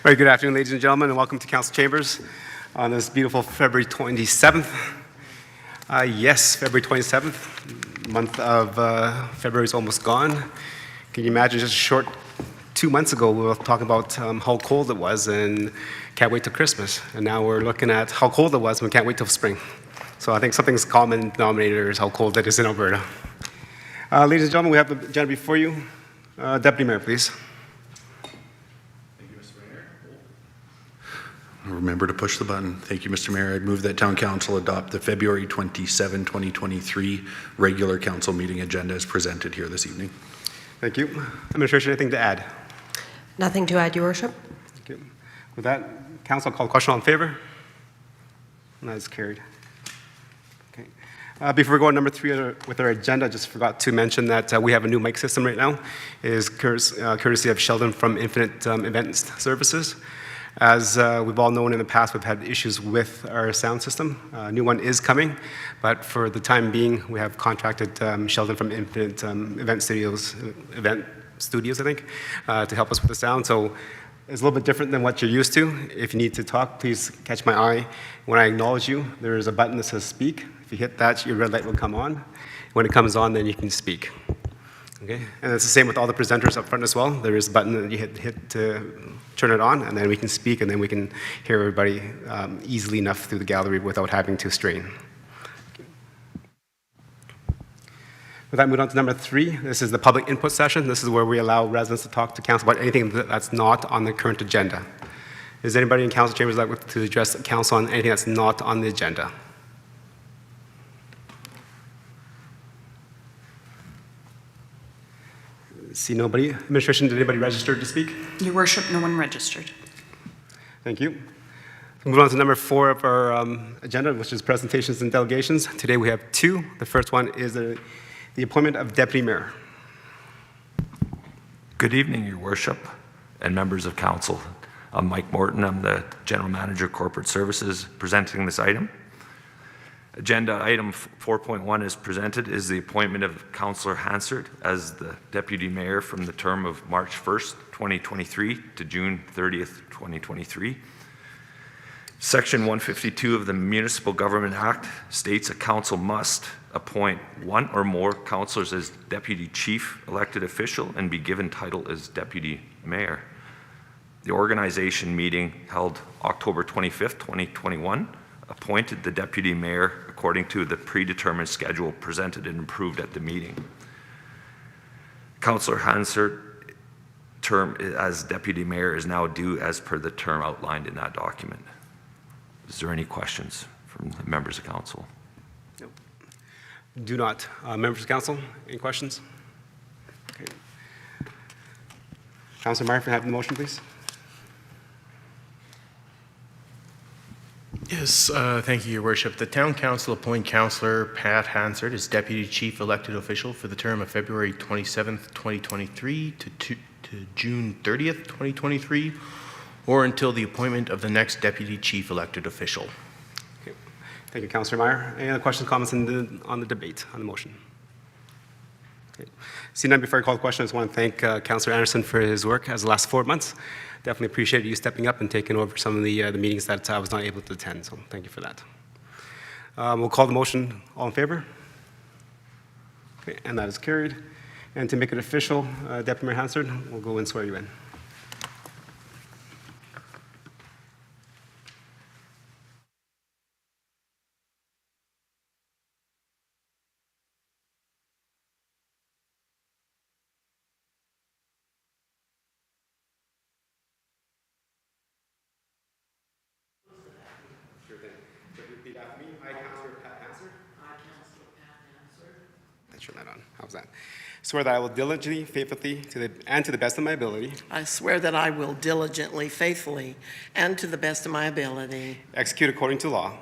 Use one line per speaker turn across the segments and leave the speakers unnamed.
Very good afternoon, ladies and gentlemen, and welcome to Council Chambers on this beautiful February 27th. Yes, February 27th, month of February is almost gone. Can you imagine just a short 2 months ago we were talking about how cold it was and can't wait till Christmas. And now we're looking at how cold it was and we can't wait till spring. So I think something's common denominator is how cold it is in Alberta. Ladies and gentlemen, we have the agenda before you. Deputy Mayor, please.
Remember to push the button. Thank you, Mr. Mayor. I'd move that Town Council adopt the February 27, 2023 regular council meeting agenda as presented here this evening.
Thank you. Administration, anything to add?
Nothing to add, Your Worship.
Thank you. With that, Council, I'll call the question. All in favor? And that is carried. Okay. Before we go on number 3 with our agenda, I just forgot to mention that we have a new mic system right now. It is courtesy of Sheldon from Infinite Event Services. As we've all known in the past, we've had issues with our sound system. A new one is coming, but for the time being, we have contracted Sheldon from Infinite Event Studios, I think, to help us with the sound. So it's a little bit different than what you're used to. If you need to talk, please catch my eye. When I acknowledge you, there is a button that says speak. If you hit that, your red light will come on. When it comes on, then you can speak. Okay, and it's the same with all the presenters up front as well. There is a button that you hit to turn it on, and then we can speak, and then we can hear everybody easily enough through the gallery without having to strain. With that, move on to number 3. This is the public input session. This is where we allow residents to talk to council about anything that's not on the current agenda. Is anybody in council chambers that would like to address council on anything that's not on the agenda? See nobody. Administration, did anybody register to speak?
Your Worship, no one registered.
Thank you. Move on to number 4 of our agenda, which is presentations and delegations. Today we have 2. The first one is the appointment of Deputy Mayor.
Good evening, Your Worship and members of Council. I'm Mike Morton. I'm the General Manager of Corporate Services presenting this item. Agenda item 4.1 is presented is the appointment of Councillor Hansard as the Deputy Mayor from the term of March 1st, 2023 to June 30th, 2023. Section 152 of the Municipal Government Act states a council must appoint 1 or more councillors as Deputy Chief elected official and be given title as Deputy Mayor. The organization meeting held October 25th, 2021 appointed the Deputy Mayor according to the predetermined schedule presented and approved at the meeting. Councillor Hansard's term as Deputy Mayor is now due as per the term outlined in that document. Is there any questions from the members of Council?
No. Do not. Members of Council, any questions? Okay. Councillor Meyer, if you have the motion, please.
Yes, thank you, Your Worship. The Town Council appoint Councillor Pat Hansard as Deputy Chief elected official for the term of February 27th, 2023 to June 30th, 2023, or until the appointment of the next Deputy Chief elected official.
Okay. Thank you, Councillor Meyer. Any other questions, comments on the debate, on the motion? Okay. Seeing none, before I call the question, I just want to thank Councillor Anderson for his work as the last 4 months. Definitely appreciate you stepping up and taking over some of the meetings that I was not able to attend, so thank you for that. We'll call the motion. All in favor? Okay, and that is carried. And to make it official, Deputy Mayor Hansard, we'll go and swear you in. Repeat after me. I, Councillor Pat Hansard. Let's turn that on. How's that? Swear that I will diligently, faithfully, and to the best of my ability.
I swear that I will diligently, faithfully, and to the best of my ability.
Execute according to law.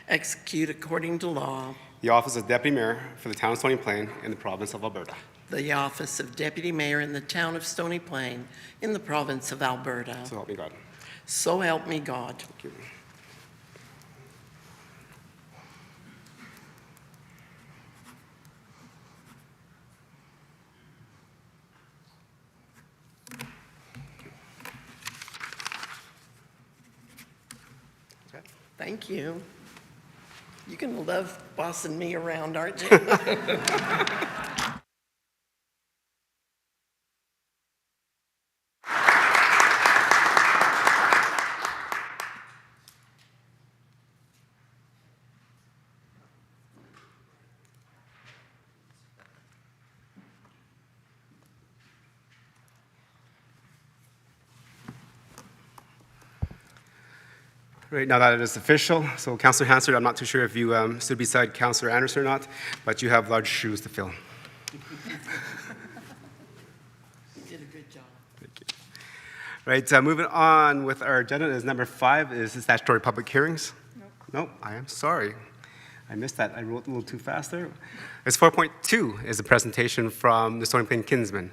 Execute according to law.
The office of Deputy Mayor for the town of Stony Plain in the province of Alberta.
The office of Deputy Mayor in the town of Stony Plain in the province of Alberta.
So help me God.
So help me God.
Thank you.
Thank you. You're going to love bossing me around, aren't you?
Right, now that it is official, so Councillor Hansard, I'm not too sure if you stood beside Councillor Anderson or not, but you have large shoes to fill.
You did a good job.
Right, moving on with our agenda is number 5 is the statutory public hearings. Nope, I am sorry. I missed that. I wrote a little too fast there. It's 4.2 is a presentation from the Stony Plain Kinsmen.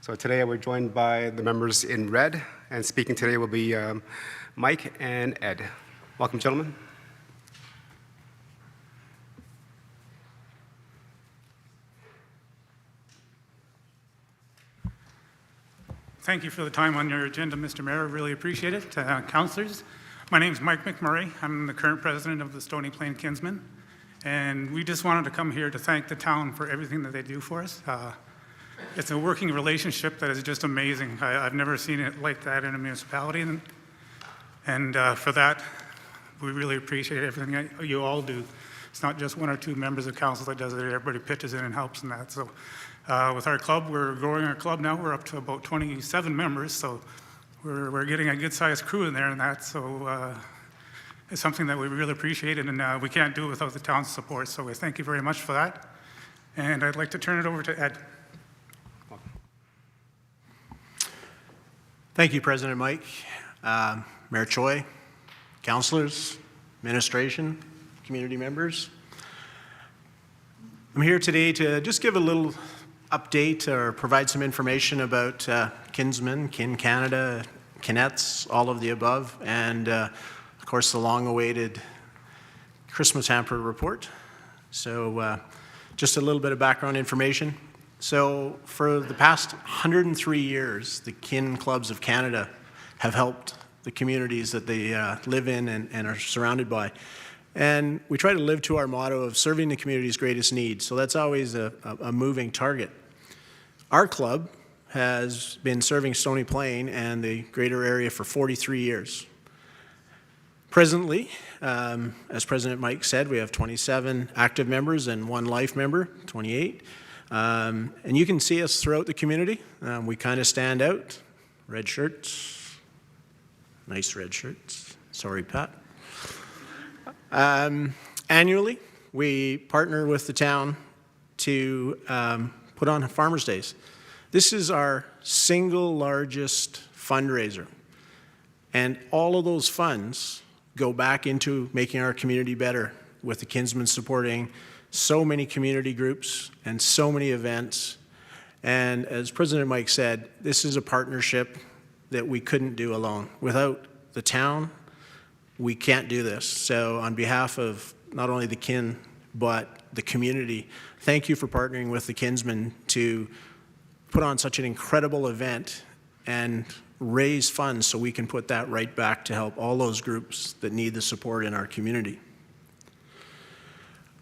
So today we're joined by the members in red, and speaking today will be Mike and Ed. Welcome, gentlemen.
Thank you for the time on your agenda, Mr. Mayor. Really appreciate it. Councillors, my name is Mike McMurray. I'm the current president of the Stony Plain Kinsmen. And we just wanted to come here to thank the town for everything that they do for us. It's a working relationship that is just amazing. I've never seen it like that in a municipality. And for that, we really appreciate everything you all do. It's not just one or two members of council that does it. Everybody pitches in and helps in that. So with our club, we're growing our club now. We're up to about 27 members. So we're getting a good-sized crew in there and that. So it's something that we really appreciate, and we can't do it without the town's support. So we thank you very much for that. And I'd like to turn it over to Ed.
Thank you, President Mike, Mayor Choi, councillors, administration, community members. I'm here today to just give a little update or provide some information about Kinsmen, Kin Canada, Kinettes, all of the above, and of course the long-awaited Christmas hamper report. So just a little bit of background information. So for the past 103 years, the Kin Clubs of Canada have helped the communities that they live in and are surrounded by. And we try to live to our motto of serving the community's greatest needs. So that's always a moving target. Our club has been serving Stony Plain and the greater area for 43 years. Presently, as President Mike said, we have 27 active members and 1 life member, 28. And you can see us throughout the community. We kind of stand out. Red shirts. Nice red shirts. Sorry, Pat. Annually, we partner with the town to put on Farmers' Days. This is our single largest fundraiser. And all of those funds go back into making our community better, with the Kinsmen supporting so many community groups and so many events. And as President Mike said, this is a partnership that we couldn't do alone. Without the town, we can't do this. So on behalf of not only the Kin, but the community, thank you for partnering with the Kinsmen to put on such an incredible event and raise funds so we can put that right back to help all those groups that need the support in our community.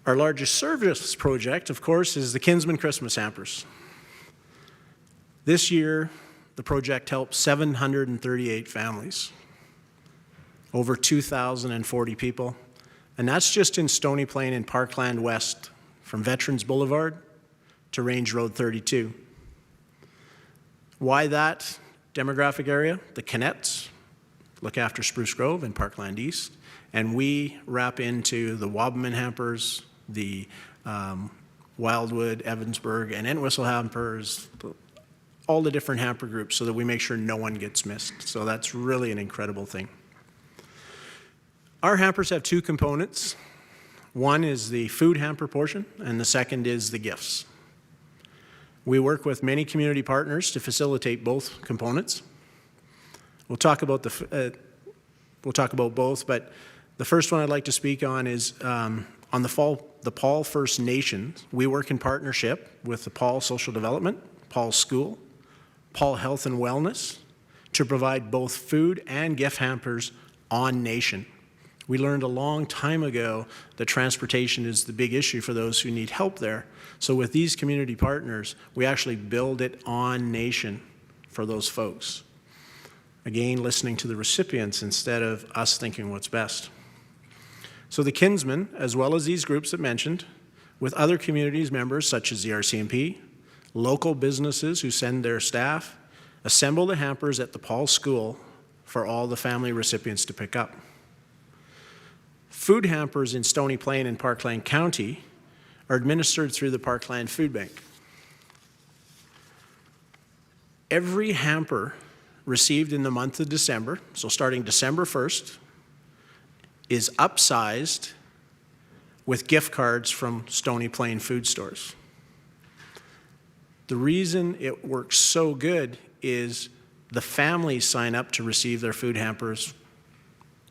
Our largest service project, of course, is the Kinsmen Christmas Hampers. This year, the project helped 738 families, over 2,040 people, and that's just in Stony Plain and Parkland West, from Veterans Boulevard to Range Road 32. Why that demographic area? The Kinettes look after Spruce Grove and Parkland East, and we wrap into the Wabamun Hampers, the Wildwood, Evansburg, and Entwistle Hampers, all the different hamper groups, so that we make sure no one gets missed. So that's really an incredible thing. Our hampers have 2 components. One is the food hamper portion, and the second is the gifts. We work with many community partners to facilitate both components. We'll talk about both, but the first one I'd like to speak on is on the Paul First Nations. We work in partnership with the Paul Social Development, Paul School, Paul Health and Wellness to provide both food and gift hampers on nation. We learned a long time ago that transportation is the big issue for those who need help there. So with these community partners, we actually build it on nation for those folks. Again, listening to the recipients instead of us thinking what's best. So the Kinsmen, as well as these groups that mentioned, with other communities members such as the RCMP, local businesses who send their staff, assemble the hampers at the Paul School for all the family recipients to pick up. Food hampers in Stony Plain and Parkland County are administered through the Parkland Food Bank. Every hamper received in the month of December, so starting December 1st, is upsized with gift cards from Stony Plain food stores. The reason it works so good is the families sign up to receive their food hampers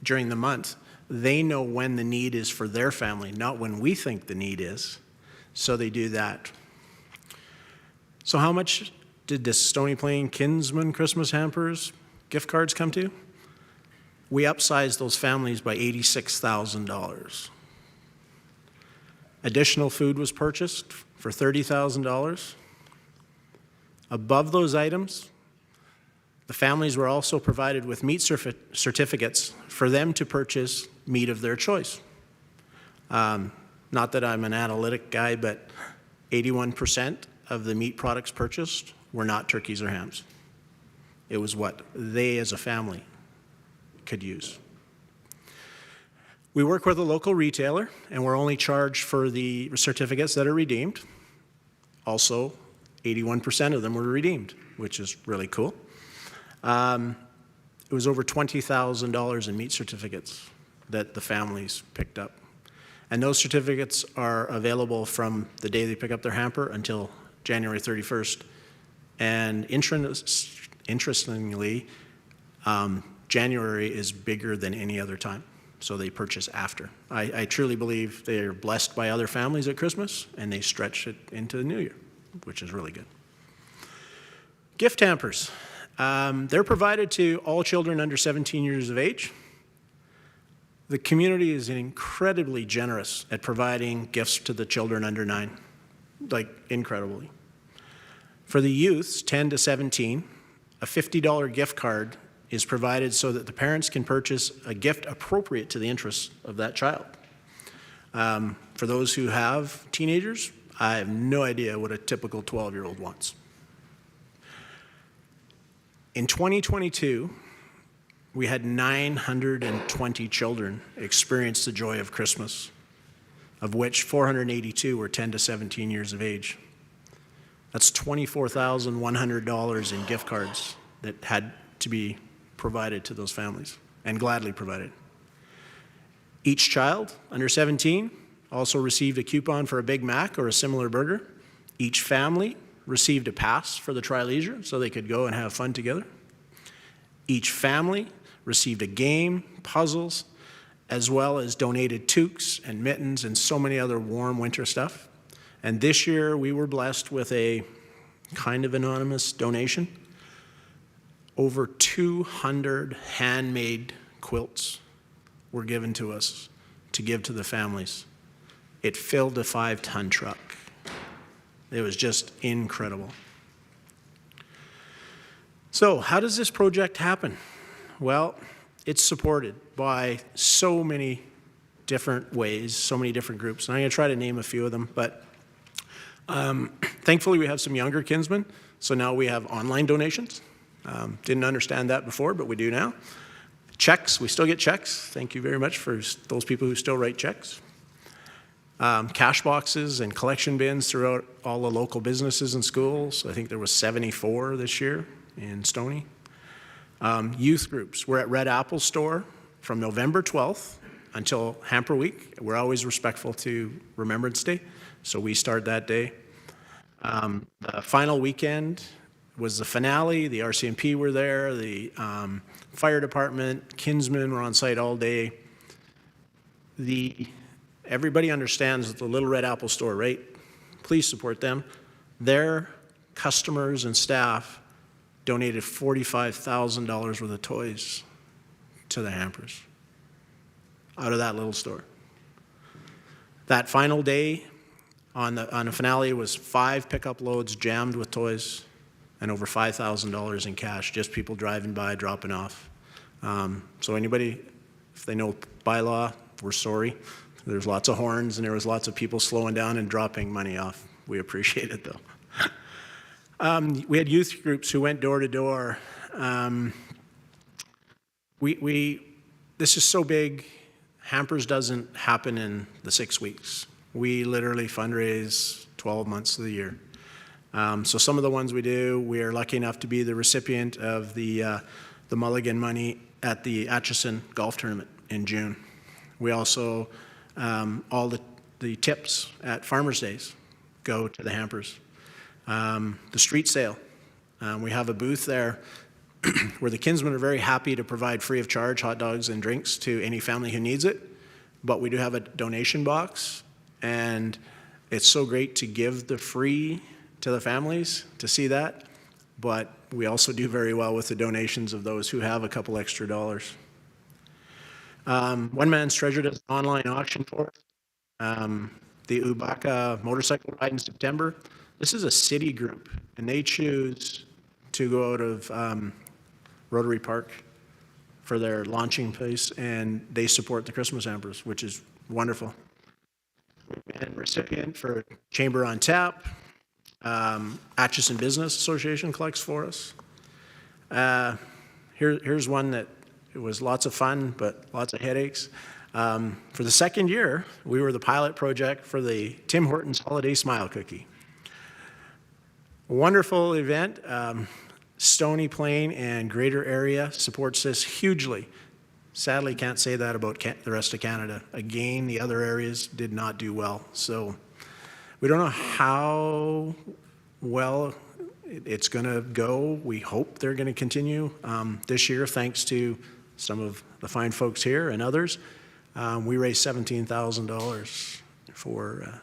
during the month. They know when the need is for their family, not when we think the need is. So they do that. So how much did the Stony Plain Kinsman Christmas hampers gift cards come to? We upsized those families by $86,000. Additional food was purchased for $30,000. Above those items, the families were also provided with meat certificates for them to purchase meat of their choice. Not that I'm an analytic guy, but 81% of the meat products purchased were not turkeys or hams. It was what they as a family could use. We work with a local retailer, and we're only charged for the certificates that are redeemed. Also, 81% of them were redeemed, which is really cool. It was over $20,000 in meat certificates that the families picked up. And those certificates are available from the day they pick up their hamper until January 31st. And interestingly, January is bigger than any other time, so they purchase after. I truly believe they are blessed by other families at Christmas, and they stretch it into the new year, which is really good. Gift hampers. They're provided to all children under 17 years of age. The community is incredibly generous at providing gifts to the children under 9, like incredibly. For the youths, 10 to 17, a $50 gift card is provided so that the parents can purchase a gift appropriate to the interests of that child. For those who have teenagers, I have no idea what a typical 12-year-old wants. In 2022, we had 920 children experience the joy of Christmas, of which 482 were 10 to 17 years of age. That's $24,100 in gift cards that had to be provided to those families, and gladly provided. Each child under 17 also received a coupon for a Big Mac or a similar burger. Each family received a pass for the Tri-Leisure so they could go and have fun together. Each family received a game, puzzles, as well as donated toques and mittens and so many other warm winter stuff. And this year we were blessed with a kind of anonymous donation. Over 200 handmade quilts were given to us to give to the families. It filled a 5-ton truck. It was just incredible. So how does this project happen? Well, it's supported by so many different ways, so many different groups. And I'm going to try to name a few of them, but thankfully we have some younger kinsmen, so now we have online donations. Didn't understand that before, but we do now. Checks, we still get checks. Thank you very much for those people who still write checks. Cash boxes and collection bins throughout all the local businesses and schools. I think there was 74 this year in Stony. Youth groups. We're at Red Apple Store from November 12th until Hamper Week. We're always respectful to Remembrance Day, so we start that day. The final weekend was the finale. The RCMP were there. The fire department, Kinsmen were on site all day. Everybody understands the Little Red Apple Store, right? Please support them. Their customers and staff donated $45,000 worth of toys to the hampers. out of that little store. That final day on the finale was 5 pickup loads jammed with toys and over $5,000 in cash, just people driving by, dropping off. So anybody, if they know bylaw, we're sorry. There's lots of horns and there was lots of people slowing down and dropping money off. We appreciate it though. We had youth groups who went door to door. This is so big, Hampers doesn't happen in the 6 weeks. We literally fundraise 12 months of the year. So some of the ones we do, we are lucky enough to be the recipient of the Mulligan money at the Atchison Golf Tournament in June. We also, all the tips at Farmers Days go to the Hampers. The street sale, we have a booth there where the Kinsmen are very happy to provide free of charge hot dogs and drinks to any family who needs it, but we do have a donation box, and it's so great to give the free to the families to see that, but we also do very well with the donations of those who have a couple extra dollars. One Man's Treasure does an online auction for us. The Ubaka motorcycle ride in September. This is a city group, and they choose to go out of Rotary Park for their launching place, and they support the Christmas Hampers, which is wonderful. And recipient for Chamber on Tap. Atchison Business Association collects for us. Here's one that it was lots of fun, but lots of headaches. For the second year, we were the pilot project for the Tim Hortons Holiday Smile Cookie. A wonderful event. Stony Plain and greater area supports this hugely. Sadly, can't say that about the rest of Canada. Again, the other areas did not do well. So we don't know how well it's going to go. We hope they're going to continue this year, thanks to some of the fine folks here and others. We raised $17,000 for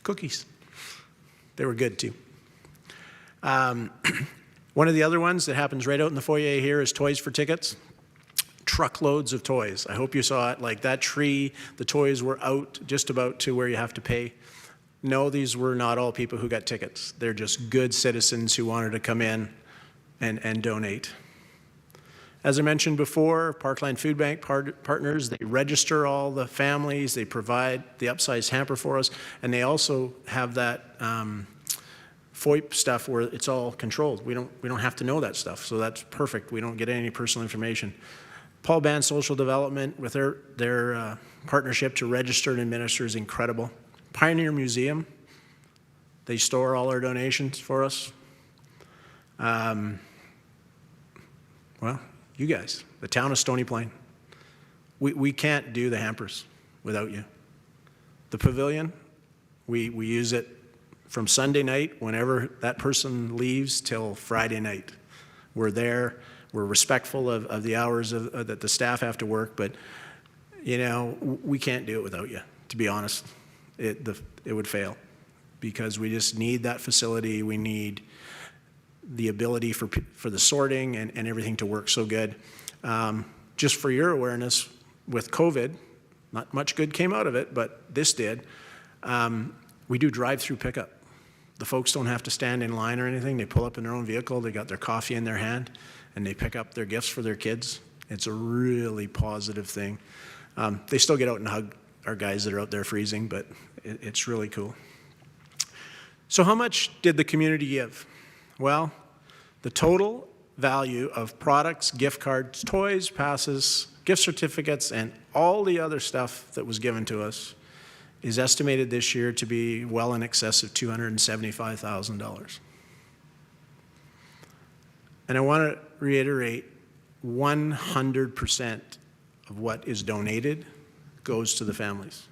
cookies. They were good too. One of the other ones that happens right out in the foyer here is Toys for Tickets. Truckloads of toys. I hope you saw it. Like that tree, the toys were out just about to where you have to pay. No, these were not all people who got tickets. They're just good citizens who wanted to come in and donate. As I mentioned before, Parkland Food Bank partners, they register all the families, they provide the upsized hamper for us, and they also have that FOIP stuff where it's all controlled. We don't have to know that stuff, so that's perfect. We don't get any personal information. Paul Band Social Development with their partnership to register and administer is incredible. Pioneer Museum, they store all our donations for us. Well, you guys, the town of Stony Plain. We can't do the hampers without you. The pavilion, we use it from Sunday night, whenever that person leaves, till Friday night. We're there. We're respectful of the hours that the staff have to work, but you know, we can't do it without you, to be honest. It would fail because we just need that facility. We need the ability for the sorting and everything to work so good. Just for your awareness, with COVID, not much good came out of it, but this did. We do drive-through pickup. The folks don't have to stand in line or anything. They pull up in their own vehicle. They got their coffee in their hand, and they pick up their gifts for their kids. It's a really positive thing. They still get out and hug our guys that are out there freezing, but it's really cool. So how much did the community give? Well, the total value of products, gift cards, toys, passes, gift certificates, and all the other stuff that was given to us is estimated this year to be well in excess of $275,000. And I want to reiterate, 100% of what is donated goes to the families.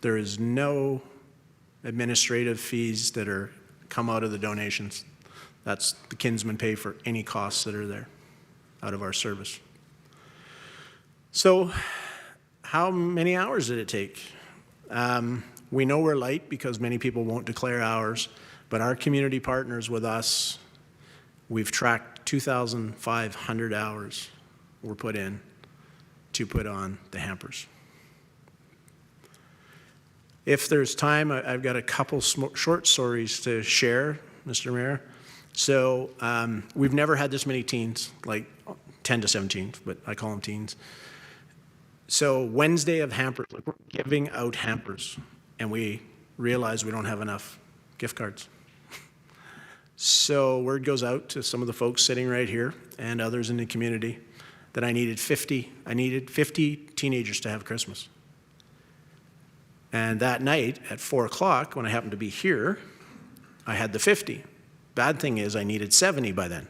There is no administrative fees that are come out of the donations. That's the Kinsmen pay for any costs that are there out of our service. So how many hours did it take? We know we're light because many people won't declare hours, but our community partners with us, we've tracked 2,500 hours were put in to put on the hampers. If there's time, I've got a couple short stories to share, Mr. Mayor. So we've never had this many teens, like 10 to 17, but I call them teens. So Wednesday of hampers, like we're giving out hampers, and we realize we don't have enough gift cards. So word goes out to some of the folks sitting right here and others in the community that I needed 50 teenagers to have Christmas. And that night at 4 o'clock, when I happened to be here, I had the 50. Bad thing is I needed 70 by then.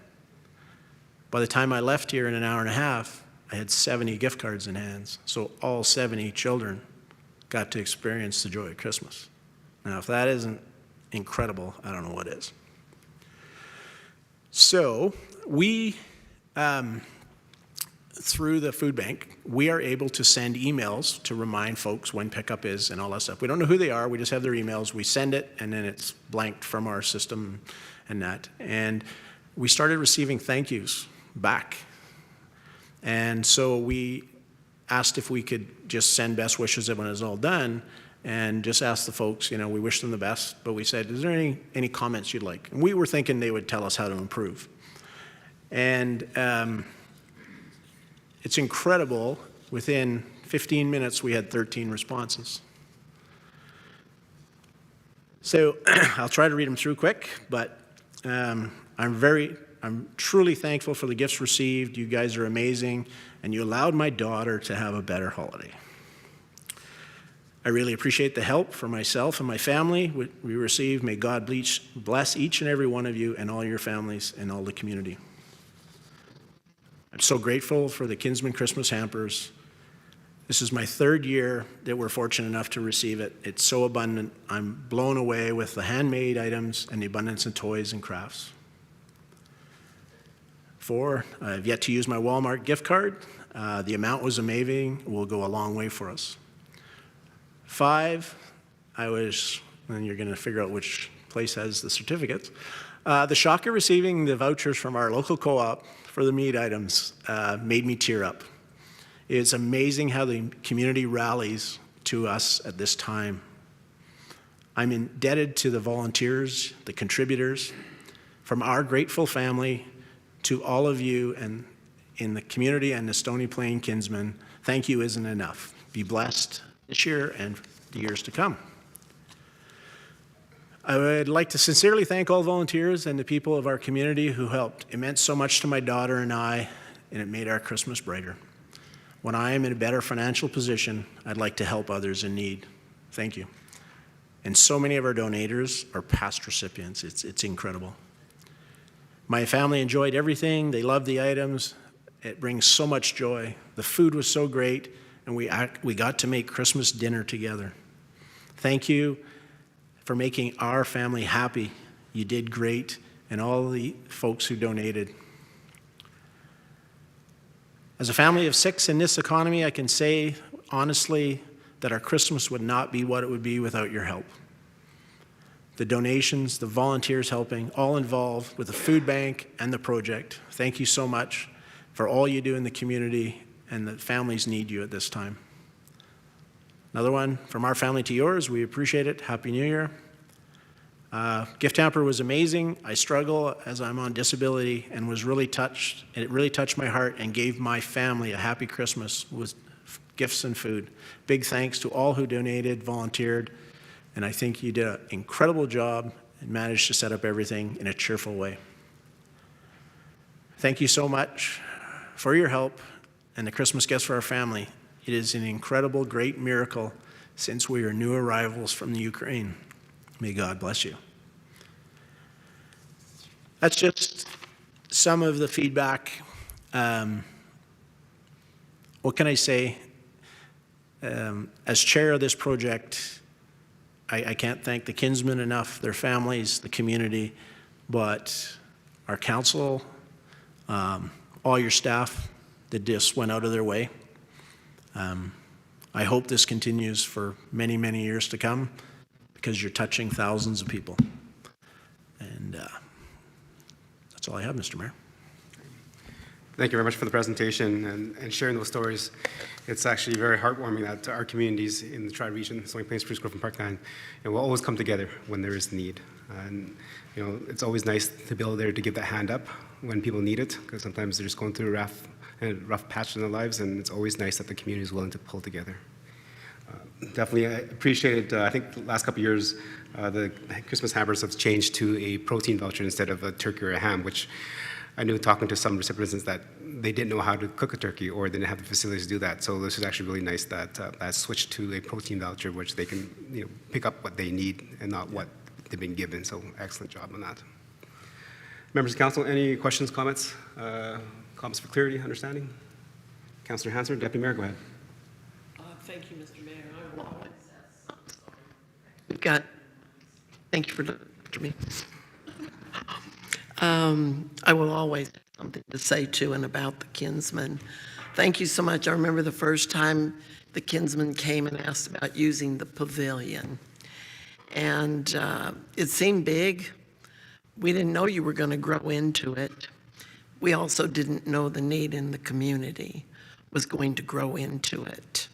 By the time I left here in an hour and a half, I had 70 gift cards in hands. So all 70 children got to experience the joy of Christmas. Now, if that isn't incredible, I don't know what is. So we, through the food bank, we are able to send emails to remind folks when pickup is and all that stuff. We don't know who they are. We just have their emails. We send it, and then it's blanked from our system and that. And we started receiving thank yous back. And so we asked if we could just send best wishes when it's all done, and just asked the folks, you know, we wish them the best, but we said, is there any comments you'd like? And we were thinking they would tell us how to improve. And it's incredible, within 15 minutes we had 13 responses. So I'll try to read them through quick, but I'm truly thankful for the gifts received. You guys are amazing, and you allowed my daughter to have a better holiday. I really appreciate the help for myself and my family we received. May God bless each and every one of you and all your families and all the community. I'm so grateful for the Kinsman Christmas hampers. This is my third year that we're fortunate enough to receive it. It's so abundant. I'm blown away with the handmade items and the abundance of toys and crafts. 4, I've yet to use my Walmart gift card. The amount was amazing. It will go a long way for us. 5, and you're going to figure out which place has the certificates. The shock of receiving the vouchers from our local co-op for the meat items made me tear up. It's amazing how the community rallies to us at this time. I'm indebted to the volunteers, the contributors, from our grateful family to all of you and in the community and the Stony Plain Kinsmen. Thank you isn't enough. Be blessed this year and the years to come. I would like to sincerely thank all volunteers and the people of our community who helped. It meant so much to my daughter and I, and it made our Christmas brighter. When I am in a better financial position, I'd like to help others in need. Thank you. And so many of our donators are past recipients. It's incredible. My family enjoyed everything. They loved the items. It brings so much joy. The food was so great, and we got to make Christmas dinner together. Thank you for making our family happy. You did great, and all the folks who donated. As a family of 6 in this economy, I can say honestly that our Christmas would not be what it would be without your help. The donations, the volunteers helping, all involved with the food bank and the project. Thank you so much for all you do in the community, and the families need you at this time. Another one, from our family to yours, we appreciate it. Happy New Year. Gift hamper was amazing. I struggle as I'm on disability and was really touched, and it really touched my heart and gave my family a happy Christmas with gifts and food. Big thanks to all who donated, volunteered, and I think you did an incredible job and managed to set up everything in a cheerful way. Thank you so much for your help and the Christmas gifts for our family. It is an incredible, great miracle since we are new arrivals from the Ukraine. May God bless you. That's just some of the feedback. What can I say? As chair of this project, I can't thank the Kinsmen enough, their families, the community, but our council, all your staff that just went out of their way. I hope this continues for many, many years to come because you're touching thousands of people. And that's all I have, Mr. Mayor.
Thank you very much for the presentation and sharing those stories. It's actually very heartwarming that our communities in the Tri-Region, Stony Plains, Spruce Grove, and Parkland, will always come together when there is need. And it's always nice to be able there to give that hand up when people need it, because sometimes they're just going through a rough patch in their lives, and it's always nice that the community is willing to pull together. Definitely, I appreciated, I think the last couple of years, the Christmas hampers have changed to a protein voucher instead of a turkey or a ham, which I knew talking to some recipients that they didn't know how to cook a turkey or they didn't have the facilities to do that. So this is actually really nice that that switched to a protein voucher, which they can pick up what they need and not what they've been given. So excellent job on that. Members of council, any questions, comments, comments for clarity, understanding? Councillor Hanser, Deputy Mayor, go ahead.
Thank you, Mr. Mayor. I will always we've got, thank you for listening to me. I will always have something to say to and about the Kinsmen. Thank you so much. I remember the first time the Kinsmen came and asked about using the pavilion. And it seemed big. We didn't know you were going to grow into it. We also didn't know the need in the community was going to grow into it.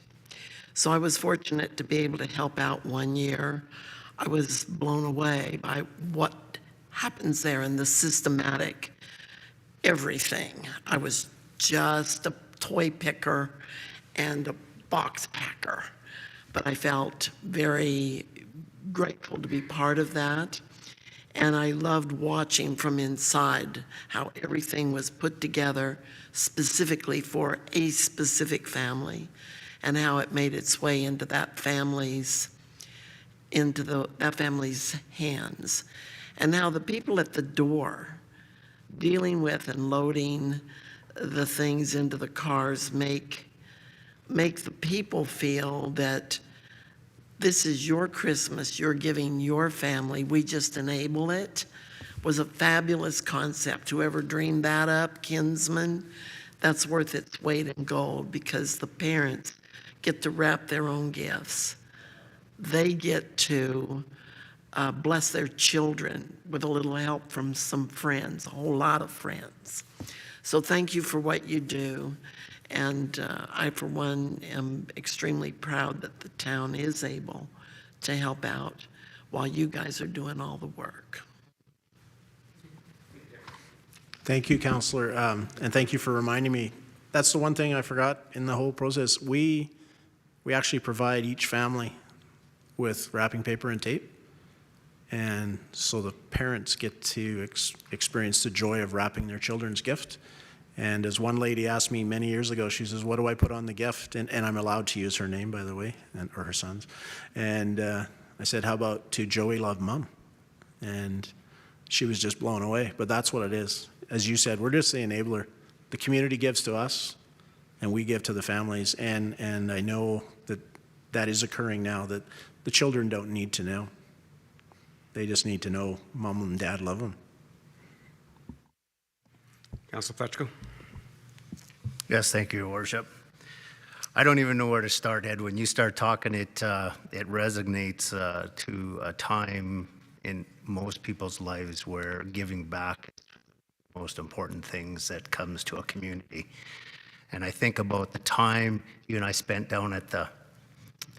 So I was fortunate to be able to help out one year. I was blown away by what happens there and the systematic everything. I was just a toy picker and a box packer, but I felt very grateful to be part of that. And I loved watching from inside how everything was put together specifically for a specific family and how it made its way into that family's hands. And how the people at the door dealing with and loading the things into the cars make the people feel that this is your Christmas, you're giving your family, we just enable it, was a fabulous concept. Whoever dreamed that up, Kinsman, that's worth its weight in gold because the parents get to wrap their own gifts. They get to bless their children with a little help from some friends, a whole lot of friends. So thank you for what you do. And I, for one, am extremely proud that the town is able to help out while you guys are doing all the work.
Thank you, Councillor, and thank you for reminding me. That's the one thing I forgot in the whole process. We actually provide each family with wrapping paper and tape. And so the parents get to experience the joy of wrapping their children's gift. And as one lady asked me many years ago, she says, what do I put on the gift? And I'm allowed to use her name, by the way, or her son's. And I said, how about to Joey Love Mom? And she was just blown away. But that's what it is. As you said, we're just the enabler. The community gives to us, and we give to the families. And I know that that is occurring now, that the children don't need to know. They just need to know mom and dad love them.
Councillor Fletcher.
Yes, thank you, Your Worship. I don't even know where to start, Ed. When you start talking, it resonates to a time in most people's lives where giving back is the most important things that comes to a community. And I think about the time you and I spent down at the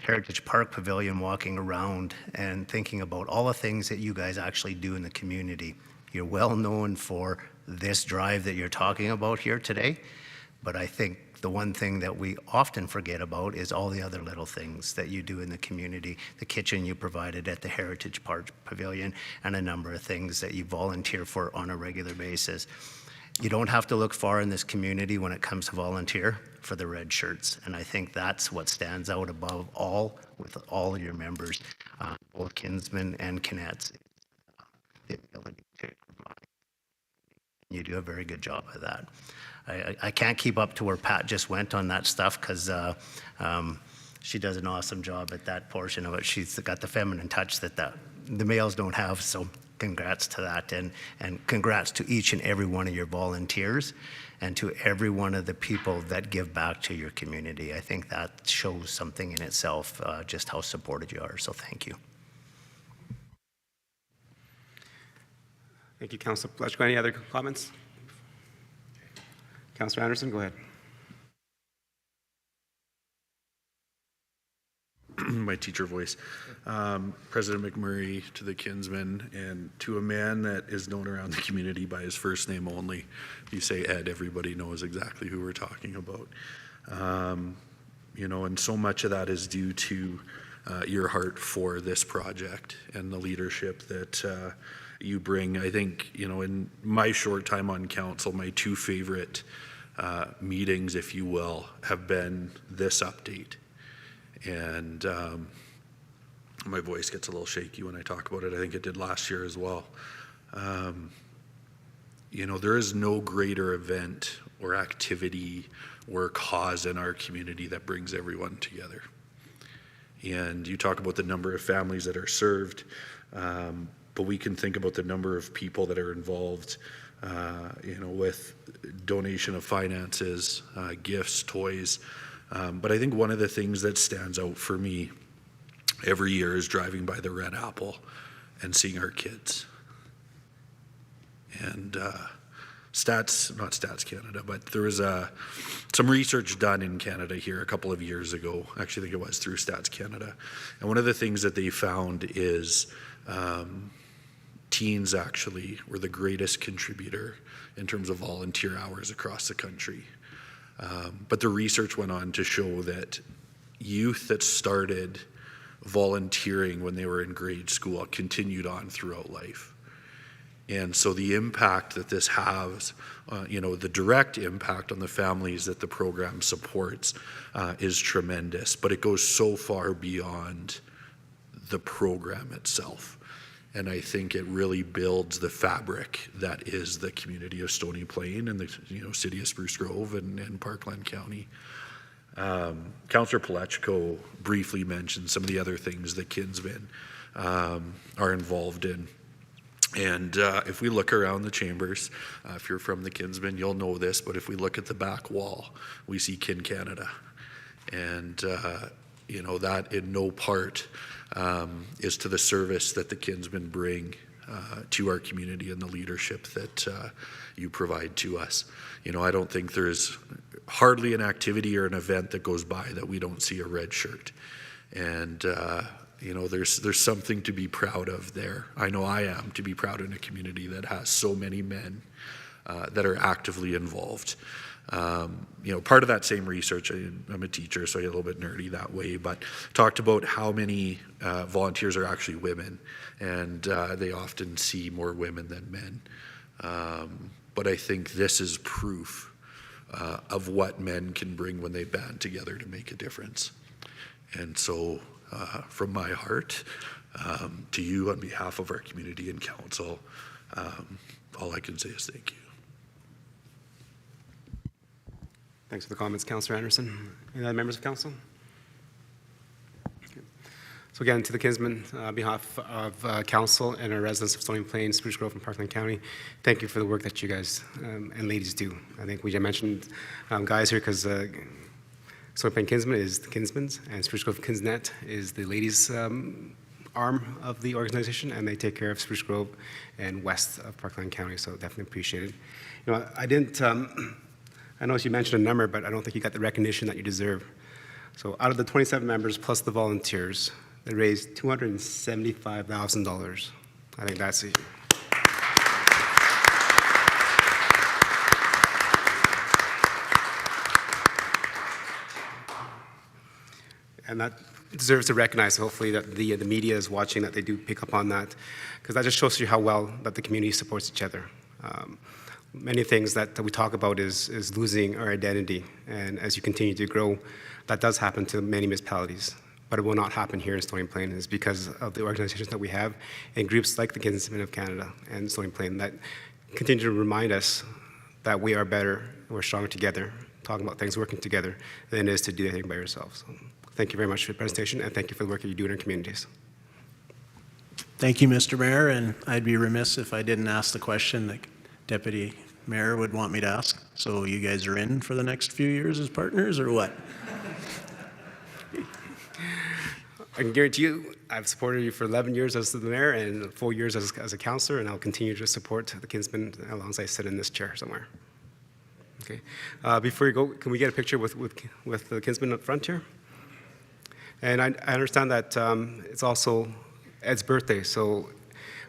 Heritage Park Pavilion walking around and thinking about all the things that you guys actually do in the community. You're well known for this drive that you're talking about here today, but I think the one thing that we often forget about is all the other little things that you do in the community, the kitchen you provided at the Heritage Park Pavilion, and a number of things that you volunteer for on a regular basis. You don't have to look far in this community when it comes to volunteer for the red shirts. And I think that's what stands out above all with all of your members, both Kinsmen and Kinets. The ability to provide. You do a very good job of that. I can't keep up to where Pat just went on that stuff because she does an awesome job at that portion of it. She's got the feminine touch that the males don't have. So congrats to that, and congrats to each and every one of your volunteers and to every one of the people that give back to your community. I think that shows something in itself, just how supported you are, so thank you. Thank you, Councilor Fletcher. Any other comments?
Councillor Anderson, go ahead.
My teacher voice. President McMurray, to the kinsman, and to a man that is known around the community by his first name only. If you say Ed, everybody knows exactly who we're talking about. You know, and so much of that is due to your heart for this project and the leadership that you bring. I think, you know, in my short time on council, my two favorite meetings, if you will, have been this update. And my voice gets a little shaky when I talk about it. I think it did last year as well. You know, there is no greater event or activity or cause in our community that brings everyone together. And you talk about the number of families that are served, but we can think about the number of people that are involved, you know, with donation of finances, gifts, toys. But I think one of the things that stands out for me every year is driving by the Red Apple and seeing our kids. And not Stats Canada, but there was some research done in Canada here a couple of years ago. Actually, I think it was through Stats Canada. And one of the things that they found is teens actually were the greatest contributor in terms of volunteer hours across the country. But the research went on to show that youth that started volunteering when they were in grade school continued on throughout life. And so the impact that this has, you know, the direct impact on the families that the program supports is tremendous, but it goes so far beyond the program itself. And I think it really builds the fabric that is the community of Stony Plain and the, you know, city of Spruce Grove and Parkland County. Councillor Palechko briefly mentioned some of the other things that kinsmen are involved in. And if we look around the chambers, if you're from the kinsmen, you'll know this, but if we look at the back wall, we see Kin Canada. And, you know, that in no part is to the service that the kinsmen bring to our community and the leadership that you provide to us. You know, I don't think there's hardly an activity or an event that goes by that we don't see a red shirt. And, you know, there's something to be proud of there. I know I am to be proud in a community that has so many men that are actively involved. You know, part of that same research, I'm a teacher, so I get a little bit nerdy that way, but talked about how many volunteers are actually women, and they often see more women than men. But I think this is proof of what men can bring when they band together to make a difference. And so from my heart to you on behalf of our community and council, all I can say is thank you.
Thanks for the comments, Councillor Anderson. Any other members of council? Okay. So again, to the kinsmen, on behalf of council and our residents of Stony Plain, Spruce Grove, and Parkland County, thank you for the work that you guys and ladies do. I think we mentioned guys here because Stony Plain Kinsmen is the kinsmen's, and Spruce Grove Kinsnet is the ladies' arm of the organization, and they take care of Spruce Grove and west of Parkland County, so definitely appreciate it. You know, I didn't, I know you mentioned a number, but I don't think you got the recognition that you deserve. So out of the 27 members plus the volunteers, they raised $275,000. I think that's it. And that deserves to recognize, hopefully, that the media is watching, that they do pick up on that, because that just shows you how well that the community supports each other. Many things that we talk about is losing our identity, and as you continue to grow, that does happen to many municipalities, but it will not happen here in Stony Plain. It's because of the organizations that we have and groups like the Kinsmen of Canada and Stony Plain that continue to remind us that we are better, we're stronger together, talking about things, working together, than it is to do anything by yourselves. So thank you very much for the presentation, and thank you for the work that you do in our communities.
Thank you, Mr. Mayor, and I'd be remiss if I didn't ask the question that Deputy Mayor would want me to ask. So you guys are in for the next few years as partners, or what?
I can guarantee you, I've supported you for 11 years as the mayor and 4 years as a councillor, and I'll continue to support the Kinsmen as long as I sit in this chair somewhere. Okay. Before you go, can we get a picture with the kinsman up front here? And I understand that it's also Ed's birthday, so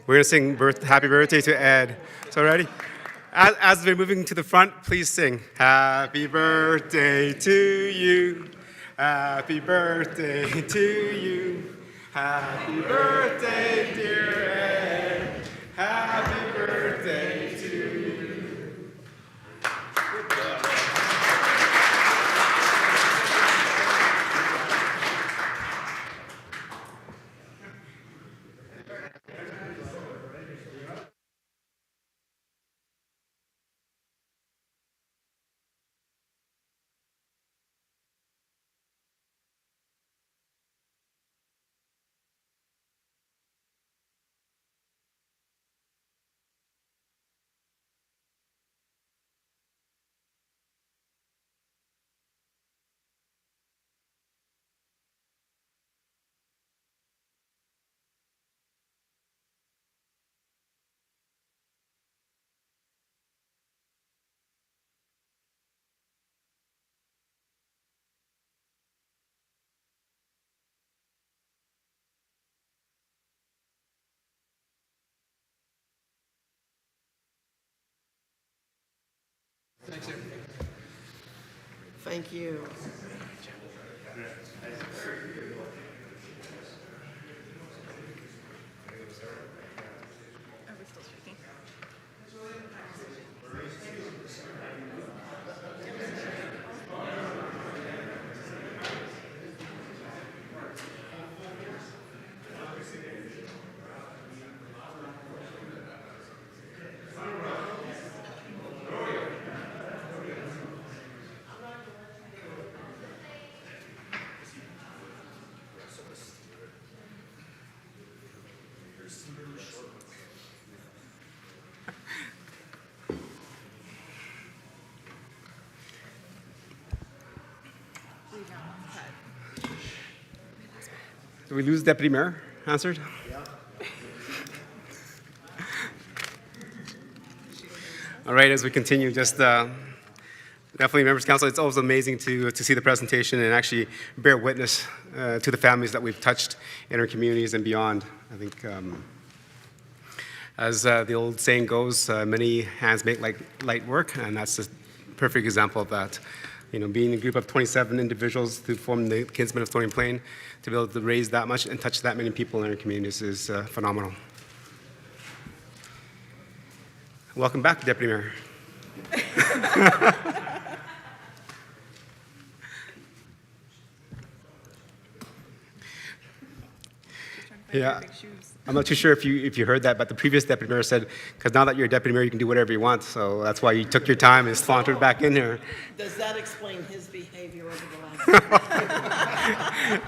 we're going to sing happy birthday to Ed. So ready? As we're moving to the front, please sing. Happy birthday to you. Happy birthday to you. Happy birthday, dear Ed. Happy birthday to you.
Thank you.
Did we lose Deputy Mayor Hansard? Yeah. All right, as we continue, just definitely, members of council, it's always amazing to see the presentation and actually bear witness to the families that we've touched in our communities and beyond. I think, as the old saying goes, many hands make light work, and that's a perfect example of that. You know, being a group of 27 individuals to form the Kinsmen of Stony Plain, to be able to raise that much and touch that many people in our communities is phenomenal. Welcome back, Deputy Mayor. Yeah, I'm not too sure if you heard that, but the previous deputy mayor said, because now that you're a deputy mayor, you can do whatever you want. So that's why you took your time and sauntered back in here.
Does that explain his behavior over the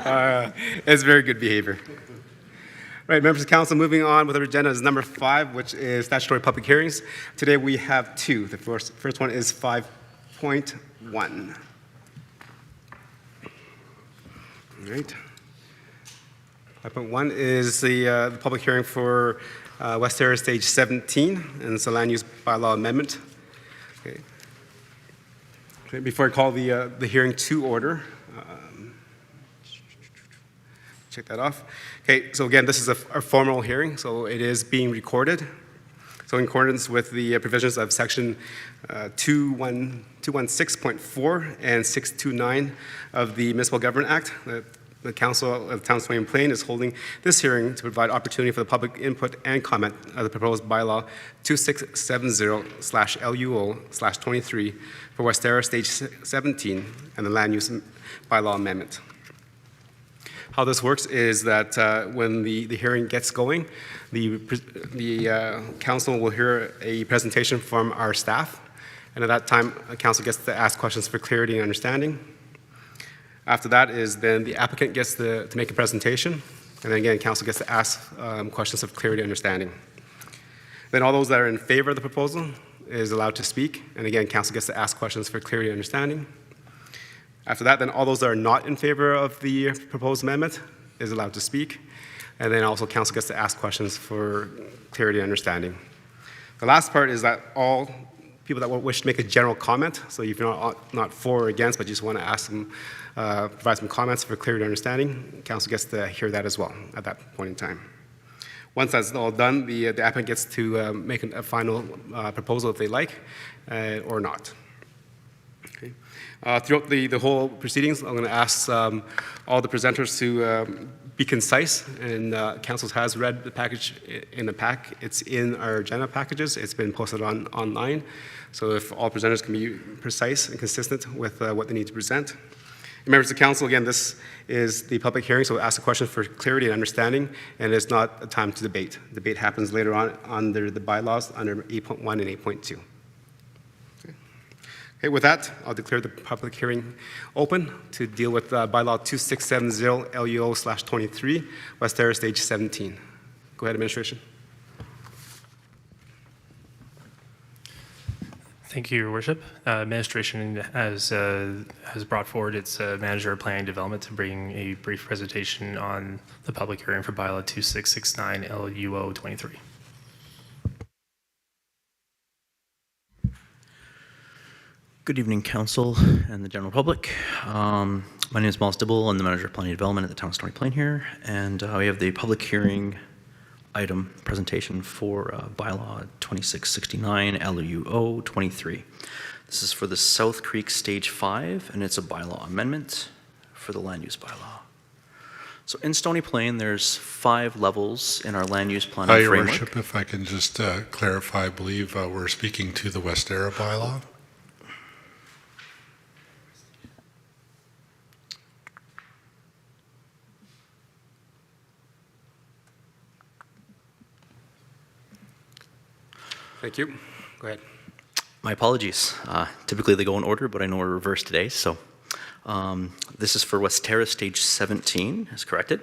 last?
It's very good behavior. Right, members of council, moving on with our agenda is number 5, which is statutory public hearings. Today we have 2. The first one is 5.1. All right. 5.1 is the public hearing for West Terrace Stage 17, and it's a land use bylaw amendment. Okay. Okay, before I call the hearing to order, check that off. Okay, so again, this is a formal hearing, so it is being recorded. So in accordance with the provisions of section 216.4 and 629 of the Municipal Government Act, the Council of Town of Stony Plain is holding this hearing to provide opportunity for the public input and comment of the proposed bylaw 2670/LUO/23 for West Terrace Stage 17 and the land use bylaw amendment. How this works is that when the hearing gets going, the council will hear a presentation from our staff, and at that time, council gets to ask questions for clarity and understanding. After that is then the applicant gets to make a presentation, and then again, council gets to ask questions of clarity and understanding. Then all those that are in favor of the proposal is allowed to speak, and again, council gets to ask questions for clarity and understanding. After that, then all those that are not in favor of the proposed amendment is allowed to speak, and then also council gets to ask questions for clarity and understanding. The last part is that all people that wish to make a general comment. So if you're not for or against, but you just want to ask them, provide some comments for clarity and understanding, council gets to hear that as well at that point in time. Once that's all done, the applicant gets to make a final proposal if they like or not. Okay. Throughout the whole proceedings, I'm going to ask all the presenters to be concise, and council has read the package in the pack. It's in our agenda packages. It's been posted online. So if all presenters can be precise and consistent with what they need to present. And members of the council, again, this is the public hearing, so we'll ask a question for clarity and understanding, and it's not a time to debate. Debate happens later on under the bylaws under 8.1 and 8.2. Okay, with that, I'll declare the public hearing open to deal with bylaw 2670 LUO/23, West Terra Stage 17. Go ahead, administration.
Thank you, Your Worship. Administration has brought forward its Manager of Planning and Development to bring a brief presentation on the public hearing for bylaw 2669 LUO/23.
Good evening, Council and the general public. My name is Miles Dibble. I'm the Manager of Planning and Development at the Town of Stony Plain here, and we have the public hearing item presentation for bylaw 2669 LUO/23. This is for the South Creek Stage 5, and it's a bylaw amendment for the land use bylaw. So in Stony Plain, there's 5 levels in our land use planning
Your
framework.
Worship, if I can just clarify, I believe we're speaking to the West Terra bylaw.
Thank you. Go ahead.
My apologies. Typically they go in order, but I know we're reversed today. So this is for West Terra Stage 17, as corrected.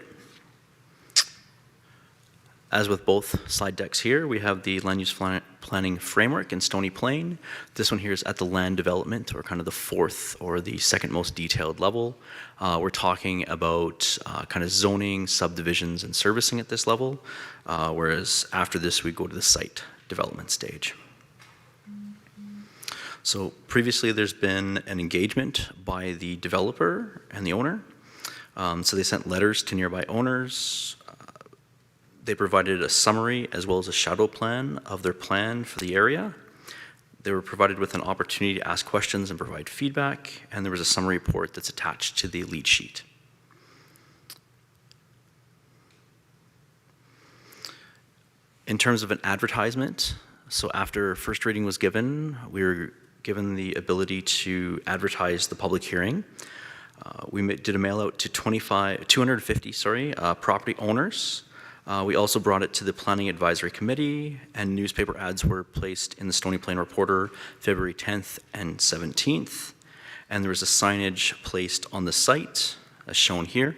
As with both slide decks here, we have the land use planning framework in Stony Plain. This one here is at the land development, or kind of the 4th or the 2nd most detailed level. We're talking about kind of zoning, subdivisions, and servicing at this level, whereas after this we go to the site development stage. So previously there's been an engagement by the developer and the owner. So they sent letters to nearby owners. They provided a summary as well as a shadow plan of their plan for the area. They were provided with an opportunity to ask questions and provide feedback, and there was a summary report that's attached to the lead sheet. In terms of an advertisement, so after first reading was given, we were given the ability to advertise the public hearing. We did a mail out to 250 property owners. We also brought it to the Planning Advisory Committee, and newspaper ads were placed in the Stony Plain Reporter February 10th and 17th. And there was a signage placed on the site, as shown here.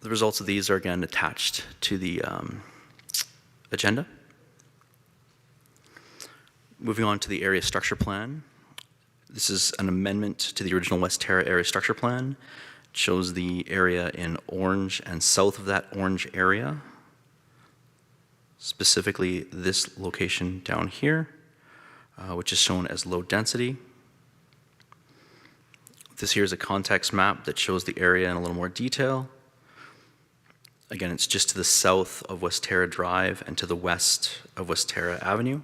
The results of these are again attached to the agenda. Moving on to the area structure plan. This is an amendment to the original West Terra area structure plan. It shows the area in orange and south of that orange area. Specifically this location down here, which is shown as low density. This here is a context map that shows the area in a little more detail. Again, it's just to the south of West Terra Drive and to the west of West Terra Avenue.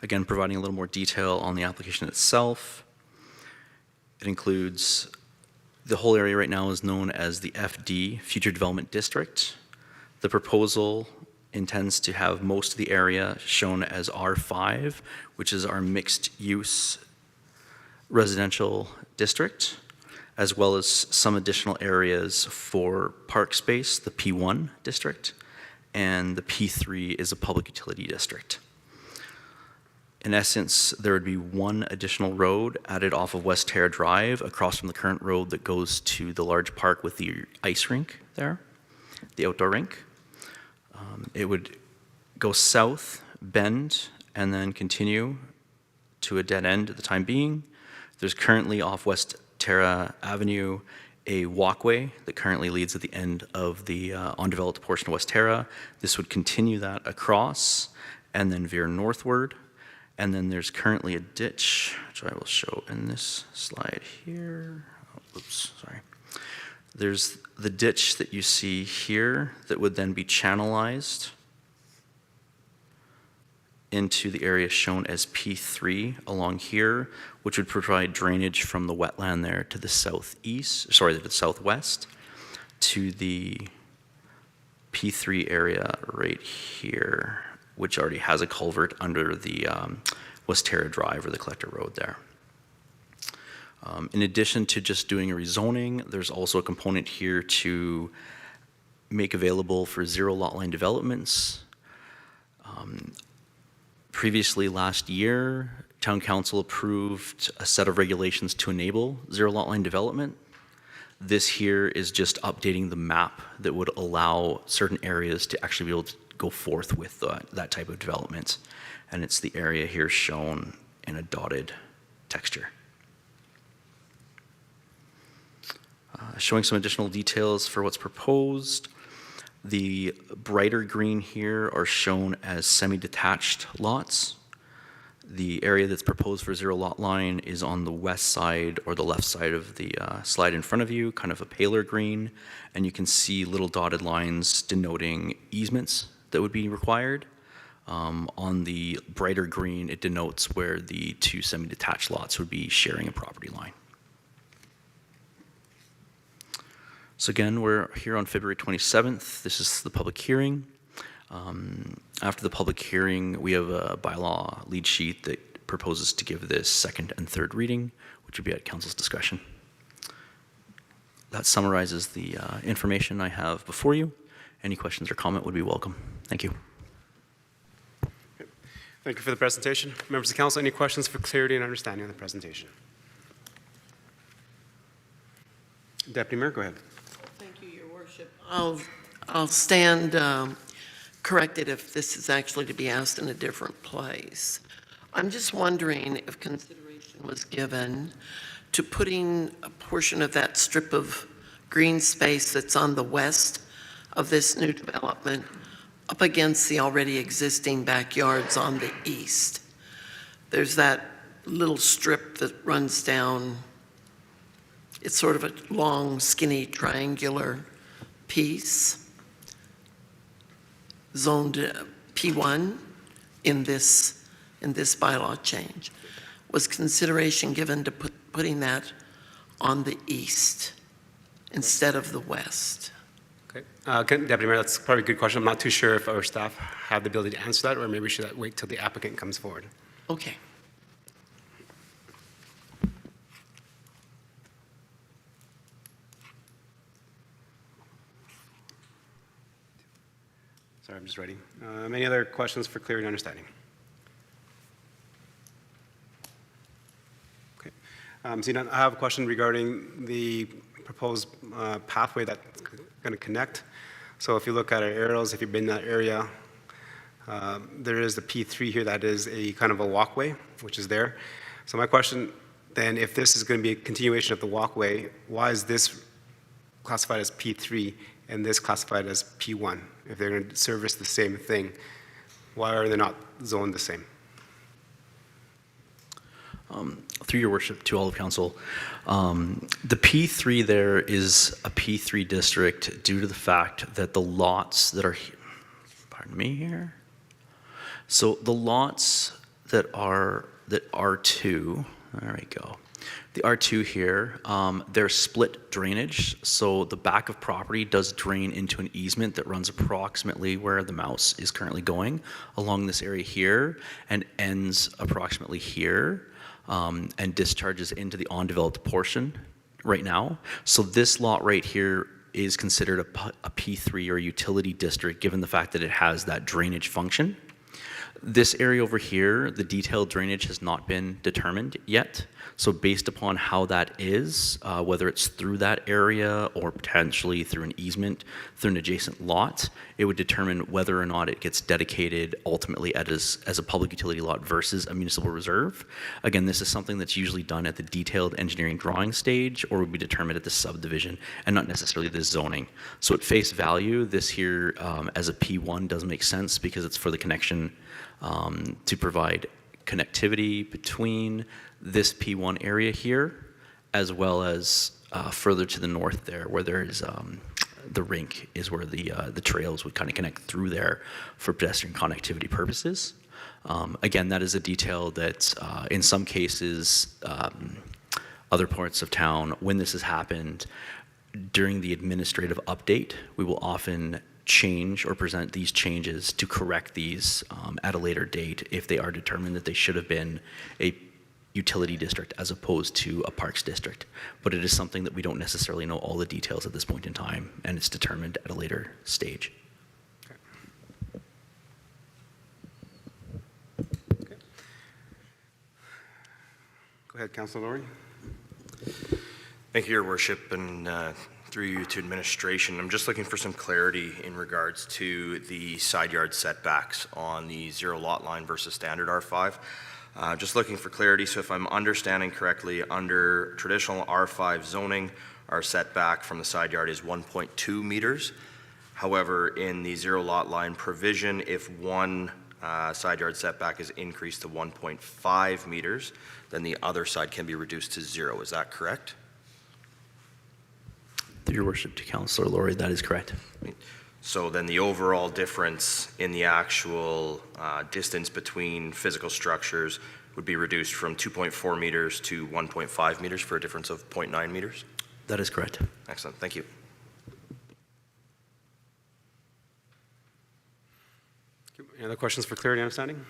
Again, providing a little more detail on the application itself. It includes, the whole area right now is known as the FD, Future Development District. The proposal intends to have most of the area shown as R5, which is our mixed use residential district, as well as some additional areas for park space, the P1 district, and the P3 is a public utility district. In essence, there would be one additional road added off of West Terra Drive across from the current road that goes to the large park with the ice rink there, the outdoor rink. It would go south, bend, and then continue to a dead end at the time being. There's currently off West Terra Avenue a walkway that currently leads at the end of the undeveloped portion of West Terra. This would continue that across and then veer northward. And then there's currently a ditch, which I will show in this slide here. Oh, oops, sorry. There's the ditch that you see here that would then be channelized into the area shown as P3 along here, which would provide drainage from the wetland there to the to the southwest, to the P3 area right here, which already has a culvert under the Westera Drive or the Collector Road there. In addition to just doing a rezoning, there's also a component here to make available for zero lot line developments. Previously last year, Town Council approved a set of regulations to enable zero lot line development. This here is just updating the map that would allow certain areas to actually be able to go forth with that type of development. And it's the area here shown in a dotted texture. Showing some additional details for what's proposed. The brighter green here are shown as semi-detached lots. The area that's proposed for zero lot line is on the west side or the left side of the slide in front of you, kind of a paler green, and you can see little dotted lines denoting easements that would be required. On the brighter green, it denotes where the two semi-detached lots would be sharing a property line. So again, we're here on February 27th. This is the public hearing. After the public hearing, we have a bylaw lead sheet that proposes to give this second and third reading, which would be at council's discretion. That summarizes the information I have before you. Any questions or comment would be welcome. Thank you.
Thank you for the presentation. Members of council, any questions for clarity and understanding of the presentation? Deputy Mayor, go ahead.
Thank you, Your Worship. I'll stand corrected if this is actually to be asked in a different place. I'm just wondering if consideration was given to putting a portion of that strip of green space that's on the west of this new development up against the already existing backyards on the east. There's that little strip that runs down. It's sort of a long, skinny, triangular piece, zoned P1 in this bylaw change. Was consideration given to putting that on the east instead of the west?
Okay. Deputy Mayor, that's probably a good question. I'm not too sure if our staff have the ability to answer that, or maybe we should wait till the applicant comes forward.
Okay.
Sorry, I'm just writing. Any other questions for clarity and understanding? Okay. Seeing none, I have a question regarding the proposed pathway that's going to connect. So if you look at our arrows, if you've been in that area, there is the P3 here that is a kind of a walkway, which is there. So my question then, if this is going to be a continuation of the walkway, why is this classified as P3 and this classified as P1? If they're going to service the same thing, why are they not zoned the same?
Through your worship to all of council, the P3 there is a P3 district due to the fact that the lots that are, pardon me here, so the lots that are R2, there we go. The R2 here, they're split drainage, so the back of property does drain into an easement that runs approximately where the mouse is currently going along this area here and ends approximately here and discharges into the undeveloped portion right now. So this lot right here is considered a P3 or utility district given the fact that it has that drainage function. This area over here, the detailed drainage has not been determined yet. So based upon how that is, whether it's through that area or potentially through an easement, through an adjacent lot, it would determine whether or not it gets dedicated ultimately as a public utility lot versus a municipal reserve. Again, this is something that's usually done at the detailed engineering drawing stage or would be determined at the subdivision and not necessarily the zoning. So at face value, this here as a P1 does make sense because it's for the connection to provide connectivity between this P1 area here, as well as further to the north there, where there is the rink is where the trails would kind of connect through there for pedestrian connectivity purposes. Again, that is a detail that in some cases, other parts of town, when this has happened, during the administrative update, we will often change or present these changes to correct these at a later date if they are determined that they should have been a utility district as opposed to a parks district. But it is something that we don't necessarily know all the details at this point in time, and it's determined at a later stage.
Okay. Go ahead, Councilor Laurie.
Thank you, Your Worship, and through you to administration. I'm just looking for some clarity in regards to the side yard setbacks on the zero lot line versus standard R5. Just looking for clarity, so if I'm understanding correctly, under traditional R5 zoning, our setback from the side yard is 1.2 meters. However, in the zero lot line provision, if one side yard setback is increased to 1.5 meters, then the other side can be reduced to 0. Is that correct?
Through Your Worship to Councillor Laurie, that is correct.
So then the overall difference in the actual distance between physical structures would be reduced from 2.4 meters to 1.5 meters for a difference of 0.9 meters?
That is correct.
Excellent, thank you.
Any other questions for clarity and understanding?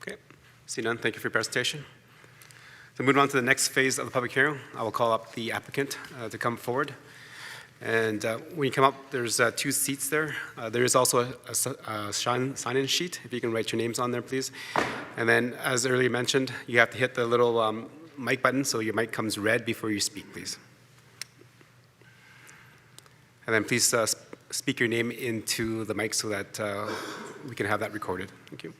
Okay, see none, thank you for your presentation. So moving on to the next phase of the public hearing, I will call up the applicant to come forward. And when you come up, there's 2 seats there. There is also a sign-in sheet, if you can write your names on there, please. And then, as earlier mentioned, you have to hit the little mic button so your mic comes red before you speak, please. And then please speak your name into the mic so that we can have that recorded. Thank you.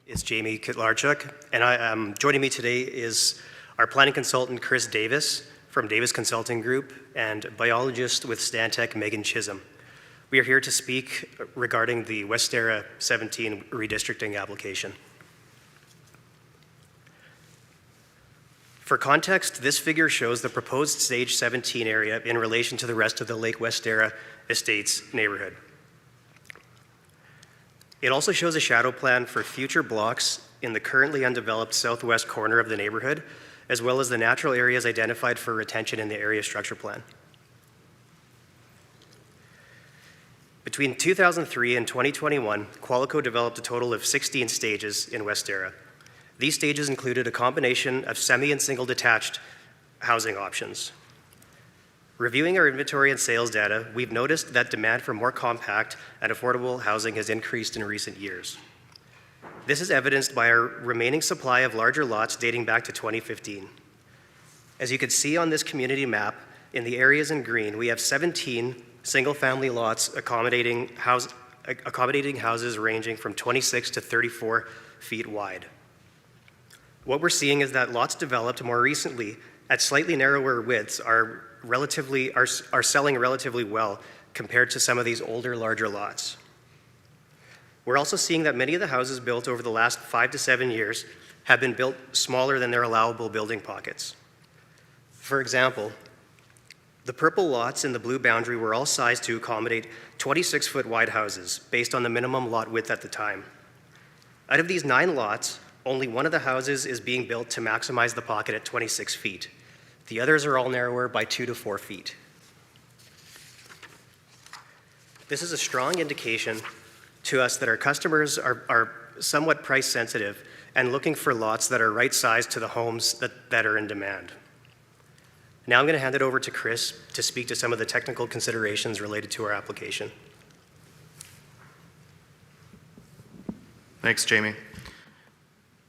Is Jamie Kitlarchuk, and joining me today is our planning consultant, Chris Davis from Davis Consulting Group, and biologist with Stantec, Megan Chisholm. We are here to speak regarding the Westera 17 redistricting application. For context, this figure shows the proposed stage 17 area in relation to the rest of the Lake Westera Estates neighborhood. It also shows a shadow plan for future blocks in the currently undeveloped southwest corner of the neighborhood, as well as the natural areas identified for retention in the area structure plan. Between 2003 and 2021, Qualico developed a total of 16 stages in Westera. These stages included a combination of semi and single detached housing options. Reviewing our inventory and sales data, we've noticed that demand for more compact and affordable housing has increased in recent years. This is evidenced by our remaining supply of larger lots dating back to 2015. As you can see on this community map, in the areas in green, we have 17 single-family lots accommodating houses ranging from 26 to 34 feet wide. What we're seeing is that lots developed more recently at slightly narrower widths are selling relatively well compared to some of these older, larger lots. We're also seeing that many of the houses built over the last 5 to 7 years have been built smaller than their allowable building pockets. For example, the purple lots in the blue boundary were all sized to accommodate 26-foot wide houses based on the minimum lot width at the time. Out of these 9 lots, only one of the houses is being built to maximize the pocket at 26 feet. The others are all narrower by 2 to 4 feet. This is a strong indication to us that our customers are somewhat price sensitive and looking for lots that are right sized to the homes that are in demand. Now I'm going to hand it over to Chris to speak to some of the technical considerations related to our application.
Thanks, Jamie.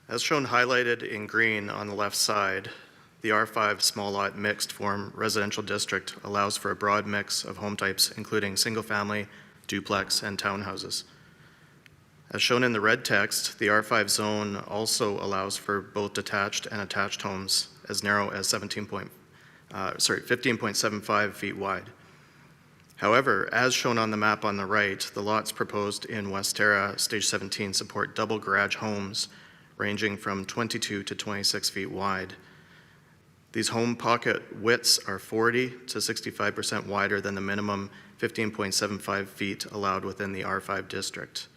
As shown highlighted in green on the left side, the R5 small lot mixed form residential district allows for a broad mix of home types, including single family, duplex, and townhouses. As shown in the red text, the R5 zone also allows for both detached and attached homes as narrow as 15.75 feet wide. However, as shown on the map on the right, the lots proposed in West Terra Stage 17 support double garage homes ranging from 22 to 26 feet wide. These home pocket widths are 40 to 65% wider than the minimum 15.75 feet allowed within the R5 district.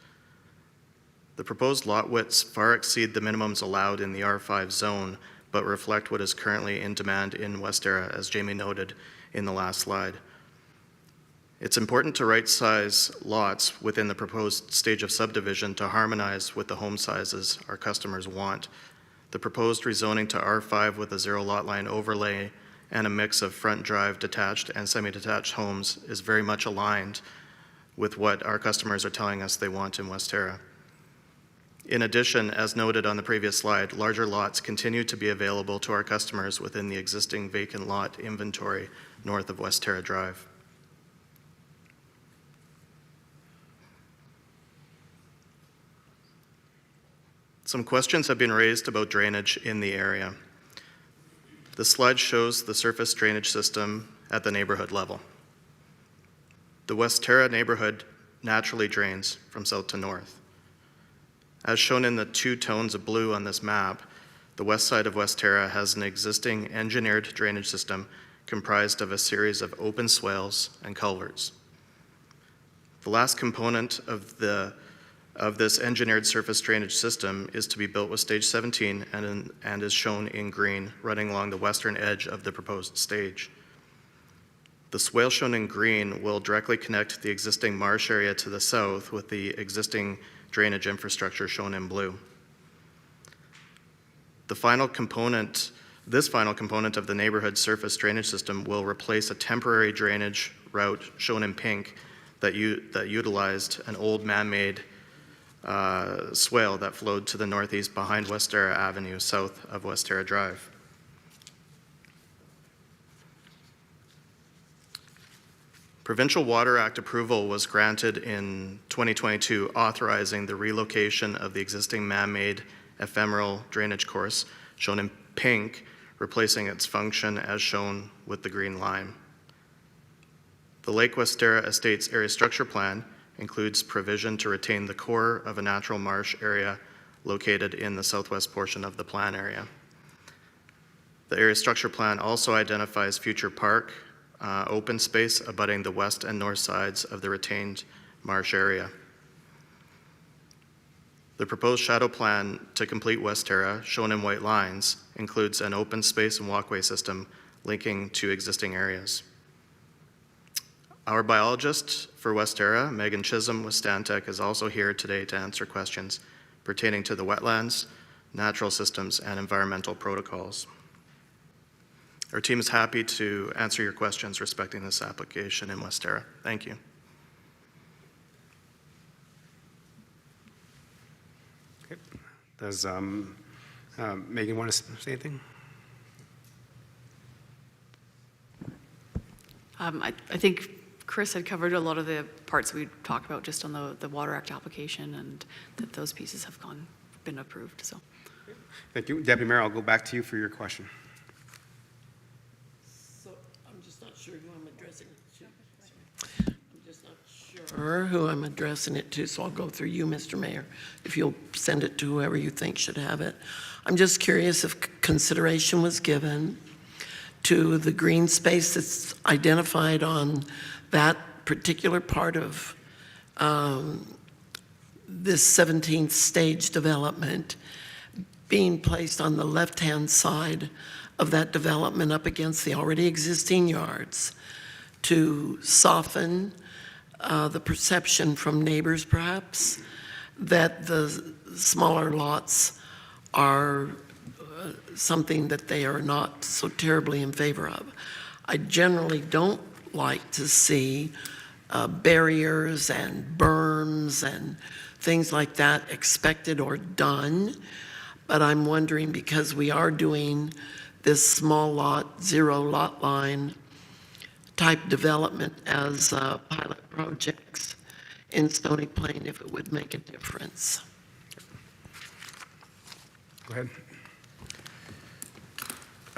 The proposed lot widths far exceed the minimums allowed in the R5 zone, but reflect what is currently in demand in West Terra, as Jamie noted in the last slide. It's important to right-size lots within the proposed stage of subdivision to harmonize with the home sizes our customers want. The proposed rezoning to R5 with a zero lot line overlay and a mix of front drive detached and semi-detached homes is very much aligned with what our customers are telling us they want in West Terra. In addition, as noted on the previous slide, larger lots continue to be available to our customers within the existing vacant lot inventory north of West Terra Drive. Some questions have been raised about drainage in the area. The slide shows the surface drainage system at the neighborhood level. The West Terra neighborhood naturally drains from south to north. As shown in the 2 tones of blue on this map, the west side of West Terra has an existing engineered drainage system comprised of a series of open swales and culverts. The last component of this engineered surface drainage system is to be built with stage 17 and is shown in green, running along the western edge of the proposed stage. The swale shown in green will directly connect the existing marsh area to the south with the existing drainage infrastructure shown in blue. This final component of the neighborhood surface drainage system will replace a temporary drainage route shown in pink that utilized an old man-made swale that flowed to the northeast behind West Terra Avenue, south of West Terra Drive. Provincial Water Act approval was granted in 2022, authorizing the relocation of the existing man-made ephemeral drainage course, shown in pink, replacing its function as shown with the green line. The Lake West Terra Estates Area Structure Plan includes provision to retain the core of a natural marsh area located in the southwest portion of the plan area. The Area Structure Plan also identifies future park, open space abutting the west and north sides of the retained marsh area. The proposed shadow plan to complete West Terra, shown in white lines, includes an open space and walkway system linking to existing areas. Our biologist for West Terra, Megan Chisholm with Stantec, is also here today to answer questions pertaining to the wetlands, natural systems, and environmental protocols. Our team is happy to answer your questions respecting this application in West Terra. Thank you.
Okay. Does Megan want to say anything?
I think Chris had covered a lot of the parts we talked about just on the Water Act application, and that those pieces have been approved. So,
thank you. Deputy Mayor, I'll go back to you for your question.
So I'm just not sure who I'm addressing. I'm just not sure her who I'm addressing it to, so I'll go through you, Mr. Mayor, if you'll send it to whoever you think should have it. I'm just curious if consideration was given to the green space that's identified on that particular part of this 17th stage development being placed on the left-hand side of that development up against the already existing yards to soften the perception from neighbors, perhaps, that the smaller lots are something that they are not so terribly in favor of. I generally don't like to see barriers and berms and things like that expected or done, but I'm wondering, because we are doing this small lot, zero lot line type development as pilot projects in Stony Plain, if it would make a difference.
Go ahead.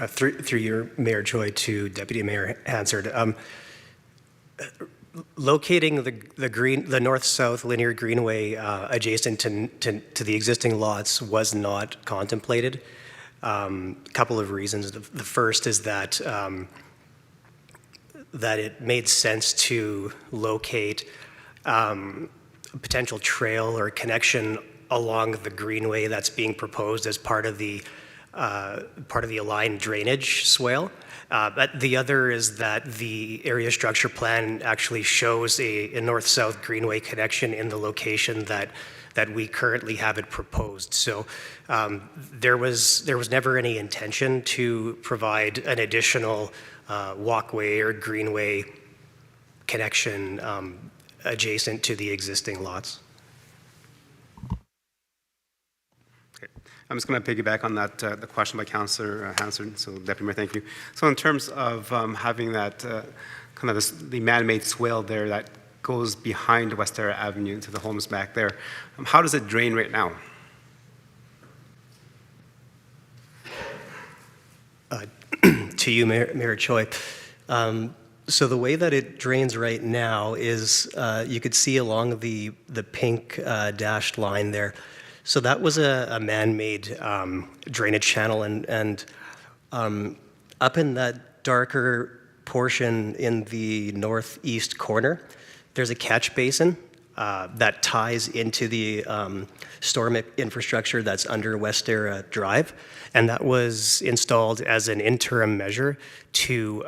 Through your Mayor Choi to Deputy Mayor Hansard. Locating the north-south linear greenway adjacent to the existing lots was not contemplated. Couple of reasons. The first is that it made sense to locate a potential trail or connection along the greenway that's being proposed as part of the aligned drainage swale. But the other is that the area structure plan actually shows a north-south greenway connection in the location that we currently have it proposed. So there was never any intention to provide an additional walkway or greenway connection adjacent to the existing lots.
I'm just going to piggyback on that, the question by Councillor Hansard. So, Deputy Mayor, thank you. So, in terms of having that kind of the man-made swale there that goes behind Westera Avenue to the homes back there, how does it drain right now?
To you, Mayor Choi. So the way that it drains right now is you could see along the pink dashed line there. So that was a man-made drainage channel, and up in that darker portion in the northeast corner, there's a catch basin that ties into the storm infrastructure that's under Westera Drive, and that was installed as an interim measure to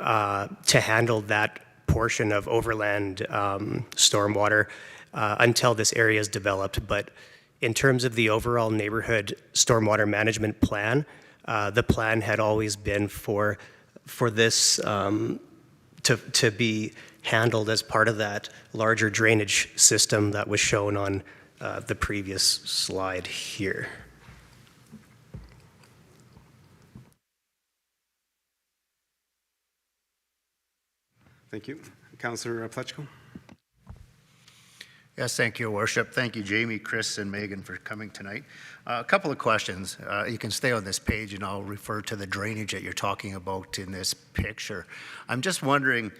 handle that portion of overland stormwater until this area is developed. But in terms of the overall neighborhood stormwater management plan, the plan had always been for this to be handled as part of that larger drainage system that was shown on the previous slide here.
Thank you. Councillor Plechko.
Yes, thank you, Your Worship. Thank you, Jamie, Chris, and Megan for coming tonight. A couple of questions. You can stay on this page and I'll refer to the drainage that you're talking about in this picture. I'm just wondering,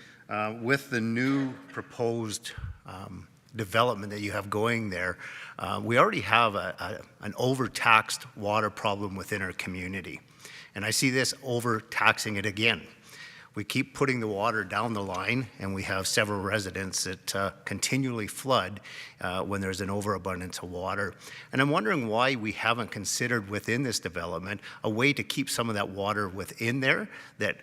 with the new proposed development that you have going there, we already have an overtaxed water problem within our community. And I see this overtaxing it again. We keep putting the water down the line, and we have several residents that continually flood when there's an overabundance of water. And I'm wondering why we haven't considered within this development a way to keep some of that water within there that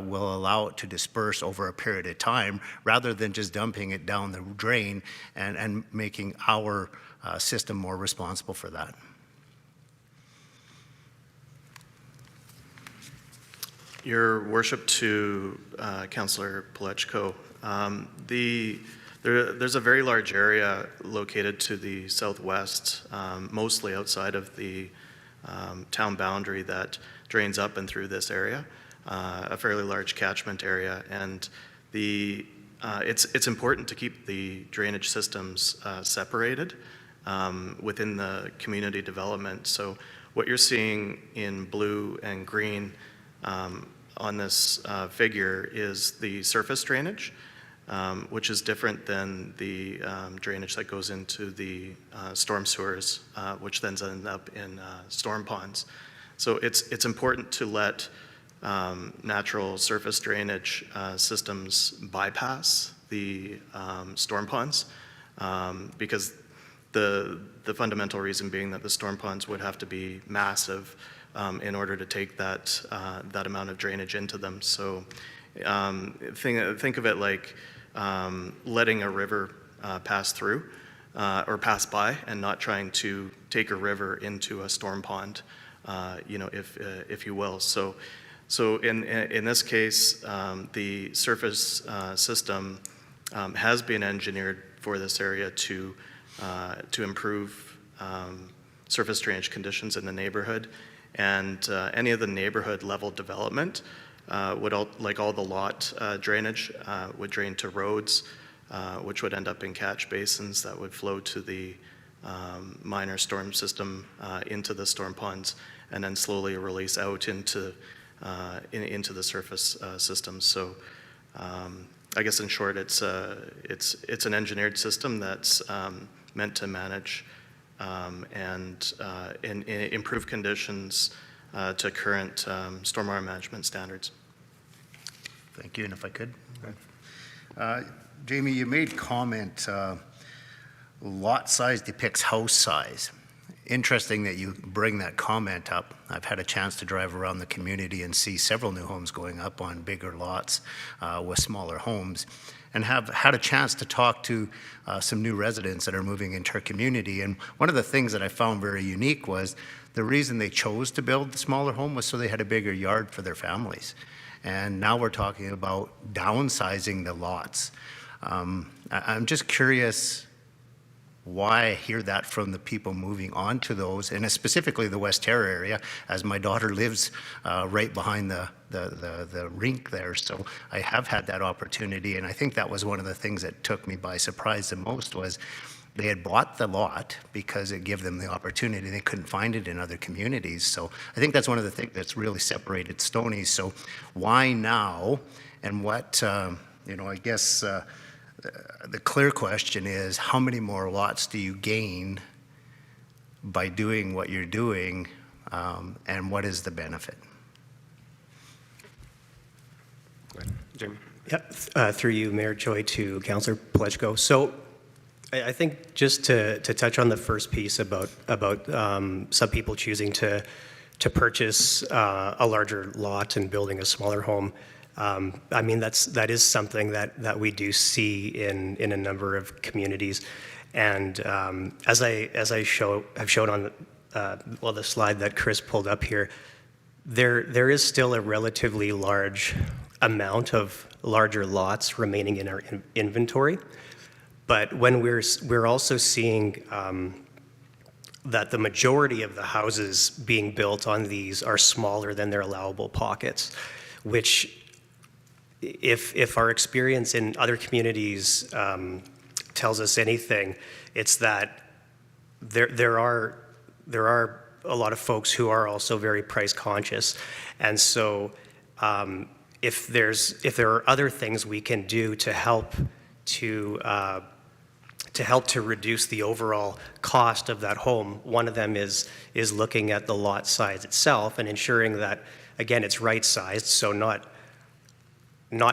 will allow it to disperse over a period of time, rather than just dumping it down the drain and making our system more responsible for that.
Your Worship, to Councillor Plechko, there's a very large area located to the southwest, mostly outside of the town boundary, that drains up and through this area, a fairly large catchment area, and it's important to keep the drainage systems separated within the community development. So what you're seeing in blue and green on this figure is the surface drainage, which is different than the drainage that goes into the storm sewers, which then ends up in storm ponds. So it's important to let natural surface drainage systems bypass the storm ponds, because the fundamental reason being that the storm ponds would have to be massive in order to take that amount of drainage into them. So think of it like letting a river pass through or pass by, and not trying to take a river into a storm pond, if you will. So in this case, the surface system has been engineered for this area to improve surface drainage conditions in the neighborhood, and any of the neighborhood level development like all the lot drainage would drain to roads, which would end up in catch basins that would flow to the minor storm system into the storm ponds, and then slowly release out into the surface system. So I guess in short, it's an engineered system that's meant to manage and improve conditions to current stormwater management standards.
Thank you, and if I could. Jamie, you made comment, lot size depicts house size. Interesting that you bring that comment up. I've had a chance to drive around the community and see several new homes going up on bigger lots with smaller homes, and have had a chance to talk to some new residents that are moving into our community. And one of the things that I found very unique was the reason they chose to build the smaller home was so they had a bigger yard for their families. And now we're talking about downsizing the lots. I'm just curious why I hear that from the people moving on to those, and specifically the West Terra area, as my daughter lives right behind the rink there. So I have had that opportunity, and I think that was one of the things that took me by surprise the most was they had bought the lot because it gave them the opportunity. They couldn't find it in other communities. So I think that's one of the things that's really separated Stony. So why now? And what, I guess the clear question is, how many more lots do you gain by doing what you're doing, and what is the benefit?
Go ahead, Jamie.
Yep, through you, Mayor Choi, to Councillor Plechko. So I think just to touch on the first piece about some people choosing to purchase a larger lot and building a smaller home. I mean, that is something that we do see in a number of communities, and as I have shown on the slide that Chris pulled up here, there is still a relatively large amount of larger lots remaining in our inventory, but when we're also seeing that the majority of the houses being built on these are smaller than their allowable pockets, which if our experience in other communities tells us anything, it's that there are a lot of folks who are also very price conscious, and so if there are other things we can do to help to reduce the overall cost of that home, one of them is looking at the lot size itself and ensuring that, again, it's right sized, so not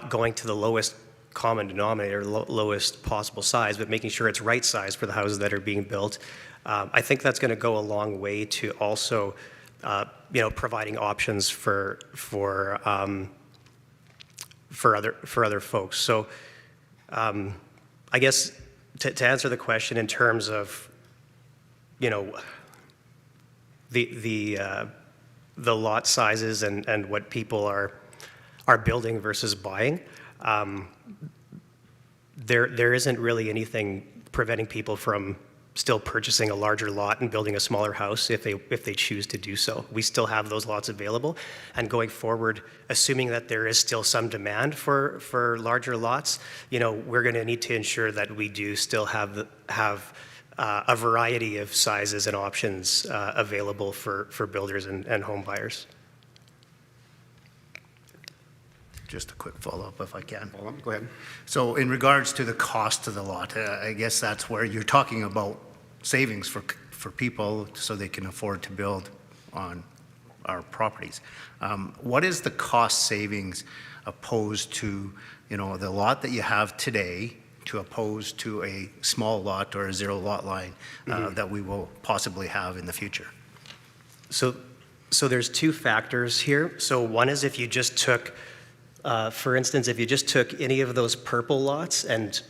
going to the lowest common denominator, lowest possible size, but making sure it's right sized for the houses that are being built. I think that's going to go a long way to also, providing options for other folks. So, I guess to answer the question in terms of, the lot sizes and what people are building versus buying, there isn't really anything preventing people from still purchasing a larger lot and building a smaller house if they choose to do so. We still have those lots available, and going forward, assuming that there is still some demand for larger lots, we're going to need to ensure that we do still have a variety of sizes and options available for builders and home buyers.
just a quick follow-up if I can.
Go ahead.
So in regards to the cost of the lot, I guess that's where you're talking about savings for people so they can afford to build on our properties. What is the cost savings opposed to, you know, the lot that you have today to oppose to a small lot or a zero lot line that we will possibly have in the future?
So there's two factors here. So one is if you just took, for instance, if you just took any of those purple lots and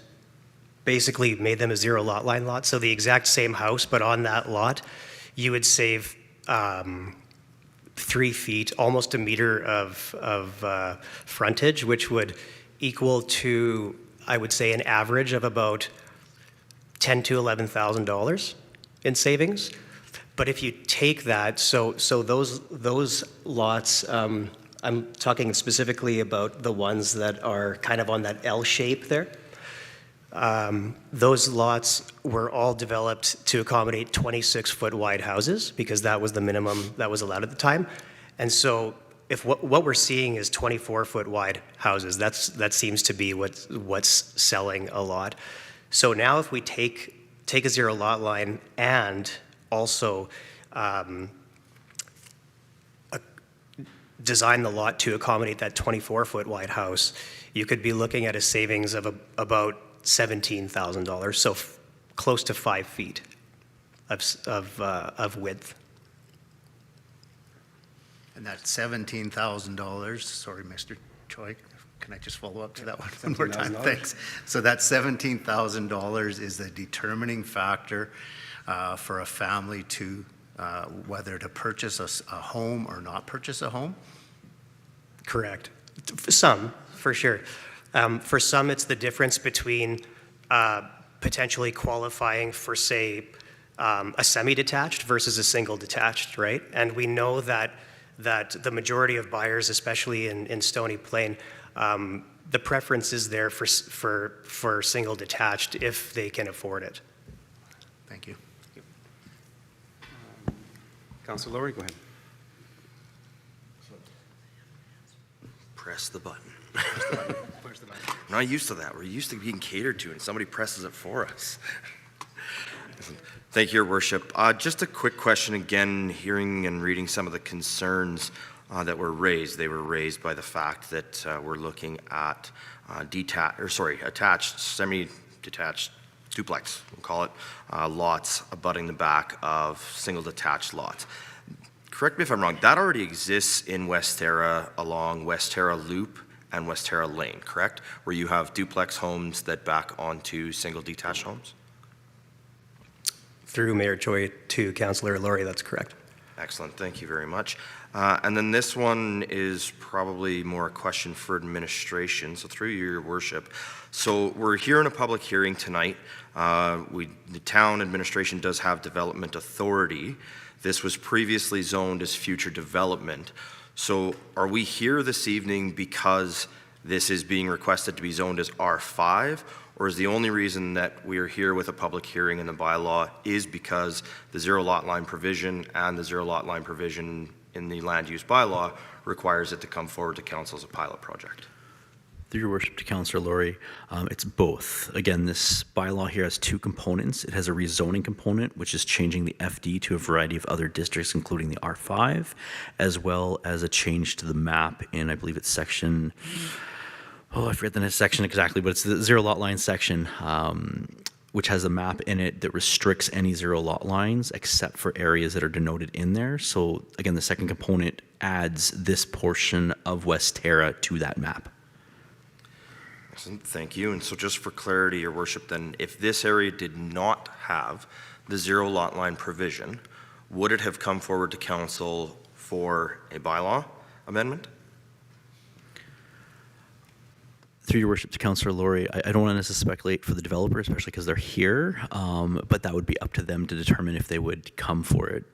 basically made them a zero lot line lot, so the exact same house, but on that lot, you would save 3 feet, almost a meter of frontage, which would equal to, I would say, an average of about $10,000 to $11,000 in savings. But if you take that, so those lots, I'm talking specifically about the ones that are kind of on that L shape there. Those lots were all developed to accommodate 26-foot wide houses because that was the minimum that was allowed at the time. And so if what we're seeing is 24-foot wide houses, that seems to be what's selling a lot. So now if we take a zero lot line and also design the lot to accommodate that 24-foot wide house, you could be looking at a savings of about $17,000, so close to 5 feet of width.
And that $17,000, sorry, Mr. Choi, can I just follow up to that one more time? Thanks. So that $17,000 is the determining factor for a family to whether to purchase a home or not purchase a home?
Correct. For some, for sure. For some, it's the difference between potentially qualifying for, say, a semi-detached versus a single detached, right? And we know that the majority of buyers, especially in Stony Plain, the preference is there for single detached if they can afford it.
Thank you.
Councilor Laurie, go ahead.
Press the button. We're not used to that. We're used to being catered to, and somebody presses it for us. Thank you, Your Worship. Just a quick question again, hearing and reading some of the concerns that were raised. They were raised by the fact that we're looking at attached, semi-detached duplex, we'll call it, lots abutting the back of single detached lots. Correct me if I'm wrong, that already exists in West Terra along West Terra Loop and West Terra Lane, correct? Where you have duplex homes that back onto single detached homes?
Through Mayor Choi to Councillor Laurie, that's correct.
Excellent, thank you very much. And then this one is probably more a question for administration, so through you, Your Worship. So we're here in a public hearing tonight. The town administration does have development authority. This was previously zoned as future development. So are we here this evening because this is being requested to be zoned as R5? Or is the only reason that we are here with a public hearing in the bylaw is because the zero lot line provision and the zero lot line provision in the land use bylaw requires it to come forward to council as a pilot project?
Through Your Worship to Councillor Laurie, it's both. Again, this bylaw here has two components. It has a rezoning component, which is changing the FD to a variety of other districts, including the R5, as well as a change to the map in, I believe it's section, I forget the next section exactly, but it's the zero lot line section, which has a map in it that restricts any zero lot lines except for areas that are denoted in there. So again, the second component adds this portion of West Terra to that map.
Excellent, thank you. And so just for clarity, Your Worship, then if this area did not have the zero lot line provision, would it have come forward to council for a bylaw amendment?
Through Your Worship to Councillor Laurie, I don't want to speculate for the developer, especially because they're here, but that would be up to them to determine if they would come for it.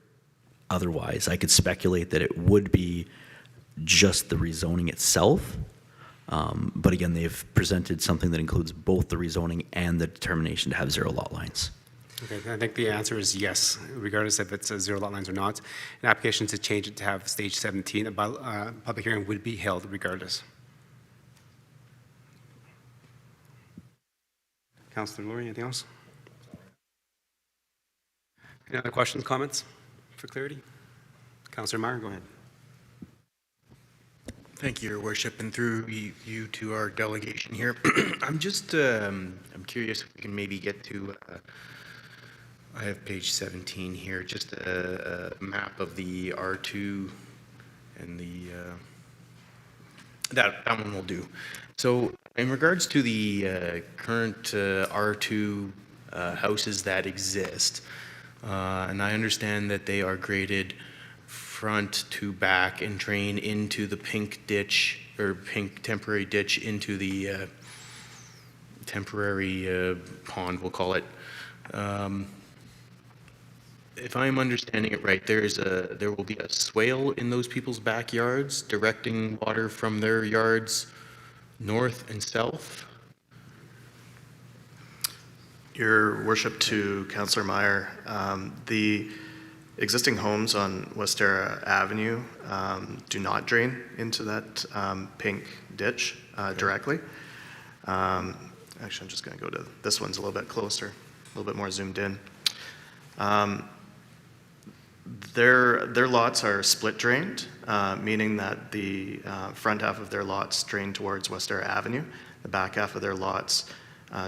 Otherwise, I could speculate that it would be just the rezoning itself. But again, they've presented something that includes both the rezoning and the determination to have zero lot lines.
Okay, I think the answer is yes, regardless if it's zero lot lines or not. An application to change it to have stage 17, a public hearing would be held regardless. Councillor Laurie, anything else? Any other questions, comments for clarity? Councillor Meyer, go ahead.
Thank you, Your Worship, and through you to our delegation here. I'm just, I'm curious if we can maybe get to, I have page 17 here, just a map of the R2 and the, that one will do. So in regards to the current R2 houses that exist, and I understand that they are graded front to back and drain into the pink ditch or pink temporary ditch into the temporary pond, we'll call it. If I'm understanding it right, there will be a swale in those people's backyards directing water from their yards north and south.
Your Worship, to Councillor Meyer, the existing homes on Westera Avenue do not drain into that pink ditch directly. Actually, I'm just going to go to this one's a little bit closer, a little bit more zoomed in. Their lots are split drained, meaning that the front half of their lots drain towards Westera Avenue. The back half of their lots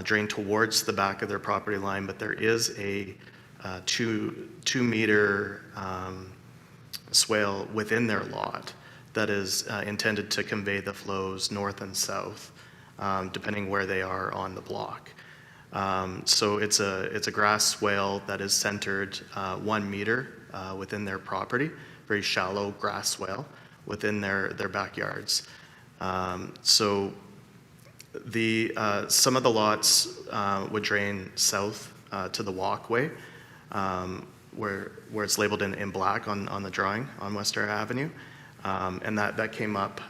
drain towards the back of their property line, but there is a 2-meter swale within their lot that is intended to convey the flows north and south, depending where they are on the block. So it's a grass swale that is centered 1 meter within their property, very shallow grass swale within their backyards. So some of the lots would drain south to the walkway, where it's labeled in black on the drawing on Westera Avenue. And that came up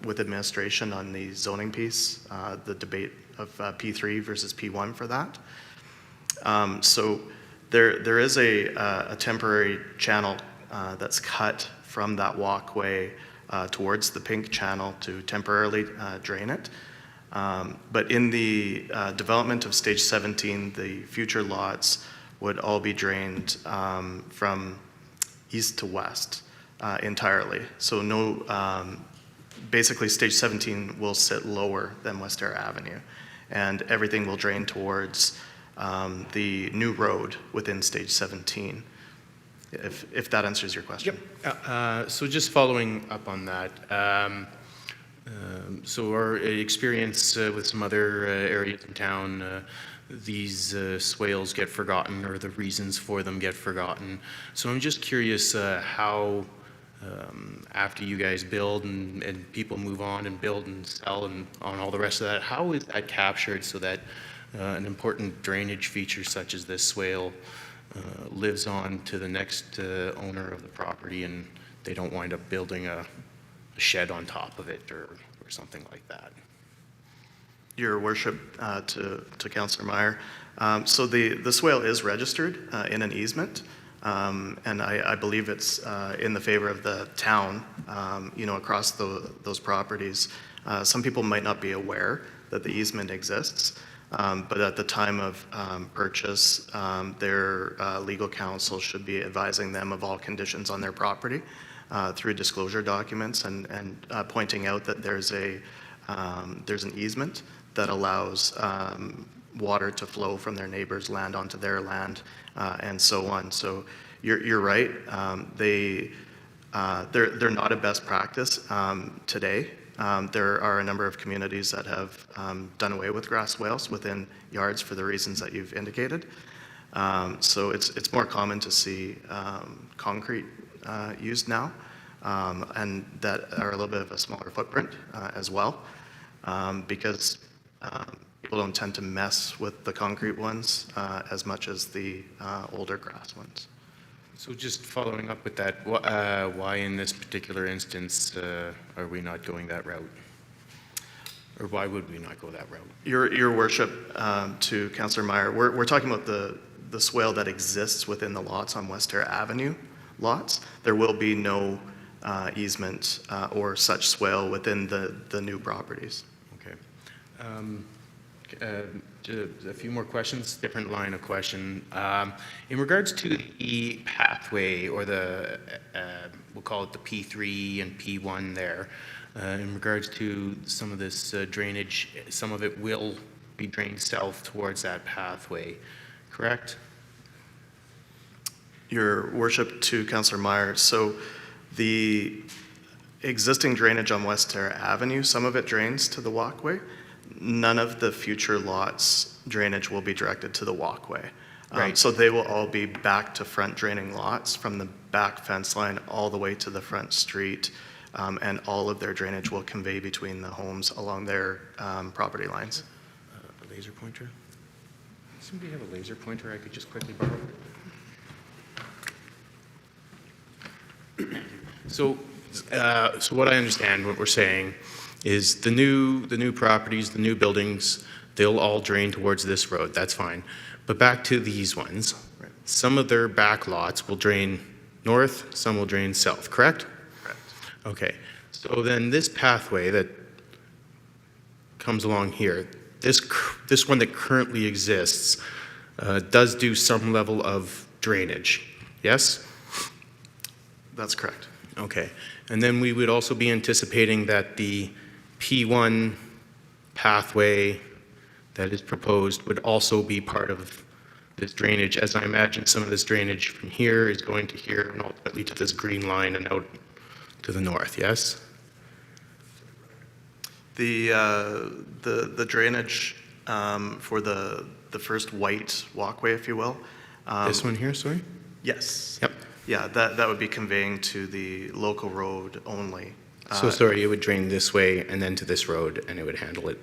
with administration on the zoning piece, the debate of P3 versus P1 for that. So there is a temporary channel that's cut from that walkway towards the pink channel to temporarily drain it. But in the development of stage 17, the future lots would all be drained from east to west entirely. So no, basically stage 17 will sit lower than Westera Avenue, and everything will drain towards the new road within stage 17, if that answers your question.
Yep. So just following up on that, so our experience with some other areas in town, these swales get forgotten, or the reasons for them get forgotten. So I'm just curious how, after you guys build and people move on and build and sell and on all the rest of that, how is that captured so that an important drainage feature such as this swale lives on to the next owner of the property, and they don't wind up building a shed on top of it or something like that?
Your Worship, to Councillor Meyer, so the swale is registered in an easement, and I believe it's in the favor of the town, across those properties. Some people might not be aware that the easement exists, but at the time of purchase, their legal counsel should be advising them of all conditions on their property through disclosure documents and pointing out that there's an easement that allows water to flow from their neighbor's land onto their land, and so on. So you're right. They're not a best practice today. There are a number of communities that have done away with grass swales within yards for the reasons that you've indicated. So it's more common to see concrete used now, and that are a little bit of a smaller footprint as well, because people don't tend to mess with the concrete ones as much as the older grass ones.
So just following up with that, why in this particular instance are we not going that route? Or why would we not go that route?
Your Worship, to Councillor Meyer, we're talking about the swale that exists within the lots on Westera Avenue lots. There will be no easement or such swale within the new properties.
Okay. Just a few more questions, different line of question. In regards to the pathway or the, we'll call it the P3 and P1 there, in regards to some of this drainage, some of it will be drained south towards that pathway, correct?
Your worship, to Councillor Meyer, so the existing drainage on West Terra Avenue, some of it drains to the walkway. None of the future lots drainage will be directed to the walkway.
Right.
So they will all be back to front draining lots from the back fence line all the way to the front street. And all of their drainage will convey between the homes along their property lines.
A laser pointer? Does somebody have a laser pointer I could just quickly borrow? So what I understand, what we're saying, is the new properties, the new buildings, they'll all drain towards this road. That's fine. But back to these ones,
right.
Some of their back lots will drain north, some will drain south, correct?
Correct.
Okay. So then this pathway that comes along here, this one that currently exists, does do some level of drainage, yes?
That's correct.
Okay. And then we would also be anticipating that the P1 pathway that is proposed would also be part of this drainage, as I imagine some of this drainage from here is going to here and ultimately to this green line and out to the north, yes?
The drainage for the first white walkway, if you will.
This one here, sorry?
Yes.
Yep.
Yeah, that would be conveying to the local road only.
So sorry, it would drain this way and then to this road and it would handle it?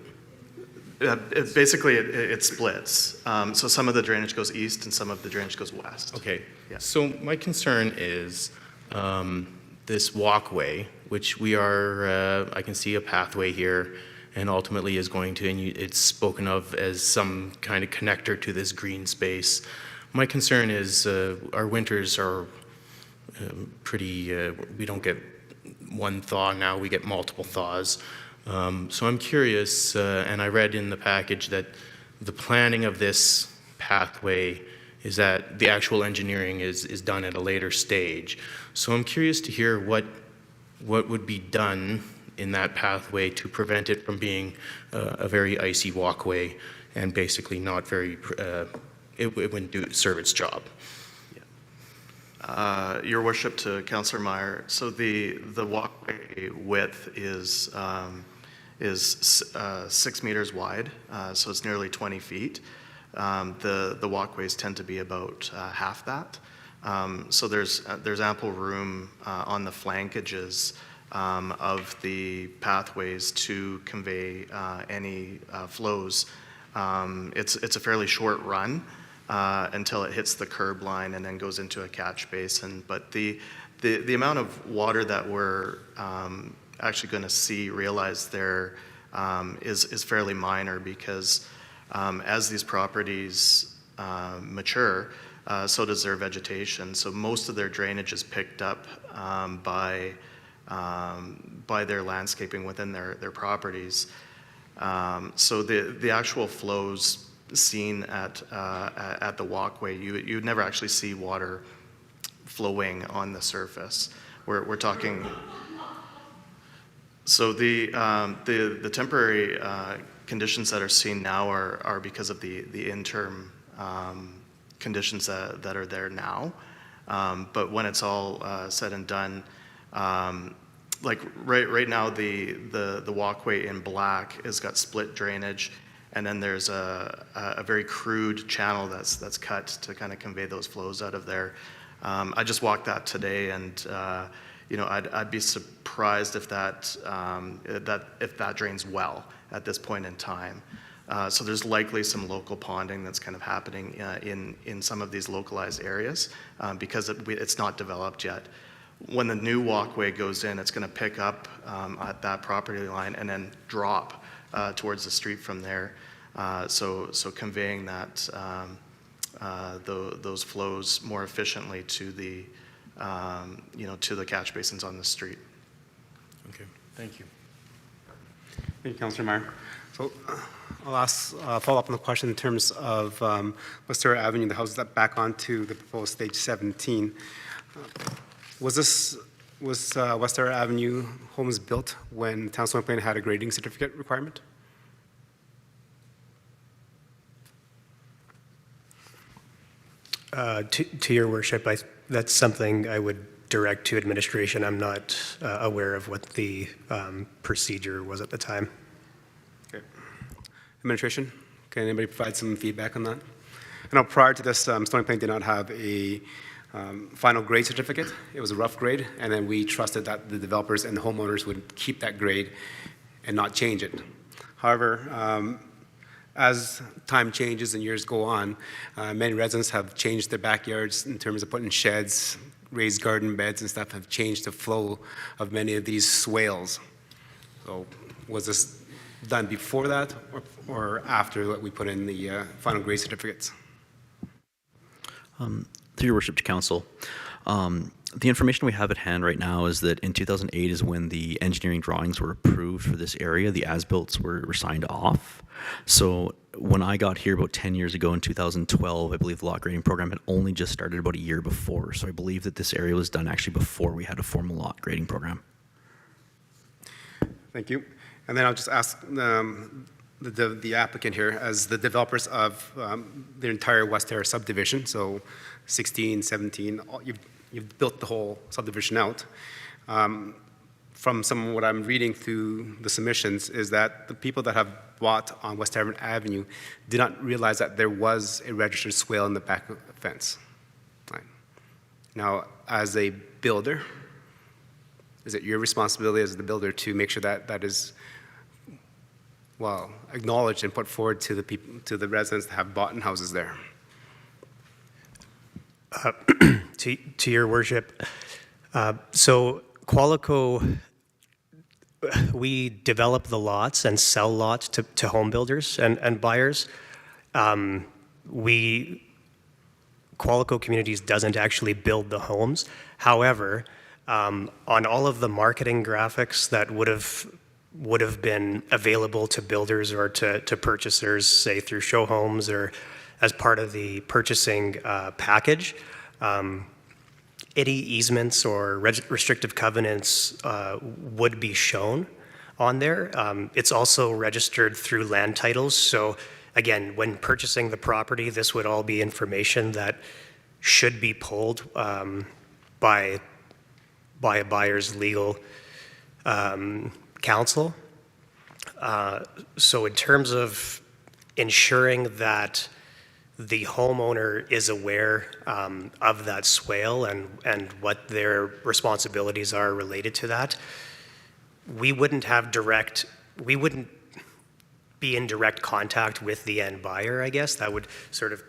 Basically, it splits. So some of the drainage goes east and some of the drainage goes west.
Okay.
Yeah.
So my concern is this walkway, which we are, I can see a pathway here, and ultimately is going to, and it's spoken of as some kind of connector to this green space. My concern is our winters are pretty, we don't get one thaw now, we get multiple thaws. So I'm curious, and I read in the package that the planning of this pathway is that the actual engineering is done at a later stage. So I'm curious to hear what would be done in that pathway to prevent it from being a very icy walkway and basically not very, it wouldn't serve its job.
Your worship, to Councillor Meyer, so the walkway width is 6 meters wide, so it's nearly 20 feet. The walkways tend to be about half that. So there's ample room on the flankages of the pathways to convey any flows. It's a fairly short run until it hits the curb line and then goes into a catch basin. But the amount of water that we're actually going to realize there is fairly minor, because as these properties mature, so does their vegetation. So most of their drainage is picked up by their landscaping within their properties. So the actual flows seen at the walkway, you'd never actually see water flowing on the surface. We're talking. So the temporary conditions that are seen now are because of the interim conditions that are there now. But when it's all said and done, like right now the walkway in black has got split drainage, and then there's a very crude channel that's cut to kind of convey those flows out of there. I just walked that today, and I'd be surprised if that drains well at this point in time. So there's likely some local ponding that's kind of happening in some of these localized areas because it's not developed yet. When the new walkway goes in, it's going to pick up at that property line and then drop towards the street from there. So conveying that those flows more efficiently to the to the catch basins on the street.
Okay, thank you.
Thank you, Councillor Meyer. So I'll ask, follow up on the question in terms of Westera Avenue, the houses that back onto the proposed stage 17. Was Westera Avenue homes built when Town Stony Plain had a grading certificate requirement?
To your worship, that's something I would direct to administration. I'm not aware of what the procedure was at the time.
Okay. Administration, can anybody provide some feedback on that? I know prior to this, Stony Plain did not have a final grade certificate. It was a rough grade, and then we trusted that the developers and the homeowners would keep that grade and not change it. However, as time changes and years go on, many residents have changed their backyards in terms of putting sheds, raised garden beds and stuff have changed the flow of many of these swales. So was this done before that or after that we put in the final grade certificates?
Through your worship to council, the information we have at hand right now is that in 2008 is when the engineering drawings were approved for this area. The as-built were signed off. So when I got here about 10 years ago in 2012, I believe the lot grading program had only just started about a year before. So I believe that this area was done actually before we had a formal lot grading program.
Thank you. And then I'll just ask the applicant here, as the developers of the entire Westera subdivision, so 16, 17, you've built the whole subdivision out. From some of what I'm reading through the submissions is that the people that have bought on Westera Avenue did not realize that there was a registered swale in the back of the fence. Right. Now, as a builder, is it your responsibility as the builder to make sure that that is, well, acknowledged and put forward to the people, to the residents that have bought in houses there?
To your worship, so Qualico, we develop the lots and sell lots to home builders and buyers. Qualico Communities doesn't actually build the homes. However, on all of the marketing graphics that would have been available to builders or to purchasers, say through show homes or as part of the purchasing package, any easements or restrictive covenants would be shown on there. It's also registered through land titles. So again, when purchasing the property, this would all be information that should be pulled by a buyer's legal counsel. So in terms of ensuring that the homeowner is aware of that swale and what their responsibilities are related to that, we wouldn't be in direct contact with the end buyer, I guess. That would sort of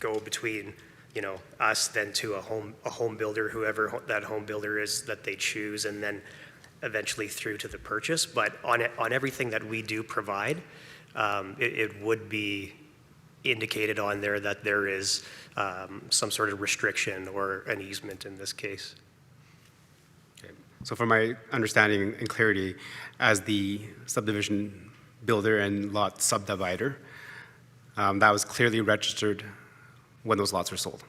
go between, you know, us then to a home builder, whoever that home builder is that they choose, and then eventually through to the purchase. But on everything that we do provide, it would be indicated on there that there is some sort of restriction or an easement in this case.
Okay. So from my understanding and clarity, as the subdivision builder and lot subdivider, that was clearly registered when those lots were sold.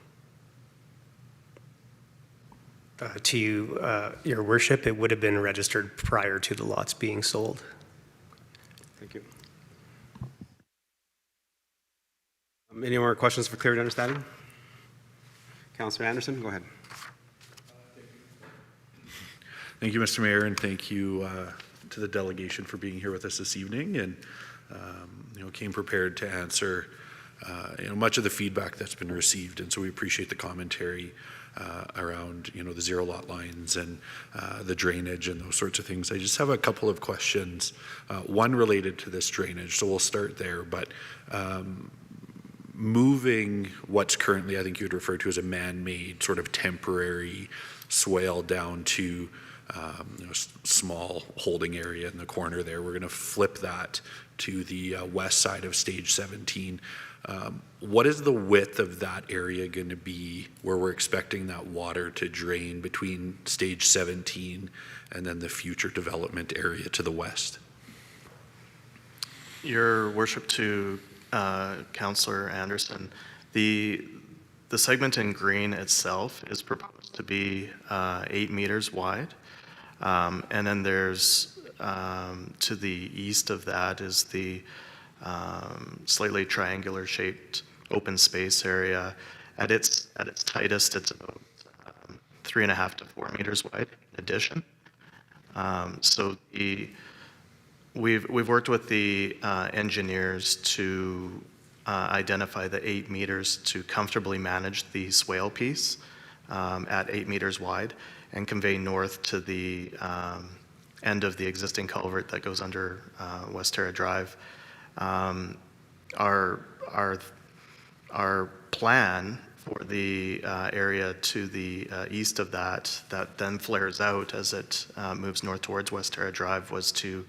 To your worship, it would have been registered prior to the lots being sold.
Thank you. Any more questions for clear understanding? Councillor Anderson, go ahead.
Thank you, Mr. Mayor, and thank you to the delegation for being here with us this evening, and came prepared to answer much of the feedback that's been received, and so we appreciate the commentary around the zero lot lines and the drainage and those sorts of things. I just have a couple of questions, one related to this drainage, so we'll start there, but moving what's currently, I think you would refer to as a man-made sort of temporary swale down to small holding area in the corner there. We're going to flip that to the west side of stage 17. What is the width of that area going to be where we're expecting that water to drain between stage 17 and then the future development area to the west?
Your worship, to Councillor Anderson, the segment in green itself is proposed to be 8 meters wide. And then there's, to the east of that is the slightly triangular shaped open space area. At its tightest, it's about 3.5 to 4 meters wide in addition. So we've worked with the engineers to identify the 8 meters to comfortably manage the swale piece at 8 meters wide and convey north to the end of the existing culvert that goes under West Terra Drive. Our plan for the area to the east of that then flares out as it moves north towards West Terra Drive was to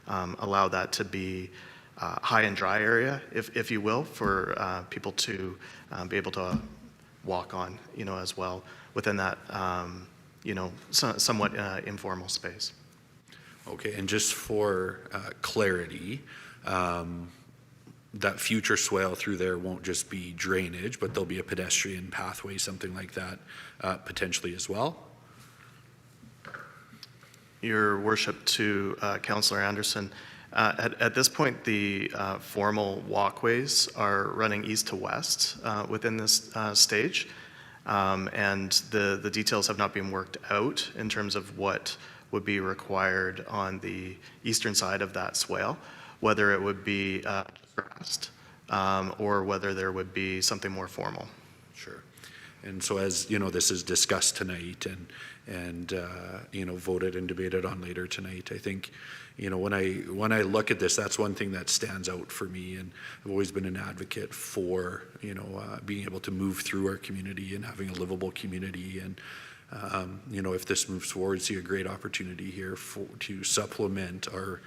allow that to be high and dry area, if you will, for people to be able to walk on, as well within that, somewhat informal space.
Okay, and just for clarity, that future swale through there won't just be drainage, but there'll be a pedestrian pathway, something like that, potentially as well?
Your worship, to Councillor Anderson, at this point, the formal walkways are running east to west within this stage, and the details have not been worked out in terms of what would be required on the eastern side of that swale, whether it would be grassed or whether there would be something more formal.
Sure. And so as, this is discussed tonight and voted and debated on later tonight, I think, when I look at this, that's one thing that stands out for me. And I've always been an advocate for, being able to move through our community and having a livable community. And, if this moves forward, see a great opportunity here to supplement our,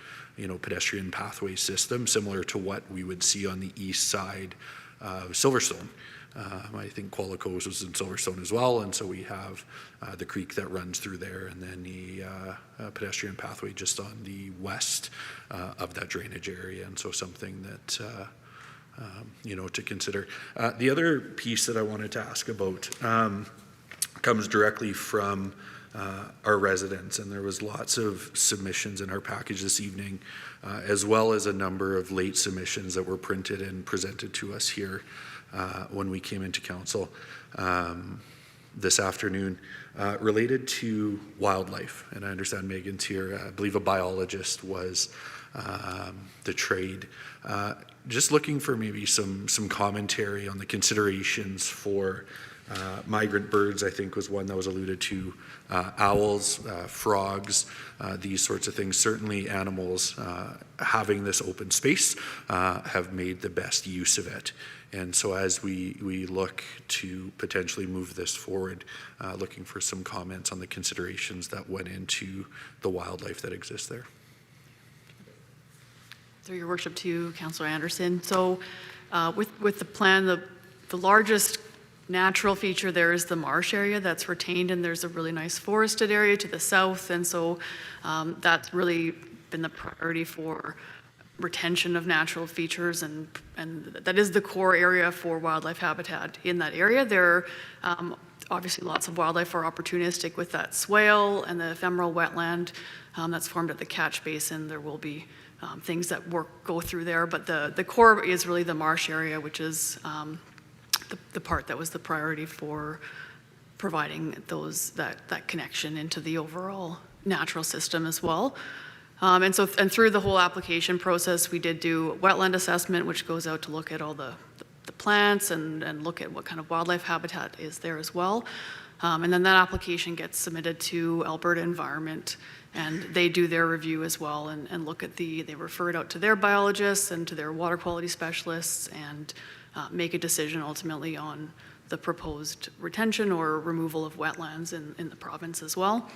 pedestrian pathway system, similar to what we would see on the east side of Silverstone. I think Qualico's was in Silverstone as well, and so we have the creek that runs through there, and then the pedestrian pathway just on the west of that drainage area, and so something that to consider. The other piece that I wanted to ask about comes directly from our residents, and there was lots of submissions in our package this evening, as well as a number of late submissions that were printed and presented to us here when we came into council this afternoon, related to wildlife. And I understand Megan's here. I believe a biologist was the trade. Just looking for maybe some commentary on the considerations for migrant birds, I think was one that was alluded to. Owls, frogs, these sorts of things. Certainly animals having this open space have made the best use of it. And so as we look to potentially move this forward, looking for some comments on the considerations that went into the wildlife that exists there.
Through your worship to Councillor Anderson. So with the plan, the largest natural feature there is the marsh area that's retained, and there's a really nice forested area to the south, and so that's really been the priority for retention of natural features, and that is the core area for wildlife habitat in that area. There are obviously lots of wildlife are opportunistic with that swale and the ephemeral wetland that's formed at the catch basin. There will be things that go through there, but the core is really the marsh area, which is the part that was the priority for providing that connection into the overall natural system as well. And through the whole application process, we did do wetland assessment, which goes out to look at all the plants and look at what kind of wildlife habitat is there as well. And then that application gets submitted to Alberta Environment, and they do their review as well and look at they refer it out to their biologists and to their water quality specialists and make a decision ultimately on the proposed retention or removal of wetlands in the province as well.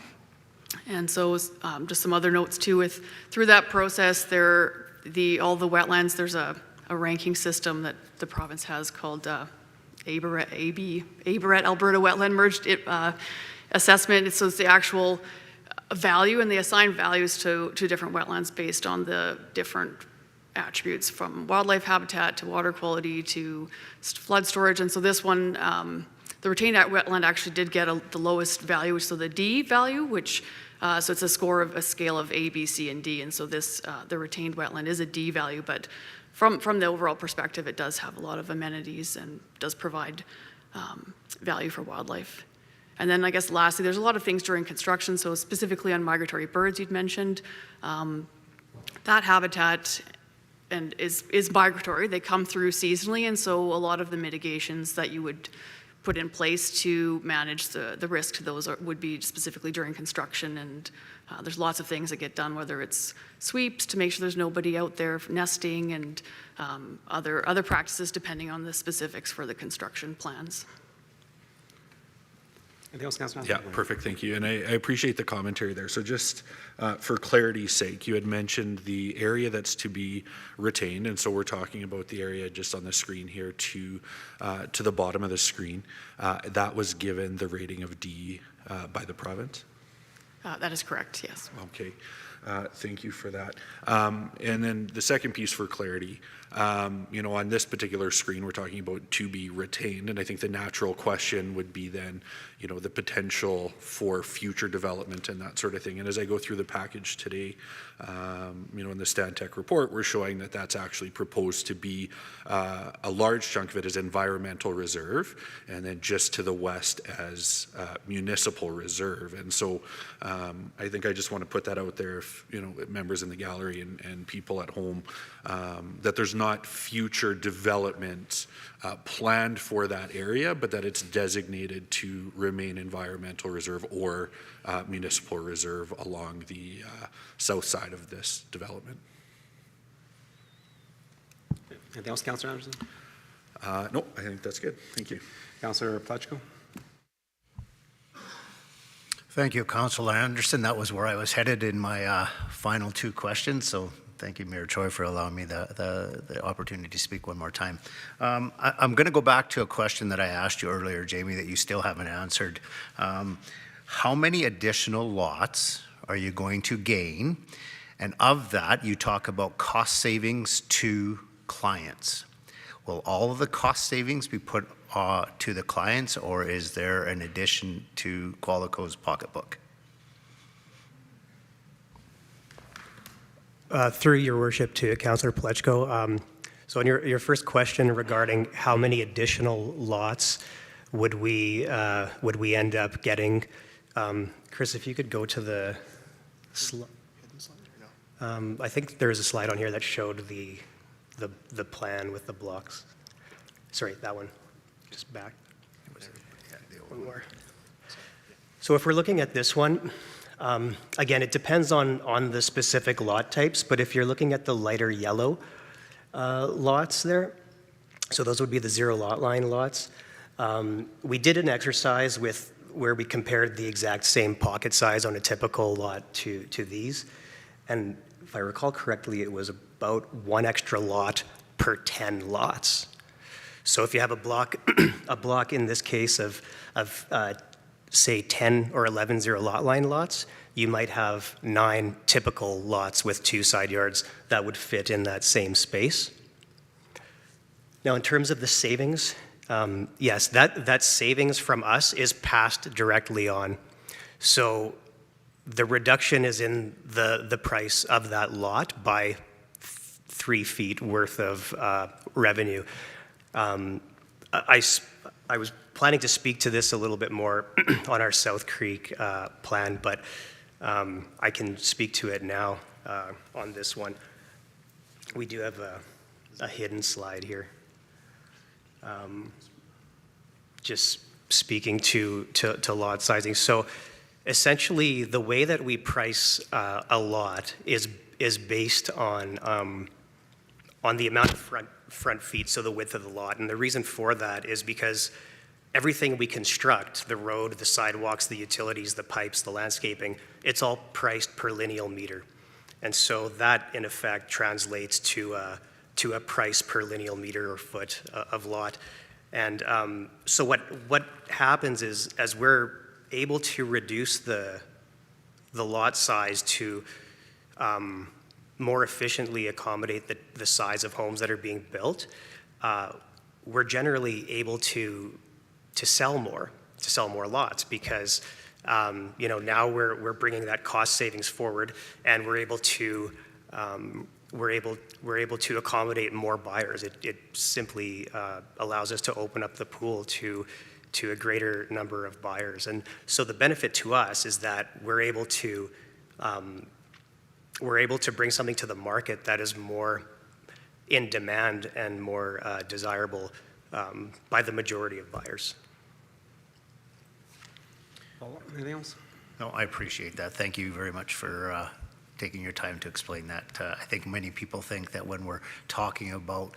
And so just some other notes too, through that process, all the wetlands, there's a ranking system that the province has called ABERET, Alberta Wetland Merged Assessment. So it's the actual value, and they assign values to different wetlands based on the different attributes, from wildlife habitat to water quality to flood storage. And so this one, the retained wetland actually did get the lowest value, so the D value, which so it's a score of a scale of A, B, C, and D. And so this, the retained wetland is a D value, but from the overall perspective, it does have a lot of amenities and does provide value for wildlife. And then I guess lastly, there's a lot of things during construction. So specifically on migratory birds you'd mentioned, that habitat and is migratory. They come through seasonally, and so a lot of the mitigations that you would put in place to manage the risk to those would be specifically during construction. And there's lots of things that get done, whether it's sweeps to make sure there's nobody out there nesting, and other practices depending on the specifics for the construction plans.
Anything else, Councilor?
Yeah, perfect, thank you. And I appreciate the commentary there. So just for clarity's sake, you had mentioned the area that's to be retained, and so we're talking about the area just on the screen here to the bottom of the screen. That was given the rating of D by the province?
That is correct, yes.
Okay, thank you for that. And then the second piece for clarity, on this particular screen, we're talking about to be retained, and I think the natural question would be then, the potential for future development and that sort of thing. And as I go through the package today, in the Stantec report, we're showing that that's actually proposed to be a large chunk of it is environmental reserve, and then just to the west as municipal reserve. And so I think I just want to put that out there, if members in the gallery and people at home, that there's not future development planned for that area, but that it's designated to remain environmental reserve or municipal reserve along the south side of this development.
Anything else, Councilor Anderson?
No, I think that's good. Thank you.
Councilor Plechko?
Thank you, Councilor Anderson. That was where I was headed in my final two questions. So thank you, Mayor Choi, for allowing me the opportunity to speak one more time. I'm going to go back to a question that I asked you earlier, Jamie, that you still haven't answered. How many additional lots are you going to gain? And of that, you talk about cost savings to clients. Will all of the cost savings be put to the clients, or is there an addition to Qualico's pocketbook?
Through your worship to Councillor Plechko. So on your first question regarding how many additional lots would we end up getting, Chris, if you could go to the slide. I think there is a slide on here that showed the plan with the blocks. Sorry, that one. Just back. One more. So if we're looking at this one, again, it depends on the specific lot types, but if you're looking at the lighter yellow lots there, so those would be the zero lot line lots. We did an exercise where we compared the exact same pocket size on a typical lot to these. And if I recall correctly, it was about one extra lot per 10 lots. So if you have a block in this case of say 10 or 11 zero lot line lots, you might have 9 typical lots with 2 side yards that would fit in that same space. Now, in terms of the savings, yes, that savings from us is passed directly on. So the reduction is in the price of that lot by 3 feet worth of revenue. I was planning to speak to this a little bit more on our South Creek plan, but I can speak to it now on this one. We do have a hidden slide here. Just speaking to lot sizing. So essentially, the way that we price a lot is based on the amount of front feet, so the width of the lot. And the reason for that is because everything we construct, the road, the sidewalks, the utilities, the pipes, the landscaping, it's all priced per lineal meter. And so that, in effect, translates to a price per lineal meter or foot of lot. And so what happens is, as we're able to reduce the lot size to more efficiently accommodate the size of homes that are being built, we're generally able to sell more lots because now we're bringing that cost savings forward, and we're able to accommodate more buyers. It simply allows us to open up the pool to a greater number of buyers. And so the benefit to us is that we're able to bring something to the market that is more in demand and more desirable by the majority of buyers.
Anything else?
No, I appreciate that. Thank you very much for taking your time to explain that. I think many people think that when we're talking about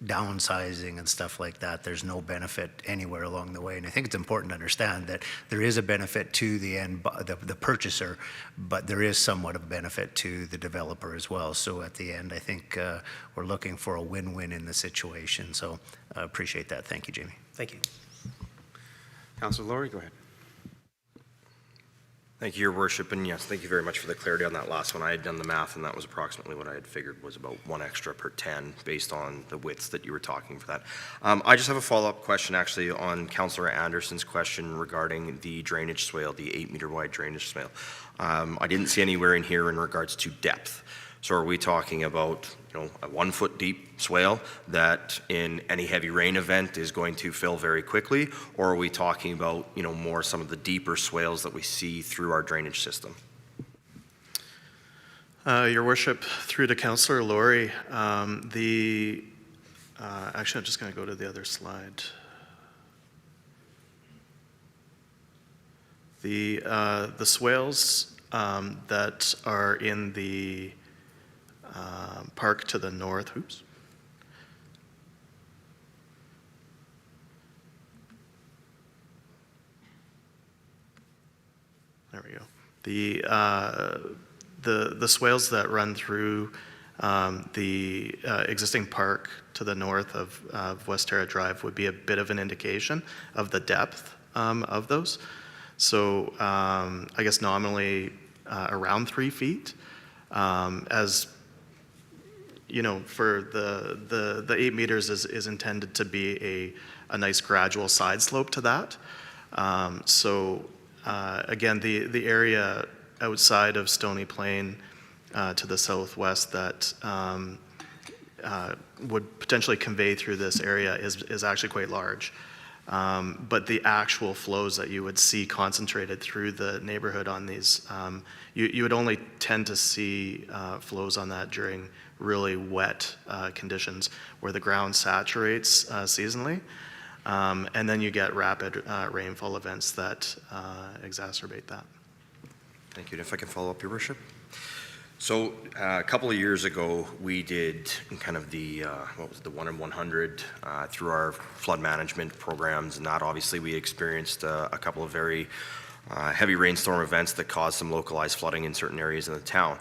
downsizing and stuff like that, there's no benefit anywhere along the way. And I think it's important to understand that there is a benefit to the end, the purchaser, but there is somewhat of a benefit to the developer as well. So at the end, I think we're looking for a win-win in the situation. So I appreciate that. Thank you, Jamie.
Thank you.
Councilor Laurie, go ahead.
Thank you, Your Worship, and yes, thank you very much for the clarity on that last one. I had done the math, and that was approximately what I had figured was about 1 extra per 10 based on the widths that you were talking for that. I just have a follow-up question actually on Councillor Anderson's question regarding the drainage swale, the 8-meter wide drainage swale. I didn't see anywhere in here in regards to depth. So are we talking about a 1 foot deep swale that in any heavy rain event is going to fill very quickly, or are we talking about more some of the deeper swales that we see through our drainage system?
Your Worship, through to Councillor Laurie, actually I'm just going to go to the other slide. The swales that are in the park to the north. Oops. There we go. The swales that run through the existing park to the north of West Terra Drive would be a bit of an indication of the depth of those. So I guess nominally around 3 feet. As for the 8 meters is intended to be a nice gradual side slope to that. Again, the area outside of Stony Plain to the southwest that would potentially convey through this area is actually quite large. But the actual flows that you would see concentrated through the neighborhood on these, you would only tend to see flows on that during really wet conditions where the ground saturates seasonally. And then you get rapid rainfall events that exacerbate that.
Thank you. And if I can follow up, Your Worship. So a couple of years ago, we did kind of the, what was it, the 1 in 100 through our flood management programs. And that obviously we experienced a couple of very heavy rainstorm events that caused some localized flooding in certain areas in the town.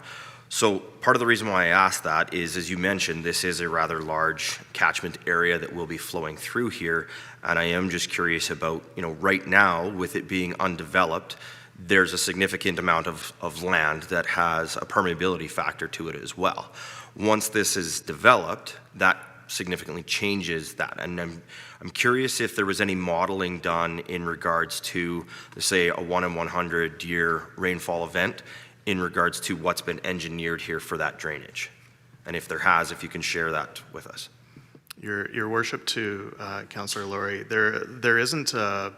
So part of the reason why I asked that is, as you mentioned, this is a rather large catchment area that will be flowing through here. And I am just curious about, right now, with it being undeveloped, there's a significant amount of land that has a permeability factor to it as well. Once this is developed, that significantly changes that. And I'm curious if there was any modeling done in regards to, say, a 1 in 100 year rainfall event in regards to what's been engineered here for that drainage. And if there has, if you can share that with us.
Your Worship, to Councillor Laurie, there isn't a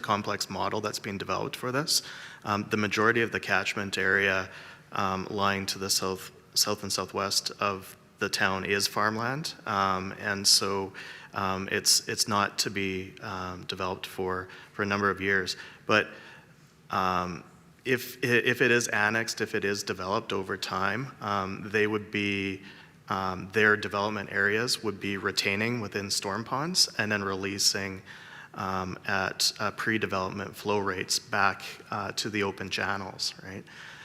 complex model that's being developed for this. The majority of the catchment area lying to the south and southwest of the town is farmland, and so it's not to be developed for a number of years. But if it is annexed, if it is developed over time, they would be their development areas would be retaining within storm ponds and then releasing at pre-development flow rates back to the open channels, right?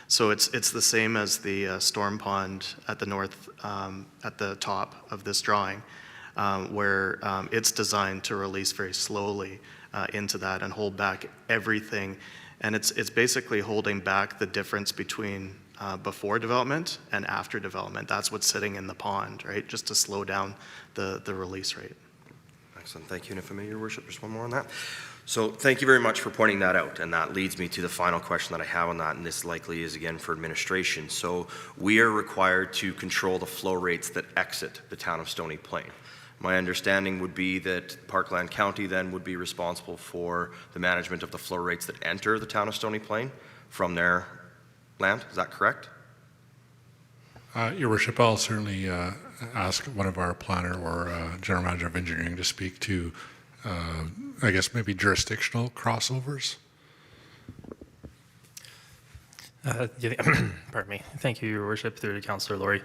So it's the same as the storm pond at the north, at the top of this drawing, where it's designed to release very slowly into that and hold back everything And it's basically holding back the difference between before development and after development. That's what's sitting in the pond, right? Just to slow down the release rate.
Excellent, thank you. And if I may, Your Worship, just one more on that. So thank you very much for pointing that out, and that leads me to the final question that I have on that, and this likely is again for administration. So we are required to control the flow rates that exit the town of Stony Plain. My understanding would be that Parkland County then would be responsible for the management of the flow rates that enter the town of Stony Plain from their land. Is that correct?
Your Worship, I'll certainly ask one of our planner or general manager of engineering to speak to, I guess, maybe jurisdictional crossovers.
Pardon me. Thank you, Your Worship, through to Councillor Laurie.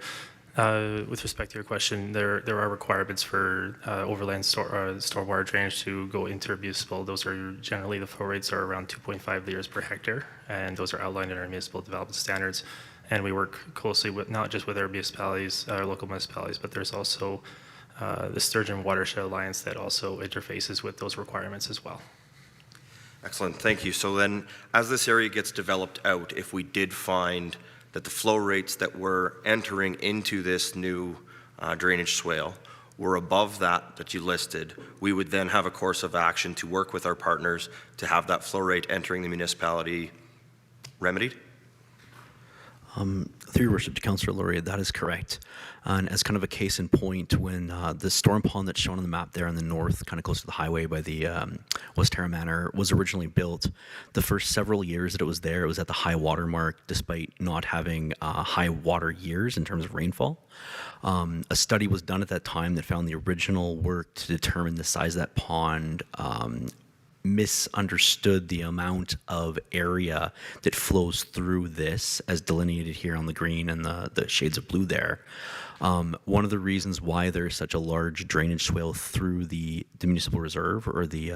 With respect to your question, there are requirements for overland stormwater drainage to go intermunicipal. Those are generally, the flow rates are around 2.5 liters per hectare, and those are outlined in our municipal development standards. And we work closely with, not just with our municipalities, our local municipalities, but there's also the Sturgeon Watershed Alliance that also interfaces with those requirements as well.
Excellent, thank you. So then, as this area gets developed out, if we did find that the flow rates that were entering into this new drainage swale were above that you listed, we would then have a course of action to work with our partners to have that flow rate entering the municipality remedied?
Through your worship to Councillor Laurie, that is correct. And as kind of a case in point, when the storm pond that's shown on the map there in the north, kind of close to the highway by the West Terra Manor, was originally built, the first several years that it was there, it was at the high water mark, despite not having high water years in terms of rainfall. A study was done at that time that found the original work to determine the size of that pond misunderstood the amount of area that flows through this, as delineated here on the green and the shades of blue there. One of the reasons why there's such a large drainage swale through the municipal reserve, or the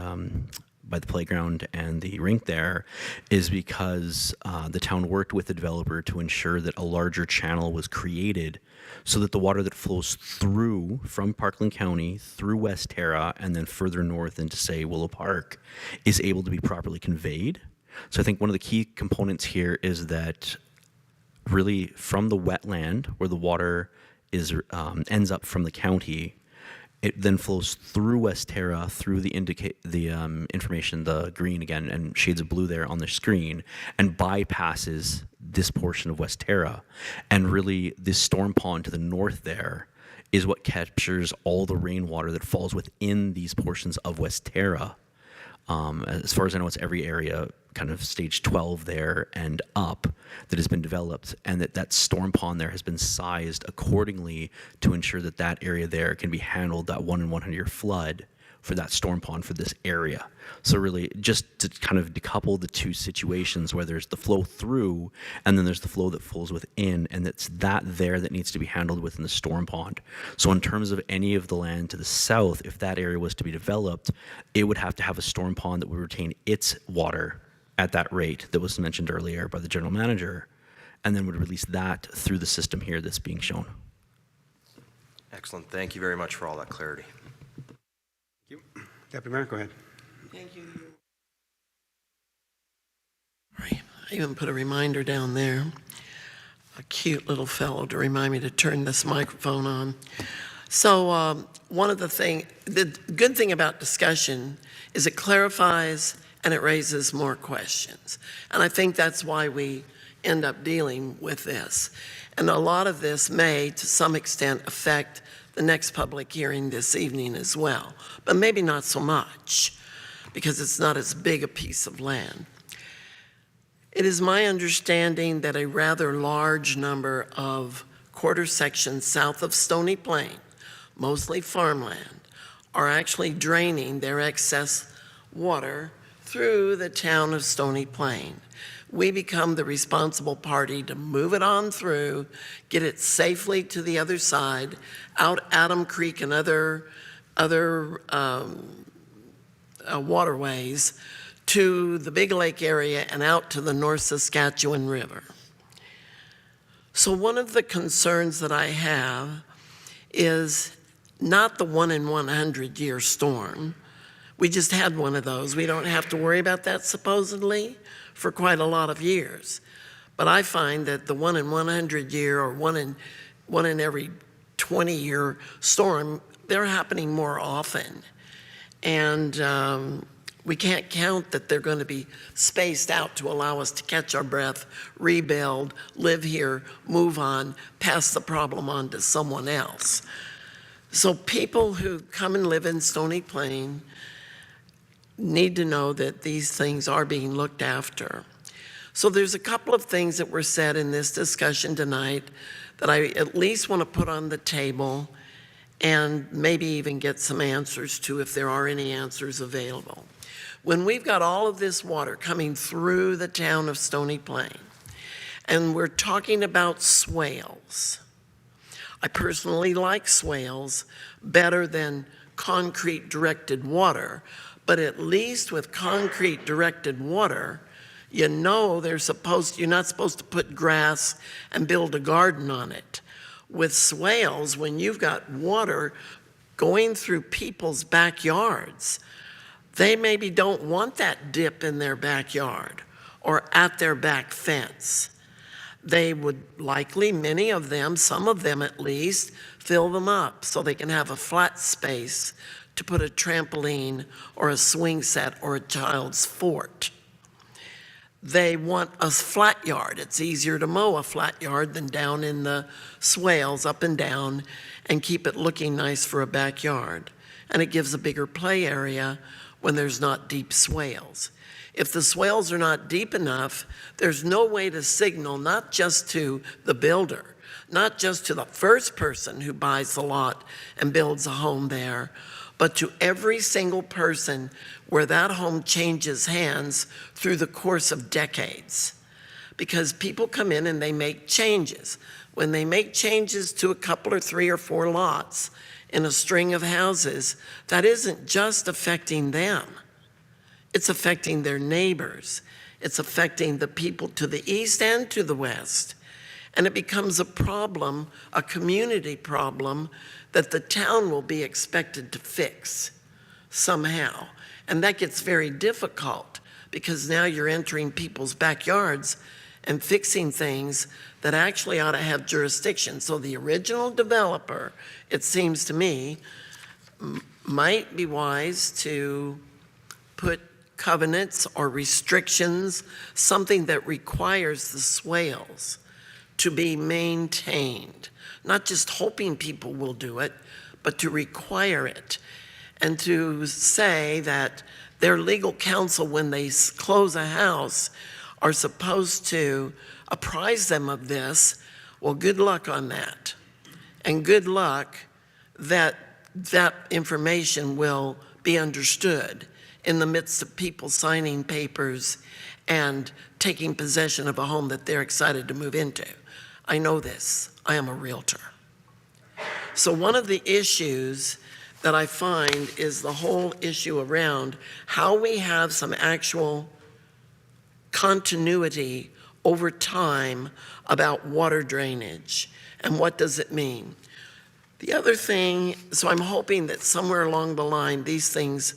by the playground and the rink there, is because the town worked with the developer to ensure that a larger channel was created so that the water that flows through from Parkland County through West Terra and then further north into, say, Willow Park is able to be properly conveyed. So I think one of the key components here is that really from the wetland where the water is ends up from the county, it then flows through West Terra, through the information, the green again, and shades of blue there on the screen, and bypasses this portion of West Terra. And really, this storm pond to the north there is what captures all the rainwater that falls within these portions of West Terra. As far as I know, it's every area, kind of stage 12 there and up, that has been developed, and that storm pond there has been sized accordingly to ensure that that area there can be handled, that 1 in 100 year flood for that storm pond for this area. So really, just to kind of decouple the two situations where there's the flow through and then there's the flow that flows within, and it's that there that needs to be handled within the storm pond. So in terms of any of the land to the south, if that area was to be developed, it would have to have a storm pond that would retain its water at that rate that was mentioned earlier by the general manager, and then would release that through the system here that's being shown.
Excellent, thank you very much for all that clarity.
Deputy Mayor, go ahead.
Thank you. Right. I even put a reminder down there, a cute little fellow to remind me to turn this microphone on. So one of the good thing about discussion is it clarifies and it raises more questions. And I think that's why we end up dealing with this. And a lot of this may, to some extent, affect the next public hearing this evening as well, but maybe not so much because it's not as big a piece of land. It is my understanding that a rather large number of quarter sections south of Stony Plain, mostly farmland, are actually draining their excess water through the town of Stony Plain. We become the responsible party to move it on through, get it safely to the other side, out Adam Creek and other waterways to the Big Lake area and out to the North Saskatchewan River. So one of the concerns that I have is not the 1 in 100 year storm, We just had one of those. We don't have to worry about that supposedly for quite a lot of years. But I find that the 1 in 100 year or one in every 20-year storm, they're happening more often. And we can't count that they're going to be spaced out to allow us to catch our breath, rebuild, live here, move on, pass the problem on to someone else. So people who come and live in Stony Plain need to know that these things are being looked after. So there's a couple of things that were said in this discussion tonight that I at least want to put on the table and maybe even get some answers to if there are any answers available. When we've got all of this water coming through the town of Stony Plain, and we're talking about swales, I personally like swales better than concrete directed water, but at least with concrete directed water, you know you're not supposed to put grass and build a garden on it. With swales, when you've got water going through people's backyards, they maybe don't want that dip in their backyard or at their back fence. They would likely, many of them, some of them at least, fill them up so they can have a flat space to put a trampoline or a swing set or a child's fort. They want a flat yard. It's easier to mow a flat yard than down in the swales up and down and keep it looking nice for a backyard. And it gives a bigger play area when there's not deep swales. If the swales are not deep enough, there's no way to signal not just to the builder, not just to the first person who buys the lot and builds a home there, but to every single person where that home changes hands through the course of decades. Because people come in and they make changes. When they make changes to a couple or 3 or 4 lots in a string of houses, that isn't just affecting them. It's affecting their neighbors. It's affecting the people to the east and to the west. And it becomes a problem, a community problem, that the town will be expected to fix somehow. And that gets very difficult because now you're entering people's backyards and fixing things that actually ought to have jurisdiction. So the original developer, it seems to me, might be wise to put covenants or restrictions, something that requires the swales to be maintained. Not just hoping people will do it, but to require it. And to say that their legal counsel, when they close a house, are supposed to apprise them of this. Well, good luck on that. And good luck that that information will be understood in the midst of people signing papers and taking possession of a home that they're excited to move into. I know this. I am a realtor. So one of the issues that I find is the whole issue around how we have some actual continuity over time about water drainage and what does it mean. The other thing, so I'm hoping that somewhere along the line these things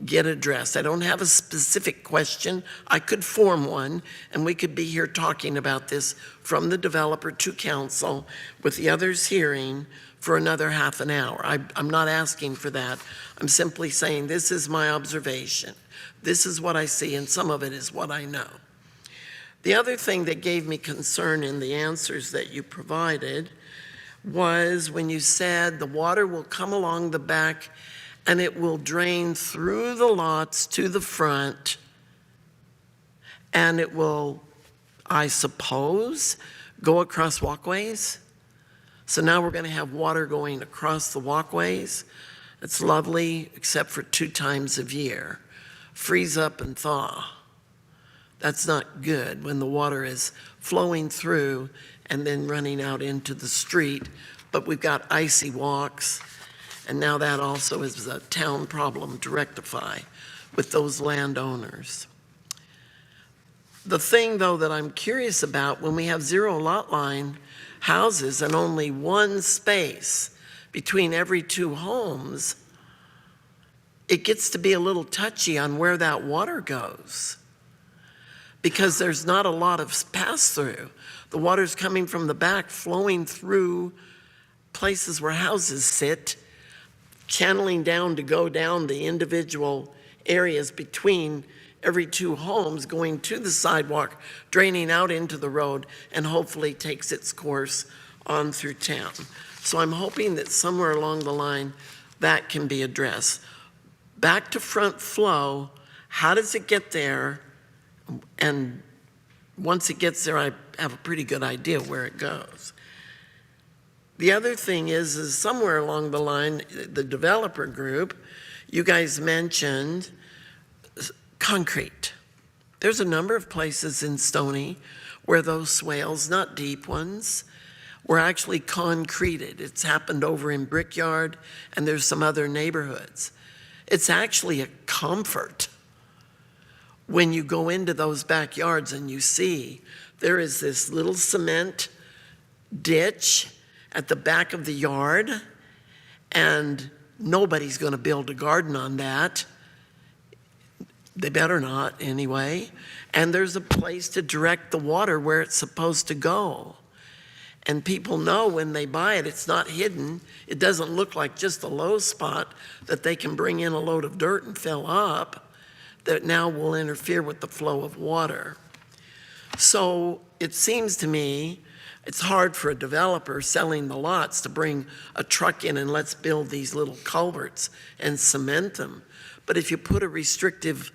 get addressed. I don't have a specific question. I could form one, and we could be here talking about this from the developer to council with the others hearing for another half an hour. I'm not asking for that. I'm simply saying this is my observation. This is what I see, and some of it is what I know. The other thing that gave me concern in the answers that you provided was when you said the water will come along the back and it will drain through the lots to the front, and it will, I suppose, go across walkways. So now we're going to have water going across the walkways. It's lovely, except for 2 times a year. Freeze up and thaw. That's not good when the water is flowing through and then running out into the street. But we've got icy walks, and now that also is a town problem to rectify with those landowners. The thing, though, that I'm curious about, when we have 0 lot line houses and only 1 space between every 2 homes, it gets to be a little touchy on where that water goes because there's not a lot of pass-through. The water's coming from the back, flowing through places where houses sit, channeling down to go down the individual areas between every two homes, going to the sidewalk, draining out into the road, and hopefully takes its course on through town. So I'm hoping that somewhere along the line that can be addressed. Back to front flow, how does it get there? And once it gets there, I have a pretty good idea where it goes. The other thing is somewhere along the line, the developer group, you guys mentioned concrete. There's a number of places in Stony where those swales, not deep ones, were actually concreted. It's happened over in Brickyard, and there's some other neighborhoods. It's actually a comfort when you go into those backyards and you see there is this little cement ditch at the back of the yard, and nobody's going to build a garden on that. They better not, anyway. And there's a place to direct the water where it's supposed to go. And people know when they buy it, it's not hidden. It doesn't look like just a low spot that they can bring in a load of dirt and fill up that now will interfere with the flow of water. So it seems to me it's hard for a developer selling the lots to bring a truck in and let's build these little culverts and cement them. But if you put a restrictive,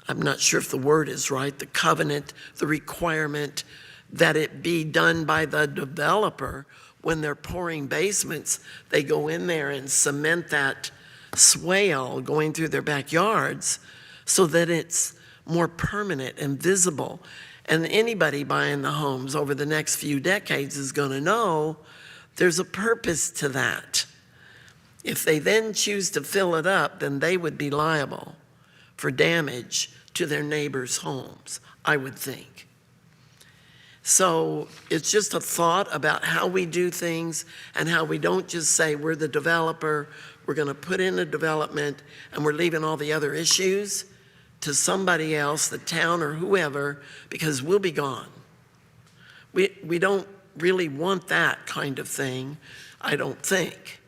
I'm not sure if the word is right, the covenant, the requirement that it be done by the developer when they're pouring basements, they go in there and cement that swale going through their backyards so that it's more permanent and visible. And anybody buying the homes over the next few decades is going to know there's a purpose to that. If they then choose to fill it up, then they would be liable for damage to their neighbors' homes, I would think. So it's just a thought about how we do things and how we don't just say we're the developer, we're going to put in a development, and we're leaving all the other issues to somebody else, the town or whoever, because we'll be gone. We don't really want that kind of thing, I don't think,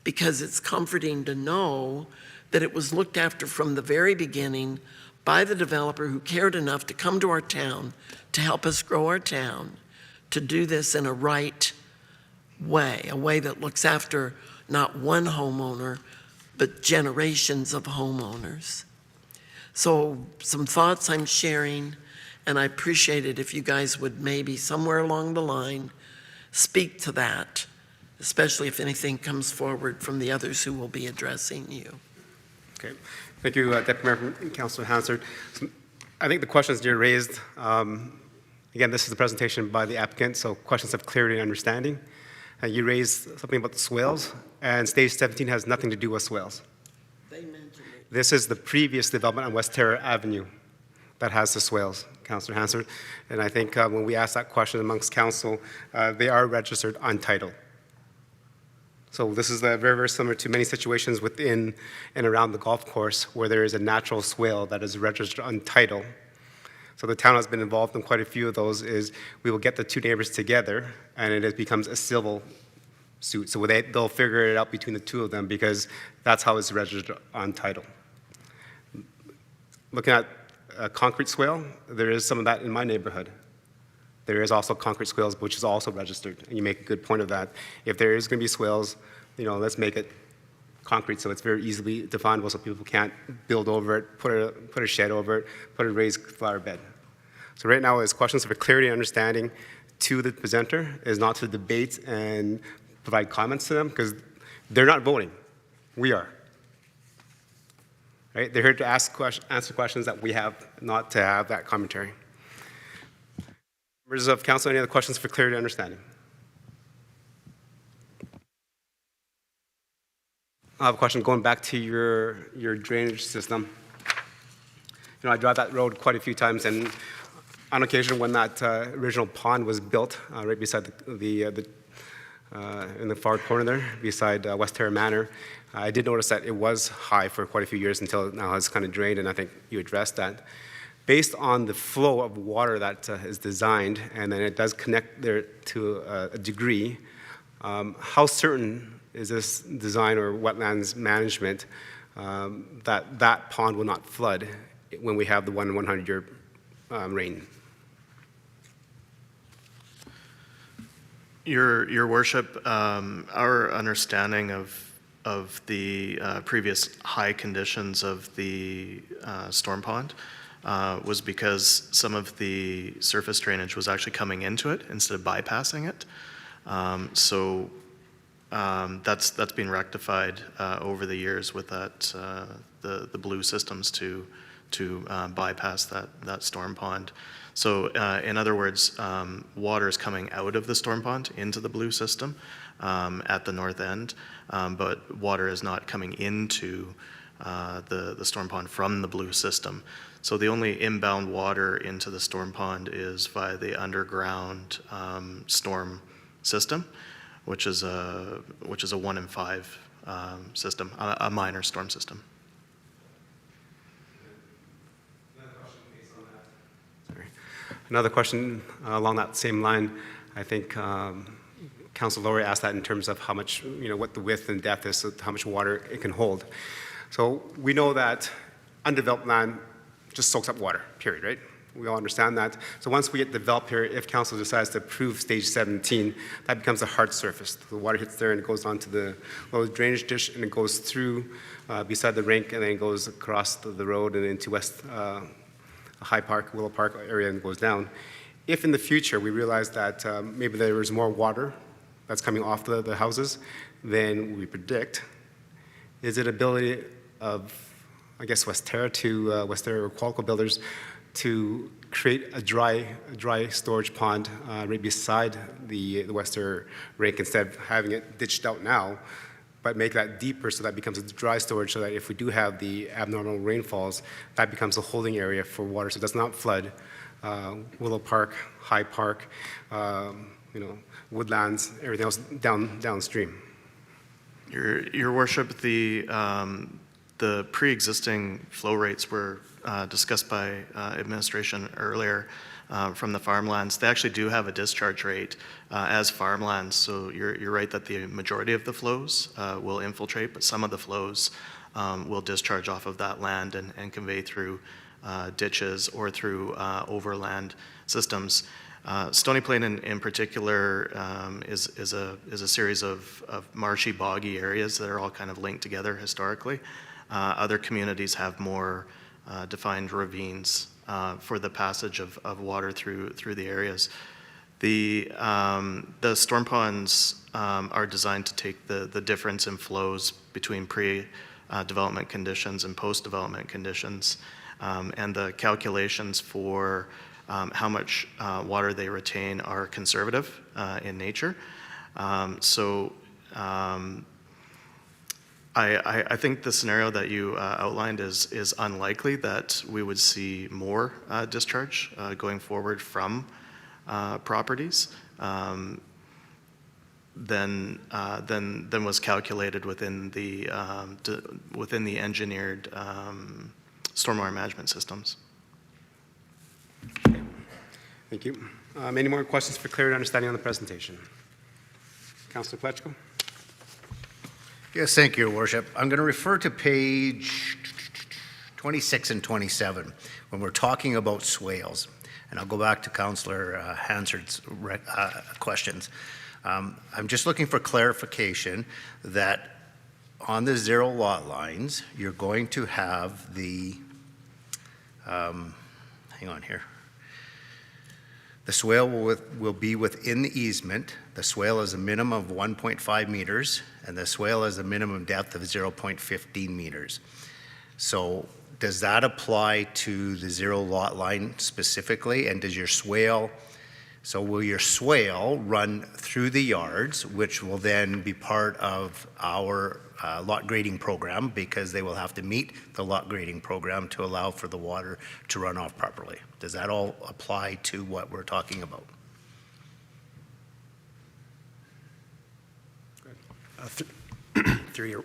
because it's comforting to know that it was looked after from the very beginning by the developer who cared enough to come to our town to help us grow our town, to do this in a right way, a way that looks after not one homeowner, but generations of homeowners. So some thoughts I'm sharing, and I appreciate it if you guys would maybe somewhere along the line speak to that, especially if anything comes forward from the others who will be addressing you.
Okay. Thank you, Deputy Mayor and Councilor Hansard. I think the questions you raised, again, this is a presentation by the applicant, so questions of clarity and understanding. You raised something about the swales, and Stage 17 has nothing to do with swales.
They mentioned it.
This is the previous development on West Terra Avenue that has the swales, Councilor Hansard. And I think when we asked that question amongst council, they are registered untitled. So this is very, very similar to many situations within and around the golf course where there is a natural swale that is registered untitled. So the town has been involved in quite a few of those. Is we will get the two neighbors together and it becomes a civil suit. So they'll figure it out between the two of them because that's how it's registered untitled. Looking at a concrete swale, there is some of that in my neighborhood. There is also concrete swales, which is also registered, and you make a good point of that. If there is going to be swales, let's make it concrete so it's very easily definable so people can't build over it, put a shed over it, put a raised flower bed. So right now is questions for clarity and understanding to the presenter, is not to debate and provide comments to them because they're not voting. We are. Right? They're here to answer questions that we have, not to have that commentary. Members of council, any other questions for clarity and understanding? I have a question going back to your drainage system. I drive that road quite a few times, and on occasion when that original pond was built right beside in the far corner there, beside West Terra Manor. I did notice that it was high for quite a few years until it now has kind of drained, and I think you addressed that. Based on the flow of water that is designed, and then it does connect there to a degree, how certain is this design or wetlands management that that pond will not flood when we have the 1 in 100 year rain?
Your Worship, our understanding of the previous high conditions of the storm pond was because some of the surface drainage was actually coming into it instead of bypassing it. That's been rectified over the years with that the blue systems to bypass that storm pond. So in other words, water is coming out of the storm pond into the blue system at the north end, but water is not coming into the storm pond from the blue system. So the only inbound water into the storm pond is via the underground storm system, which is a 1 in 5 system, a minor storm system.
Another question along that same line. I think Council Lowry asked that in terms of how much, what the width and depth is, so how much water it can hold. So we know that undeveloped land just soaks up water, period, right? We all understand that. So once we get developed here, if council decides to approve stage 17, that becomes a hard surface. The water hits there and it goes onto the low drainage dish and it goes through beside the rink and then it goes across the road and into West High Park, Willow Park area and goes down. If in the future we realize that maybe there is more water that's coming off the houses than we predict, is it ability of, I guess, West Terra or Qualco builders to create a dry storage pond right beside the Western rink instead of having it ditched out now, but make that deeper so that becomes a dry storage so that if we do have the abnormal rainfalls, that becomes a holding area for water so it does not flood Willow Park, High Park, woodlands, everything else downstream.
Your Worship, the pre-existing flow rates were discussed by administration earlier from the farmlands. They actually do have a discharge rate as farmlands, so you're right that the majority of the flows will infiltrate, but some of the flows will discharge off of that land and convey through ditches or through overland systems. Stony Plain in particular is a series of marshy, boggy areas that are all kind of linked together historically. Other communities have more defined ravines for the passage of water through the areas. The storm ponds are designed to take the difference in flows between pre-development conditions and post-development conditions, and the calculations for how much water they retain are conservative in nature. I think the scenario that you outlined is unlikely that we would see more discharge going forward from properties than was calculated within the engineered stormwater management systems.
Thank you. Any more questions for clear understanding on the presentation? Councilor Pletchko?
Yes, thank you, Your Worship. I'm going to refer to page 26 and 27 when we're talking about swales. And I'll go back to Councillor Hansard's questions. I'm just looking for clarification that on the zero lot lines, you're going to have the, hang on here. The swale will be within the easement. The swale is a minimum of 1.5 meters, and the swale has a minimum depth of 0.15 meters. So does that apply to the zero lot line specifically? And does your swale, so will your swale run through the yards, which will then be part of our lot grading program, because they will have to meet the lot grading program to allow for the water to run off properly? Does that all apply to what we're talking about?
Through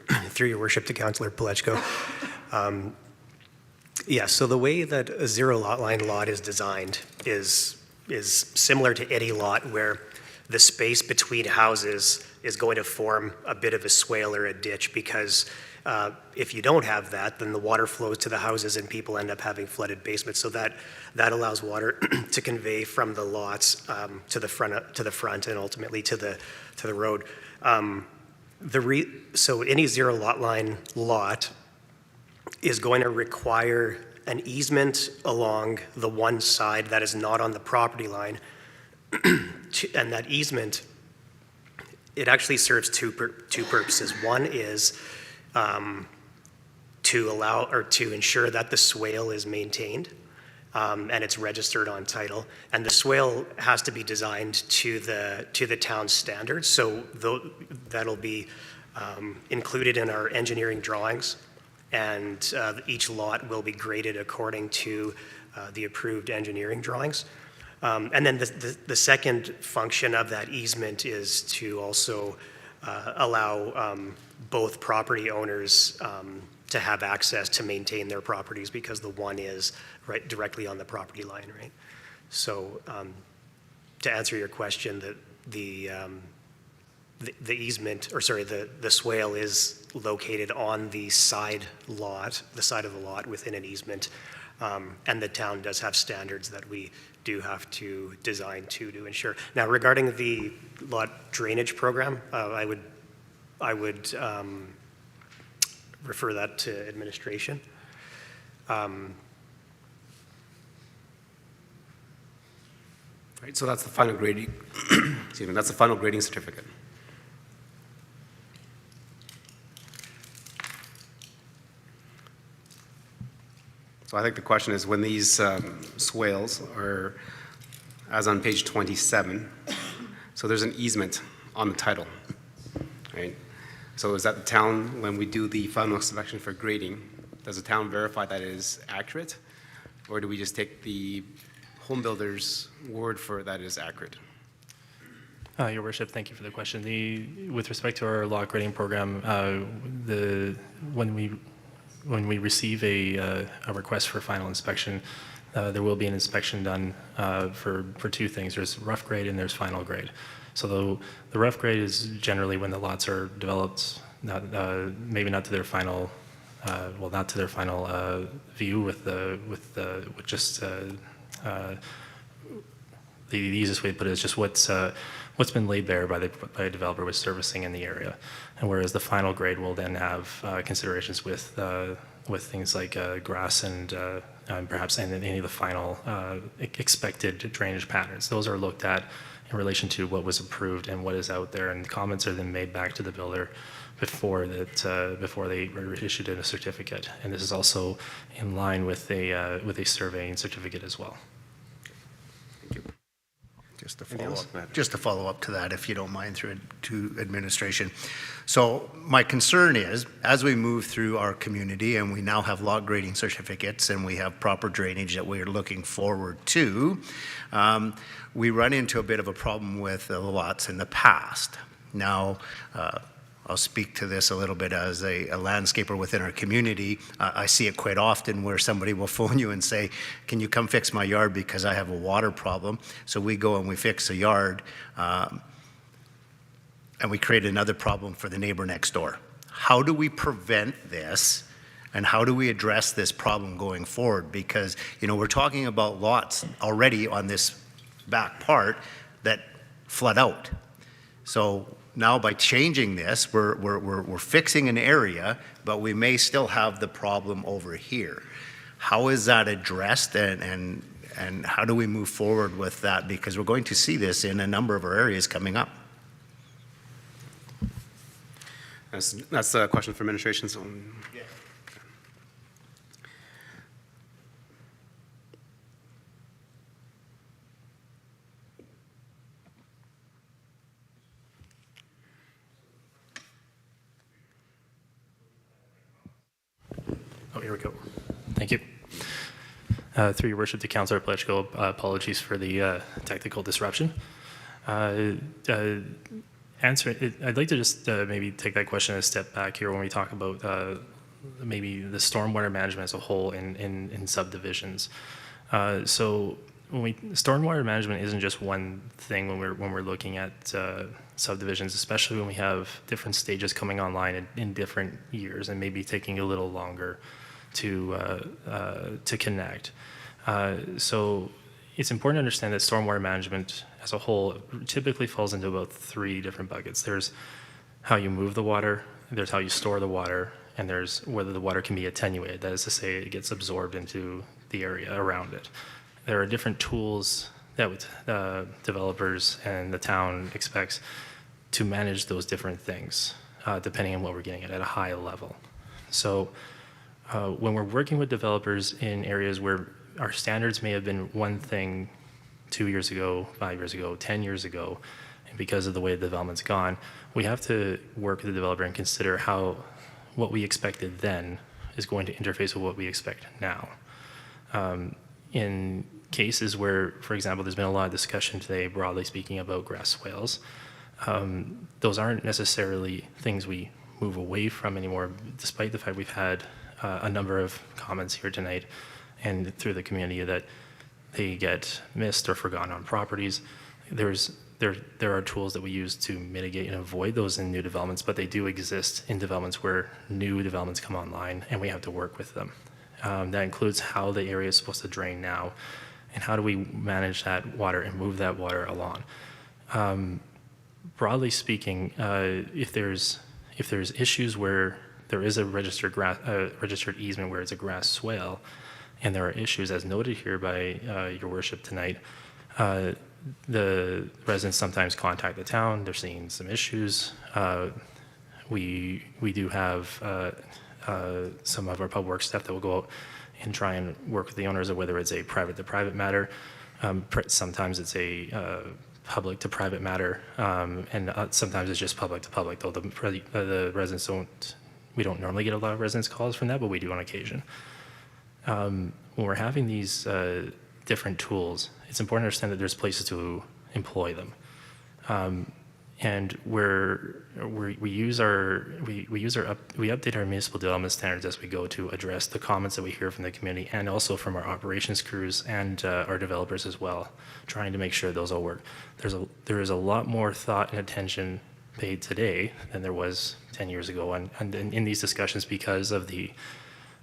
your worship to Councillor Palechko. Yeah, so the way that a zero lot line lot is designed is similar to any lot where the space between houses is going to form a bit of a swale or a ditch, because if you don't have that, then the water flows to the houses and people end up having flooded basements. So that allows water to convey from the lots to the front and ultimately to the road. So any zero lot line lot is going to require an easement along the one side that is not on the property line. And that easement, it actually serves two purposes. One is to allow or to ensure that the swale is maintained and it's registered on title. And the swale has to be designed to the town's standards. So that'll be included in our engineering drawings. And each lot will be graded according to the approved engineering drawings. And then the second function of that easement is to also allow both property owners to have access to maintain their properties, because the one is right directly on the property line, right? So to answer your question, the easement, or sorry, the swale is located on the side of the lot within an easement. And the town does have standards that we do have to design to ensure. Now, regarding the lot drainage program, I would refer that to administration.
Right, so that's the final grading, excuse me, that's the final grading certificate. So I think the question is, when these swales are, as on page 27, so there's an easement on the title, right? So is that the town, when we do the final inspection for grading, does the town verify that it is accurate? Or do we just take the home builder's word for that it is accurate?
Your Worship, thank you for the question. With respect to our lot grading program, when we receive a request for final inspection, there will be an inspection done for two things. There's rough grade and there's final grade. So the rough grade is generally when the lots are developed, maybe not to their final, not to their final view with just the easiest way to put it is just what's been laid bare by a developer with servicing in the area. And whereas the final grade will then have considerations with things like grass and perhaps any of the final expected drainage patterns. Those are looked at in relation to what was approved and what is out there, and comments are then made back to the builder before they were issued a certificate. And this is also in line with a surveying certificate as well.
Just to follow up to that, if you don't mind, to administration. So my concern is, as we move through our community and we now have lot grading certificates and we have proper drainage that we're looking forward to, we run into a bit of a problem with the lots in the past. Now, I'll speak to this a little bit as a landscaper within our community. I see it quite often where somebody will phone you and say, can you come fix my yard because I have a water problem? So we go and we fix a yard, and we create another problem for the neighbor next door. How do we prevent this, and how do we address this problem going forward? Because, we're talking about lots already on this back part that flood out. So now by changing this, we're fixing an area, but we may still have the problem over here. How is that addressed, and how do we move forward with that? Because we're going to see this in a number of our areas coming up.
That's a question for administration. So.
Yeah.
Oh, here we go. Thank you. Through your worship to Councillor Palechko, apologies for the technical disruption. answer it, I'd like to just maybe take that question a step back here when we talk about maybe the stormwater management as a whole in subdivisions. So stormwater management isn't just one thing when we're looking at subdivisions, especially when we have different stages coming online in different years and maybe taking a little longer to connect. So it's important to understand that stormwater management as a whole typically falls into about 3 different buckets. There's how you move the water, there's how you store the water, and there's whether the water can be attenuated. That is to say, it gets absorbed into the area around it. There are different tools that developers and the town expects to manage those different things, depending on what we're getting at a high level. So when we're working with developers in areas where our standards may have been one thing 2 years ago, 5 years ago, 10 years ago, and because of the way the development's gone, we have to work with the developer and consider how what we expected then is going to interface with what we expect now. In cases where, for example, there's been a lot of discussion today, broadly speaking, about grass swales, those aren't necessarily things we move away from anymore, despite the fact we've had a number of comments here tonight and through the community that they get missed or forgotten on properties. There are tools that we use to mitigate and avoid those in new developments, but they do exist in developments where new developments come online and we have to work with them. That includes how the area is supposed to drain now and how do we manage that water and move that water along. Broadly speaking, if there's issues where there is a registered easement where it's a grass swale, and there are issues, as noted here by your worship tonight, the residents sometimes contact the town. They're seeing some issues. We do have some of our public works staff that will go out and try and work with the owners of whether it's a private-to-private matter. Sometimes it's a public-to-private matter, and sometimes it's just public-to-public, though the residents we don't normally get a lot of residents calls from that, but we do on occasion. When we're having these different tools, it's important to understand that there's places to employ them. And we update our municipal development standards as we go to address the comments that we hear from the community and also from our operations crews and our developers as well, trying to make sure those all work. There is a lot more thought and attention paid today than there was 10 years ago and in these discussions because of the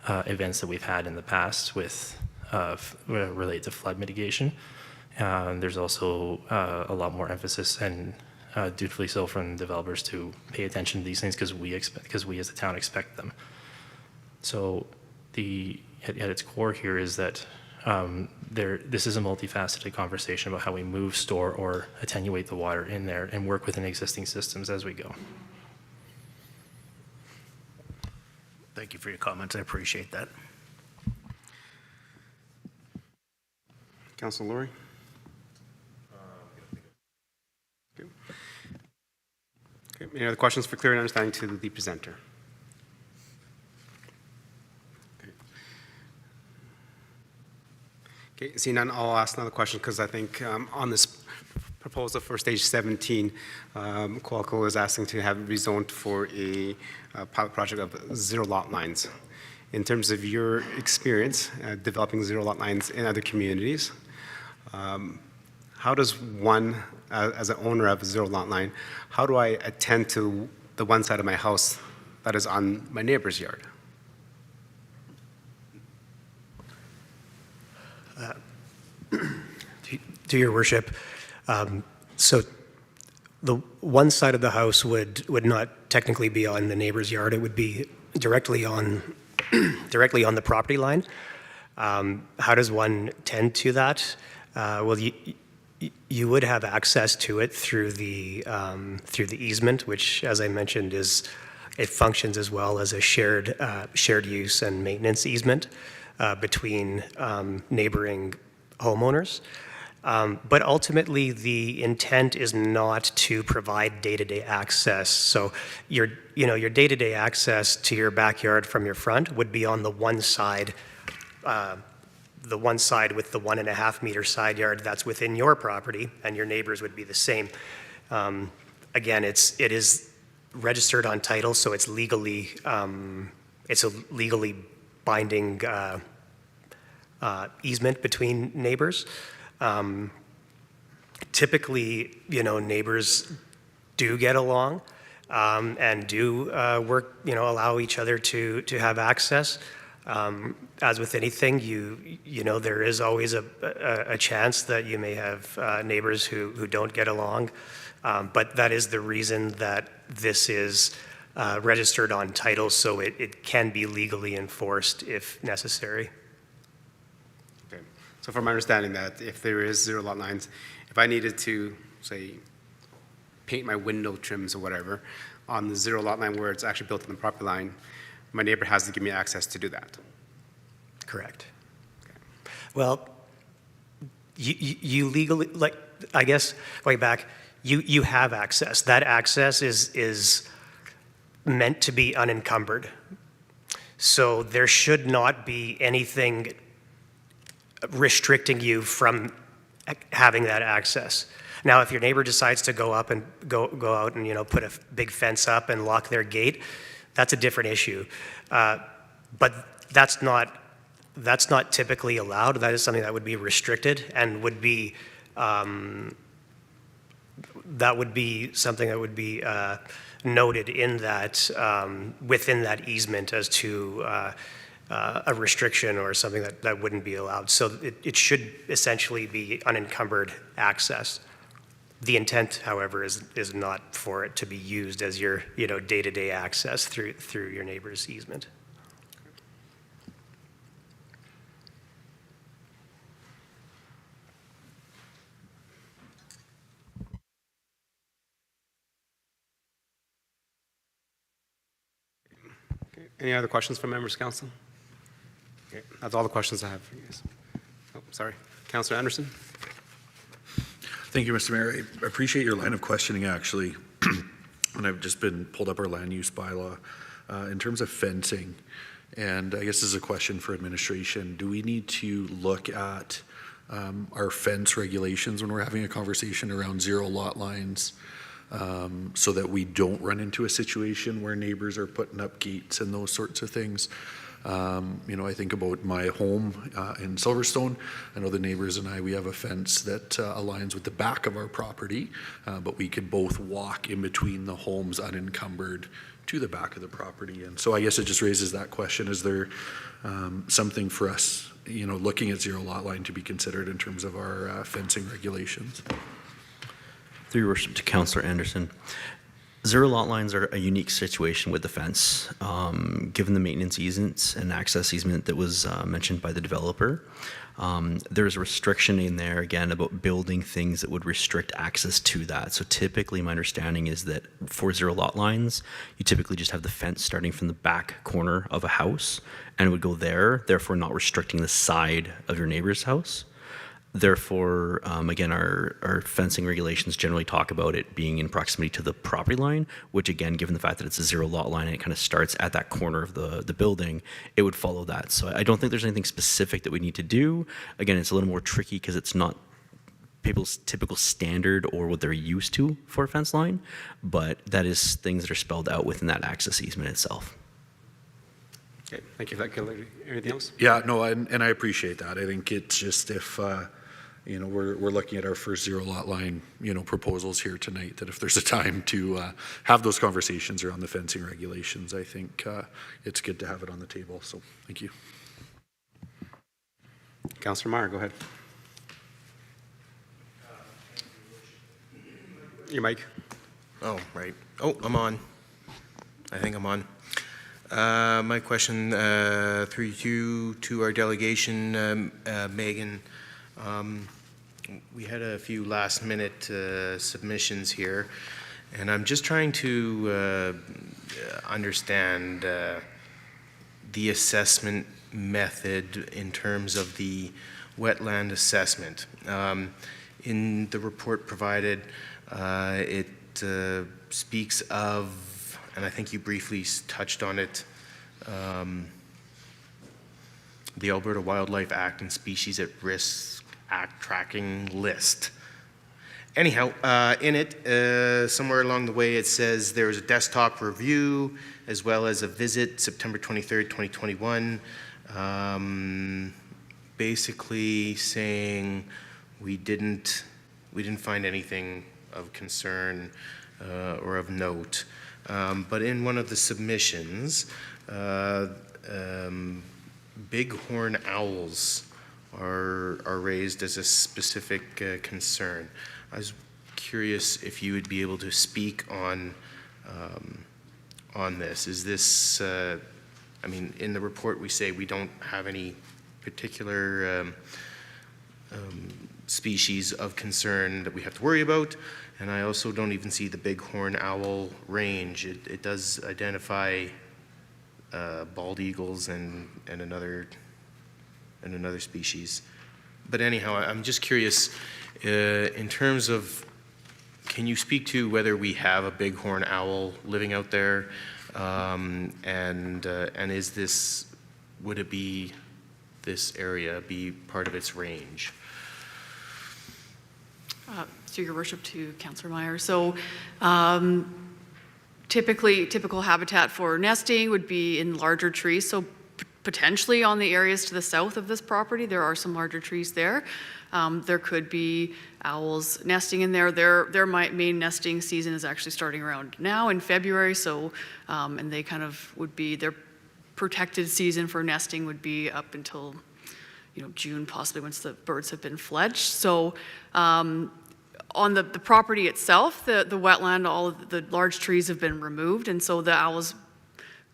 events that we've had in the past with related to flood mitigation. There's also a lot more emphasis and dutifully so from developers to pay attention to these things because we as the town expect them. So at its core here is that this is a multifaceted conversation about how we move, store, or attenuate the water in there and work within existing systems as we go.
Thank you for your comments. I appreciate that.
Councilor Laurie? Okay. Any other questions for clear and understanding to the presenter? Okay, seeing none, I'll ask another question because I think on this proposal for stage 17, Qualco is asking to have it rezoned for a pilot project of 0 lot lines. In terms of your experience developing 0 lot lines in other communities, how does one, as an owner of a 0 lot line, how do I attend to the one side of my house that is on my neighbor's yard?
To your worship, so the one side of the house would not technically be on the neighbor's yard. It would be directly on the property line. How does one tend to that? Well, you would have access to it through the easement, which, as I mentioned, it functions as well as a shared use and maintenance easement between neighboring homeowners. But ultimately, the intent is not to provide day-to-day access. So your day-to-day access to your backyard from your front would be on the one side with the 1.5 meter side yard that's within your property, and your neighbors would be the same. again, it is registered on title, so it's legally, it's a legally binding easement between neighbors. Typically, neighbors do get along and do work, allow each other to have access. As with anything, there is always a chance that you may have neighbors who don't get along. But that is the reason that this is registered on title, so it can be legally enforced if necessary.
Okay. So from my understanding that if there is zero lot lines, if I needed to, say, paint my window trims or whatever on the zero lot line where it's actually built on the property line, my neighbor has to give me access to do that.
Correct. Well, you legally, like, I guess, going back, you have access. That access is meant to be unencumbered. So there should not be anything restricting you from having that access. Now, if your neighbor decides to go up and go out and put a big fence up and lock their gate, that's a different issue. But that's not typically allowed. That is something that would be restricted and would be something that would be noted in that within that easement as to a restriction or something that wouldn't be allowed. So it should essentially be unencumbered access. The intent, however, is not for it to be used as your day-to-day access through your neighbor's easement.
Okay. Any other questions from members of council? Okay. That's all the questions I have for you guys. Oh, sorry. Councillor Anderson?
Thank you, Mr. Mayor. I appreciate your line of questioning, actually. And I've just been pulled up our land use bylaw in terms of fencing. And I guess this is a question for administration. Do we need to look at our fence regulations when we're having a conversation around zero lot lines so that we don't run into a situation where neighbors are putting up gates and those sorts of things? I think about my home in Silverstone. I know the neighbors and we have a fence that aligns with the back of our property, but we could both walk in between the homes unencumbered to the back of the property. And so I guess it just raises that question. Is there something for us, looking at zero lot line to be considered in terms of our fencing regulations?
Through your worship to Councillor Anderson. Zero lot lines are a unique situation with the fence. Given the maintenance easements and access easement that was mentioned by the developer, there's a restriction in there, again, about building things that would restrict access to that. So typically my understanding is that for zero lot lines, you typically just have the fence starting from the back corner of a house and it would go there, therefore not restricting the side of your neighbor's house. Therefore, again, our fencing regulations generally talk about it being in proximity to the property line, which again, given the fact that it's a zero lot line and it kind of starts at that corner of the building, it would follow that. So I don't think there's anything specific that we need to do. Again, it's a little more tricky because it's not people's typical standard or what they're used to for a fence line, but that is things that are spelled out within that access easement itself.
Okay, thank you for that, Kelly. Anything else?
Yeah, no, and I appreciate that. I think it's just if, we're looking at our first zero lot line, proposals here tonight, that if there's a time to have those conversations around the fencing regulations, I think it's good to have it on the table. So thank you.
Councillor Meyer, go ahead. Your mic.
Oh, right. Oh, I'm on. I think I'm on. My question through you to our delegation, Megan. We had a few last-minute submissions here, and I'm just trying to understand the assessment method in terms of the wetland assessment. In the report provided, it speaks of, and I think you briefly touched on it, the Alberta Wildlife Act and Species at Risk Act tracking list. Anyhow, in it, somewhere along the way, it says there was a desktop review as well as a visit September 23rd, 2021. Basically saying we didn't find anything of concern or of note. But in one of the submissions, bighorn owls are raised as a specific concern. I was curious if you would be able to speak on this. Is this, I mean, in the report we say we don't have any particular species of concern that we have to worry about, and I also don't even see the bighorn owl range. It does identify bald eagles and another species. But anyhow, I'm just curious, in terms of, can you speak to whether we have a bighorn owl living out there, and is this, would it be, this area be part of its range?
Through your worship to Councillor Meyer. So typical habitat for nesting would be in larger trees. So potentially on the areas to the south of this property, there are some larger trees there. There could be owls nesting in there. Their main nesting season is actually starting around now in February. So, and they kind of would be, their protected season for nesting would be up until, June, possibly once the birds have been fledged. So on the property itself, the wetland, all of the large trees have been removed, and so the owls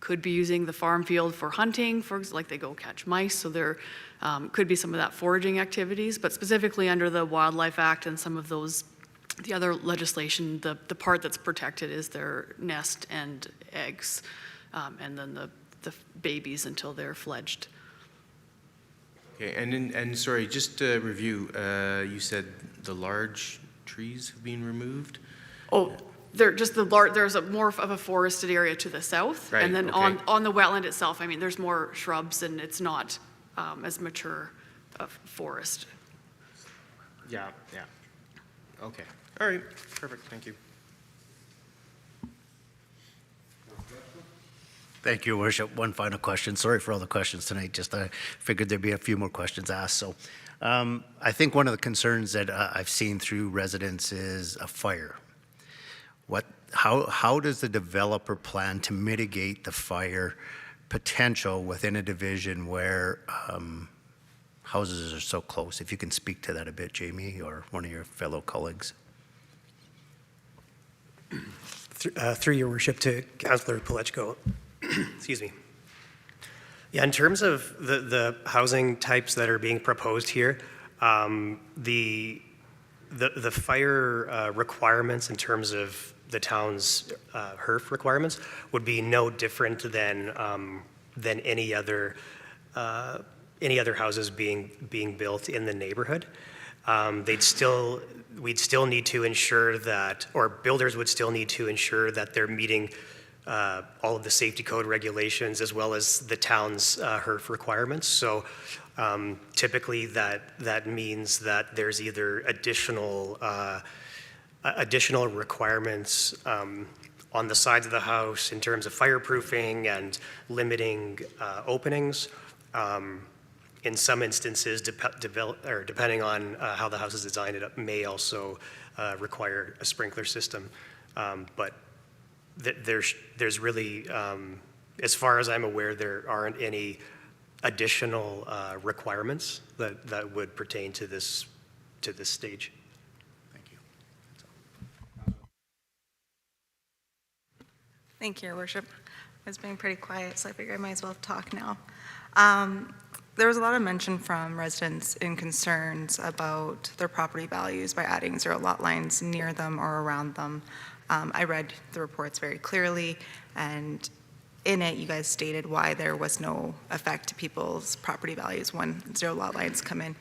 could be using the farm field for hunting, like they go catch mice, so there could be some of that foraging activities, but specifically under the Wildlife Act and some of those, the other legislation, the part that's protected is their nest and eggs, and then the babies until they're fledged.
Okay, and sorry, just to review, you said the large trees have been removed?
Oh, there's more of a forested area to the south,
right,
and then
okay.
on the wetland itself, I mean, there's more shrubs and it's not as mature a forest.
Yeah. Okay, all right, perfect, thank you.
Thank you, Your Worship. One final question. Sorry for all the questions tonight. Just I figured there'd be a few more questions asked. So I think one of the concerns that I've seen through residents is a fire. How does the developer plan to mitigate the fire potential within a division where houses are so close? If you can speak to that a bit, Jamie, or one of your fellow colleagues.
Through your worship to Councillor Palechko. Excuse me. Yeah, in terms of the housing types that are being proposed here, the fire requirements in terms of the town's HERF requirements would be no different than any other houses being built in the neighborhood. We'd still need to ensure that, or builders would still need to ensure that they're meeting all of the safety code regulations as well as the town's HERF requirements. So typically that means that there's either additional requirements on the sides of the house in terms of fireproofing and limiting openings. In some instances, depending on how the house is designed, it may also require a sprinkler system. But there's really, as far as I'm aware, there aren't any additional requirements that would pertain to this stage.
Thank you.
Thank you, Your Worship. I was being pretty quiet, so I figure I might as well talk now. There was a lot of mention from residents and concerns about their property values by adding zero lot lines near them or around them. I read the reports very clearly, and in it, you guys stated why there was no effect to people's property values when zero lot lines come in.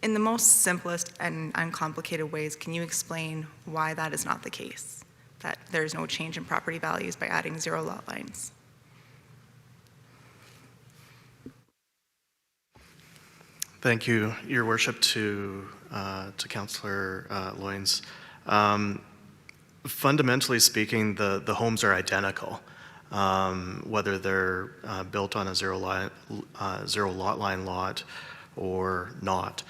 In the most simplest and uncomplicated ways, can you explain why that is not the case? That there's no change in property values by adding zero lot lines?
Thank you, Your Worship, to to Councillor Loynes. Fundamentally speaking, the homes are identical, whether they're built on a zero lot line lot or not.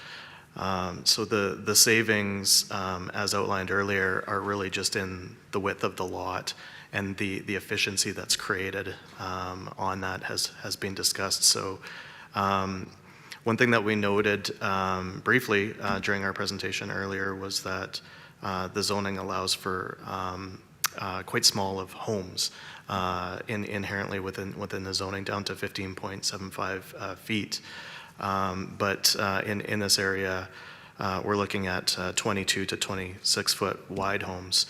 So the savings, as outlined earlier, are really just in the width of the lot, and the efficiency that's created on that has been discussed. So one thing that we noted briefly during our presentation earlier was that the zoning allows for quite small of homes inherently within the zoning, down to 15.75 feet. But in this area, we're looking at 22 to 26 foot wide homes.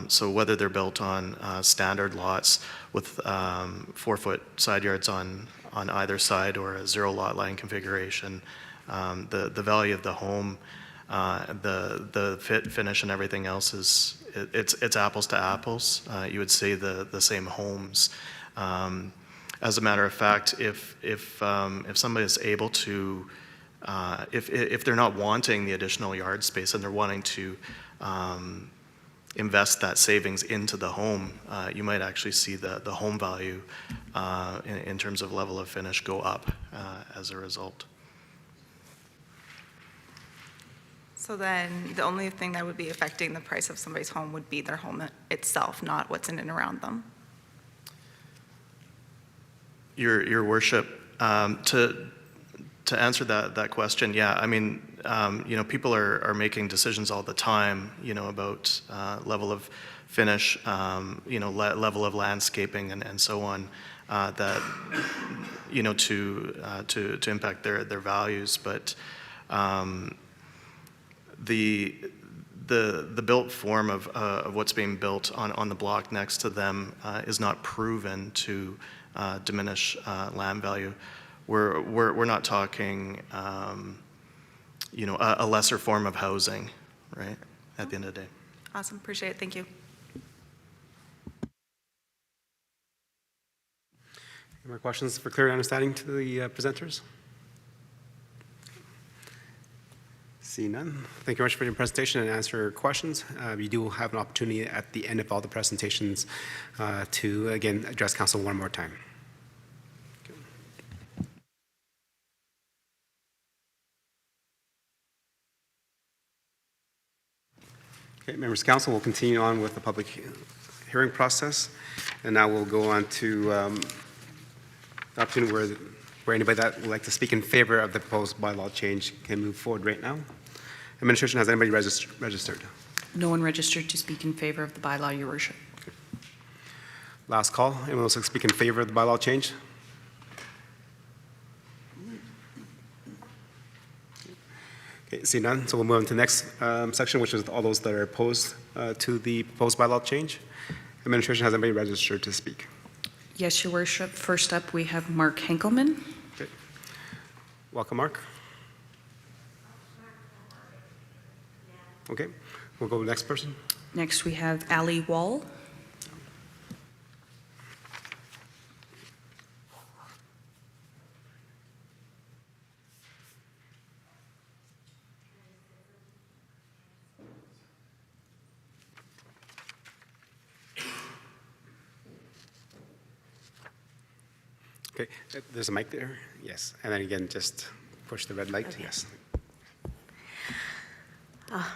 So whether they're built on standard lots with 4 foot side yards on either side, or a zero lot line configuration, the value of the home, the fit, finish, and everything else it's apples to apples. You would say the same homes. As a matter of fact, if somebody is able to, if they're not wanting the additional yard space and they're wanting to invest that savings into the home, you might actually see the home value in terms of level of finish go up as a result.
So then the only thing that would be affecting the price of somebody's home would be their home itself, not what's in and around them?
Your worship, to answer that question, yeah, I mean, people are making decisions all the time, about level of finish, level of landscaping and so on, that, to impact their values. But the built form of what's being built on the block next to them is not proven to diminish land value. We're not talking, a lesser form of housing, right? At the end of the day.
Awesome, appreciate it, thank you.
Any more questions for clear understanding to the presenters? See none. Thank you very much for your presentation and answer your questions. You do have an opportunity at the end of all the presentations to, again, address council one more time. Okay, members of council, we'll continue on with the public hearing process. And now we'll go on to the opportunity where anybody that would like to speak in favor of the proposed bylaw change can move forward right now. Administration, has anybody registered?
No one registered to speak in favor of the bylaw, Your Worship.
Okay. Last call. Anyone else like to speak in favor of the bylaw change? Okay, see none. So we'll move on to the next section, which is all those that are opposed to the proposed bylaw change. Administration, has anybody registered to speak?
Yes, Your Worship. First up, we have Mark Henkelman.
Okay. Welcome, Mark. Okay, we'll go to the next person.
Next, we have Ali Wall.
Okay, there's a mic there. Yes, and then again, just push the red light.
Okay.
Yes.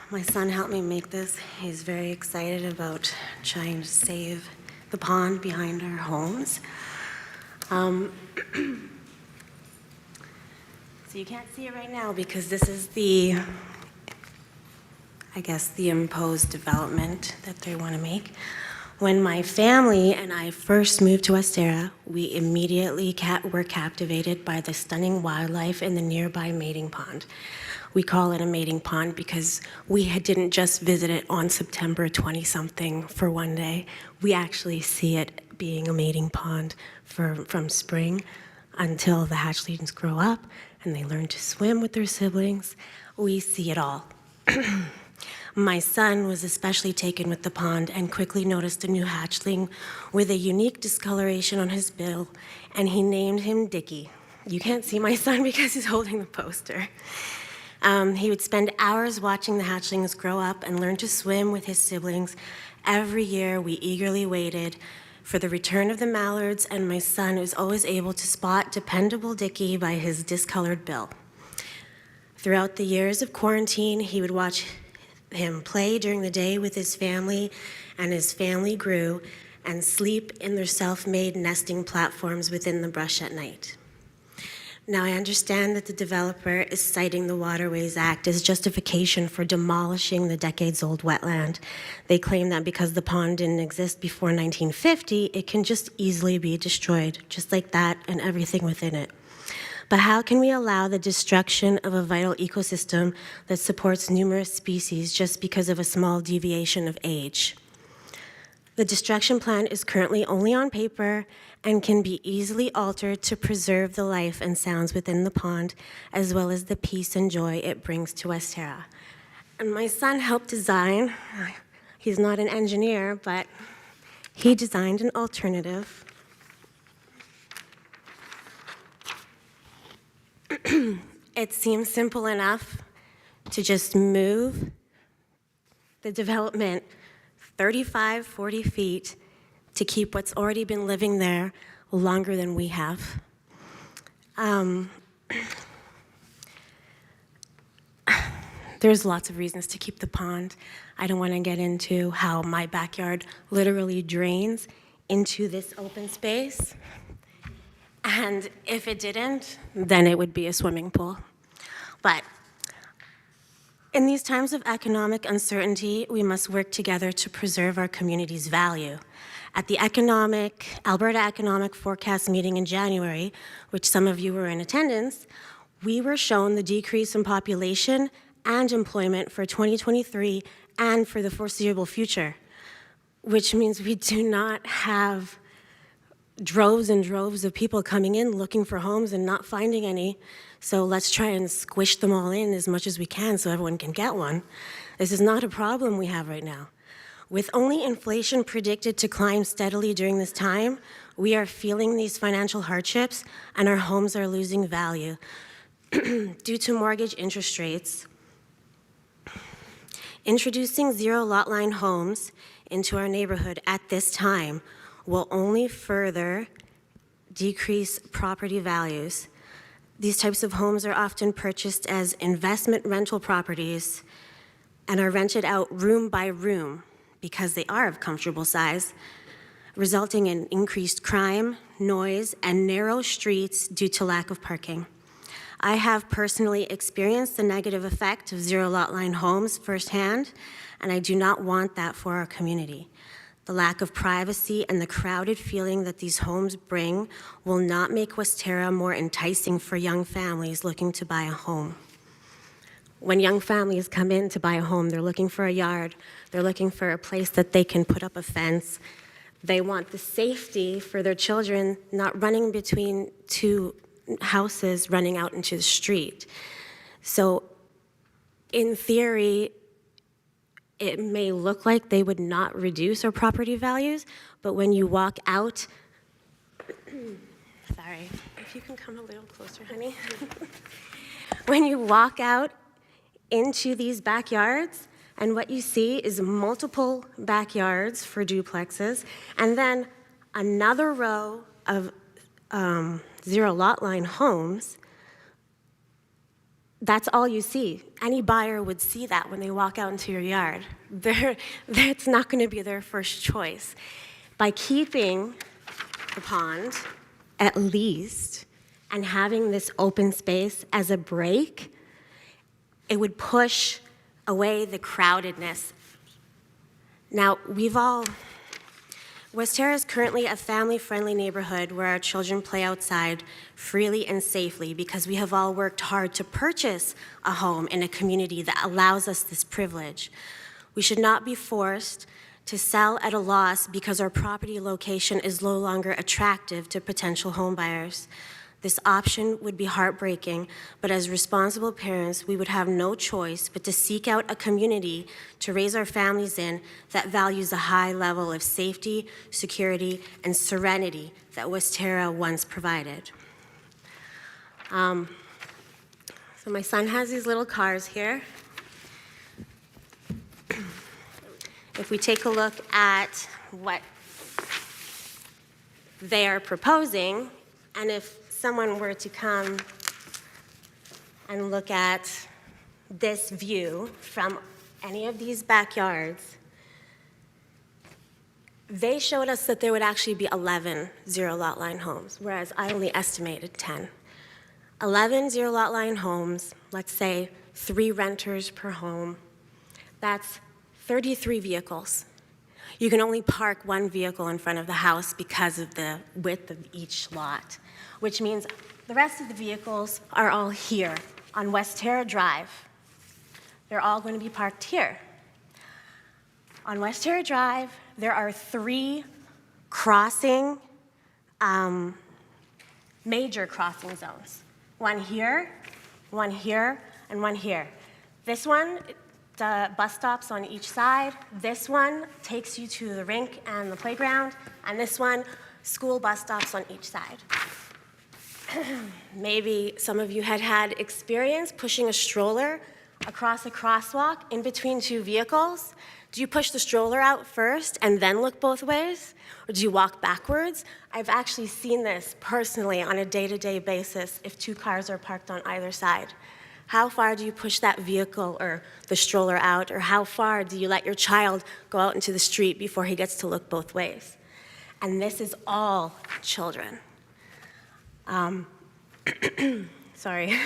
My son helped me make this. He's very excited about trying to save the pond behind our homes. So you can't see it right now because this is the, I guess, the imposed development that they want to make. When my family and I first moved to Westera, we immediately were captivated by the stunning wildlife in the nearby mating pond. We call it a mating pond because we didn't just visit it on September 20-something for one day. We actually see it being a mating pond from spring until the hatchlings grow up and they learn to swim with their siblings. We see it all. My son was especially taken with the pond and quickly noticed a new hatchling with a unique discoloration on his bill, and he named him Dickie. You can't see my son because he's holding the poster. He would spend hours watching the hatchlings grow up and learn to swim with his siblings. Every year, we eagerly waited for the return of the mallards, and my son was always able to spot dependable Dickie by his discolored bill. Throughout the years of quarantine, he would watch him play during the day with his family, and his family grew, and sleep in their self-made nesting platforms within the brush at night. Now, I understand that the developer is citing the Waterways Act as justification for demolishing the decades-old wetland. They claim that because the pond didn't exist before 1950, it can just easily be destroyed, just like that and everything within it. But how can we allow the destruction of a vital ecosystem that supports numerous species just because of a small deviation of age? The destruction plan is currently only on paper and can be easily altered to preserve the life and sounds within the pond, as well as the peace and joy it brings to West Terra. And my son helped design, he's not an engineer, but he designed an alternative. It seems simple enough to just move the development 35, 40 feet to keep what's already been living there longer than we have. There's lots of reasons to keep the pond. I don't want to get into how my backyard literally drains into this open space. And if it didn't, then it would be a swimming pool. But in these times of economic uncertainty, we must work together to preserve our community's value. At the Alberta Economic Forecast meeting in January, which some of you were in attendance, we were shown the decrease in population and employment for 2023 and for the foreseeable future, which means we do not have droves and droves of people coming in looking for homes and not finding any. So let's try and squish them all in as much as we can so everyone can get one. This is not a problem we have right now. With only inflation predicted to climb steadily during this time, we are feeling these financial hardships and our homes are losing value due to mortgage interest rates. Introducing zero lot line homes into our neighborhood at this time will only further decrease property values. These types of homes are often purchased as investment rental properties and are rented out room by room because they are of comfortable size, resulting in increased crime, noise, and narrow streets due to lack of parking. I have personally experienced the negative effect of zero lot line homes firsthand, and I do not want that for our community. The lack of privacy and the crowded feeling that these homes bring will not make West Terra more enticing for young families looking to buy a home. When young families come in to buy a home, they're looking for a yard, they're looking for a place that they can put up a fence. They want the safety for their children not running between two houses running out into the street. So in theory, it may look like they would not reduce our property values, but when you walk out, sorry, if you can come a little closer, honey. When you walk out into these backyards, and what you see is multiple backyards for duplexes, and then another row of zero lot line homes, that's all you see. Any buyer would see that when they walk out into your yard. That's not going to be their first choice. By keeping the pond, at least, and having this open space as a break, it would push away the crowdedness. Now, West Terra is currently a family-friendly neighborhood where our children play outside freely and safely because we have all worked hard to purchase a home in a community that allows us this privilege. We should not be forced to sell at a loss because our property location is no longer attractive to potential home buyers. This option would be heartbreaking, but as responsible parents, we would have no choice but to seek out a community to raise our families in that values a high level of safety, security, and serenity that West Terra once provided. So my son has these little cars here. If we take a look at what they are proposing, and if someone were to come and look at this view from any of these backyards, they showed us that there would actually be 11 zero-lot line homes, whereas I only estimated 10. 11 zero-lot line homes, let's say 3 renters per home, that's 33 vehicles. You can only park 1 vehicle in front of the house because of the width of each lot, which means the rest of the vehicles are all here on West Terra Drive. They're all going to be parked here. On West Terra Drive, there are 3 crossing, major crossing zones. 1 here, 1 here, and 1 here. This one, the bus stops on each side. This one takes you to the rink and the playground. And this one, school bus stops on each side. Maybe some of you had experience pushing a stroller across a crosswalk in between 2 vehicles. Do you push the stroller out first and then look both ways? Or do you walk backwards? I've actually seen this personally on a day-to-day basis if 2 cars are parked on either side. How far do you push that vehicle or the stroller out? Or how far do you let your child go out into the street before he gets to look both ways? And this is all children. Sorry.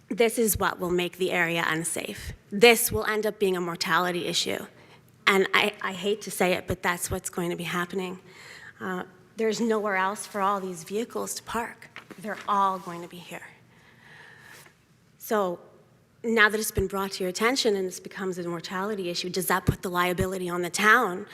This is what will make the area unsafe. This will end up being a mortality issue. And I hate to say it, but that's what's going to be happening. There's nowhere else for all these vehicles to park. They're all going to be here. So now that it's been brought to your attention and this becomes a mortality issue, does that put the liability on the town?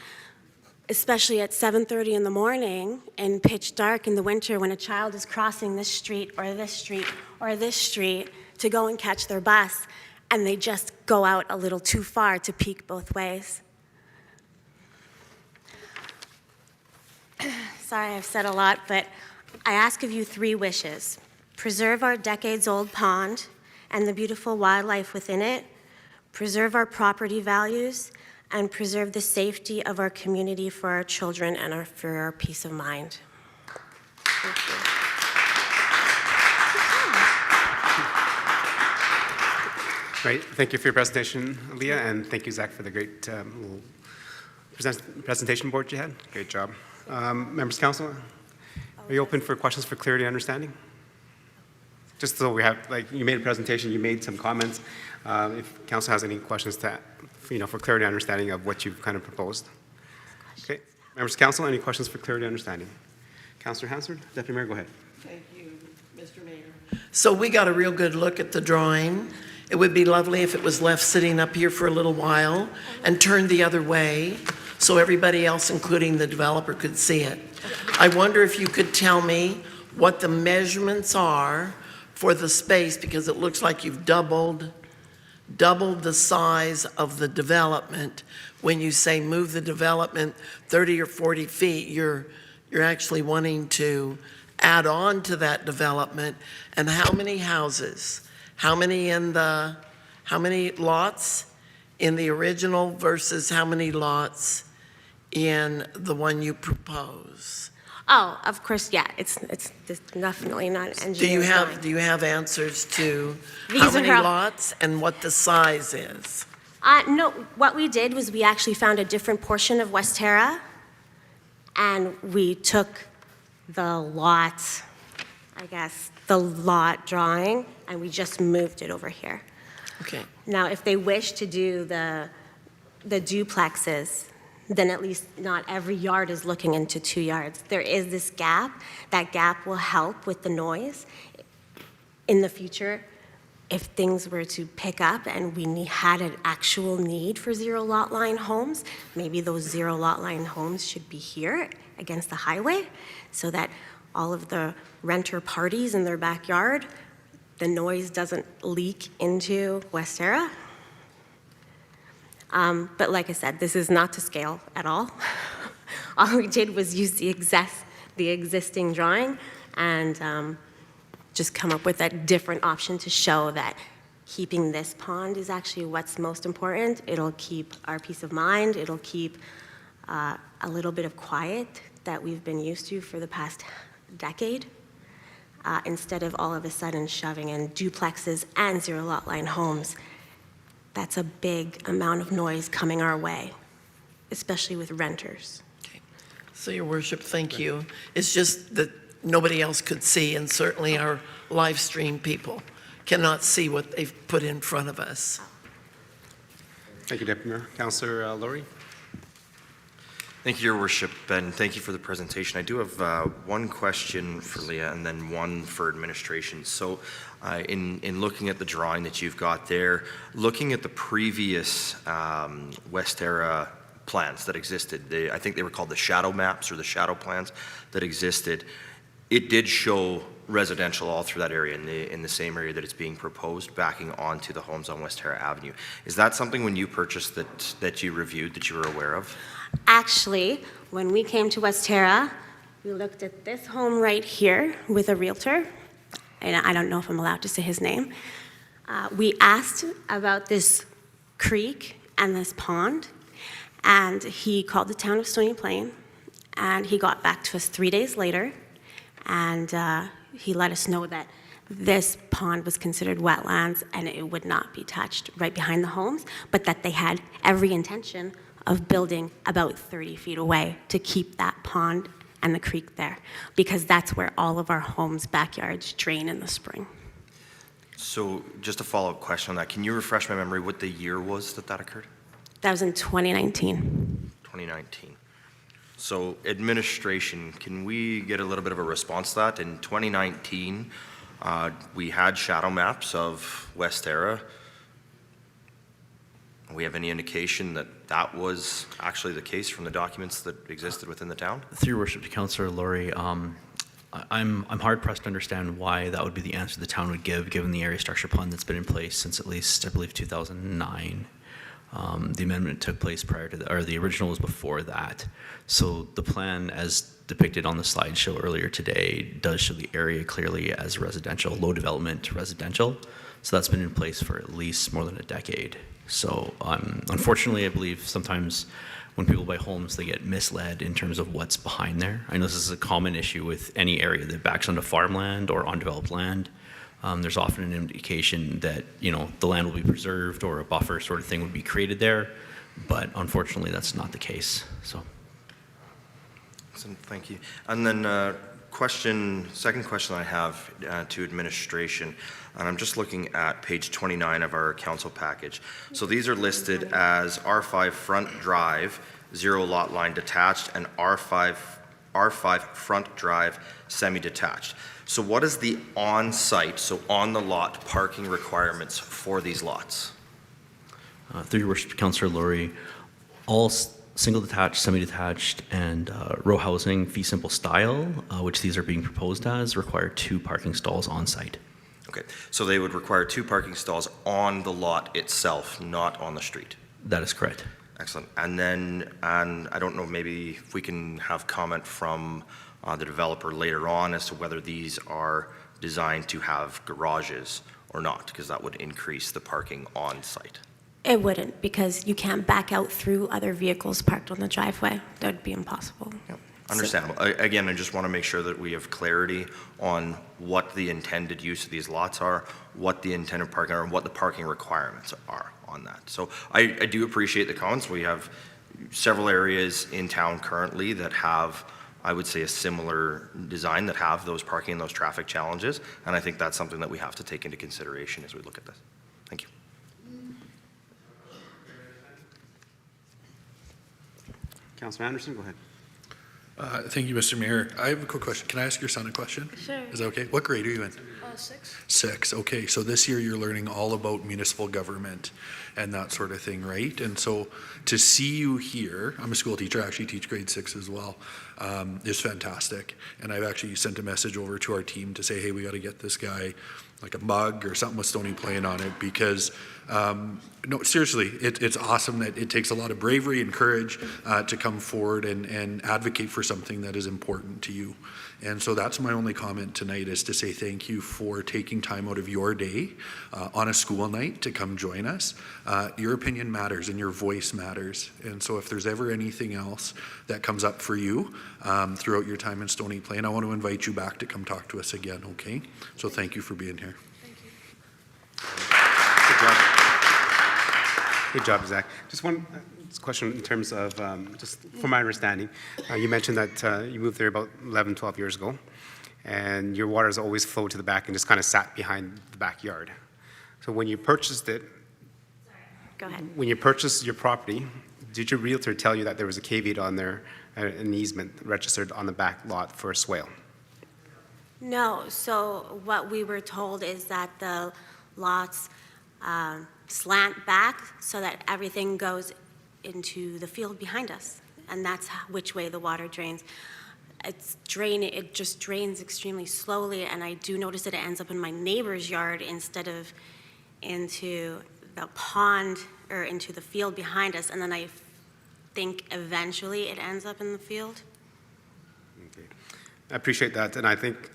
Especially at 7:30 in the morning and pitch dark in the winter when a child is crossing this street or this street or this street to go and catch their bus, and they just go out a little too far to peek both ways. Sorry, I've said a lot, but I ask of you 3 wishes. Preserve our decades-old pond and the beautiful wildlife within it, preserve our property values, and preserve the safety of our community for our children and for our peace of mind. Thank you.
Great. Thank you for your presentation, Leah, and thank you, Zach, for the great little presentation board you had. Great job. Members of council, are you open for questions for clarity and understanding? Just so we have, like, you made a presentation, you made some comments. If council has any questions to, for clarity and understanding of what you've kind of proposed. Okay. Members of council, any questions for clarity and understanding? Councillor Hansard, Deputy Mayor, go ahead.
Thank you, Mr. Mayor. So we got a real good look at the drawing. It would be lovely if it was left sitting up here for a little while and turned the other way so everybody else, including the developer, could see it. I wonder if you could tell me what the measurements are for the space, because it looks like you've doubled the size of the development. When you say move the development 30 or 40 feet, you're actually wanting to add on to that development. And how many houses? How many lots in the original versus how many lots in the one you propose?
Oh, of course, yeah. It's definitely not an engineering.
Do you have answers to
These
how
are
many
how-
lots and what the size is?
No, what we did was we actually found a different portion of West Terra, and we took the lot, the lot drawing, and we just moved it over here.
Okay.
Now, if they wish to do the duplexes, then at least not every yard is looking into 2 yards. There is this gap. That gap will help with the noise. In the future, if things were to pick up and we had an actual need for 0 lot line homes, maybe those 0 lot line homes should be here against the highway so that all of the renter parties in their backyard, the noise doesn't leak into West Terra. But like I said, this is not to scale at all. All we did was use the existing drawing and just come up with a different option to show that keeping this pond is actually what's most important. It'll keep our peace of mind. It'll keep a little bit of quiet that we've been used to for the past decade, instead of all of a sudden shoving in duplexes and zero lot line homes. That's a big amount of noise coming our way, especially with renters.
So, Your Worship, thank you. It's just that nobody else could see, and certainly our live stream people cannot see what they've put in front of us.
Thank you, Deputy Mayor. Councillor Laurie.
Thank you, Your Worship, and thank you for the presentation. I do have one question for Leah and then one for administration. So in looking at the drawing that you've got there, looking at the previous Westera plans that existed, I think they were called the shadow maps or the shadow plans that existed, it did show residential all through that area in the same area that it's being proposed, backing onto the homes on Westera Avenue. Is that something when you purchased that you reviewed, that you were aware of?
Actually, when we came to Westera, we looked at this home right here with a realtor, and I don't know if I'm allowed to say his name. We asked about this creek and this pond, and he called the town of Stony Plain, and he got back to us 3 days later, and he let us know that this pond was considered wetlands and it would not be touched right behind the homes, but that they had every intention of building about 30 feet away to keep that pond and the creek there, because that's where all of our homes' backyards drain in the spring.
So just a follow-up question on that. Can you refresh my memory what the year was that occurred?
That was in 2019.
2019. So administration, can we get a little bit of a response to that? In 2019, we had shadow maps of Westera. We have any indication that that was actually the case from the documents that existed within the town?
Through your worship to Councillor Laurie, I'm hard pressed to understand why that would be the answer the town would give, given the area structure plan that's been in place since at least, I believe, 2009. The amendment took place prior to or the original was before that. So the plan, as depicted on the slideshow earlier today, does show the area clearly as residential, low development residential. So that's been in place for at least more than a decade. So unfortunately, I believe sometimes when people buy homes, they get misled in terms of what's behind there. I know this is a common issue with any area that backs onto farmland or undeveloped land. There's often an indication that, you know, the land will be preserved or a buffer sort of thing would be created there, but unfortunately that's not the case. So.
Thank you. And then second question I have to administration, and I'm just looking at page 29 of our council package. So these are listed as R5 front drive, 0 lot line detached, and R5 front drive semi-detached. So what is the on-site, so on the lot parking requirements for these lots?
Through your worship, Councillor Laurie, all single detached, semi-detached, and row housing fee simple style, which these are being proposed as, require 2 parking stalls on site.
Okay, so they would require 2 parking stalls on the lot itself, not on the street?
That is correct.
Excellent. And then, I don't know, maybe if we can have comment from the developer later on as to whether these are designed to have garages or not, because that would increase the parking on site.
It wouldn't, because you can't back out through other vehicles parked on the driveway. That would be impossible.
Yep. Understandable. Again, I just want to make sure that we have clarity on what the intended use of these lots are, what the intended parking are, and what the parking requirements are on that. So I do appreciate the comments. We have several areas in town currently that have, I would say, a similar design that have those parking and those traffic challenges, and I think that's something that we have to take into consideration as we look at this. Thank you.
Councilor Anderson, go ahead.
Thank you, Mr. Mayor. I have a quick question. Can I ask your son a question?
Sure.
Is that okay? What grade are you in?
6.
6. Okay, so this year you're learning all about municipal government and that sort of thing, right? And so to see you here, I'm a school teacher, I actually teach grade 6 as well, is fantastic. And I've actually sent a message over to our team to say, hey, we got to get this guy like a mug or something with Stony Plain on it, because no, seriously, it's awesome that it takes a lot of bravery and courage to come forward and advocate for something that is important to you. And so that's my only comment tonight, is to say thank you for taking time out of your day on a school night to come join us. Your opinion matters and your voice matters. And so if there's ever anything else that comes up for you throughout your time in Stony Plain, I want to invite you back to come talk to us again, okay? So thank you for being here.
Good job. Good job, Zach. Just one question in terms of, just from my understanding, you mentioned that you moved there about 11, 12 years ago, and your water has always flowed to the back and just kind of sat behind the backyard. So when you purchased it,
Go ahead.
when you purchased your property, did your realtor tell you that there was a caveat on there, an easement registered on the back lot for a swale?
No, so what we were told is that the lots slant back so that everything goes into the field behind us, and that's which way the water drains. It just drains extremely slowly, and I do notice that it ends up in my neighbor's yard instead of into the pond or into the field behind us, and then I think eventually it ends up in the field.
Okay. I appreciate that, and I think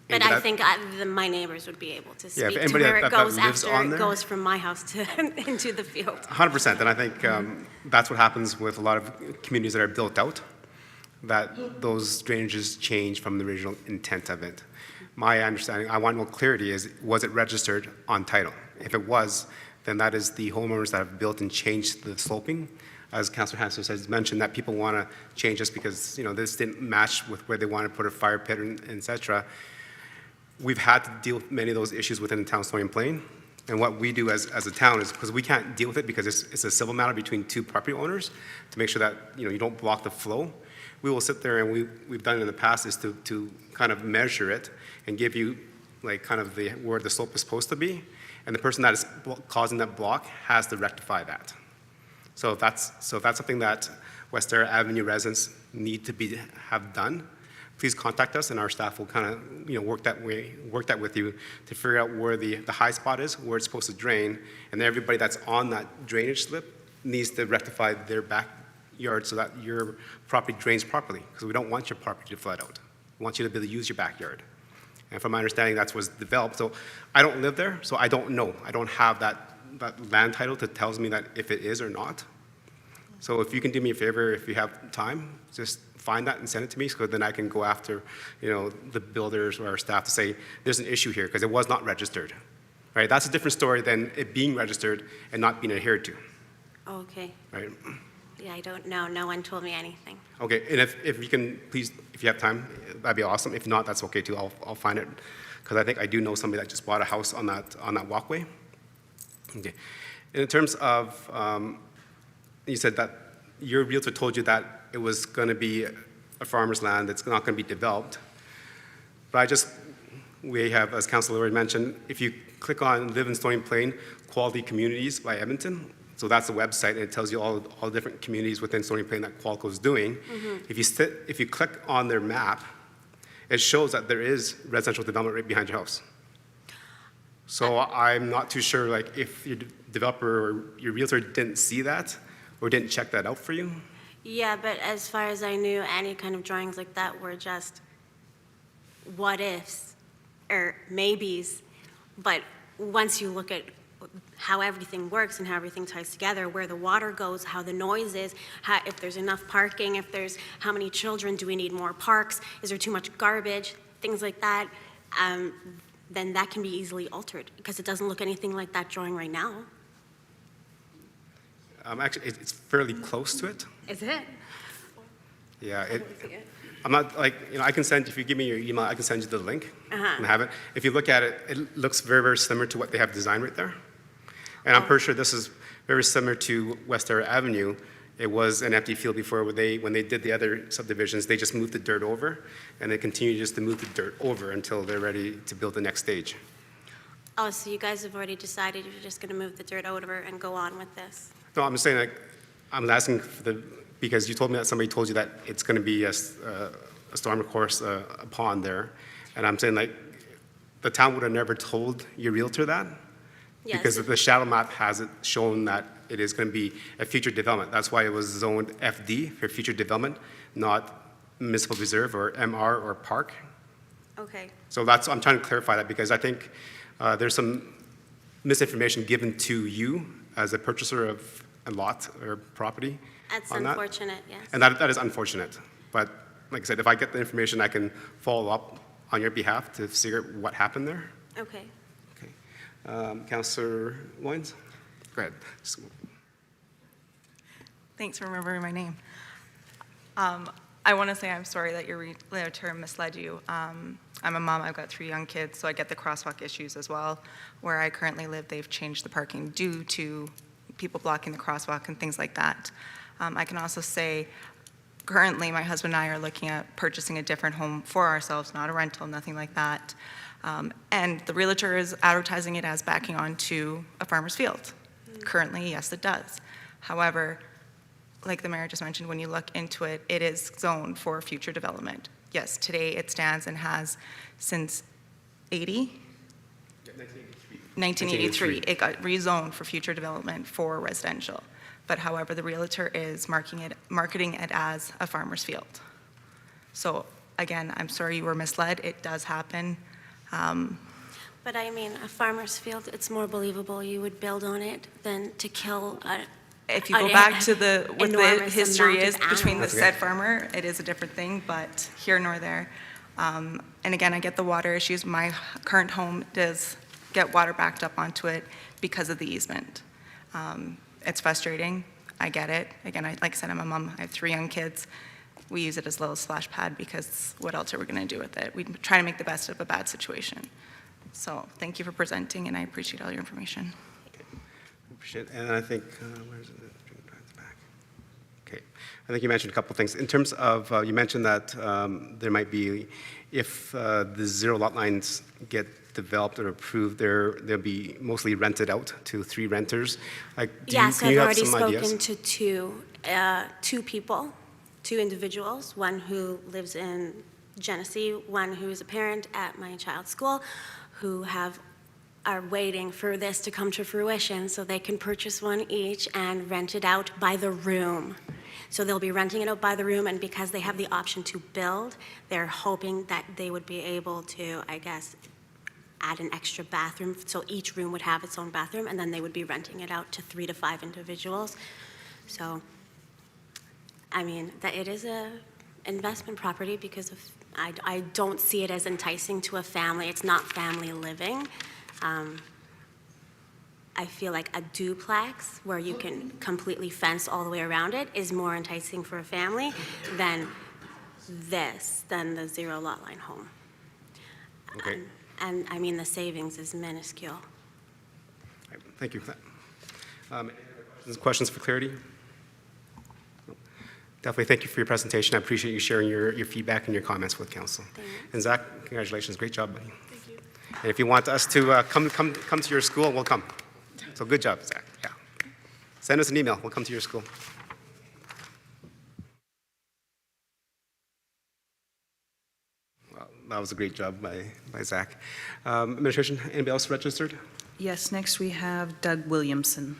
But I think my neighbors would be able to
Yeah,
speak
if
to
anybody
where
that
it goes
lives
after
on
it
there-
goes from my house to into the field.
100%, and I think that's what happens with a lot of communities that are built out, that those drainages change from the original intent of it. My understanding, I want more clarity, is was it registered on title? If it was, then that is the homeowners that have built and changed the sloping. As Councillor Hanson has mentioned, that people want to change this because, this didn't match with where they want to put a fire pit, and et cetera. We've had to deal with many of those issues within the town of Stony Plain. And what we do as a town is, because we can't deal with it because it's a civil matter between two property owners, to make sure that, you don't block the flow, we will sit there, and we've done it in the past, is to kind of measure it and give you like kind of where the slope is supposed to be. And the person that is causing that block has to rectify that. So if that's something that West Era Avenue residents need to have done, please contact us, and our staff will kind of work that with you to figure out where the high spot is, where it's supposed to drain, and then everybody that's on that drainage slip needs to rectify their backyard so that your property drains properly, because we don't want your property to flood out. We want you to be able to use your backyard. And from my understanding, that's what's developed. So I don't live there, so I don't know. I don't have that land title that tells me that if it is or not. So if you can do me a favor, if you have time, just find that and send it to me, so then I can go after, the builders or our staff to say, there's an issue here, because it was not registered, right? That's a different story than it being registered and not being adhered to,
Okay.
right?
Yeah, I don't know. No one told me anything.
Okay, and if you can, please, if you have time, that'd be awesome. If not, that's okay too. I'll find it, because I think I do know somebody that just bought a house on that walkway. Okay, and in terms of, you said that your realtor told you that it was going to be a farmer's land that's not going to be developed. But we have, as Councilor already mentioned, if you click on Live in Stony Plain, Quality Communities by Edmonton, so that's the website, and it tells you all the different communities within Stony Plain that Qualco is doing.
Mm-hmm.
If you click on their map, it shows that there is residential development right behind your house. So I'm not too sure, like, if your developer or your realtor didn't see that or didn't check that out for you.
Yeah, but as far as I knew, any kind of drawings like that were just what ifs or maybes. But once you look at how everything works and how everything ties together, where the water goes, how the noise is, if there's enough parking, how many children, do we need more parks, is there too much garbage, things like that, then that can be easily altered, because it doesn't look anything like that drawing right now.
Actually, it's fairly close to it.
Is it?
Yeah, I'm not like, I can send, if you give me your email, I can send you the link and have it. If you look at it, it looks very, very similar to what they have designed right there. And I'm pretty sure this is very similar to West Era Avenue. It was an empty field before. When they did the other subdivisions, they just moved the dirt over, and they continue just to move the dirt over until they're ready to build the next stage.
Oh, so you guys have already decided you're just going to move the dirt over and go on with this?
No, I'm just saying, like, I'm asking because you told me that somebody told you that it's going to be a storm course, a pond there. And I'm saying, like, the town would have never told your realtor that?
Yes.
Because the shadow map has it shown that it is going to be a future development. That's why it was zoned FD, for future development, not municipal reserve or MR or park.
Okay.
So I'm trying to clarify that because I think there's some misinformation given to you as a purchaser of a lot or property.
That's
on that.
unfortunate, yes.
And that is unfortunate. But like I said, if I get the information, I can follow up on your behalf to figure out what happened there.
Okay.
Councillor Loynes? Go ahead.
Thanks for remembering my name. I want to say I'm sorry that your realtor misled you. I'm a mom, I've got 3 young kids, so I get the crosswalk issues as well. Where I currently live, they've changed the parking due to people blocking the crosswalk and things like that. I can also say, currently, my husband and I are looking at purchasing a different home for ourselves, not a rental, nothing like that. And the realtor is advertising it as backing onto a farmer's field. Currently, yes, it does. However, like the mayor just mentioned, when you look into it, it is zoned for future development. Yes, today it stands and has since 1983. It got rezoned for future development for residential. But however, the realtor is marketing it as a farmer's field. So again, I'm sorry you were misled. It does happen.
But I mean, a farmer's field, it's more believable you would build on it than to kill
if you go back to what the
enormous
history
amount
is
of
between the
animals.
said farmer, it is a different thing, but here nor there. And again, I get the water issues. My current home does get water backed up onto it because of the easement. It's frustrating. I get it. Again, like I said, I'm a mom. I have 3 young kids. We use it as a little splash pad because what else are we going to do with it? We try to make the best of a bad situation. So thank you for presenting, and I appreciate all your information.
Appreciate it. And I think, where's it? Okay. I think you mentioned a couple of things. In terms of, you mentioned that there might be, if the 0 lot lines get developed or approved, they'll be mostly rented out to 3 renters. Like,
Yes,
can
I've
you have
already
some ideas?
spoken to two people, 2 individuals, one who lives in Genesee, one who is a parent at my child's school, who are waiting for this to come to fruition so they can purchase one each and rent it out by the room. So they'll be renting it out by the room, and because they have the option to build, they're hoping that they would be able to, I guess, add an extra bathroom, so each room would have its own bathroom, and then they would be renting it out to 3 to 5 individuals. So, I mean, that it is a investment property because of, I don't see it as enticing to a family. It's not family living. I feel like a duplex where you can completely fence all the way around it is more enticing for a family than the 0 lot line home.
Okay.
And I mean, the savings is minuscule.
All right, thank you for that. Any other questions for clarity? Definitely thank you for your presentation. I appreciate you sharing your feedback and your comments with council. And Zach, congratulations, great job, buddy.
Thank you.
And if you want us to come to your school, we'll come. So good job, Zach. Yeah. Send us an email. We'll come to your school. Well, that was a great job by Zach. Administration, anybody else registered?
Yes, next we have Doug Williamson.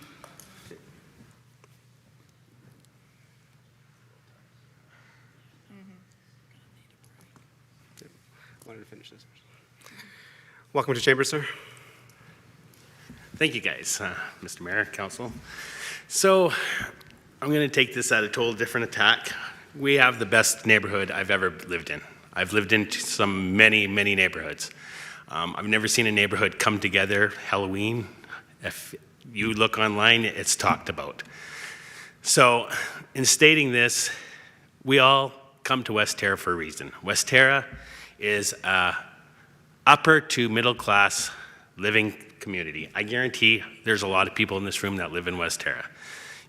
Wanted to finish this. Welcome to Chamber, sir.
Thank you, guys, Mr. Mayor, Council. So I'm going to take this at a total different attack. We have the best neighborhood I've ever lived in. I've lived in many neighborhoods. I've never seen a neighborhood come together Halloween. If you look online, it's talked about. So in stating this, we all come to West Terra for a reason. West Terra is a upper to middle class living community. I guarantee there's a lot of people in this room that live in West Terra.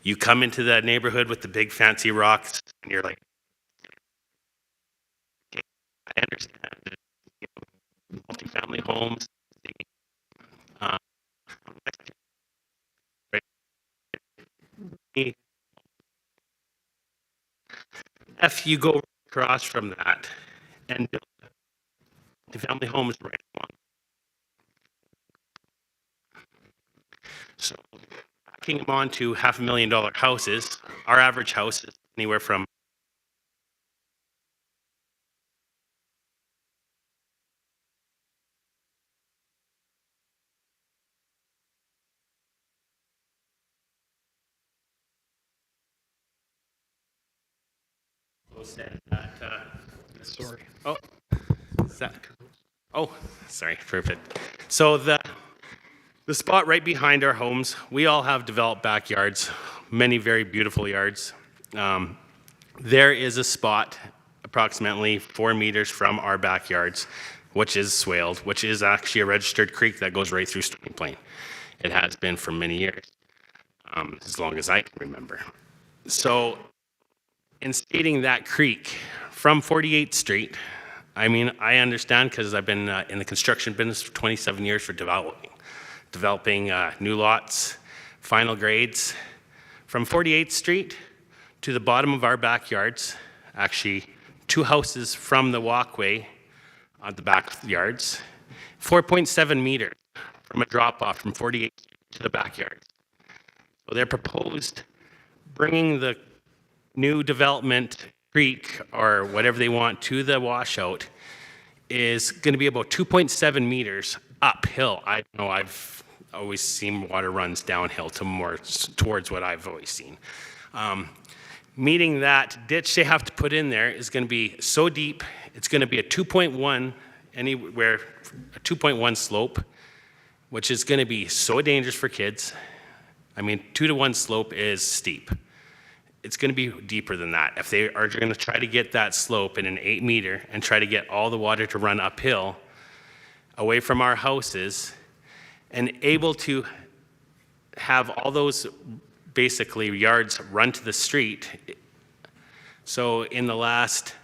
You come into that neighborhood with the big fancy rocks and you're like, okay, I understand that, multifamily homes. If you go across from that and build multifamily homes right along. So backing them on to $500,000 houses, our average house is anywhere from said that, sorry. Oh, is that, oh, sorry, perfect. So the spot right behind our homes, we all have developed backyards, many very beautiful yards. There is a spot approximately 4 meters from our backyards, which is swaled, which is actually a registered creek that goes right through Stony Plain. It has been for many years, as long as I can remember. So in stating that creek from 48th Street, I mean, I understand because I've been in the construction business for 27 years for developing new lots, final grades. From 48th Street to the bottom of our backyards, actually 2 houses from the walkway on the backyards, 4.7 meters from a drop-off from 48th to the backyard. So they're proposed bringing the new development creek or whatever they want to the washout is going to be about 2.7 meters uphill. I know I've always seen water runs downhill to more towards what I've always seen. Meaning that ditch they have to put in there is going to be so deep, it's going to be a 2.1, anywhere, a 2.1 slope, which is going to be so dangerous for kids. I mean, 2-to-1 slope is steep. It's going to be deeper than that. If they are going to try to get that slope in an 8 meter and try to get all the water to run uphill away from our houses and able to have all those basically yards run to the street. So in the last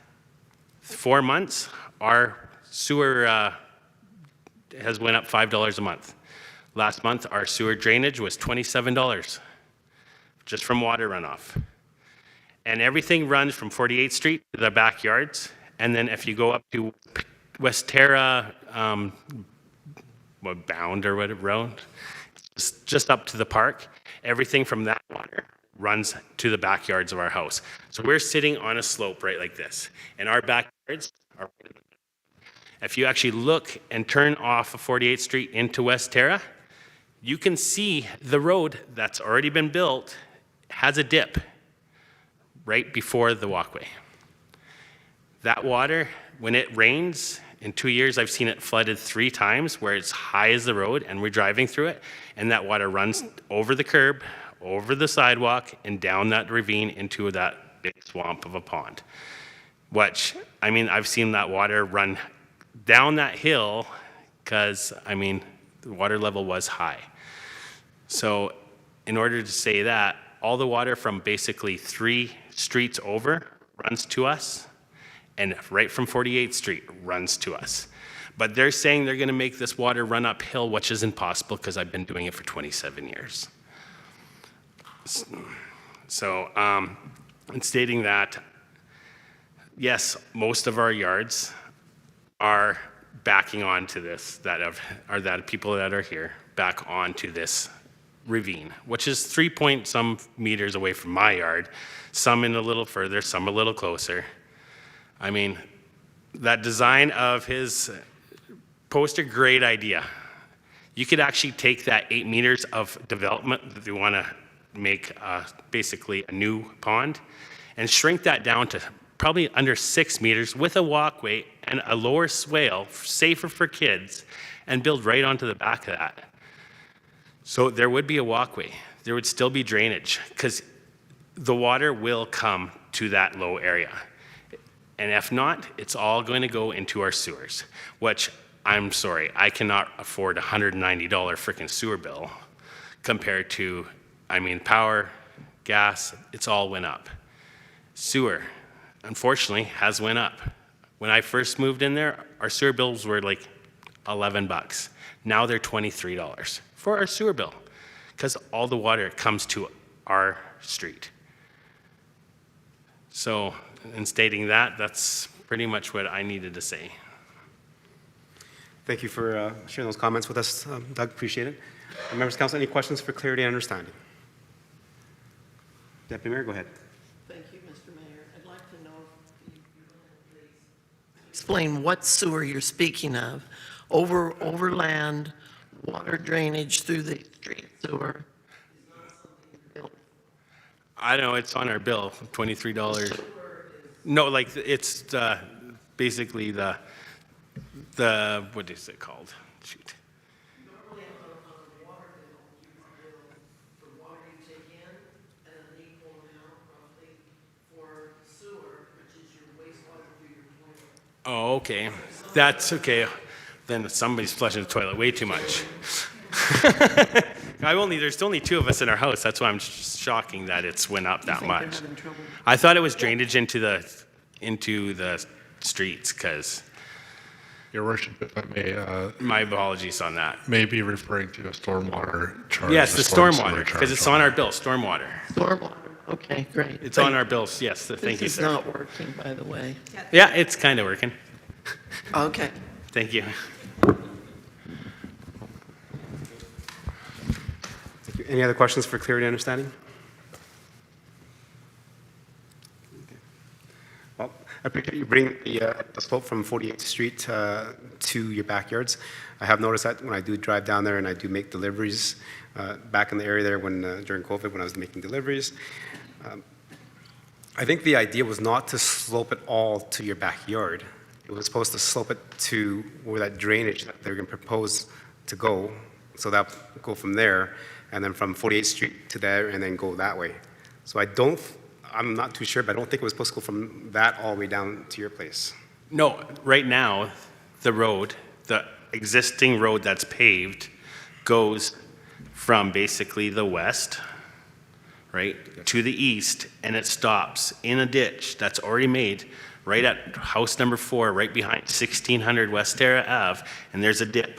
4 months, our sewer has went up $5 a month. Last month, our sewer drainage was $27 just from water runoff. And everything runs from 48th Street to the backyards. And then if you go up to West Terra, Bound or whatever road, just up to the park, everything from that water runs to the backyards of our house. So we're sitting on a slope right like this. And our backyards are, if you actually look and turn off of 48th Street into West Terra, you can see the road that's already been built has a dip right before the walkway. That water, when it rains, in 2 years I've seen it flooded 3 times where it's high as the road and we're driving through it, and that water runs over the curb, over the sidewalk, and down that ravine into that big swamp of a pond. Which, I mean, I've seen that water run down that hill because, I mean, the water level was high. So in order to say that, all the water from basically 3 streets over runs to us, and right from 48th Street runs to us. But they're saying they're going to make this water run uphill, which is impossible because I've been doing it for 27 years. So in stating that, yes, most of our yards are backing onto this, that people that are here back onto this ravine, which is 3-point-some meters away from my yard, some in a little further, some a little closer. I mean, that design of his poster, great idea. You could actually take that 8 meters of development that they want to make basically a new pond and shrink that down to probably under 6 meters with a walkway and a lower swale, safer for kids, and build right onto the back of that. So there would be a walkway. There would still be drainage because the water will come to that low area. And if not, it's all going to go into our sewers, which I'm sorry, I cannot afford a $190 freaking sewer bill compared to, I mean, power, gas, it's all went up. Sewer, unfortunately, has went up. When I first moved in there, our sewer bills were like $11. Now they're $23 for our sewer bill because all the water comes to our street. So in stating that, that's pretty much what I needed to say.
Thank you for sharing those comments with us, Doug. Appreciate it. Members of council, any questions for clarity and understanding? Deputy Mayor, go ahead.
Thank you, Mr. Mayor. I'd like to know if you please explain what sewer you're speaking of. Overland, water drainage through the street sewer.
I know it's on our bill, $23. No, like it's basically the what is it called? Shoot. Oh, okay. That's okay. Then somebody's flushing the toilet way too much. There's only two of us in our house. That's why I'm shocking that it's went up that much. I thought it was drainage into the streets because.
Your worship, if I may.
My apologies on that.
May be referring to a stormwater charge.
Yes, the stormwater, because it's on our bill, stormwater.
Stormwater, okay, great.
It's on our bills, yes, thank you,
This is
sir.
not working, by the way.
Yeah, it's kind of working.
Okay.
Thank you.
Thank you. Any other questions for clarity and understanding? Okay. Well, I appreciate you bringing the slope from 48th Street to your backyards. I have noticed that when I do drive down there and I do make deliveries back in the area there when during COVID when I was making deliveries. I think the idea was not to slope it all to your backyard. It was supposed to slope it to where that drainage that they're going to propose to go, so that would go from there, and then from 48th Street to there, and then go that way. So I'm not too sure, but I don't think it was supposed to go from that all the way down to your place.
No, right now, the existing road that's paved goes from basically the west, right, to the east, and it stops in a ditch that's already made right at house number 4, right behind 1600 West Terra Ave, and there's a dip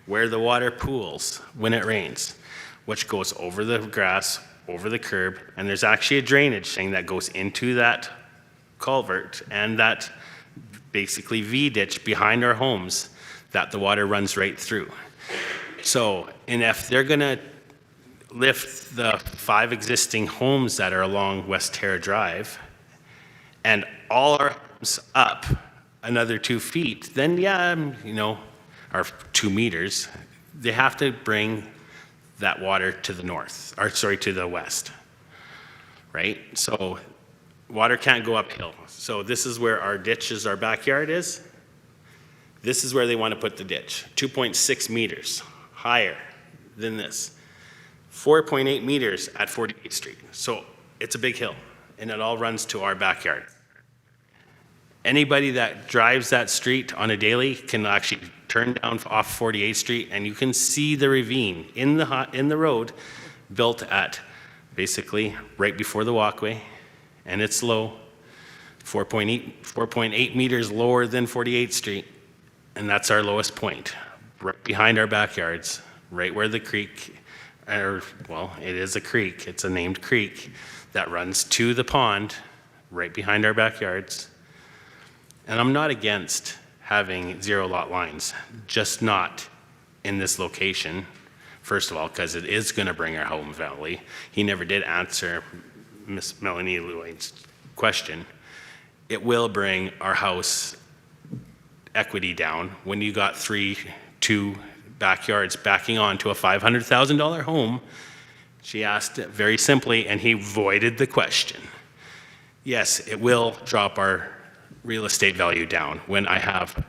where the water pools when it rains, which goes over the grass, over the curb, and there's actually a drainage thing that goes into that culvert and that basically V-ditch behind our homes that the water runs right through. So, and if they're gonna lift the 5 existing homes that are along West Terra Drive and all our homes up another 2 feet, then yeah, or 2 meters, they have to bring that water to the north, or sorry, to the west, right? So water can't go uphill. So this is where our ditch is, our backyard is. This is where they want to put the ditch, 2.6 meters higher than this. 4.8 meters at 48th Street. So it's a big hill, and it all runs to our backyard. Anybody that drives that street on a daily can actually turn down off 48th Street, and you can see the ravine in the road built at basically right before the walkway, and it's low, 4.8 meters lower than 48th Street, and that's our lowest point, right behind our backyards, right where the creek, well, it is a creek, it's a named creek that runs to the pond, right behind our backyards. And I'm not against having 0 lot lines, just not in this location. First of all, because it is going to bring our home value. He never did answer Miss Melanie Lloyd's question. It will bring our house equity down when you got 2 backyards backing onto a $500,000 home. She asked it very simply, and he avoided the question. Yes, it will drop our real estate value down when I have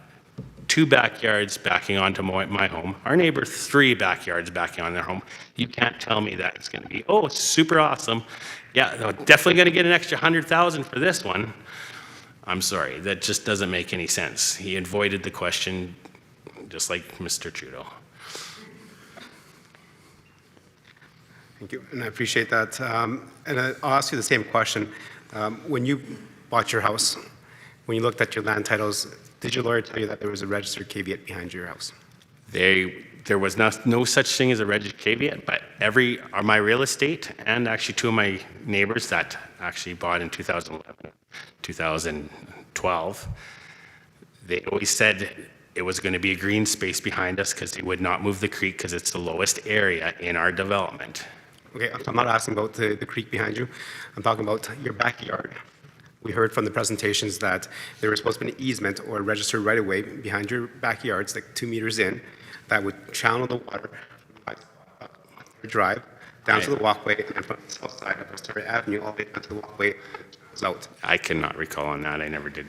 2 backyards backing onto my home, our neighbor 3 backyards backing on their home. You can't tell me that it's going to be, oh, it's super awesome. Yeah, they're definitely going to get an extra $100,000 for this one. I'm sorry, that just doesn't make any sense. He avoided the question just like Mr. Trudeau.
Thank you, and I appreciate that. And I'll ask you the same question. When you bought your house, when you looked at your land titles, did your lawyer tell you that there was a registered caveat behind your house?
There was no such thing as a registered caveat, but my real estate and actually 2 of my neighbors that actually bought in 2011, 2012, they always said it was going to be a green space behind us because they would not move the creek because it's the lowest area in our development.
Okay, I'm not asking about the creek behind you. I'm talking about your backyard. We heard from the presentations that there was supposed to be an easement or a registered right-of-way behind your backyards, like 2 meters in, that would channel the water from the drive down to the walkway, and then from the south side of West Terra Avenue all the way down to the walkway south?
I cannot recall on that. I never did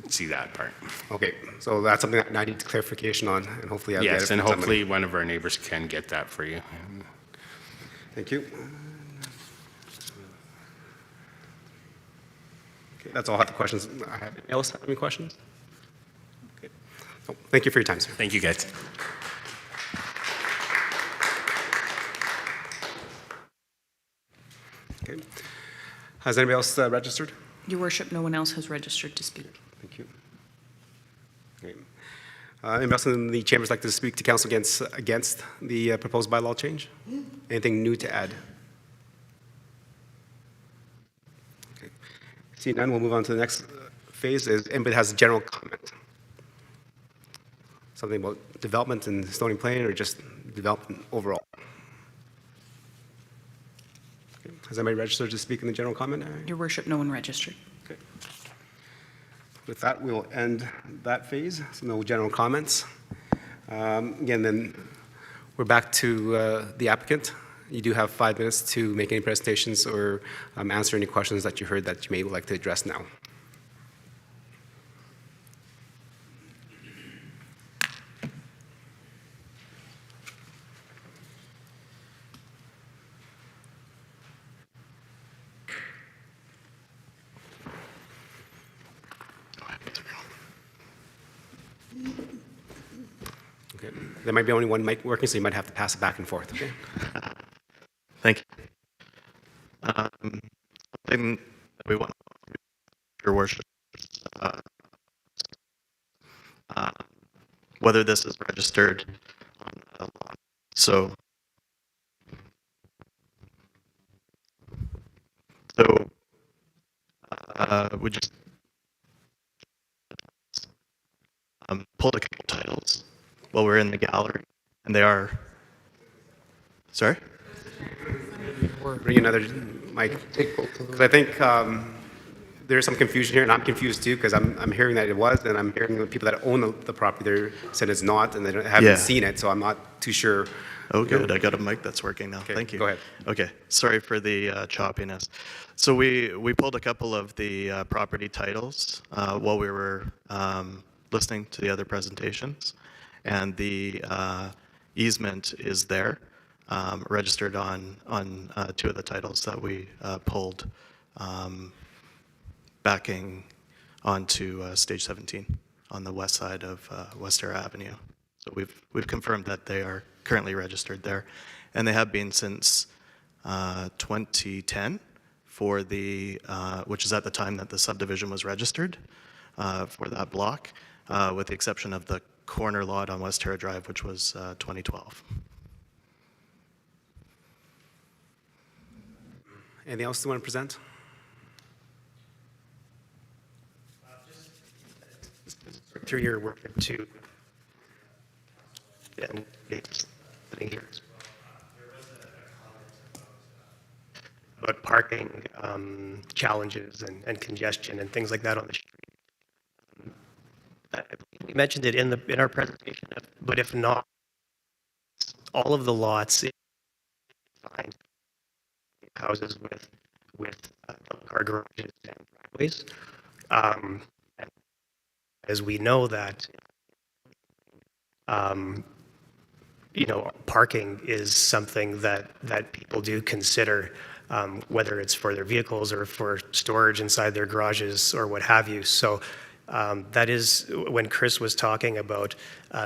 see that part.
Okay, so that's something that I need clarification on, and hopefully I'll get it
Yes,
from
and
somebody.
hopefully one of our neighbors can get that for you.
Thank you. Okay, that's all I have the questions. I have. Anyone else have any questions? Okay. Oh, thank you for your time, sir.
Thank you, guys.
Okay. Has anybody else registered?
Your worship, no one else has registered to speak.
Thank you. Okay. Anybody else in the chambers like to speak to council against the proposed bylaw change? Anything new to add? Okay. See none, we'll move on to the next phase. Is anybody has a general comment? Something about development in Stony Plain or just development overall? Okay. Has anybody registered to speak in the general comment area?
Your worship, no one registered.
Okay. With that, we'll end that phase. So no general comments. Again, then we're back to the applicant. You do have 5 minutes to make any presentations or answer any questions that you heard that you may like to address now. Okay. There might be only one mic working, so you might have to pass it back and forth. Okay.
Thank you. Something that we want, Your Worship, whether this is registered on the lot. So we just pulled a couple titles while we're in the gallery, and they are. Sorry.
Bring another mic. Because I think there's some confusion here, and I'm confused too, because I'm hearing that it was, and I'm hearing the people that own the property there said it's not, and they haven't seen it, so I'm not too sure.
Oh, good. I got a mic that's working now.
Okay,
Thank you.
go ahead.
Okay. Sorry for the choppiness. So we pulled a couple of the property titles while we were listening to the other presentations, and the easement is there, registered on 2 of the titles that we pulled, backing onto Stage 17 on the west side of Westera Avenue. So we've confirmed that they are currently registered there, and they have been since 2010 for the which is at the time that the subdivision was registered for that block, with the exception of the corner lot on Westera Drive, which was 2012.
Anything else you want to present?
Through your work to and sitting here as well. About parking challenges and congestion and things like that on the street. We mentioned it in our presentation, but if not, all of the lots find houses with car garages and driveways. As we know that, parking is something that people do consider, whether it's for their vehicles or for storage inside their garages or what have you. So that is, when Chris was talking about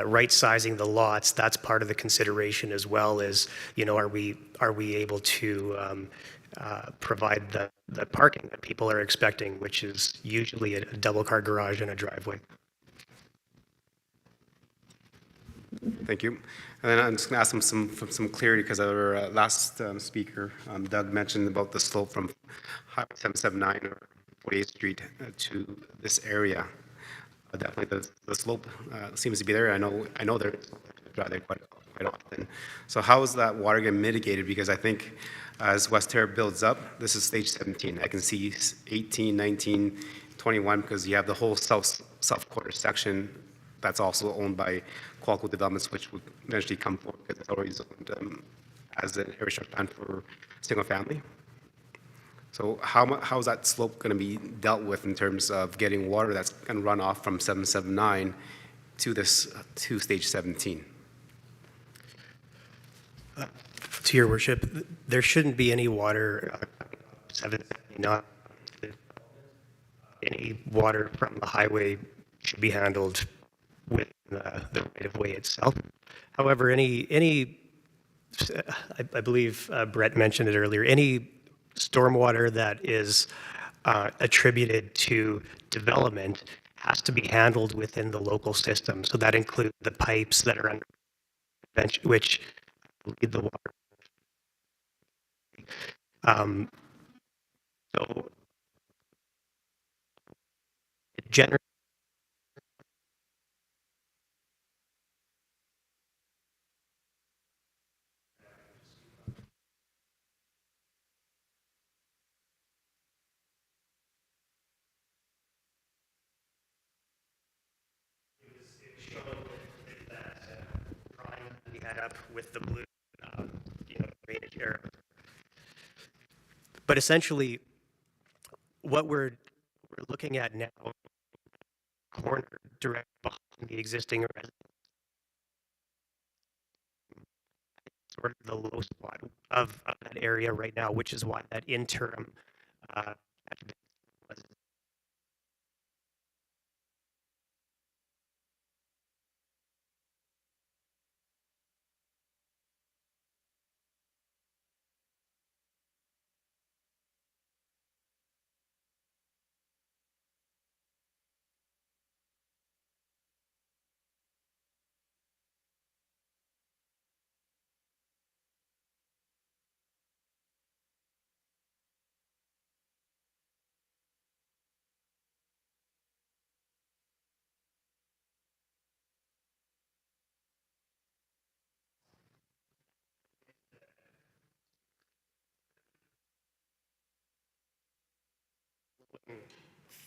right-sizing the lots, that's part of the consideration as well as, are we able to provide the parking that people are expecting, which is usually a double-car garage and a driveway.
Thank you. And then I'm just going to ask them some clarity because our last speaker, Doug, mentioned about the slope from Highway 779 or 48th Street to this area. Definitely the slope seems to be there. I know there is. I drive there quite often. So how is that water getting mitigated? Because I think as Westera builds up, this is stage 17. I can see 18, 19, 21 because you have the whole south quarter section that's also owned by Qualco Developments, which would eventually come forward because it's already zoned as an area structure plan for single family. So how is that slope going to be dealt with in terms of getting water that's going to run off from 779 to to stage 17?
To your worship, there shouldn't be any water, 779. Any water from the highway should be handled with the right-of-way itself. However, I believe Brett mentioned it earlier, any stormwater that is attributed to development has to be handled within the local system. So that includes the pipes that are under, which lead the water. So generally, we had up with the blue, drainage area. But essentially, what we're looking at now, corner direct behind the existing residence, sort of the low spot of that area right now, which is why that interim was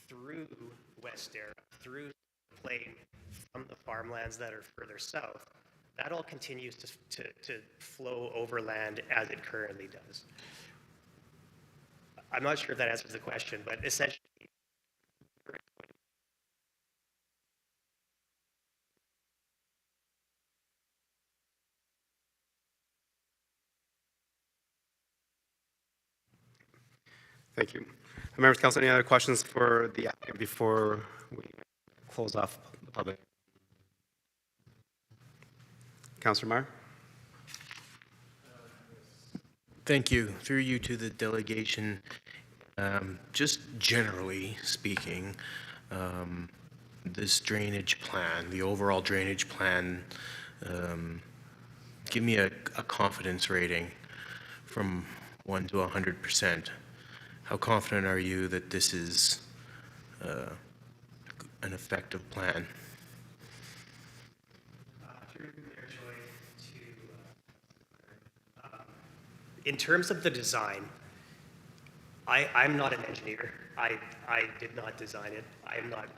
through Westera, through the plain from the farmlands that are further south. That all continues to flow overland as it currently does. I'm not sure if that answers the question, but essentially,
Thank you. Members of Council, any other questions for the applicant before we close off the public? Councilor Meyer?
Thank you. Through you to the delegation, just generally speaking, this drainage plan, the overall drainage plan, give me a confidence rating from 1 to 100%. How confident are you that this is an effective plan?
in terms of the design, I'm not an engineer. I did not design it. I am not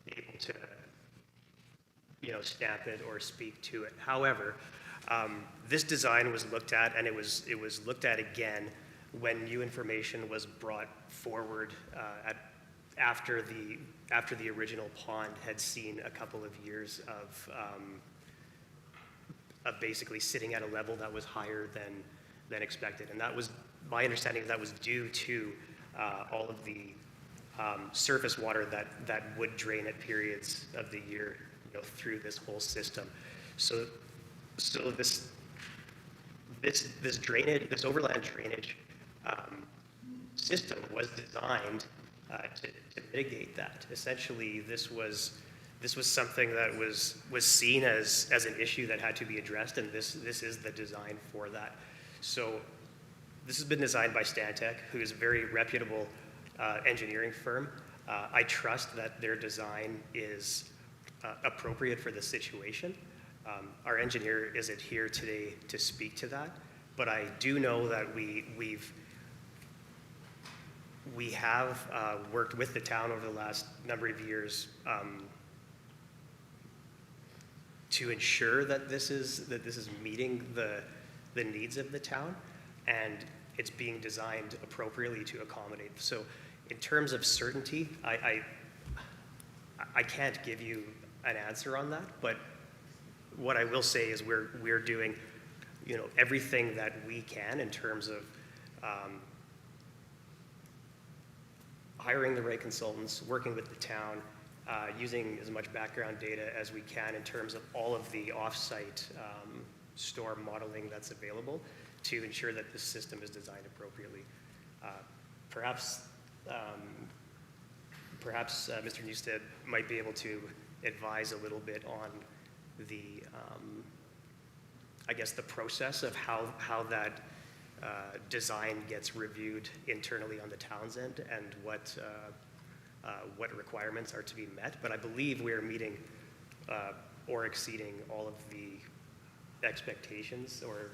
able to, stamp it or speak to it. However, this design was looked at, and it was looked at again when new information was brought forward after the original pond had seen a couple of years of basically sitting at a level that was higher than expected. And that was, my understanding, that was due to all of the surface water that would drain at periods of the year, through this whole system. So this drainage, this overland drainage system was designed to mitigate that. Essentially, this was something that was seen as an issue that had to be addressed, and this is the design for that. So this has been designed by Stantec, who is a very reputable engineering firm. I trust that their design is appropriate for the situation. Our engineer isn't here today to speak to that, but I do know that we have worked with the town over the last number of years to ensure that this is meeting the needs of the town, and
it's being designed appropriately to accommodate. So in terms of certainty, I can't give you an answer on that, but what I will say is we're doing, everything that we can in terms of hiring the right consultants, working with the town, using as much background data as we can in terms of all of the off-site storm modeling that's available to ensure that the system is designed appropriately. Perhaps Mr. Newstead might be able to advise a little bit on the, I guess, the process of how that design gets reviewed internally on the town's end and what requirements are to be met. But I believe we are meeting or exceeding all of the expectations or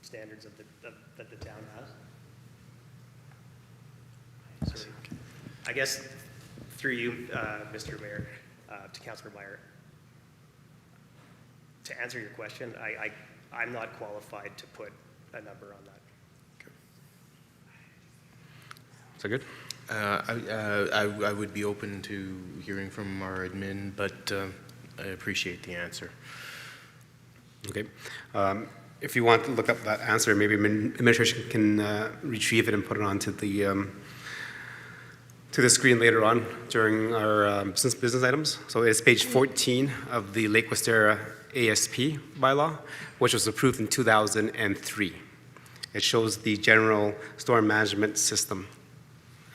standards that the town has. So I guess through you, Mr. Mayor, to Councillor Meyer, to answer your question, I'm not qualified to put a number on that.
Is that good? I would be open to hearing from our admin, but I appreciate the answer.
Okay. If you want to look up that answer, maybe administration can retrieve it and put it onto the screen later on during our business items. So it's page 14 of the Lake Wisteria ASP bylaw, which was approved in 2003. It shows the general storm management system.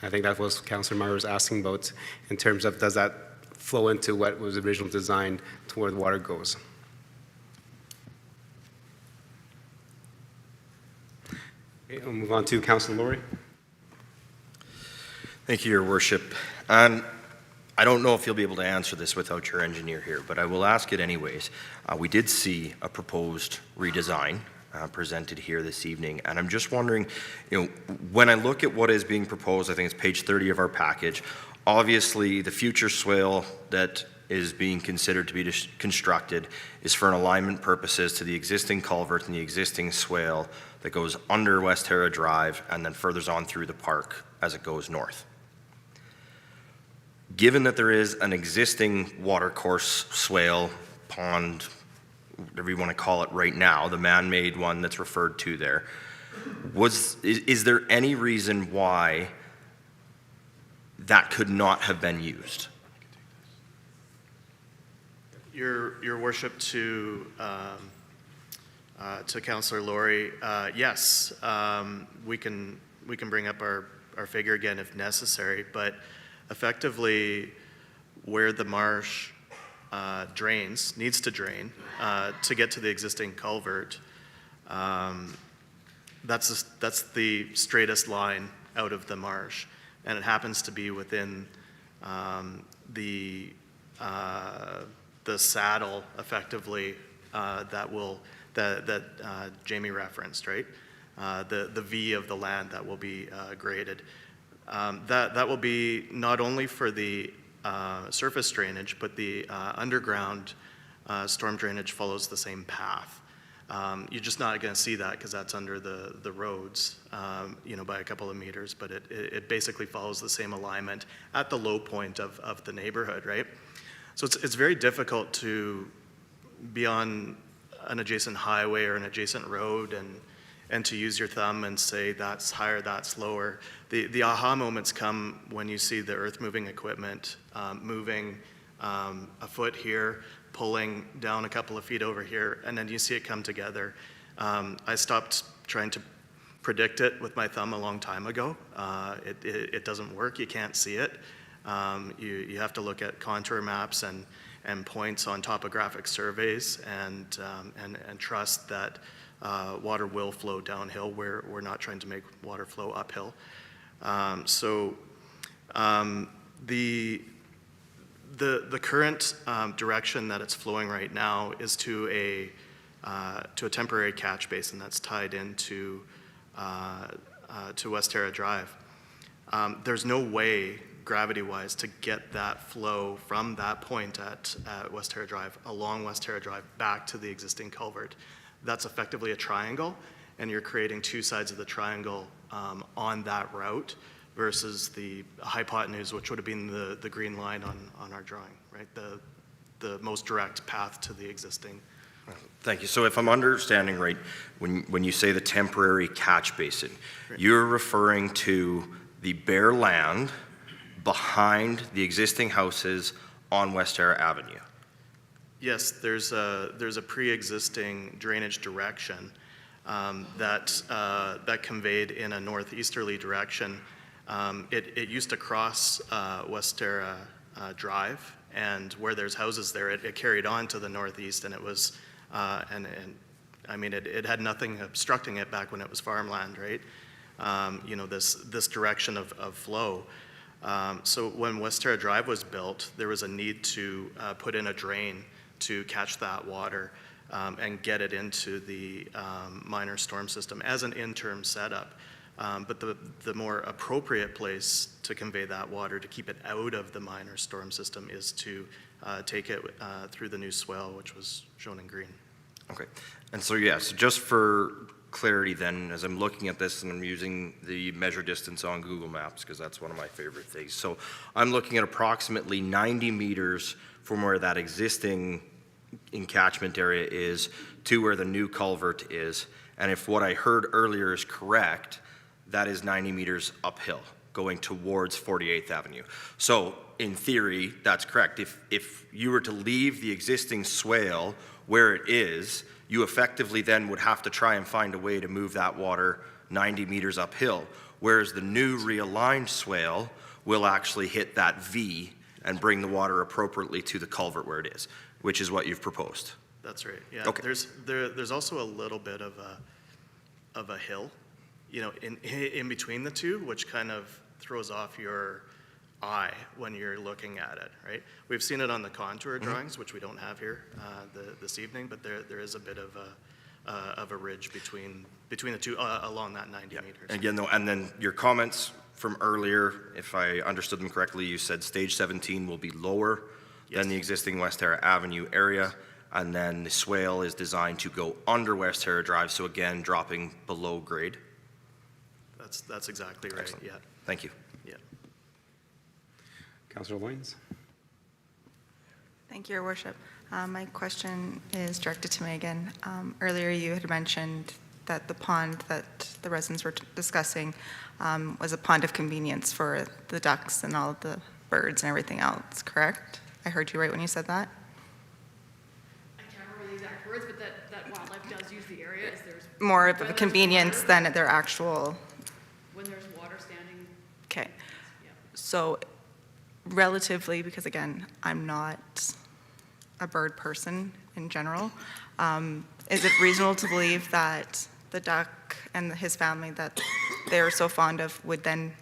I think that was Councillor Meyer was asking about in terms of does that flow into what was originally designed to where the water goes. Okay, we'll move on to Councillor Laurie.
Thank you, Your Worship. And I don't know if you'll be able to answer this without your engineer here, but I will ask it anyways. We did see a proposed redesign presented here this evening, and I'm just wondering, when I look at what is being proposed, I think it's page 30 of our package, obviously the future swale that is being considered to be constructed is for an alignment purposes to the existing culvert and the existing swale that goes under West Terra Drive and then furthers on through the park as it goes north. Given that there is an existing watercourse, swale, pond, whatever you want to call it right now, the man-made one that's referred to there, is there any reason why that could not have been used?
Your Worship, to Councillor Laurie, yes, we can bring up our figure again if necessary, but effectively where the marsh needs to drain to get to the existing culvert, that's the straightest line out of the marsh, and it happens to be within the saddle, effectively, that Jamie referenced, right? The V of the land that will be graded. That will be not only for the surface drainage, but the underground storm drainage follows the same path. You're just not going to see that because that's under the roads, by a couple of meters, but it basically follows the same alignment at the low point of the neighborhood, right? So it's very difficult to be on an adjacent highway or an adjacent road and to use your thumb and say that's higher, that's lower. The aha moments come when you see the earth-moving equipment moving a foot here, pulling down a couple of feet over here, and then you see it come together. I stopped trying to predict it with my thumb a long time ago. It doesn't work. You can't see it. You have to look at contour maps and points on topographic surveys and trust that water will flow downhill. We're not trying to make water flow uphill. The current direction that it's flowing right now is to a temporary catch basin that's tied into to West Terra Drive. There's no way, gravity-wise, to get that flow from that point at West Terra Drive, along West Terra Drive, back to the existing culvert. That's effectively a triangle, and you're creating two sides of the triangle on that route versus the hypotenuse, which would have been the green line on our drawing, right? The most direct path to the existing.
Thank you. So if I'm understanding right, when you say the temporary catch basin, you're referring to the bare land behind the existing houses on West Terra Avenue?
Yes, there's a pre-existing drainage direction that conveyed in a northeasterly direction. It used to cross West Terra Drive, and where there's houses there, it carried on to the northeast, and it was, and I mean, it had nothing obstructing it back when it was farmland, right? You know, this direction of flow. So when West Terra Drive was built, there was a need to put in a drain to catch that water and get it into the minor storm system as an interim setup. But the more appropriate place to convey that water, to keep it out of the minor storm system, is to take it through the new swell, which was shown in green.
Okay. And so, yes, just for clarity then, as I'm looking at this and I'm using the measure distance on Google Maps, because that's one of my favorite things. So I'm looking at approximately 90 meters from where that existing encatchment area is to where the new culvert is. And if what I heard earlier is correct, that is 90 meters uphill going towards 48th Avenue. So in theory, that's correct. If you were to leave the existing swale where it is, you effectively then would have to try and find a way to move that water 90 meters uphill, whereas the new realigned swale will actually hit that V and bring the water appropriately to the culvert where it is, which is what you've proposed.
That's right. Yeah.
Okay.
There's also a little bit of a hill, you know, in between the two, which kind of throws off your eye when you're looking at it, right? We've seen it on the contour drawings, which we don't have here this evening, but there is a bit of a ridge between the two along that 90 meters.
Again, though, and then your comments from earlier, if I understood them correctly, you said stage 17 will be lower than the existing West Terra Avenue area, and then the swale is designed to go under West Terra Drive, so again, dropping below grade.
That's exactly right.
Excellent.
Yeah.
Thank you.
Yeah.
Councillor Loyens?
Thank you, Your Worship. My question is directed to Megan. Earlier, you had mentioned that the pond that the residents were discussing was a pond of convenience for the ducks and all of the birds and everything else, correct? I heard you right when you said that?
I can't remember the exact words, but that wildlife does use the area as there's
More of
when
a
there's
convenience
water-
than their actual.
When there's water standing.
Okay.
Yeah.
So relatively, because again, I'm not a bird person in general, is it reasonable to believe that the duck and his family that they're so fond of would then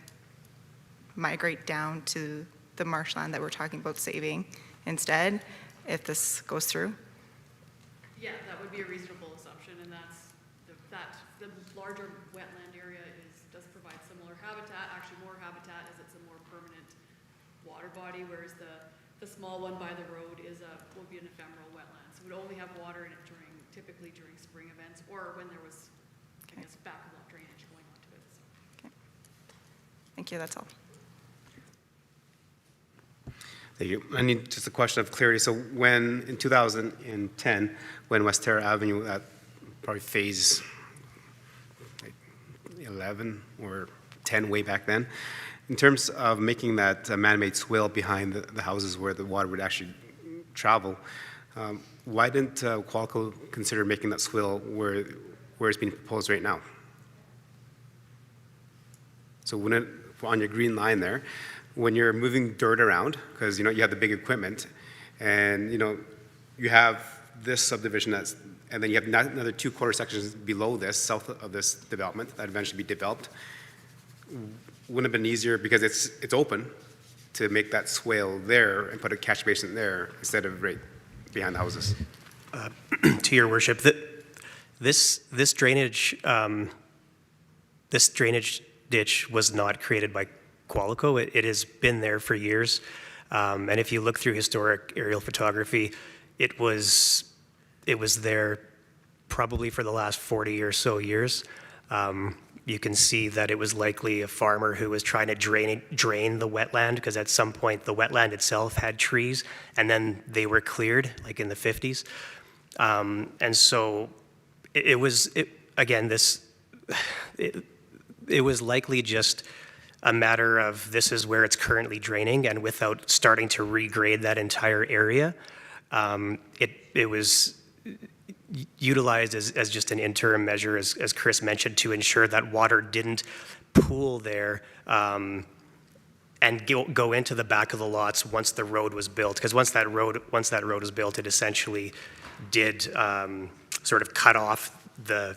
migrate down to the marshland that we're talking about saving instead, if this goes through?
Yeah, that would be a reasonable assumption, and that's, the larger wetland area does provide similar habitat, actually more habitat, as it's a more permanent water body, whereas the small one by the road will be an ephemeral wetland. So it would only have water in it typically during spring events, or when there was, I guess, backup drainage going onto it. So.
Thank you, that's all.
Thank you. I need just a question of clarity. So when, in 2010, when West Terra Avenue, that probably phase 11 or 10 way back then, in terms of making that man-made swale behind the houses where the water would actually travel, why didn't Qualco consider making that swale where it's being proposed right now? So when it, on your green line there, when you're moving dirt around, because you have the big equipment, and you have this subdivision and then you have another 2 quarter sections below this, south of this development, that eventually be developed. Wouldn't it have been easier, because it's open, to make that swale there and put a catch basin there instead of right behind the houses?
To Your Worship, this drainage ditch was not created by Qualico. It has been there for years, and if you look through historic aerial photography, it was there probably for the last 40 or so years. You can see that it was likely a farmer who was trying to drain the wetland, because at some point the wetland itself had trees, and then they were cleared, like in the 50s. And so it was likely just a matter of this is where it's currently draining, and without starting to regrade that entire area, it was utilized as just an interim measure, as Chris mentioned, to ensure that water didn't pool there and go into the back of the lots once the road was built. Because once that road was built, it essentially did sort of cut off the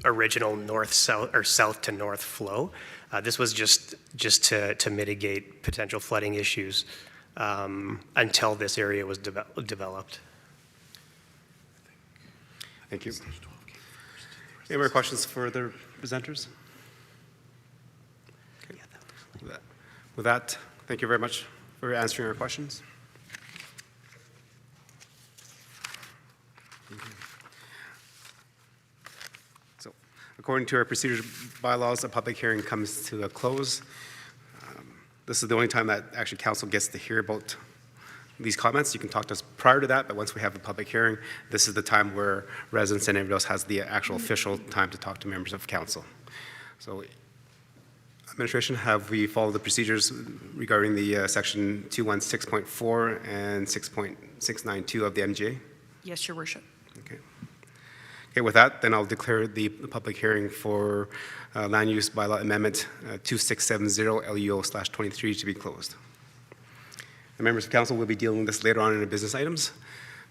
original north-south or south-to-north flow. This was just to mitigate potential flooding issues until this area was developed.
Thank you. Any more questions for the presenters? Okay. With that, thank you very much for answering our questions. So, according to our procedures bylaws, a public hearing comes to a close. This is the only time that actually council gets to hear about these comments. You can talk to us prior to that, but once we have a public hearing, this is the time where residents and everybody else has the actual official time to talk to members of council. So, administration, have we followed the procedures regarding the section 216.4 and 6.692 of the MGA?
Yes, Your Worship.
Okay. Okay, with that, then I'll declare the public hearing for land use bylaw amendment 2670 LUO/23 to be closed. The members of council will be dealing with this later on in the business items,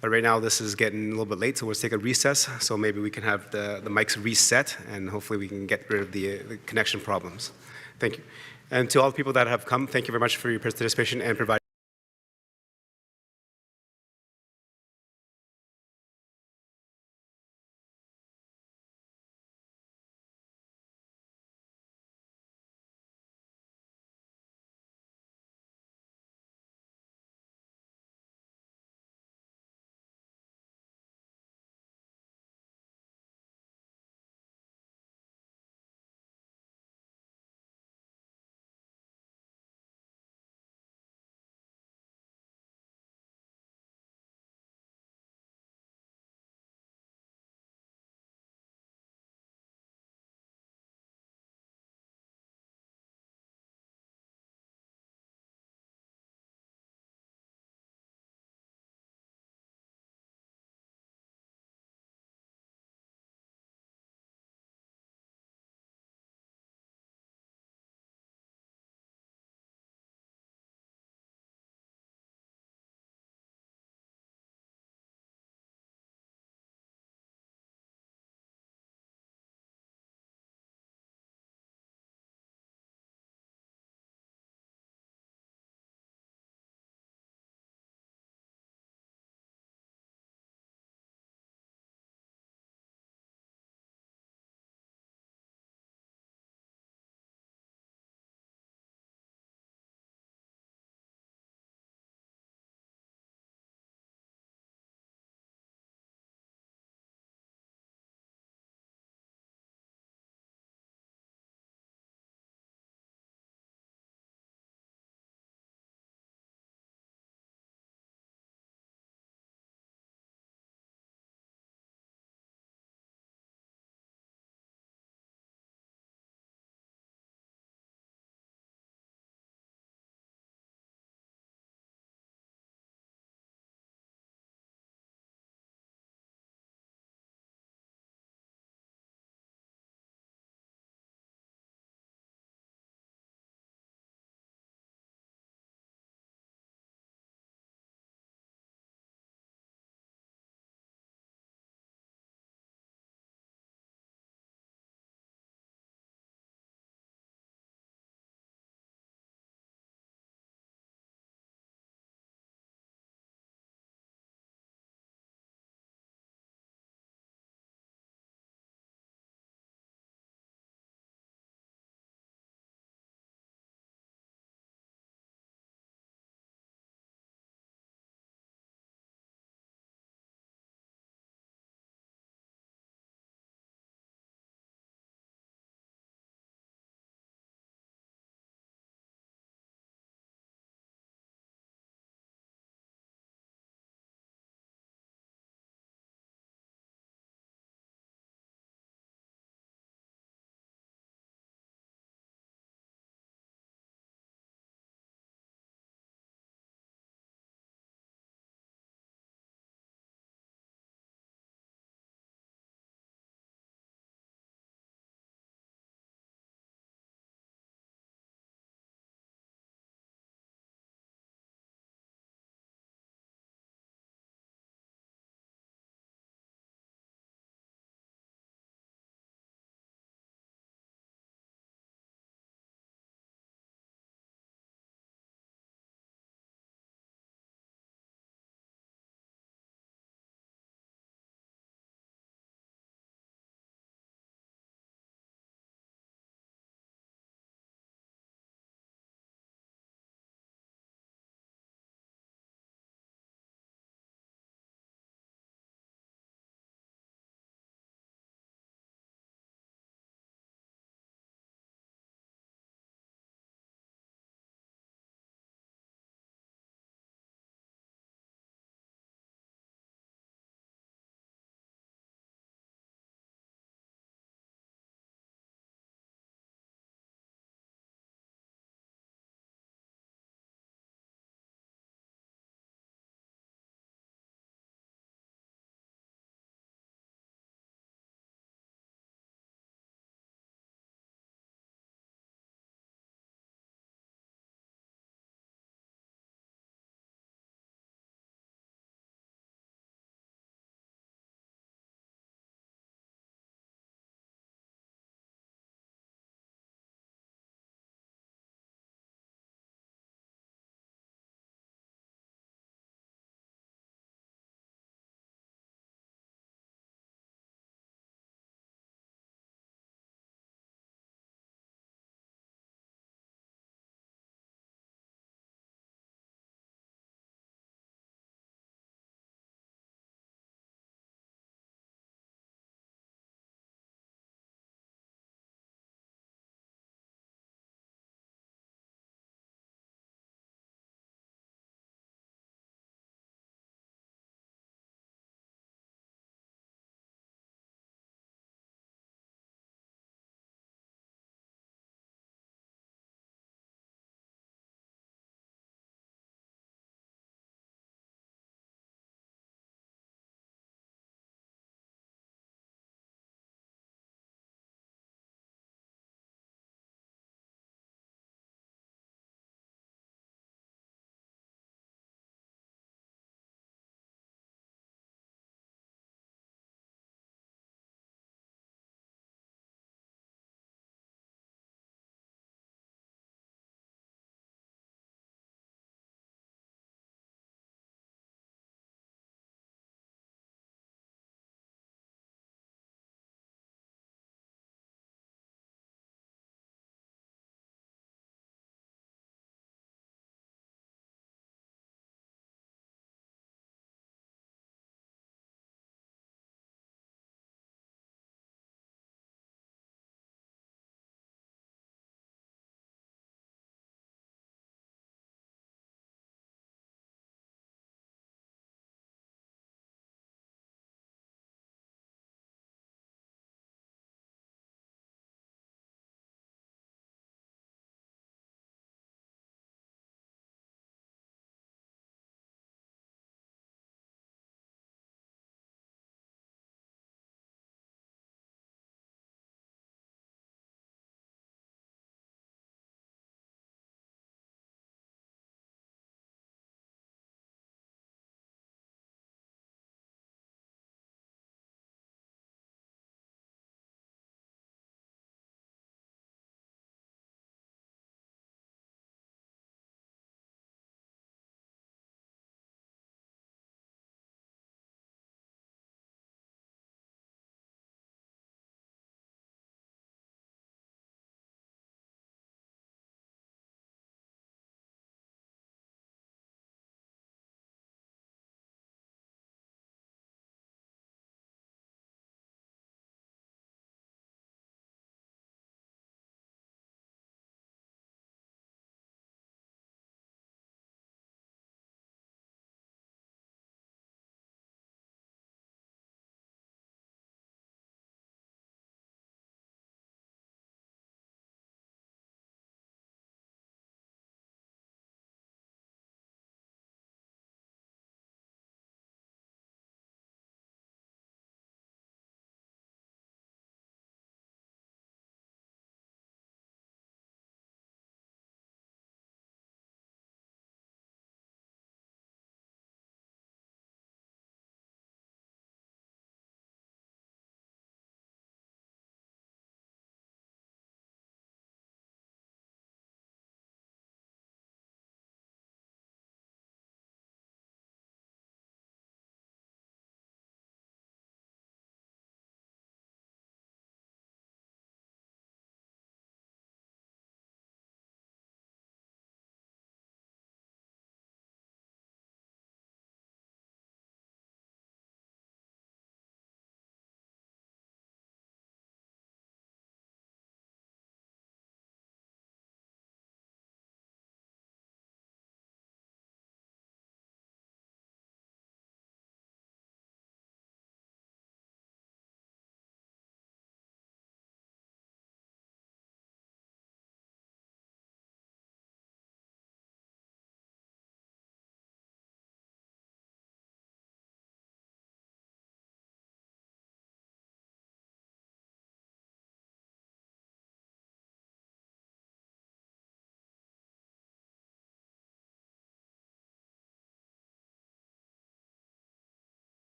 but right now this is getting a little bit late, so we'll take a recess, so maybe we can have the mics reset, and hopefully we can get rid of the connection problems. Thank you. And to all the people that have come, thank you very much for your participation and providing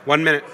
1 minute.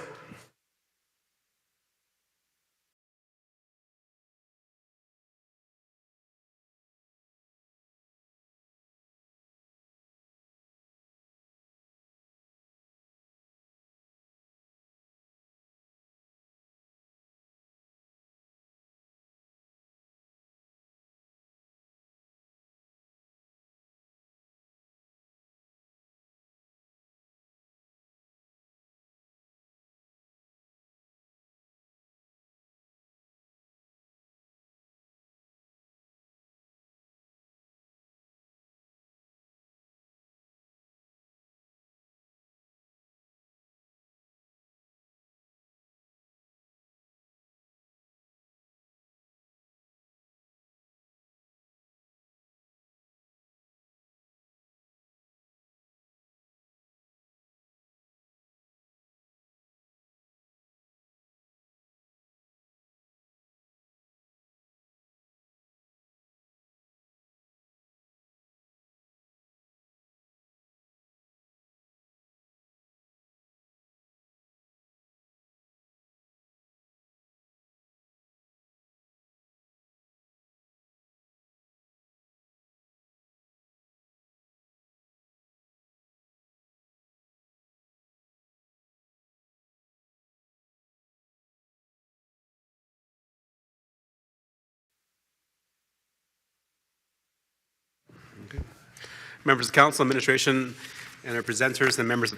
Members of council, administration, and our presenters and members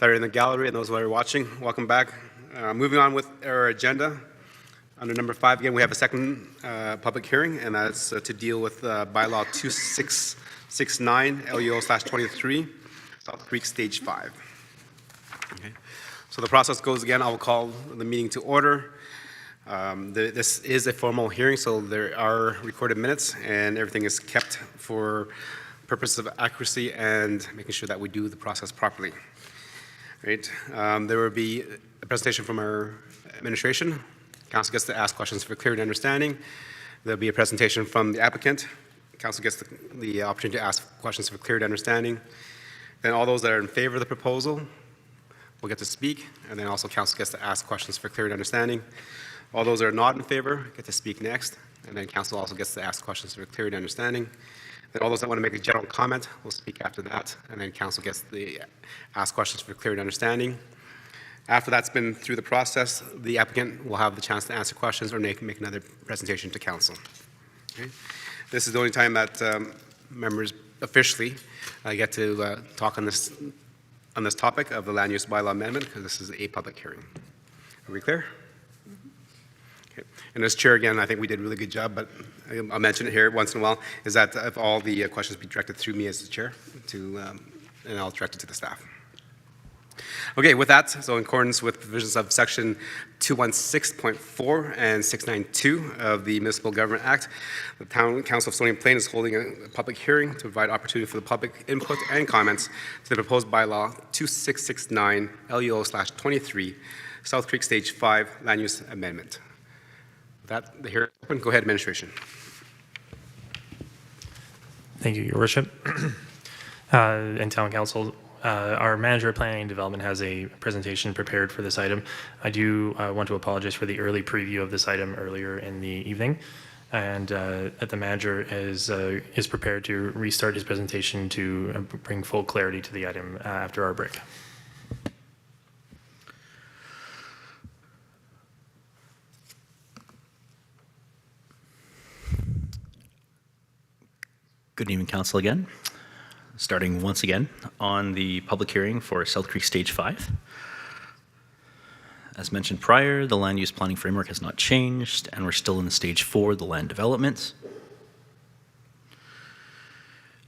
that are in the gallery and those who are watching, welcome back. Moving on with our agenda. Under number 5, again, we have a second public hearing, and that's to deal with bylaw 2669 LUO/23, South Creek Stage 5. Okay. So the process goes again. I will call the meeting to order. This is a formal hearing, so there are recorded minutes, and everything is kept for purpose of accuracy and making sure that we do the process properly. Right? There will be a presentation from our administration. Council gets to ask questions for clarity and understanding. There'll be a presentation from the applicant. Council gets the opportunity to ask questions for clarity and understanding. Then all those that are in favor of the proposal will get to speak, and then also council gets to ask questions for clarity and understanding. All those that are not in favor get to speak next, and then council also gets to ask questions for clarity and understanding. Then all those that want to make a general comment will speak after that, and then council gets to ask questions for clarity and understanding. After that's been through the process, the applicant will have the chance to answer questions or make another presentation to council. Okay? This is the only time that members officially get to talk on this topic of the land use bylaw amendment, because this is a public hearing. Are we clear? Okay. And as chair, again, I think we did a really good job, but I'll mention it here once in a while, is that if all the questions be directed through me as the chair, and I'll direct it to the staff. Okay, with that, so in accordance with provisions of section 216.4 and 692 of the Municipal Government Act, the Town Council of Stony Plain is holding a public hearing to provide opportunity for the public input and comments to the proposed bylaw 2669 LUO/23, South Creek Stage 5 Land Use Amendment. With that, the hearing is open. Go ahead, administration.
Thank you, Your Worship. And Town Council, our manager of planning and development has a presentation prepared for this item. I do want to apologize for the early preview of this item earlier in the evening, and that the manager is prepared to restart his presentation to bring full clarity to the item after our break.
Good evening, Council, again. Starting once again on the public hearing for South Creek Stage 5. As mentioned prior, the land use planning framework has not changed, and we're still in the Stage 4, the land development.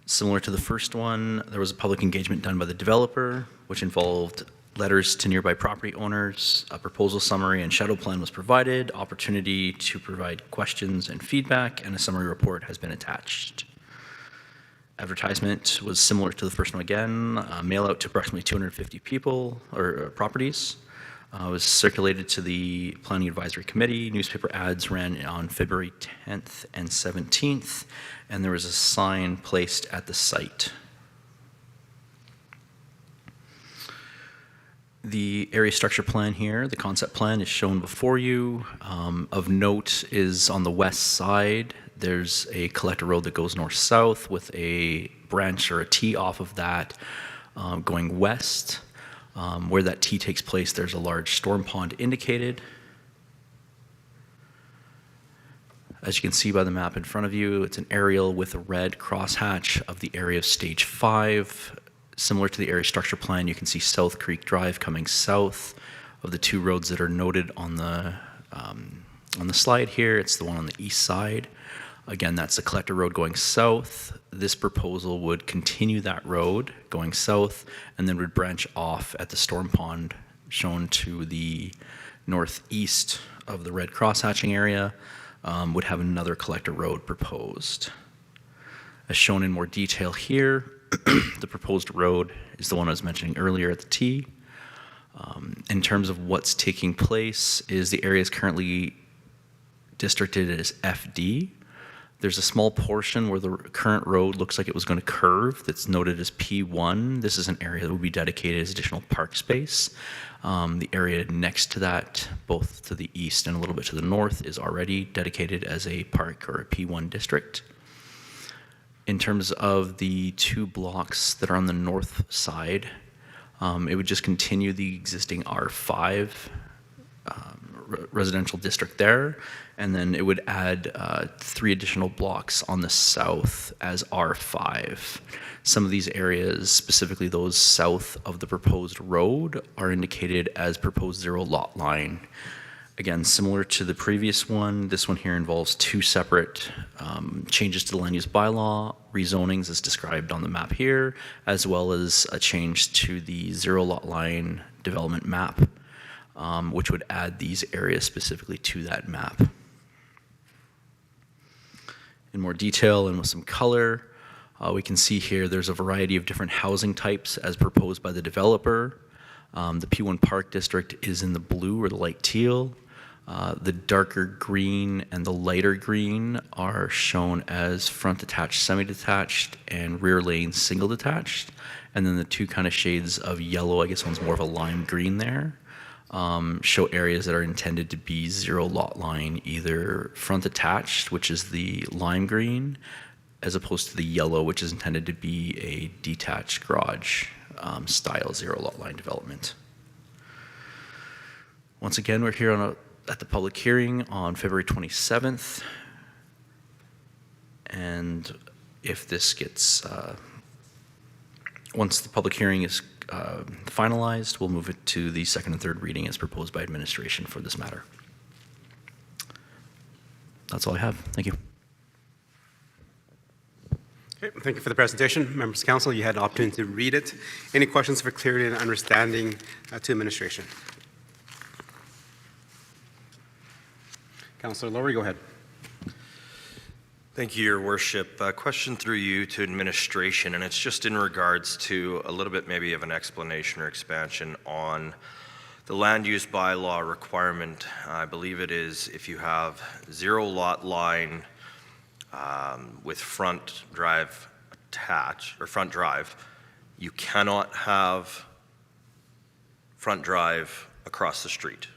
Similar to the first one, there was a public engagement done by the developer, which involved letters to nearby property owners, a proposal summary and shadow plan was provided, opportunity to provide questions and feedback, and a summary report has been attached. Advertisement was similar to the first one again, mail out to approximately 250 people or properties. Was circulated to the Planning Advisory Committee. Newspaper ads ran on February 10th and 17th, and there was a sign placed at the site. The area structure plan here, the concept plan is shown before you. Of note is on the west side, there's a collector road that goes north-south with a branch or a T off of that going west. Where that T takes place, there's a large storm pond indicated. As you can see by the map in front of you, it's an aerial with a red crosshatch of the area of stage 5. Similar to the area structure plan, you can see South Creek Drive coming south of the two roads that are noted on the slide here. It's the one on the east side. Again, that's the collector road going south. This proposal would continue that road going south and then would branch off at the storm pond shown to the northeast of the red crosshatching area. Would have another collector road proposed. As shown in more detail here, the proposed road is the one I was mentioning earlier at the T. In terms of what's taking place is the area is currently districted as FD. There's a small portion where the current road looks like it was going to curve that's noted as P1. This is an area that would be dedicated as additional park space. The area next to that, both to the east and a little bit to the north, is already dedicated as a park or a P1 district. In terms of the two blocks that are on the north side, it would just continue the existing R5 residential district there, and then it would add 3 additional blocks on the south as R5. Some of these areas, specifically those south of the proposed road, are indicated as proposed zero lot line. Again, similar to the previous one, this one here involves 2 separate changes to the land use bylaw, rezonings as described on the map here, as well as a change to the zero lot line development map, which would add these areas specifically to that map. In more detail and with some color, we can see here there's a variety of different housing types as proposed by the developer. The P1 Park District is in the blue or the light teal. The darker green and the lighter green are shown as front detached, semi-detached, and rear lane single detached. And then the 2 kind of shades of yellow, I guess one's more of a lime green there, show areas that are intended to be zero lot line, either front attached, which is the lime green, as opposed to the yellow, which is intended to be a detached garage style zero lot line development. Once again, we're here at the public hearing on February 27th. And if this gets, once the public hearing is finalized, we'll move it to the second and third reading as proposed by administration for this matter. That's all I have. Thank you.
Okay, thank you for the presentation. Members of Council, you had an opportunity to read it. Any questions for clarity and understanding to administration? Councillor Lowry, go ahead.
Thank you, Your Worship. Question through you to administration, and it's just in regards to a little bit maybe of an explanation or expansion on the land use bylaw requirement. I believe it is if you have zero lot line with front drive attached, or front drive, you cannot have front drive across the street.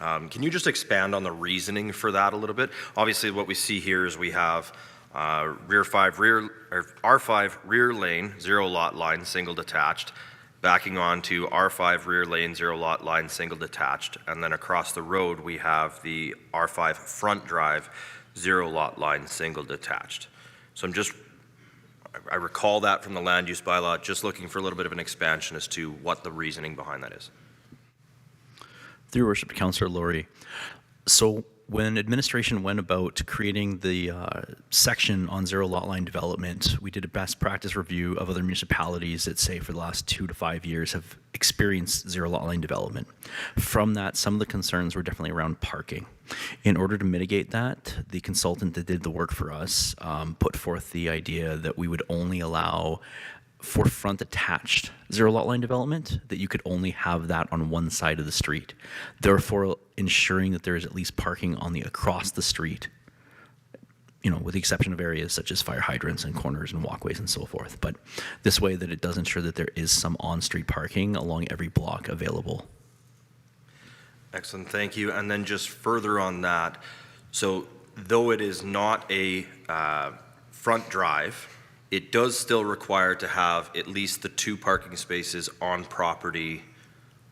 Can you just expand on the reasoning for that a little bit? Obviously, what we see here is we have R5 rear lane, zero lot line, single detached, backing on to R5 rear lane, zero lot line, single detached, and then across the road we have the R5 front drive, zero lot line, single detached. So I recall that from the land use bylaw, just looking for a little bit of an expansion as to what the reasoning behind that is.
Through your worship, Councillor Lowry. So when administration went about creating the section on zero lot line development, we did a best practice review of other municipalities that, say, for the last 2 to 5 years have experienced zero lot line development. From that, some of the concerns were definitely around parking. In order to mitigate that, the consultant that did the work for us put forth the idea that we would only allow for front attached zero lot line development, that you could only have that on one side of the street, therefore ensuring that there is at least parking on the across the street with the exception of areas such as fire hydrants and corners and walkways and so forth. But this way that it does ensure that there is some on-street parking along every block available.
Excellent, thank you. And then just further on that, so though it is not a front drive, it does still require to have at least the 2 parking spaces on property,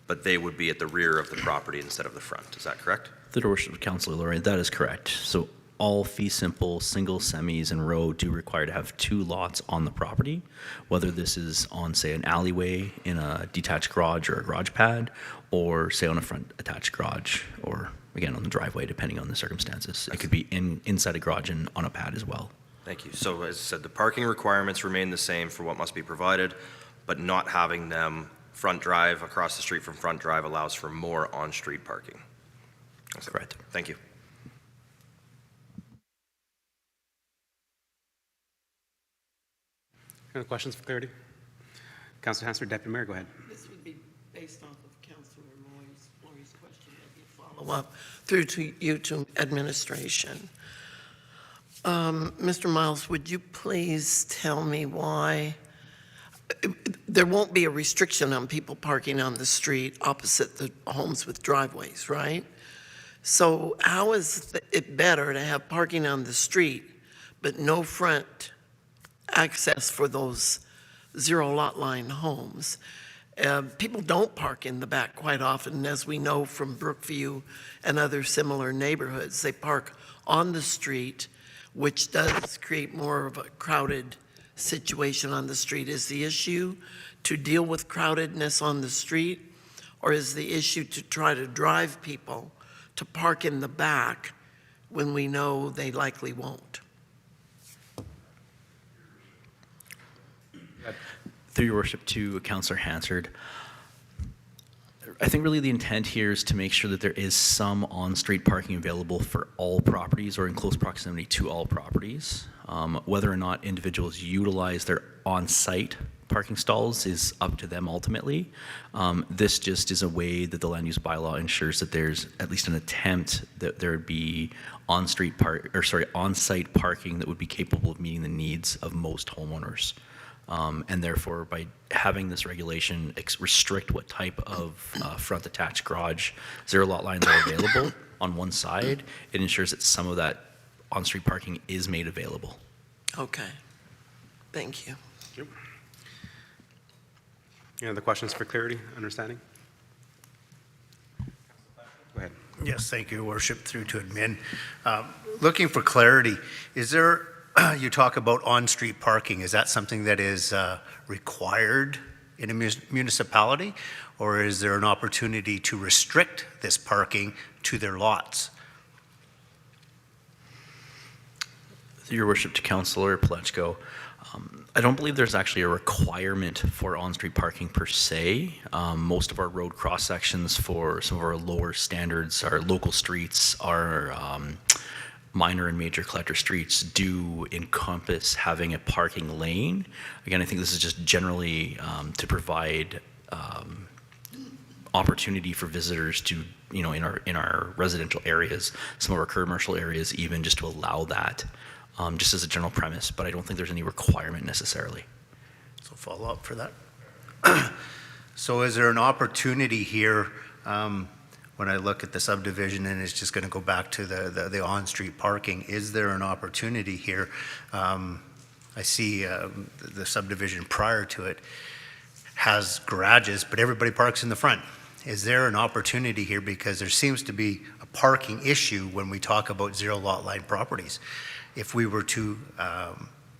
but they would be at the rear of the property instead of the front. Is that correct?
Through your worship, Councillor Lorraine, that is correct. So all fee simple single semis and row do require to have 2 lots on the property, whether this is on, say, an alleyway in a detached garage or a garage pad, or say on a front attached garage, or again on the driveway, depending on the circumstances. It could be inside a garage and on a pad as well.
Thank you. So as I said, the parking requirements remain the same for what must be provided, but not having them front drive across the street from front drive allows for more on-street parking.
That's correct.
Thank you.
Any questions for clarity? Councilor Hansford, Deputy Mayor, go ahead.
This would be based off of Councilor Lori's question, maybe follow up through to you to administration. Mr. Miles, would you please tell me why there won't be a restriction on people parking on the street opposite the homes with driveways, right? So how is it better to have parking on the street but no front access for those 0 lot line homes? People don't park in the back quite often, as we know from Brookview and other similar neighborhoods. They park on the street, which does create more of a crowded situation on the street. Is the issue to deal with crowdedness on the street, or is the issue to try to drive people to park in the back when we know they likely won't?
Through your worship to Councillor Hansard, I think really the intent here is to make sure that there is some on-street parking available for all properties or in close proximity to all properties. Whether or not individuals utilize their on-site parking stalls is up to them ultimately. This just is a way that the land use bylaw ensures that there's at least an attempt that there would be on-site parking that would be capable of meeting the needs of most homeowners. And therefore, by having this regulation restrict what type of front attached garage 0 lot lines are available on one side, it ensures that some of that on-street parking is made available.
Okay. Thank you.
Yep. Any other questions for clarity, understanding? Go ahead.
Yes, thank you, Your Worship, through to admin. Looking for clarity, is there, you talk about on-street parking, is that something that is required in a municipality, or is there an opportunity to restrict this parking to their lots?
Through your worship to Councillor Plechko, I don't believe there's actually a requirement for on-street parking per se. Most of our road cross-sections for some of our lower standards, our local streets, our minor and major collector streets do encompass having a parking lane. Again, I think this is just generally to provide opportunity for visitors to, in our residential areas, some of our commercial areas, even just to allow that, just as a general premise. But I don't think there's any requirement necessarily.
So follow up for that. So is there an opportunity here when I look at the subdivision, and it's just going to go back to the on-street parking, is there an opportunity here? I see the subdivision prior to it has garages, but everybody parks in the front. Is there an opportunity here, because there seems to be a parking issue when we talk about 0 lot line properties? If we were to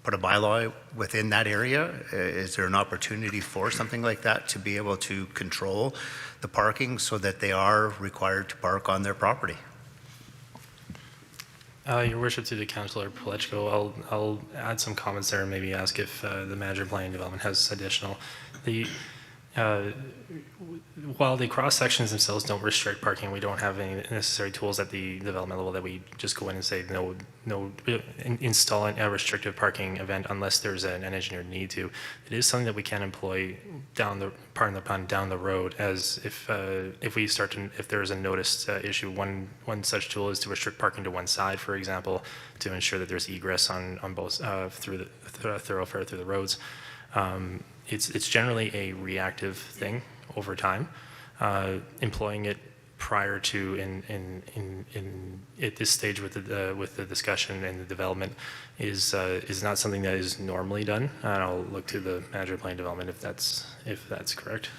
put a bylaw within that area, is there an opportunity for something like that to be able to control the parking so that they are required to park on their property?
Your worship, to the Councillor Plechko, I'll add some comments there and maybe ask if the manager of planning and development has additional. While the cross sections themselves don't restrict parking, we don't have any necessary tools at the development level that we just go in and say no, install a restrictive parking event unless there's an engineered need to. It is something that we can employ down the road, as if there's a noticed issue. One such tool is to restrict parking to one side, for example, to ensure that there's egress on both through the thoroughfare through the roads. It's generally a reactive thing over time. Employing it prior to at this stage with the discussion and the development is not something that is normally done. And I'll look to the manager of plan development if that's correct.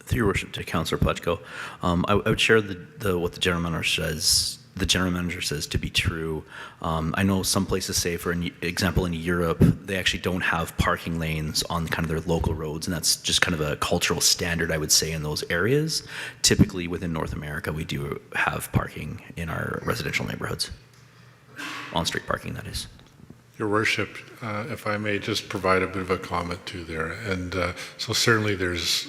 Through your worship to Councillor Plechko, I would share what the general manager says. The general manager says to be true. I know some places say, for example, in Europe, they actually don't have parking lanes on kind of their local roads, and that's just kind of a cultural standard, I would say, in those areas. Typically, within North America, we do have parking in our residential neighborhoods, on-street parking, that is.
Your Worship, if I may just provide a bit of a comment too there. And so certainly there's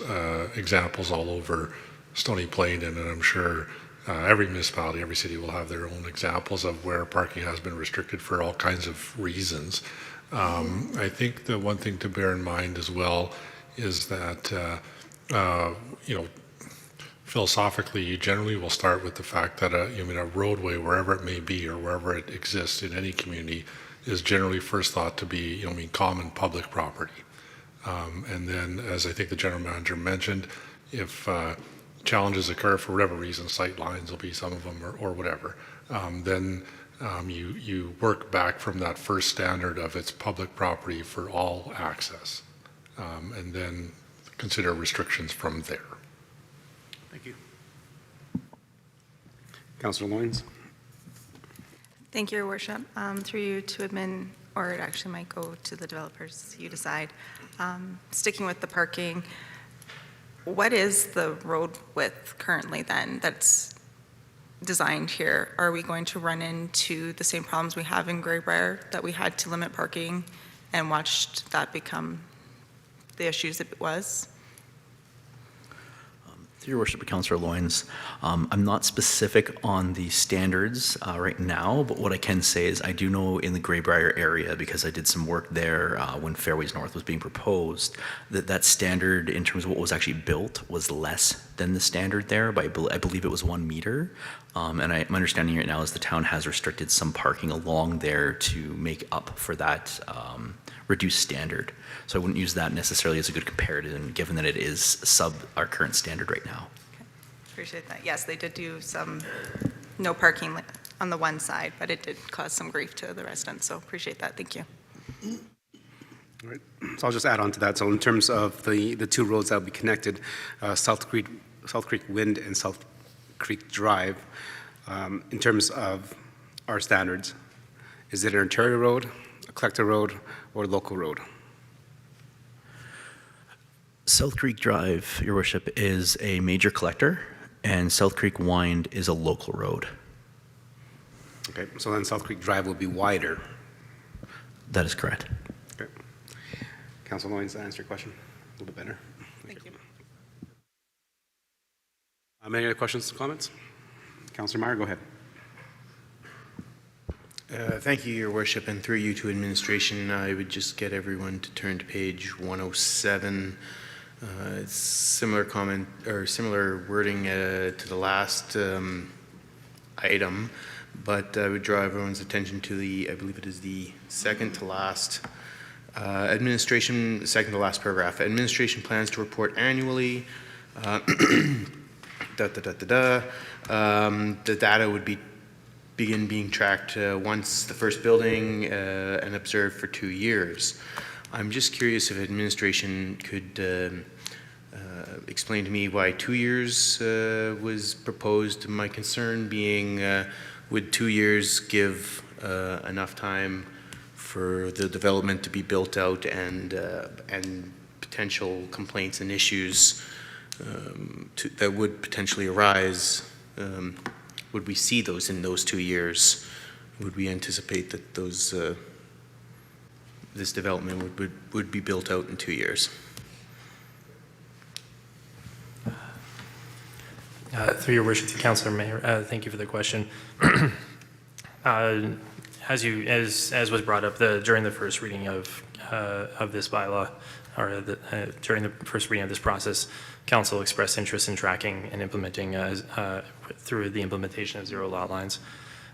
examples all over Stony Plain, and I'm sure every municipality, every city will have their own examples of where parking has been restricted for all kinds of reasons. I think the one thing to bear in mind as well is that, philosophically, you generally will start with the fact that a roadway, wherever it may be or wherever it exists in any community, is generally first thought to be, common public property. And then, as I think the general manager mentioned, if challenges occur for whatever reason, sight lines will be some of them or whatever, then you work back from that first standard of it's public property for all access, and then consider restrictions from there.
Thank you. Councillor Loynes.
Thank you, Your Worship. Through you to admin, or it actually might go to the developers, you decide. Sticking with the parking, what is the road width currently then that's designed here? Are we going to run into the same problems we have in Greybrier, that we had to limit parking and watched that become the issues it was?
Through your worship, Councillor Loynes, I'm not specific on the standards right now, but what I can say is I do know in the Greybrier area, because I did some work there when Fairways North was being proposed, that standard in terms of what was actually built was less than the standard there, but I believe it was 1 meter. And my understanding right now is the town has restricted some parking along there to make up for that reduced standard. So I wouldn't use that necessarily as a good comparative, given that it is sub our current standard right now.
Okay. Appreciate that. Yes, they did do some no parking on the one side, but it did cause some grief to the residents. So appreciate that. Thank you.
All right. So I'll just add on to that. So in terms of the two roads that will be connected, South Creek Wind and South Creek Drive, in terms of our standards, is it an arterial road, a collector road, or local road?
South Creek Drive, Your Worship, is a major collector, and South Creek Wind is a local road.
Okay, so then South Creek Drive will be wider.
That is correct.
Okay. Councilor Loynes, to answer your question a little bit better.
Thank you.
Any other questions or comments? Councilor Meyer, go ahead.
Thank you, Your Worship, and through you to administration, I would just get everyone to turn to page 107. It's similar comment or similar wording to the last item, but I would draw everyone's attention to I believe it is the second to last second to last paragraph. Administration plans to report annually. The data would begin being tracked once the first building and observed for 2 years. I'm just curious if administration could explain to me why 2 years was proposed. My concern being, would 2 years give enough time for the development to be built out and potential complaints and issues that would potentially arise? Would we see those in those 2 years? Would we anticipate that those this development would be built out in 2 years.
Through your worship to Councillor Mayor, thank you for the question. As was brought up during the first reading of this bylaw, or during the first reading of this process, Council expressed interest in tracking and implementing through the implementation of zero lot lines.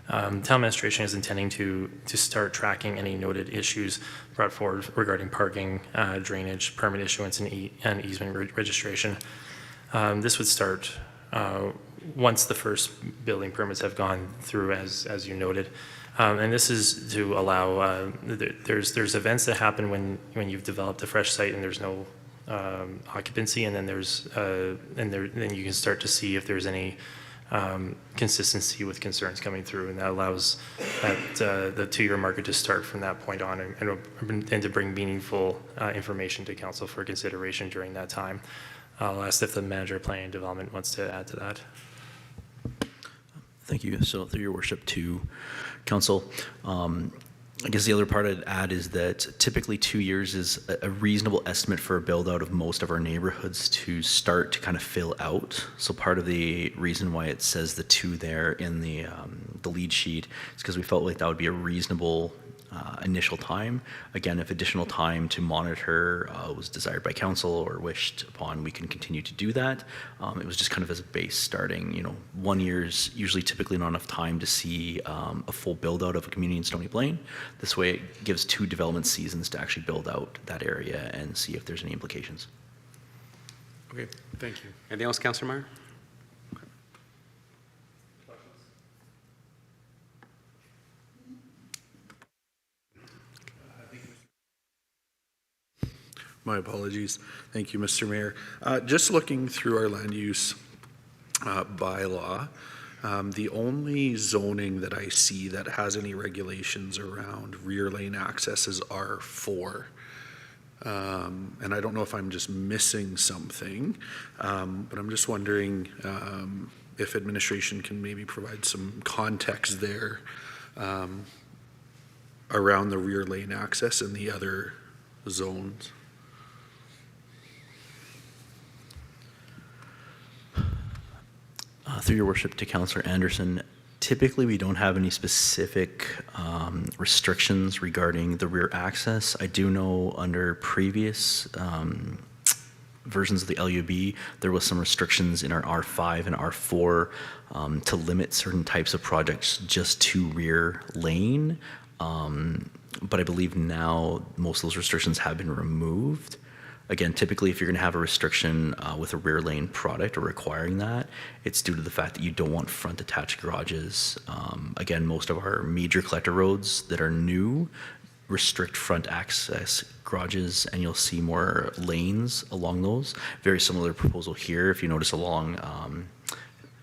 Town administration is intending to start tracking any noted issues brought forward regarding parking, drainage, permit issuance, and easement registration. This would start once the first building permits have gone through, as you noted. And this is to allow, there's events that happen when you've developed a fresh site and there's no occupancy, and then then you can start to see if there's any consistency with concerns coming through, and that allows the 2-year market to start from that point on, and to bring meaningful information to council for consideration during that time. I'll ask if the manager of planning and development wants to add to that.
Thank you. So through your worship to council, I guess the other part I'd add is that typically 2 years is a reasonable estimate for a build out of most of our neighborhoods to start to kind of fill out. So part of the reason why it says the 2 there in the lead sheet is because we felt like that would be a reasonable initial time. Again, if additional time to monitor was desired by council or wished upon, we can continue to do that. It was just kind of as a base starting. 1 year's usually typically not enough time to see a full build out of a community in Stony Plain. This way it gives 2 development seasons to actually build out that area and see if there's any implications.
Okay, thank you. Anything else, Councillor Meyer?
My apologies. Thank you, Mr. Mayor. Just looking through our land use bylaw, the only zoning that I see that has any regulations around rear lane access is R4. And I don't know if I'm just missing something, but I'm just wondering if administration can maybe provide some context there around the rear lane access in the other zones.
Through your worship to Councillor Anderson, typically we don't have any specific restrictions regarding the rear access. I do know under previous versions of the LUB, there was some restrictions in our R5 and R4 to limit certain types of projects just to rear lane. But I believe now most of those restrictions have been removed. Again, typically if you're going to have a restriction with a rear lane product or requiring that, it's due to the fact that you don't want front attached garages. Again, most of our major collector roads that are new restrict front access garages, and you'll see more lanes along those. Very similar proposal here. If you notice along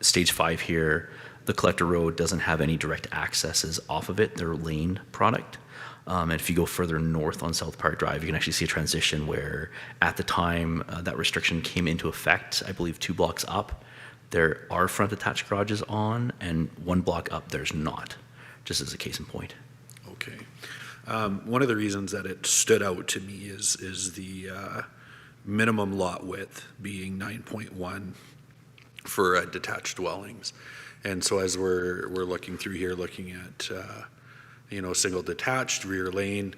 stage 5 here, the collector road doesn't have any direct accesses off of it. They're lane product. And if you go further north on South Park Drive, you can actually see a transition where at the time that restriction came into effect, I believe 2 blocks up, there are front attached garages on, and 1 block up there's not, just as a case in point.
Okay. One of the reasons that it stood out to me is the minimum lot width being 9.1 for detached dwellings. And so as we're looking through here, looking at single detached, rear lane,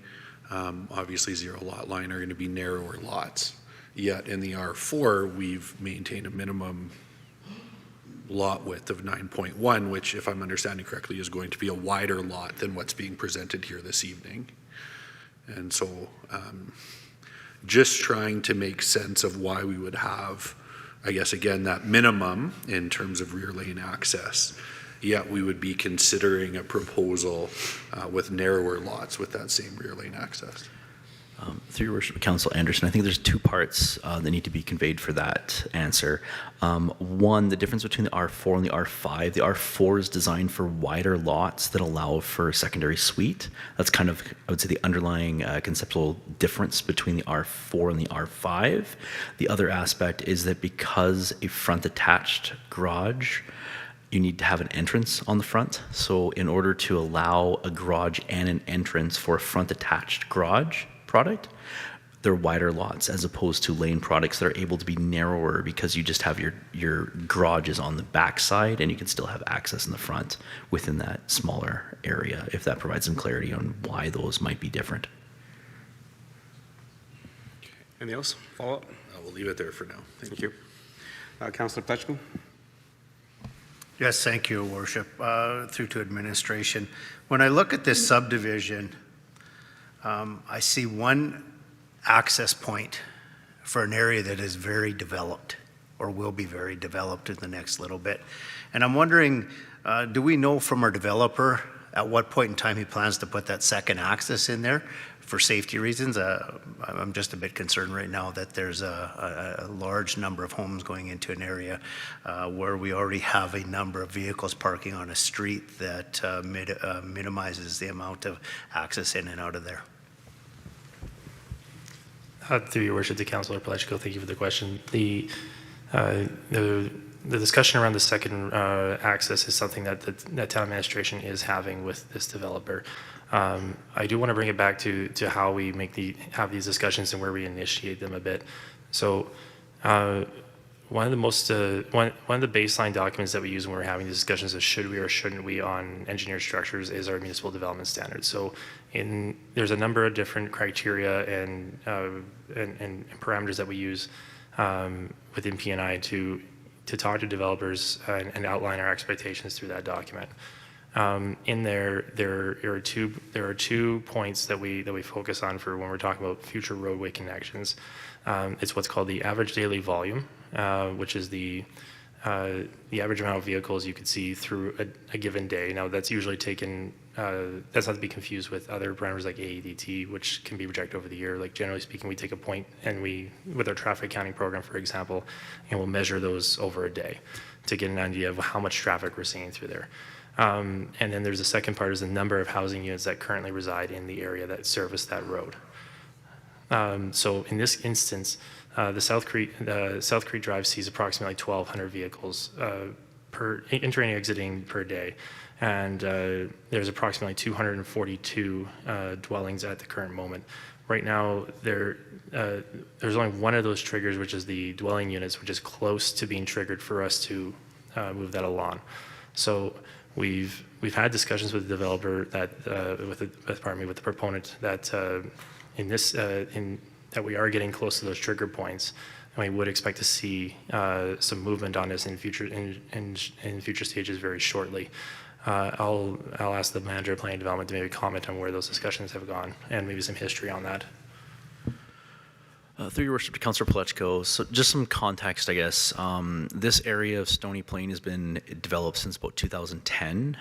obviously zero lot line are going to be narrower lots. Yet in the R4, we've maintained a minimum lot width of 9.1, which, if I'm understanding correctly, is going to be a wider lot than what's being presented here this evening. And so just trying to make sense of why we would have, I guess, again, that minimum in terms of rear lane access, yet we would be considering a proposal with narrower lots with that same rear lane access.
Through your worship, Council Anderson, I think there's 2 parts that need to be conveyed for that answer. One, the difference between the R4 and the R5. The R4 is designed for wider lots that allow for a secondary suite. That's kind of, I would say, the underlying conceptual difference between the R4 and the R5. The other aspect is that because a front attached garage you need to have an entrance on the front. So in order to allow a garage and an entrance for a front attached garage product, they're wider lots as opposed to lane products that are able to be narrower because you just have your garages on the back side and you can still have access in the front within that smaller area, if that provides some clarity on why those might be different.
Anything else? Follow up?
We'll leave it there for now.
Thank you. Councillor Plechko?
Yes, thank you, Worship. Through to administration. When I look at this subdivision, I see one access point for an area that is very developed or will be very developed in the next little bit. And I'm wondering, do we know from our developer at what point in time he plans to put that second access in there for safety reasons? I'm just a bit concerned right now that there's a large number of homes going into an area where we already have a number of vehicles parking on a street that minimizes the amount of access in and out of there.
Through your worship to Councillor Plechko, thank you for the question. The discussion around the second access is something that that town administration is having with this developer. I do want to bring it back to how we have these discussions and where we initiate them a bit. So one of the baseline documents that we use when we're having these discussions is should we or shouldn't we on engineered structures is our municipal development standards. So there's a number of different criteria and parameters that we use within P&I to talk to developers and outline our expectations through that document. In there are two points that we focus on for when we're talking about future roadway connections. It's what's called the average daily volume, which is the average amount of vehicles you could see through a given day. Now that's usually taken. That's not to be confused with other parameters like AEDT, which can be projected over the year. Like generally speaking, we take a point and with our traffic counting program, for example, and we'll measure those over a day to get an idea of how much traffic we're seeing through there. And then there's the second part is the number of housing units that currently reside in the area that service that road. So in this instance, the South Creek Drive sees approximately 1,200 vehicles entering and exiting per day. And there's approximately 242 dwellings at the current moment. Right now, there's only one of those triggers, which is the dwelling units, which is close to being triggered for us to move that along. So we've had discussions with the developer that with the proponent that that we are getting close to those trigger points, and we would expect to see some movement on this in future stages very shortly. I'll ask the manager of planning development to maybe comment on where those discussions have gone and maybe some history on that.
Through your worship to Councillor Plechko, so just some context, I guess. This area of Stony Plain has been developed since about 2010.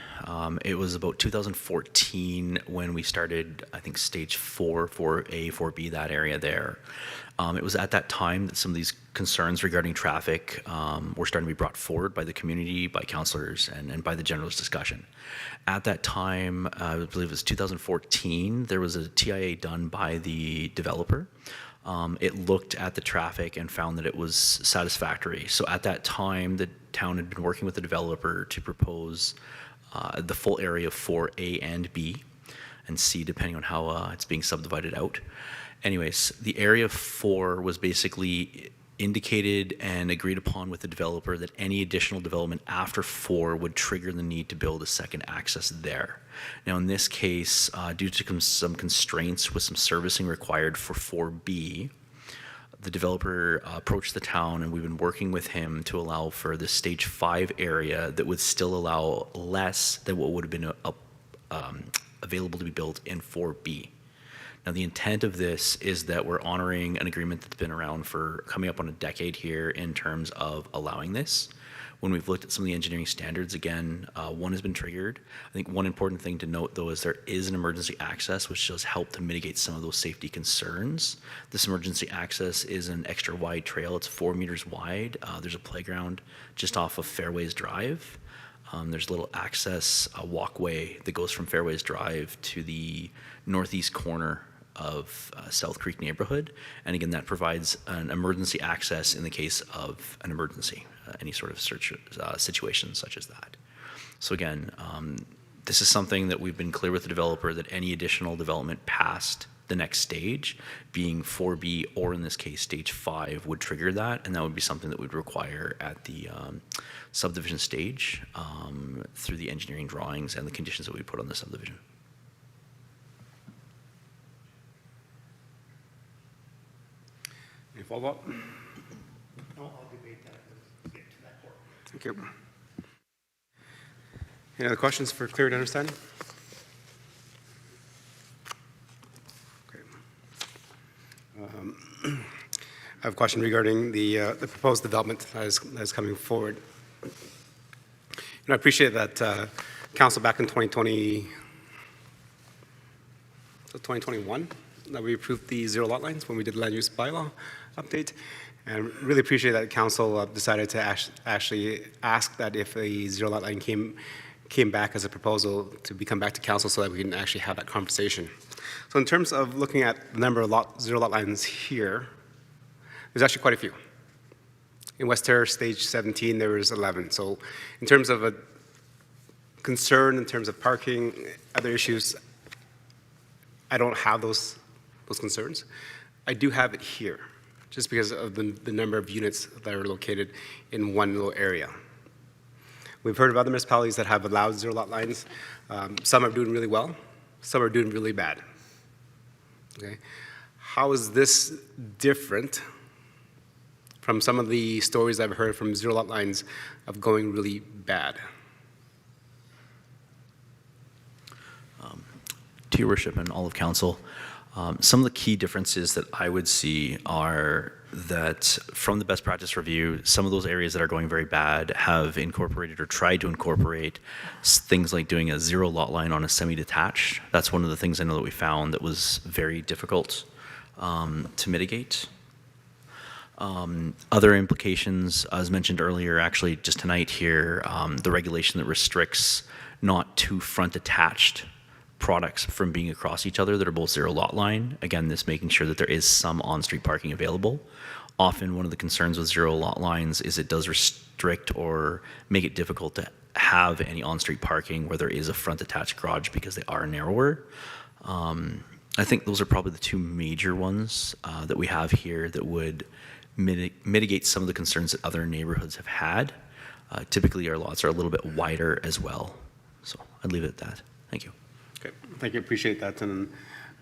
It was about 2014 when we started, I think, stage 4, 4A, 4B, that area there. It was at that time that some of these concerns regarding traffic were starting to be brought forward by the community, by councillors, and by the generalist discussion. At that time, I believe it was 2014, there was a TIA done by the developer. It looked at the traffic and found that it was satisfactory. So at that time, the town had been working with the developer to propose the full area of 4A and B and C, depending on how it's being subdivided out. Anyways, the area 4 was basically indicated and agreed upon with the developer that any additional development after 4 would trigger the need to build a second access there. Now in this case, due to some constraints with some servicing required for 4B, the developer approached the town and we've been working with him to allow for the stage 5 area that would still allow less than what would have been available to be built in 4B. Now, the intent of this is that we're honoring an agreement that's been around for coming up on a decade here in terms of allowing this. When we've looked at some of the engineering standards, again, one has been triggered. I think one important thing to note, though, is there is an emergency access, which does help to mitigate some of those safety concerns. This emergency access is an extra wide trail. It's 4 meters wide. There's a playground just off of Fairways Drive. There's a little access walkway that goes from Fairways Drive to the northeast corner of South Creek neighborhood. And again, that provides an emergency access in the case of an emergency, any sort of search situation such as that. So again, this is something that we've been clear with the developer that any additional development past the next stage, being 4B or in this case stage 5, would trigger that, and that would be something that we'd require at the subdivision stage through the engineering drawings and the conditions that we put on the subdivision.
Any follow-up?
No, I'll debate that when we get to that part.
Thank you. Any other questions for clear understanding? Okay. I have a question regarding the proposed development that is coming forward. I appreciate that council back in 2021, that we approved the zero lot lines when we did land use bylaw update. And really appreciate that council decided to actually ask that if a zero lot line came back as a proposal to come back to council so that we can actually have that conversation. So in terms of looking at the number of zero lot lines here, there's actually quite a few. In West Terrace, stage 17, there was 11. So in terms of a concern, in terms of parking, other issues, I don't have those concerns. I do have it here, just because of the number of units that are located in one little area. We've heard of other municipalities that have allowed zero lot lines. Some are doing really well, some are doing really bad. Okay? How is this different from some of the stories I've heard from zero lot lines of going really bad?
To your worship and all of council, some of the key differences that I would see are that from the best practice review, some of those areas that are going very bad have incorporated or tried to incorporate things like doing a zero lot line on a semi-detached. That's one of the things I know that we found that was very difficult to mitigate. Other implications, as mentioned earlier, actually just tonight here, the regulation that restricts not two front attached products from being across each other that are both zero lot line. Again, this making sure that there is some on-street parking available. Often one of the concerns with zero lot lines is it does restrict or make it difficult to have any on-street parking where there is a front attached garage because they are narrower. I think those are probably the two major ones that we have here that would mitigate some of the concerns that other neighborhoods have had. Typically our lots are a little bit wider as well. So I'd leave it at that. Thank you.
Okay, thank you, appreciate that, and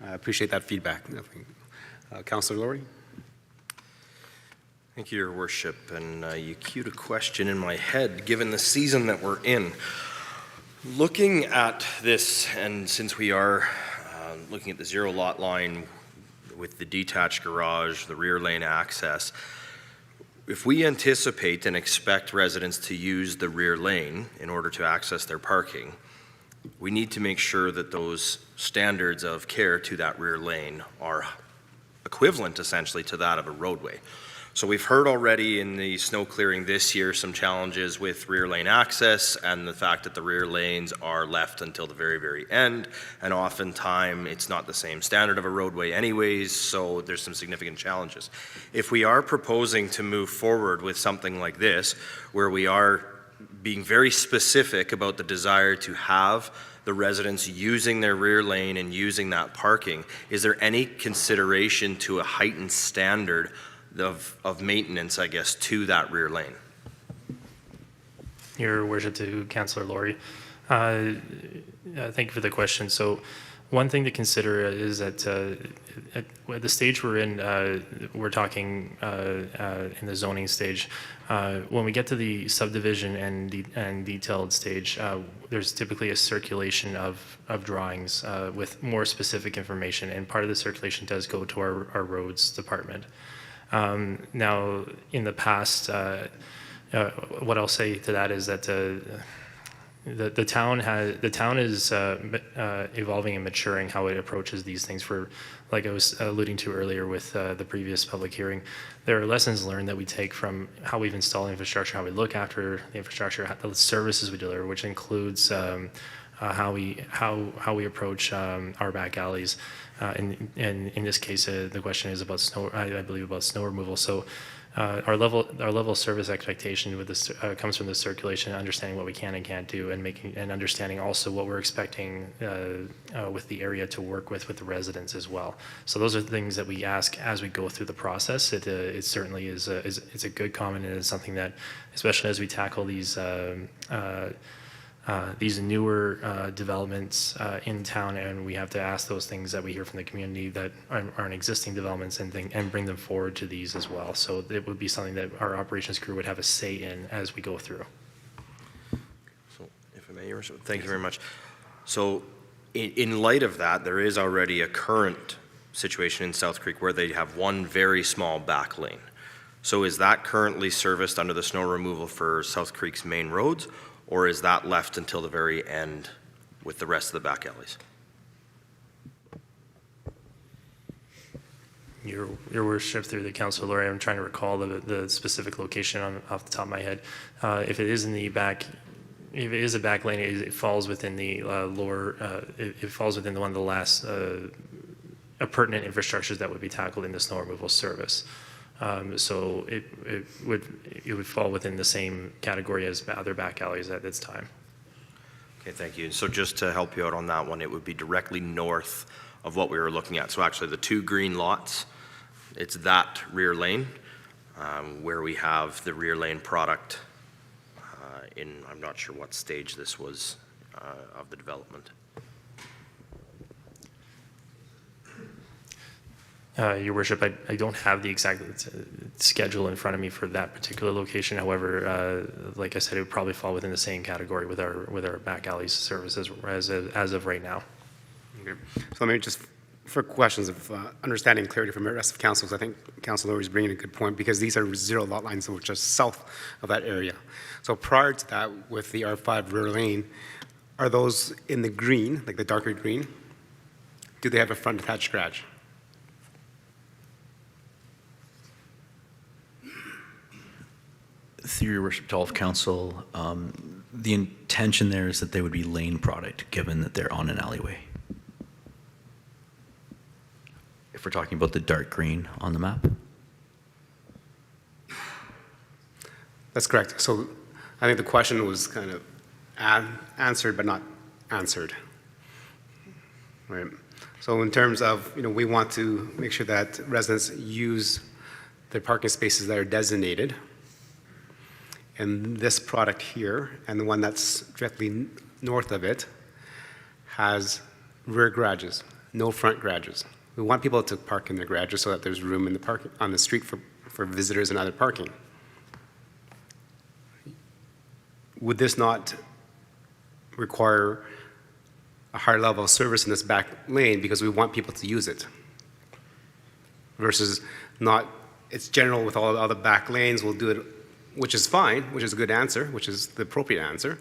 appreciate that feedback. Councillor Laurie?
Thank you, Your Worship, and you cued a question in my head, given the season that we're in. Looking at this, and since we are looking at the zero lot line with the detached garage, the rear lane access, if we anticipate and expect residents to use the rear lane in order to access their parking, we need to make sure that those standards of care to that rear lane are equivalent essentially to that of a roadway. So we've heard already in the snow clearing this year some challenges with rear lane access and the fact that the rear lanes are left until the very, very end, and oftentimes it's not the same standard of a roadway anyways, so there's some significant challenges. If we are proposing to move forward with something like this, where we are being very specific about the desire to have the residents using their rear lane and using that parking, is there any consideration to a heightened standard of maintenance, I guess, to that rear lane?
Your worship, to Councillor Laurie. Thank you for the question. So one thing to consider is that at the stage we're in, we're talking in the zoning stage. When we get to the subdivision and detailed stage, there's typically a circulation of drawings with more specific information, and part of the circulation does go to our roads department. Now, in the past, what I'll say to that is that the town is evolving and maturing how it approaches these things. For, like I was alluding to earlier with the previous public hearing, there are lessons learned that we take from how we've installed infrastructure, how we look after the infrastructure, the services we deliver, which includes how we approach our back alleys. And in this case, the question is about snow. I believe about snow removal. So. Our level of service expectation with this comes from the circulation, understanding what we can and can't do, and understanding also what we're expecting with the area to work with the residents as well. So those are things that we ask as we go through the process. It certainly is it's a good comment, and it's something that, especially as we tackle these newer developments in town, and we have to ask those things that we hear from the community that are in existing developments and bring them forward to these as well. So it would be something that our operations crew would have a say in as we go through.
So, if I may, Your Worship, thank you very much. So, in light of that, there is already a current situation in South Creek where they have one very small back lane. So, is that currently serviced under the snow removal for South Creek's main roads? Or is that left until the very end with the rest of the back alleys?
Your Worship, through the council, Lori, I'm trying to recall the specific location off the top of my head. If it is in the back, if it is a back lane, it falls within the lower. It falls within one of the last pertinent infrastructures that would be tackled in the snow removal service. So it would fall within the same category as other back alleys at this time.
Okay, thank you. So just to help you out on that one, it would be directly north of what we were looking at. So actually the two green lots, it's that rear lane where we have the rear lane product I'm not sure what stage this was of the development.
Your Worship, I don't have the exact schedule in front of me for that particular location. However, like I said, it would probably fall within the same category with our back alley services as of right now.
Okay. So maybe just for questions of understanding clarity from the rest of council, because I think Councilor Lowry is bringing a good point, because these are zero lot lines which are south of that area. So prior to that, with the R5 rear lane, are those in the green, like the darker green? Do they have a front attached garage?
Through your worship to all of council, the intention there is that they would be lane product, given that they're on an alleyway. If we're talking about the dark green on the map.
That's correct. So I think the question was kind of answered, but not answered. Right. So in terms of, we want to make sure that residents use their parking spaces that are designated. And this product here, and the one that's directly north of it, has rear garages, no front garages. We want people to park in their garages so that there's room in the parking on the street for visitors and other parking. Would this not require a higher level of service in this back lane because we want people to use it? Versus not, it's general with all the back lanes, we'll do it, which is fine, which is a good answer, which is the appropriate answer,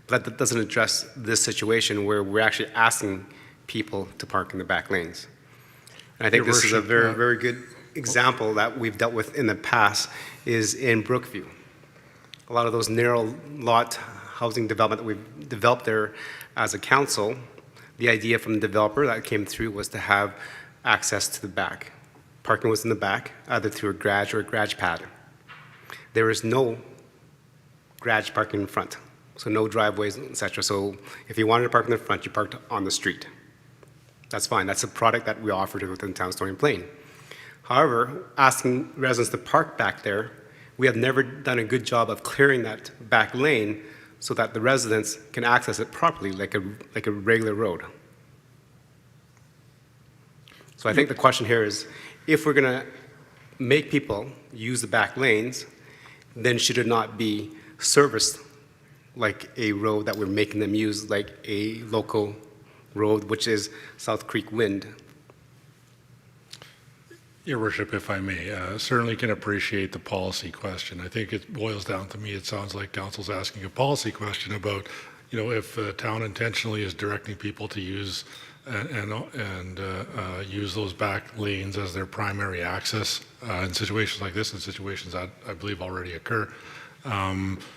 but that doesn't address this situation where we're actually asking people to park in the back lanes. And I think this is a very, very good example that we've dealt with in the past is in Brookview. A lot of those narrow lot housing development that we've developed there as a council, the idea from the developer that came through was to have access to the back. Parking was in the back, either through a garage or a garage pad. There is no garage parking in front, so no driveways, etc. So if you wanted to park in the front, you parked on the street. That's fine. That's a product that we offer to within town Stony Plain. However, asking residents to park back there, we have never done a good job of clearing that back lane so that the residents can access it properly, like a regular road. So I think the question here is, if we're going to make people use the back lanes, then should it not be serviced like a road that we're making them use, like a local road, which is South Creek Wind?
Your Worship, if I may, certainly can appreciate the policy question. I think it boils down to me, it sounds like council's asking a policy question about, if the town intentionally is directing people to use and use those back lanes as their primary access in situations like this, in situations that I believe already occur,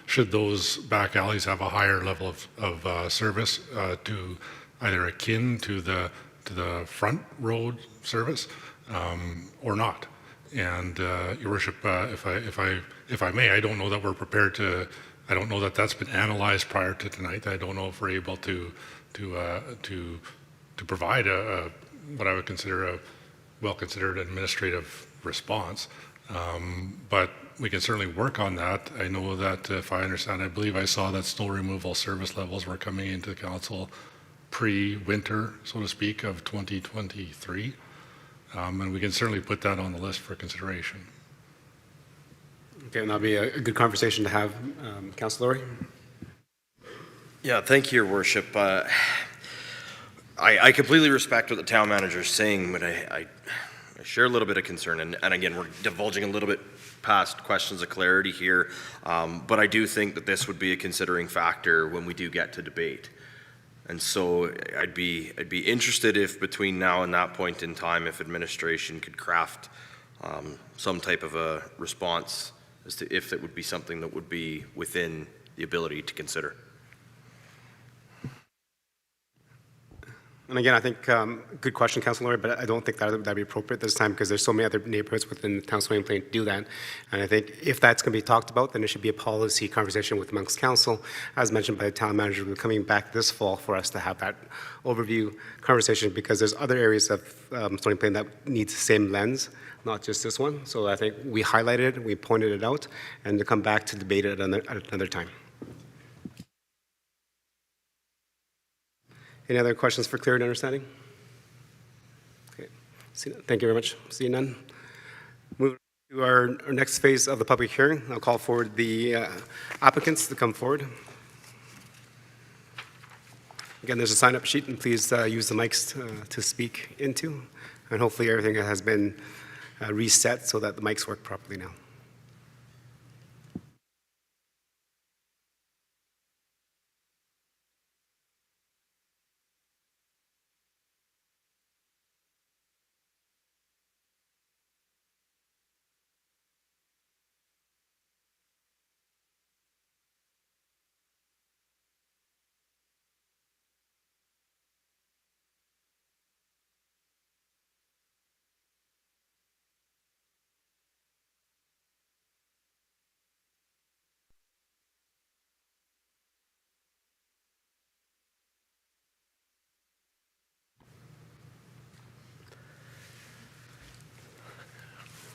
Should those back alleys have a higher level of service to either akin to the front road service or not? And Your Worship, if I may, I don't know that we're prepared to. I don't know that that's been analyzed prior to tonight. I don't know if we're able to provide what I would consider a well-considered administrative response. But we can certainly work on that. I know that if I understand, I believe I saw that snow removal service levels were coming into the council pre-winter, so to speak, of 2023. And we can certainly put that on the list for consideration.
Okay, and that'll be a good conversation to have. Councilor Laurie?
Yeah, thank you, Your Worship. I completely respect what the town manager is saying, but I share a little bit of concern. And again, we're divulging a little bit past questions of clarity here, but I do think that this would be a considering factor when we do get to debate. And so I'd be interested if between now and that point in time, if administration could craft some type of a response as to if that would be something that would be within the ability to consider.
And again, I think good question, Councilor, but I don't think that'd be appropriate this time because there's so many other neighborhoods within the town Stony Plain to do that. And I think if that's going to be talked about, then it should be a policy conversation with amongst council, as mentioned by the town manager. We're coming back this fall for us to have that overview conversation because there's other areas of Stony Plain that needs the same lens, not just this one. So I think we highlighted it, we pointed it out, and to come back to debate it at another time. Any other questions for clarity and understanding? Okay. Thank you very much. See you none. Moving to our next phase of the public hearing, I'll call forward the applicants to come forward. Again, there's a sign-up sheet, and please use the mics to speak into. And hopefully everything has been reset so that the mics work properly now.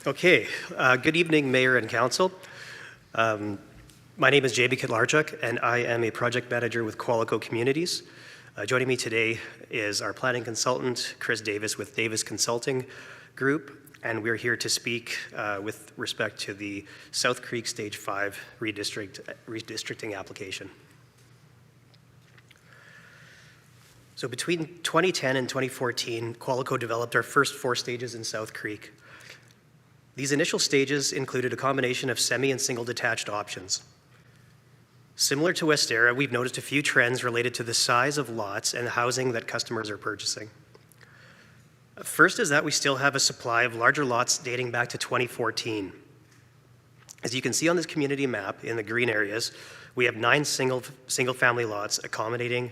Okay, good evening, Mayor and Council. My name is J.B. Kidlarchuk, and I am a project manager with Qualico Communities. Joining me today is our planning consultant, Chris Davis with Davis Consulting Group, and we're here to speak with respect to the South Creek Stage 5 redistricting application. So between 2010 and 2014, Qualico developed our first 4 stages in South Creek. These initial stages included a combination of semi and single detached options. Similar to Westera, we've noticed a few trends related to the size of lots and housing that customers are purchasing. First is that we still have a supply of larger lots dating back to 2014. As you can see on this community map in the green areas, we have 9 single-family lots accommodating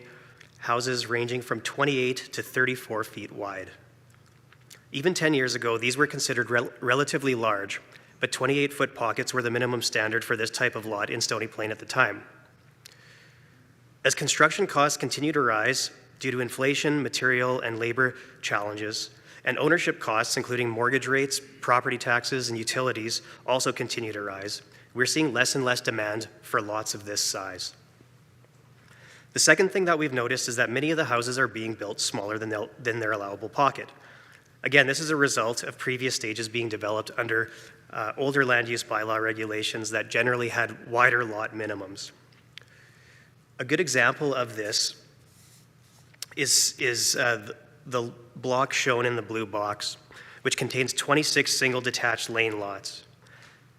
houses ranging from 28 to 34 feet wide. Even 10 years ago, these were considered relatively large, but 28-foot pockets were the minimum standard for this type of lot in Stony Plain at the time. As construction costs continue to rise due to inflation, material, and labor challenges, and ownership costs, including mortgage rates, property taxes, and utilities, also continue to rise, we're seeing less and less demand for lots of this size. The second thing that we've noticed is that many of the houses are being built smaller than their allowable pocket. Again, this is a result of previous stages being developed under older land use bylaw regulations that generally had wider lot minimums. A good example of this is the block shown in the blue box, which contains 26 single detached lane lots.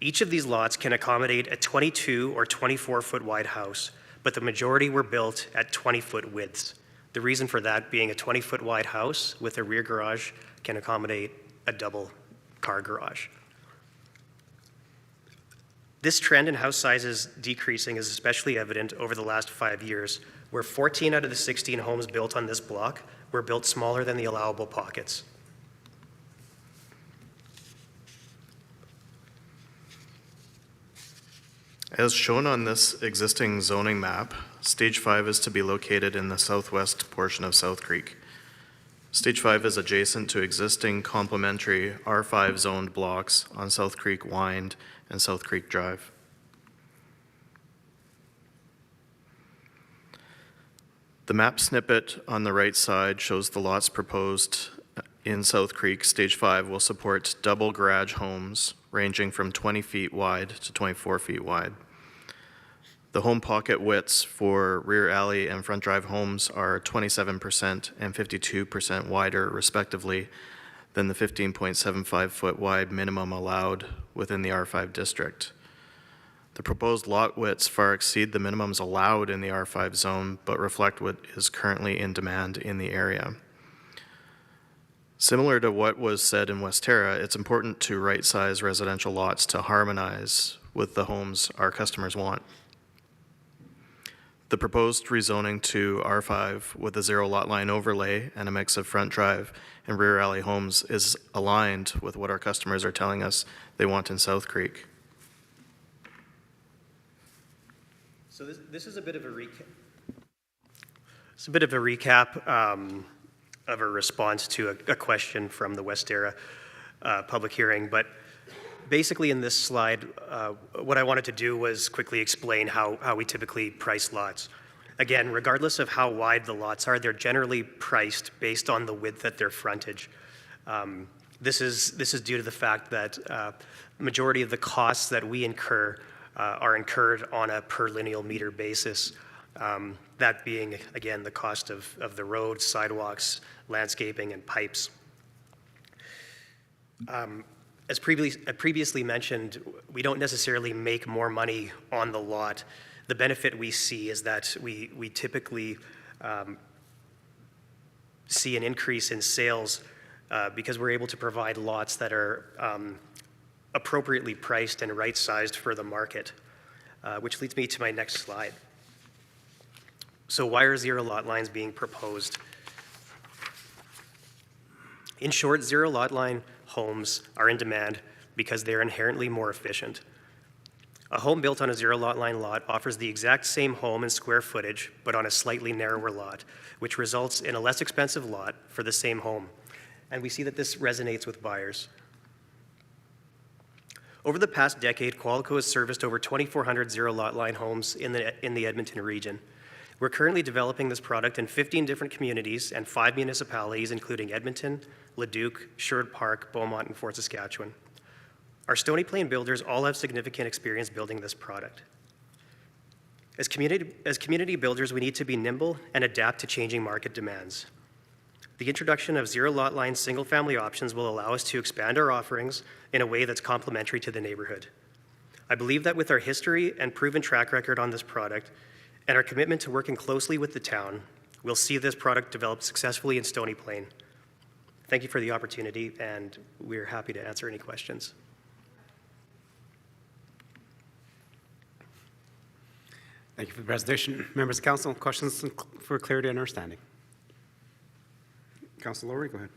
Each of these lots can accommodate a 22 or 24-foot wide house, but the majority were built at 20-foot widths. The reason for that being a 20-foot wide house with a rear garage can accommodate a double car garage. This trend in house sizes decreasing is especially evident over the last 5 years, where 14 out of the 16 homes built on this block were built smaller than the allowable pockets.
As shown on this existing zoning map, Stage 5 is to be located in the southwest portion of South Creek. Stage 5 is adjacent to existing complementary R5 zoned blocks on South Creek Wind and South Creek Drive. The map snippet on the right side shows the lots proposed in South Creek. Stage 5 will support double garage homes ranging from 20 feet wide to 24 feet wide. The home pocket widths for rear alley and front drive homes are 27% and 52% wider, respectively, than the 15.75 foot wide minimum allowed within the R5 district. The proposed lot widths far exceed the minimums allowed in the R5 zone, but reflect what is currently in demand in the area. Similar to what was said in Westera, it's important to right-size residential lots to harmonize with the homes our customers want. The proposed rezoning to R5 with a zero lot line overlay and a mix of front drive and rear alley homes is aligned with what our customers are telling us they want in South Creek.
So this is a bit of a recap. It's a bit of a recap of a response to a question from the Westera public hearing, but basically in this slide, what I wanted to do was quickly explain how we typically price lots. Again, regardless of how wide the lots are, they're generally priced based on the width at their frontage. This is due to the fact that the majority of the costs that we incur are incurred on a per lineal meter basis. That being, again, the cost of the roads, sidewalks, landscaping, and pipes. As previously mentioned, we don't necessarily make more money on the lot. The benefit we see is that we typically see an increase in sales because we're able to provide lots that are appropriately priced and right-sized for the market, which leads me to my next slide. So why are zero lot lines being proposed? In short, zero lot line homes are in demand because they're inherently more efficient. A home built on a zero lot line lot offers the exact same home and square footage, but on a slightly narrower lot, which results in a less expensive lot for the same home. And we see that this resonates with buyers. Over the past decade, Qualico has serviced over 2,400 zero lot line homes in the Edmonton region. We're currently developing this product in 15 different communities and 5 municipalities, including Edmonton, Leduc, Sherwood Park, Beaumont, and Fort Saskatchewan. Our Stony Plain builders all have significant experience building this product. As community builders, we need to be nimble and adapt to changing market demands. The introduction of zero lot line single-family options will allow us to expand our offerings in a way that's complementary to the neighborhood. I believe that with our history and proven track record on this product and our commitment to working closely with the town, we'll see this product develop successfully in Stony Plain. Thank you for the opportunity, and we're happy to answer any questions.
Thank you for the presentation. Members of council, questions for clarity and understanding? Councilor Lowry, go ahead.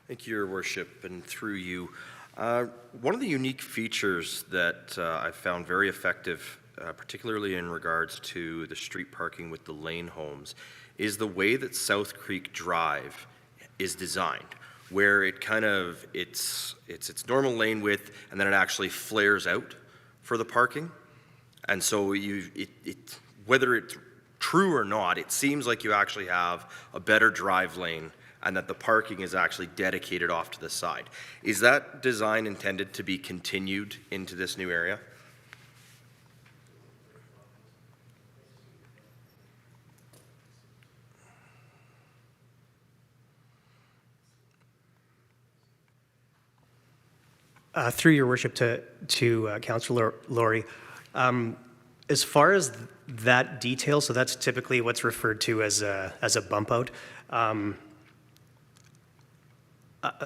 Thank you, Your Worship, and through you. One of the unique features that I found very effective, particularly in regards to the street parking with the lane homes, is the way that South Creek Drive is designed, where it kind of, it's its normal lane width, and then it actually flares out for the parking. And so whether it's true or not, it seems like you actually have a better drive lane and that the parking is actually dedicated off to the side. Is that design intended to be continued into this new area?
Through your worship to Councillor Lowry, as far as that detail, so that's typically what's referred to as a bump out.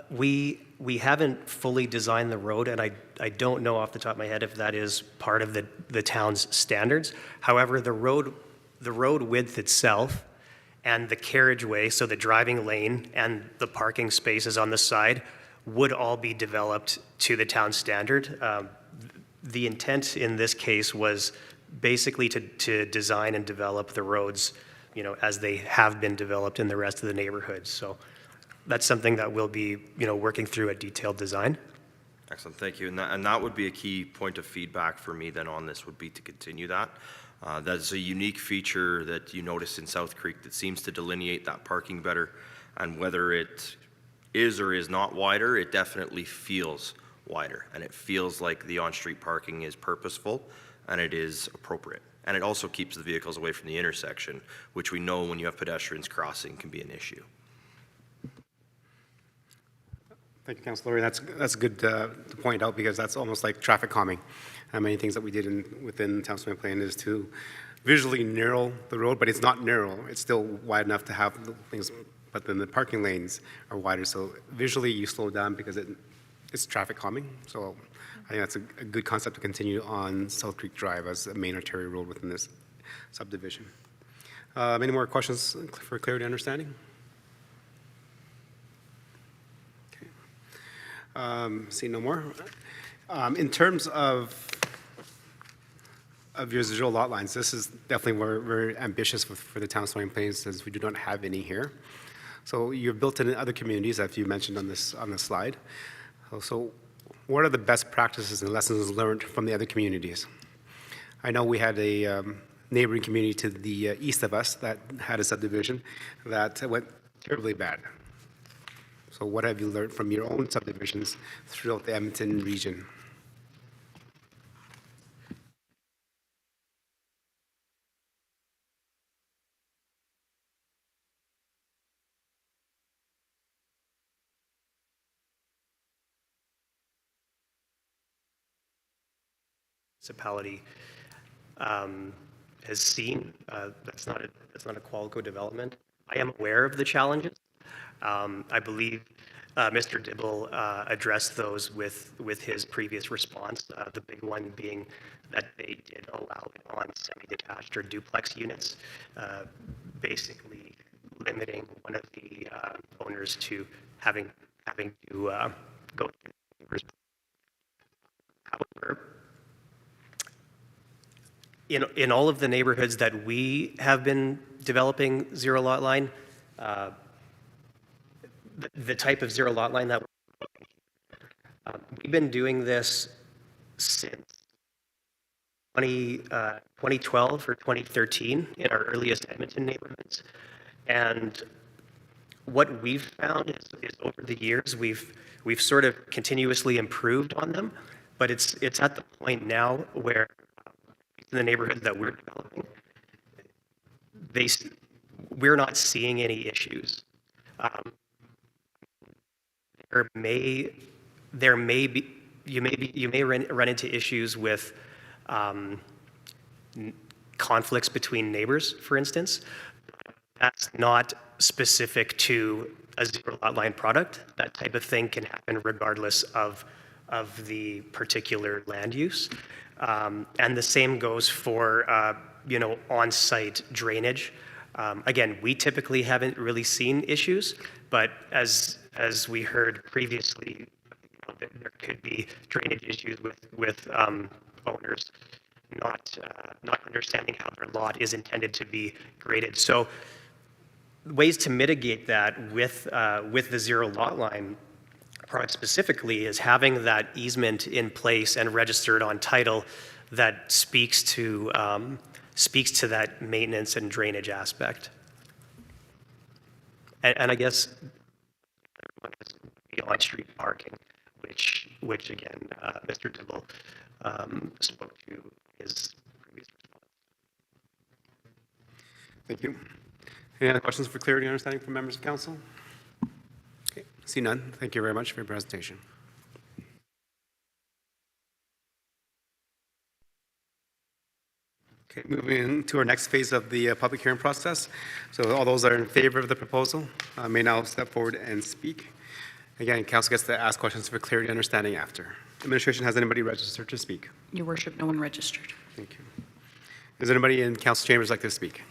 We haven't fully designed the road, and I don't know off the top of my head if that is part of the town's standards. However, the road width itself and the carriageway, so the driving lane and the parking spaces on the side, would all be developed to the town standard. The intent in this case was basically to design and develop the roads, as they have been developed in the rest of the neighborhood. So that's something that we'll be, working through a detailed design.
Excellent, thank you. And that would be a key point of feedback for me then on this, would be to continue that. That's a unique feature that you notice in South Creek that seems to delineate that parking better. And whether it is or is not wider, it definitely feels wider. And it feels like the on-street parking is purposeful and it is appropriate. And it also keeps the vehicles away from the intersection, which we know when you have pedestrians crossing can be an issue.
Thank you, Councilor. That's good to point out, because that's almost like traffic calming. Many things that we did within Town Stony Plan is to visually narrow the road, but it's not narrow. It's still wide enough to have the things, but then the parking lanes are wider. So visually you slow down because it's traffic calming. So I think that's a good concept to continue on South Creek Drive as a main arterial road within this subdivision. Any more questions for clarity and understanding? See no more. In terms of your zero lot lines, this is definitely very ambitious for the Town Stony Plains, since we do not have any here. So you've built it in other communities, as you mentioned on this slide. So what are the best practices and lessons learned from the other communities? I know we had a neighboring community to the east of us that had a subdivision that went terribly bad. So what have you learned from your own subdivisions throughout the Edmonton region?
Municipality has seen. That's not a Qualico development. I am aware of the challenges. I believe Mr. Dibble addressed those with his previous response. The big one being that they did allow it on semi-detached or duplex units, basically limiting one of the owners to having to go to the neighbors. However, in all of the neighborhoods that we have been developing zero lot line, the type of zero lot line that we've been doing this since 2012 or 2013 in our earliest Edmonton neighborhoods. And what we've found is over the years, we've sort of continuously improved on them, but it's at the point now where in the neighborhoods that we're developing, we're not seeing any issues. There may be you may run into issues with conflicts between neighbors, for instance. That's not specific to a zero lot line product. That type of thing can happen regardless of the particular land use. And the same goes for on-site drainage. Again, we typically haven't really seen issues, but as we heard previously, there could be drainage issues with owners not understanding how their lot is intended to be graded. So ways to mitigate that with the zero lot line product specifically is having that easement in place and registered on title that speaks to that maintenance and drainage aspect. And I guess beyond street parking, which again, Mr. Dibble spoke to his previous response.
Thank you. Any other questions for clarity and understanding from members of council? Okay, see none. Thank you very much for your presentation. Okay, moving to our next phase of the public hearing process. So all those that are in favor of the proposal may now step forward and speak. Again, council gets to ask questions for clarity and understanding after. Administration, has anybody registered to speak?
Your worship, no one registered.
Thank you. Does anybody in council chambers like to speak?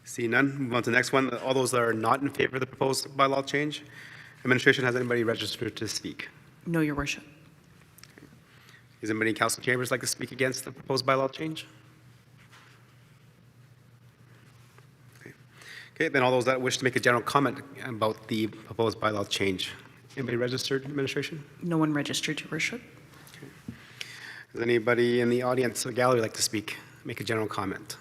See none, move on to the next one. All those that are not in favor of the proposed bylaw change. Administration, has anybody registered to speak?
No, your worship.
Does anybody in council chambers like to speak against the proposed bylaw change? Okay, then all those that wish to make a general comment about the proposed bylaw change. Anybody registered, administration?
No one registered, your worship.
Does anybody in the audience or gallery like to speak, make a general comment?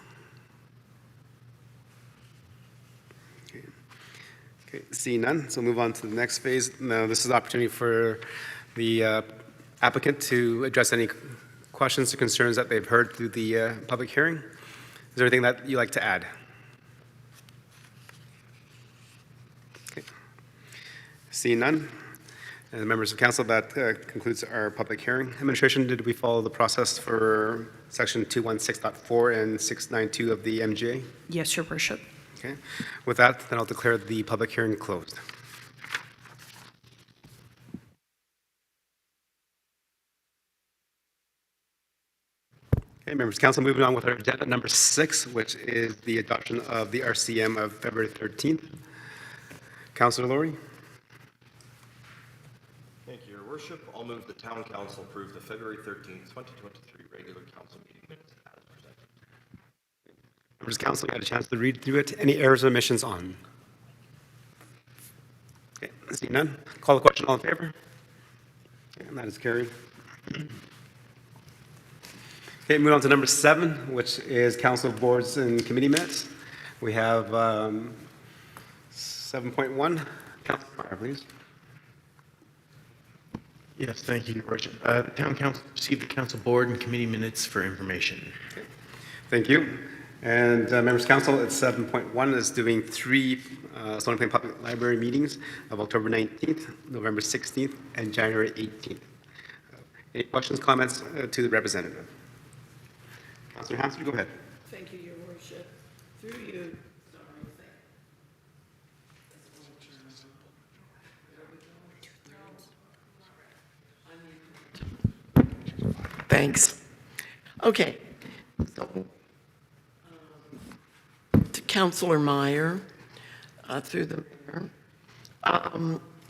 Okay, see none, so move on to the next phase. Now, this is an opportunity for the applicant to address any questions or concerns that they've heard through the public hearing. Is there anything that you'd like to add? Okay. Seeing none, and members of council, that concludes our public hearing. Administration, did we follow the process for section 216.4 and 692 of the MGA?
Yes, your worship.
Okay. With that, then I'll declare the public hearing closed. Okay, members of council, moving on with our agenda number 6, which is the adoption of the RCM of February 13th. Councillor Laurie.
Thank you, Your Worship. I'll move the Town Council approve the February 13th, 2023 regular council meeting minutes as presented.
Members of council, you had a chance to read through it. Any errors or omissions on? Okay, seeing none. Call the question. All in favor? Okay, and that is carried. Okay, moving on to number 7, which is council boards and committee minutes. We have 7.1. Councilor Meyer, please.
Yes, thank you, Your Worship. The Town Council received the council board and committee minutes for information.
Okay. Thank you. And members of council, at 7.1 is doing 3 Stony Plain Public Library meetings of October 19th, November 16th, and January 18th. Any questions, comments to the representative? Councilor Hansard, go ahead.
Thank you, Your Worship. Through you. Thanks. Okay. So, to Councilor Meyer, through the mayor.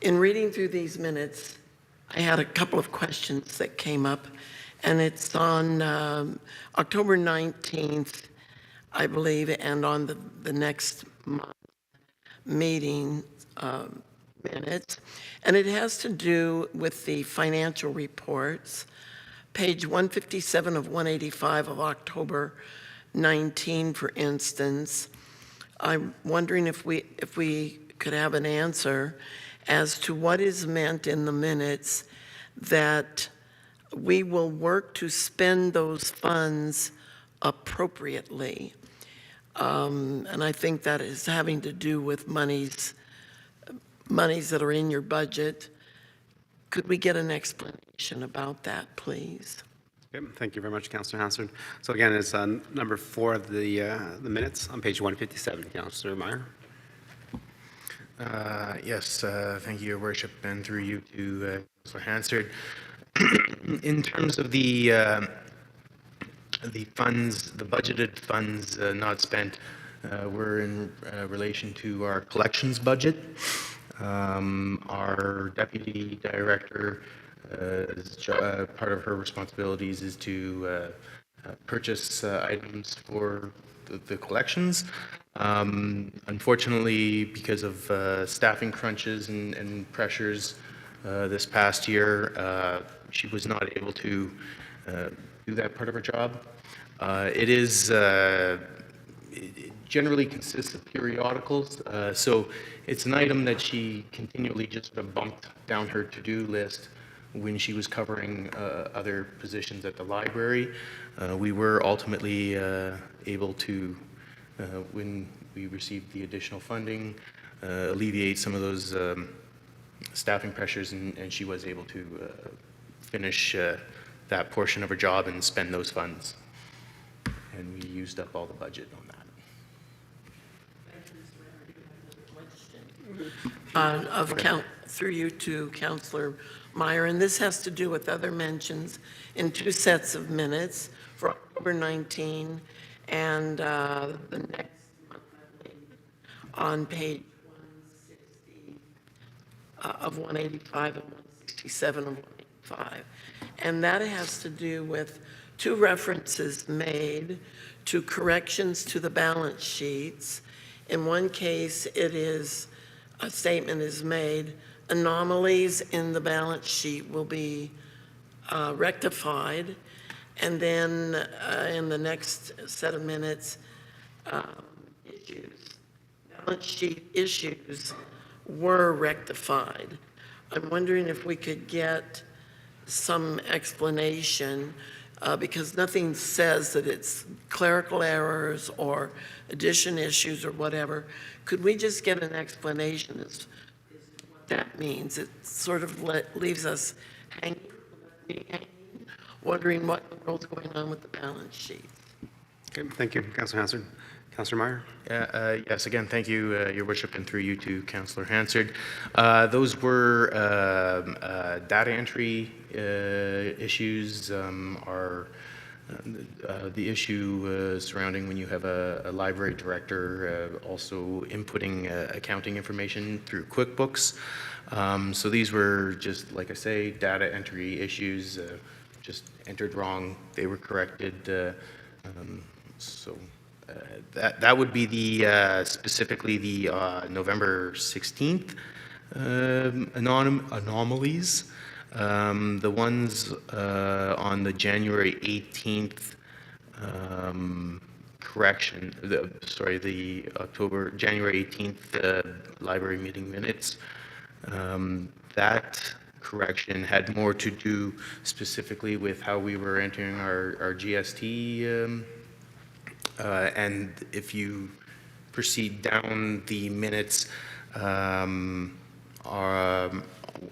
In reading through these minutes, I had a couple of questions that came up, and it's on October 19th, I believe, and on the next month meeting minutes, and it has to do with the financial reports. Page 157 of 185 of October 19, for instance. I'm wondering if we could have an answer as to what is meant in the minutes that we will work to spend those funds appropriately. And I think that is having to do with monies that are in your budget. Could we get an explanation about that, please?
Okay, thank you very much, Councilor Hansard. So again, it's number 4 of the minutes on page 157. Councilor Meyer.
Yes, thank you, Your Worship, and through you to Councilor Hansard. In terms of the funds, the budgeted funds not spent, were in relation to our collections budget. Our deputy director, part of her responsibilities is to purchase items for the collections. Unfortunately, because of staffing crunches and pressures this past year, she was not able to do that part of her job. It generally consists of periodicals, so it's an item that she continually just sort of bumped down her to-do list when she was covering other positions at the library. We were ultimately able to, when we received the additional funding, alleviate some of those staffing pressures, and she was able to finish that portion of her job and spend those funds. And we used up all the budget on that.
through you to Councillor Meyer, and this has to do with other mentions in two sets of minutes for October 19 and the next month, I believe, on page 160 of 185 and 167 of 185. And that has to do with two references made to corrections to the balance sheets. In one case, a statement is made, anomalies in the balance sheet will be rectified. And then in the next set of minutes, balance sheet issues were rectified. I'm wondering if we could get some explanation, because nothing says that it's clerical errors or addition issues or whatever. Could we just get an explanation as to what that means? It sort of leaves us hanging, wondering what the world's going on with the balance sheet.
Okay, thank you, Councillor Hansard. Councillor Meyer?
Yes, again, thank you, Your Worship, and through you to Councillor Hansard. Those were data entry issues, are the issue surrounding when you have a library director also inputting accounting information through QuickBooks. So these were just, like I say, data entry issues, just entered wrong. They were corrected. That would be the specifically the November 16th anomalies. The ones on the January 18th correction, the January 18th library meeting minutes, that correction had more to do specifically with how we were entering our GST. And if you proceed down the minutes,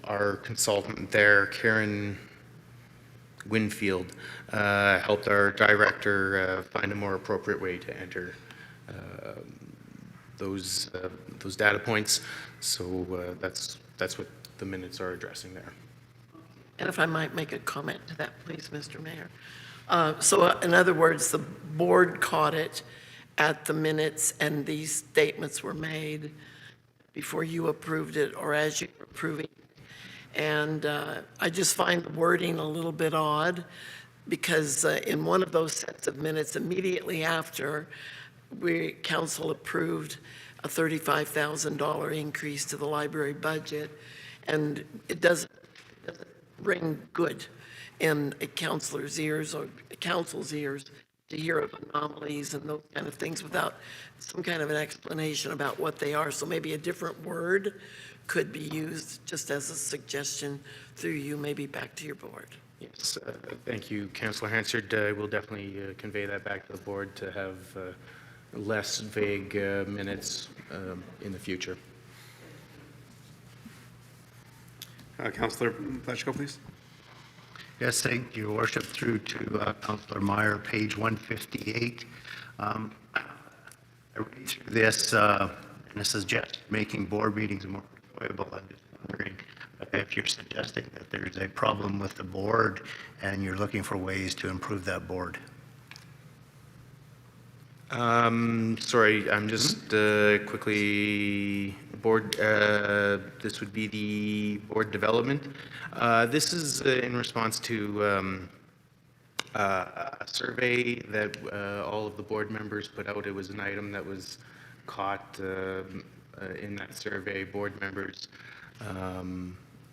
our consultant there, Karen Winfield, helped our director find a more appropriate way to enter those data points. So that's what the minutes are addressing there.
And if I might make a comment to that, please, Mr. Mayor. So in other words, the board caught it at the minutes and these statements were made before you approved it or as you were approving it. And I just find the wording a little bit odd because in one of those sets of minutes immediately after, council approved a $35,000 increase to the library budget, and it doesn't ring good in a councilor's ears or a council's ears to hear of anomalies and those kind of things without some kind of an explanation about what they are. So maybe a different word could be used, just as a suggestion through you, maybe back to your board.
Yes, thank you, Councillor Hansard. We'll definitely convey that back to the board to have less vague minutes in the future.
Councillor Pleshko, please.
Yes, thank you, Your Worship. Through to Councillor Meyer, page 158. I read through this, and this suggests making board meetings more enjoyable. I'm just wondering if you're suggesting that there's a problem with the board and you're looking for ways to improve that board.
Sorry, I'm just quickly board. This would be the board development. This is in response to a survey that all of the board members put out. It was an item that was caught in that survey. Board members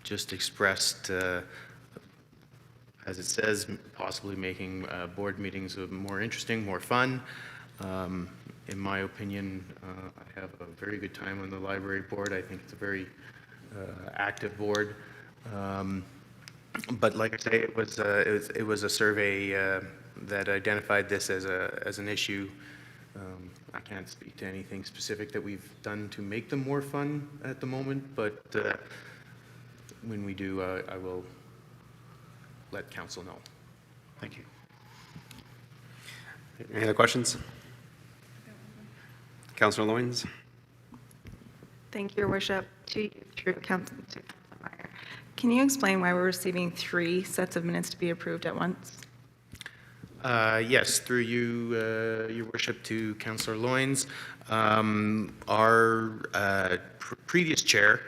just expressed, as it says, possibly making board meetings more interesting, more fun. In my opinion, I have a very good time on the library board. I think it's a very active board. But like I say, it was a survey that identified this as an issue. I can't speak to anything specific that we've done to make them more fun at the moment, but when we do, I will let council know. Thank you.
Any other questions? Councillor Loynes?
Thank you, Your Worship. To you, through Council Meyer. Can you explain why we're receiving 3 sets of minutes to be approved at once?
Yes, through you, Your Worship, to Councillor Loynes. Our previous chair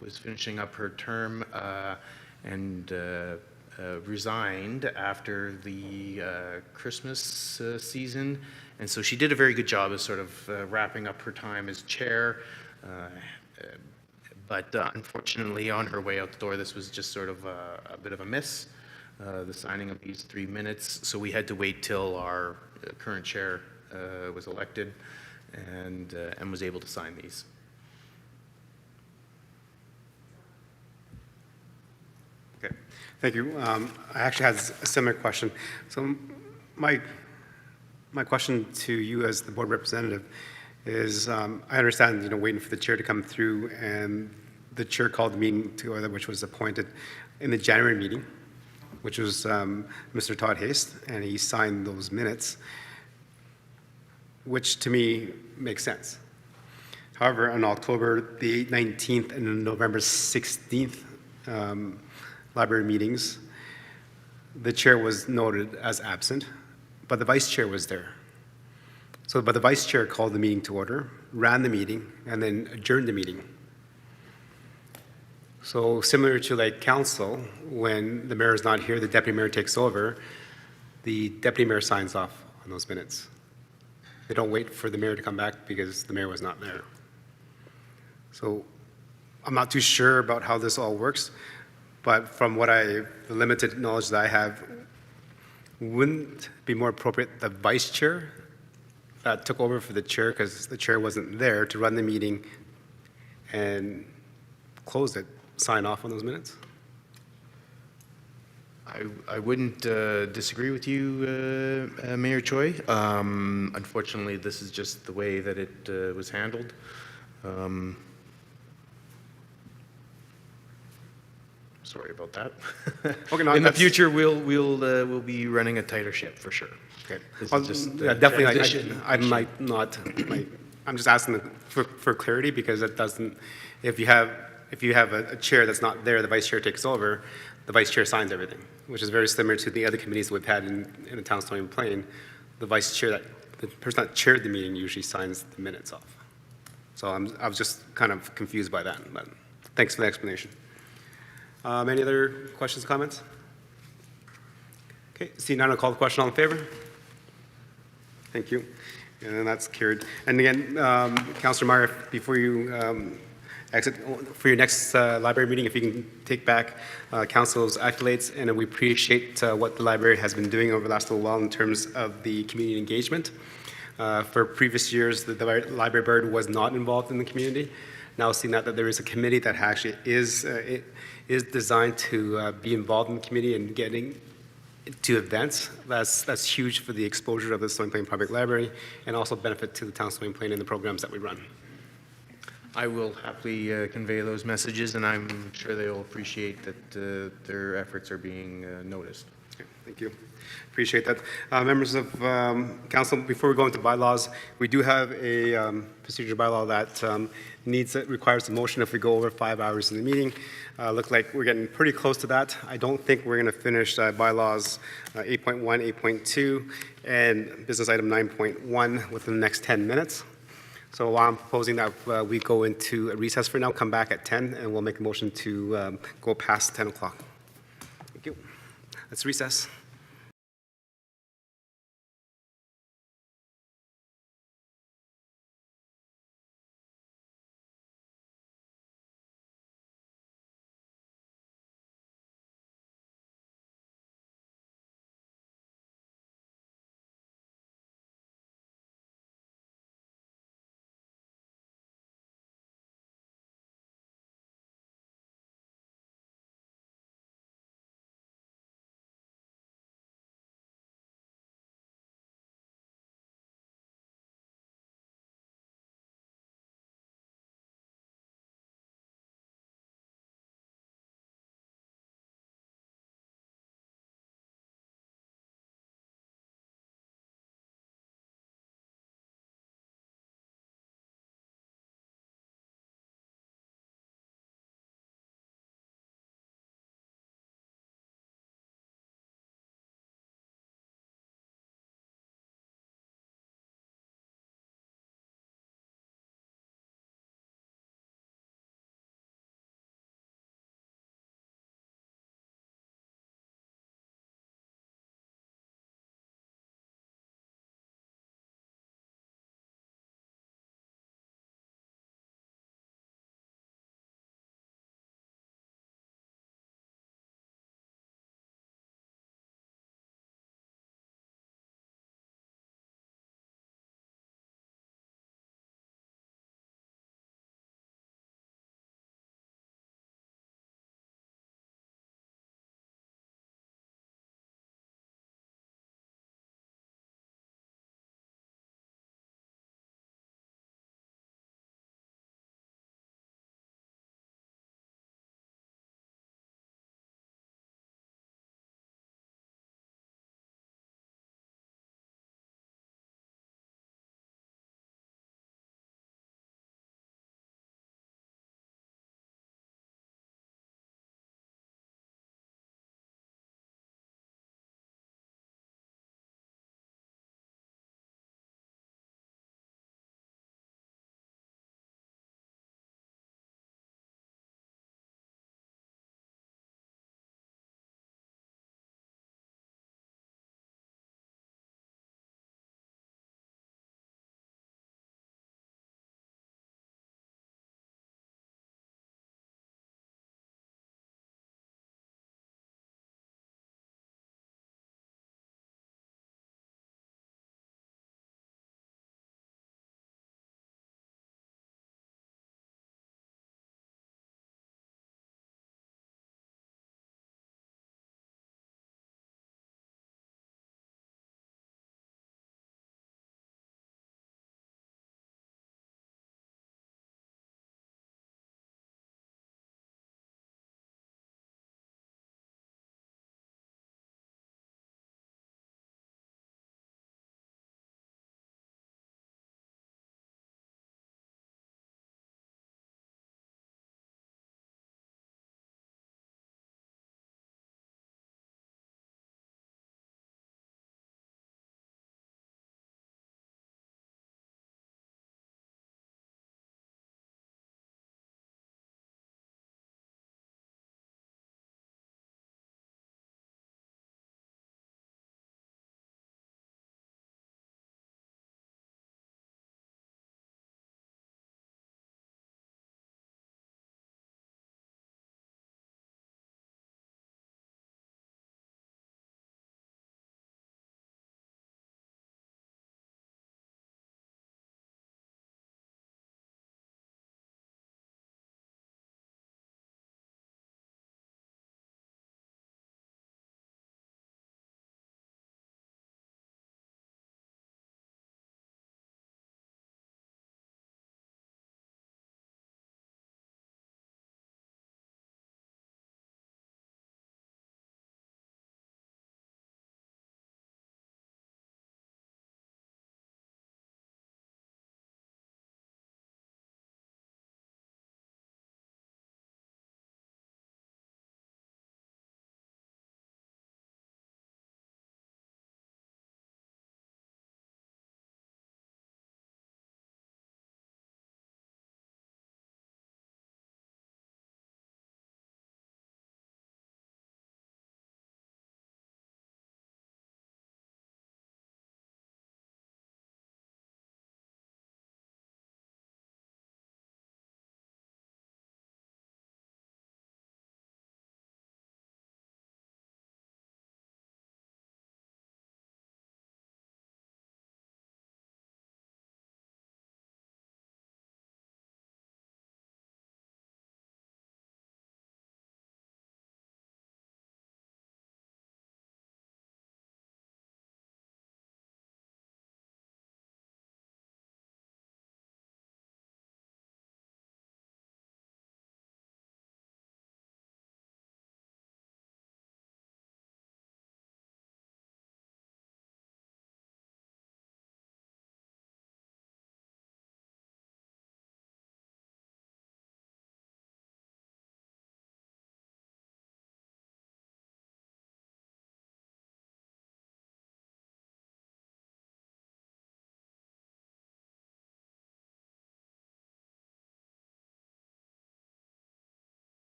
was finishing up her term and resigned after the Christmas season. And so she did a very good job of sort of wrapping up her time as chair. But unfortunately, on her way out the door, this was just sort of a bit of a miss, the signing of these 3 minutes. So we had to wait till our current chair was elected and was able to sign these.
Okay, thank you. I actually had a similar question. So my question to you as the board representative is, I understand, waiting for the chair to come through, and the chair called the meeting to order, which was appointed in the January meeting, which was Mr. Todd Haste, and he signed those minutes, which to me makes sense. However, on October the 19th and November 16th library meetings, the chair was noted as absent, but the vice chair was there. But the vice chair called the meeting to order, ran the meeting, and then adjourned the meeting. So similar to like council, when the mayor is not here, the deputy mayor takes over, the deputy mayor signs off on those minutes. They don't wait for the mayor to come back because the mayor was not there. So I'm not too sure about how this all works, but from the limited knowledge that I have, wouldn't it be more appropriate the vice chair that took over for the chair because the chair wasn't there to run the meeting and close it, sign off on those minutes?
I wouldn't disagree with you, Mayor Choi. Unfortunately, this is just the way that it was handled. Sorry about that.
Okay, no,
in the future, we'll be running a tighter ship for sure.
Okay.
This
Well,
is just
yeah, definitely.
transition.
I might not. I'm just asking for clarity because it doesn't. If you have a chair that's not there, the vice chair takes over. The vice chair signs everything, which is very similar to the other committees we've had in the town of Stony Plain. The vice chair, the person that chaired the meeting, usually signs the minutes off. So I was just kind of confused by that. But thanks for the explanation. Any other questions, comments? Okay, seeing none, I'll call the question. All in favor? Thank you. And then that's carried. And again, Councillor Meyer, before you exit for your next library meeting, if you can take back council's accolades, and we appreciate what the library has been doing over the last little while in terms of the community engagement. For previous years, the library board was not involved in the community. Now seeing that there is a committee that actually is designed to be involved in the community and getting to events, that's huge for the exposure of the Stony Plain Public Library and also benefit to the town of Stony Plain and the programs that we run.
I will happily convey those messages, and I'm sure they will appreciate that their efforts are being noticed.
Okay, thank you. Appreciate that. Members of council, before we go into bylaws, we do have a procedure bylaw that requires a motion if we go over 5 hours in the meeting. Look like we're getting pretty close to that. I don't think we're going to finish bylaws 8.1, 8.2, and business item 9.1 within the next 10 minutes. So I'm proposing that we go into a recess for now, come back at 10, and we'll make a motion to go past 10 o'clock. Thank you. Let's recess.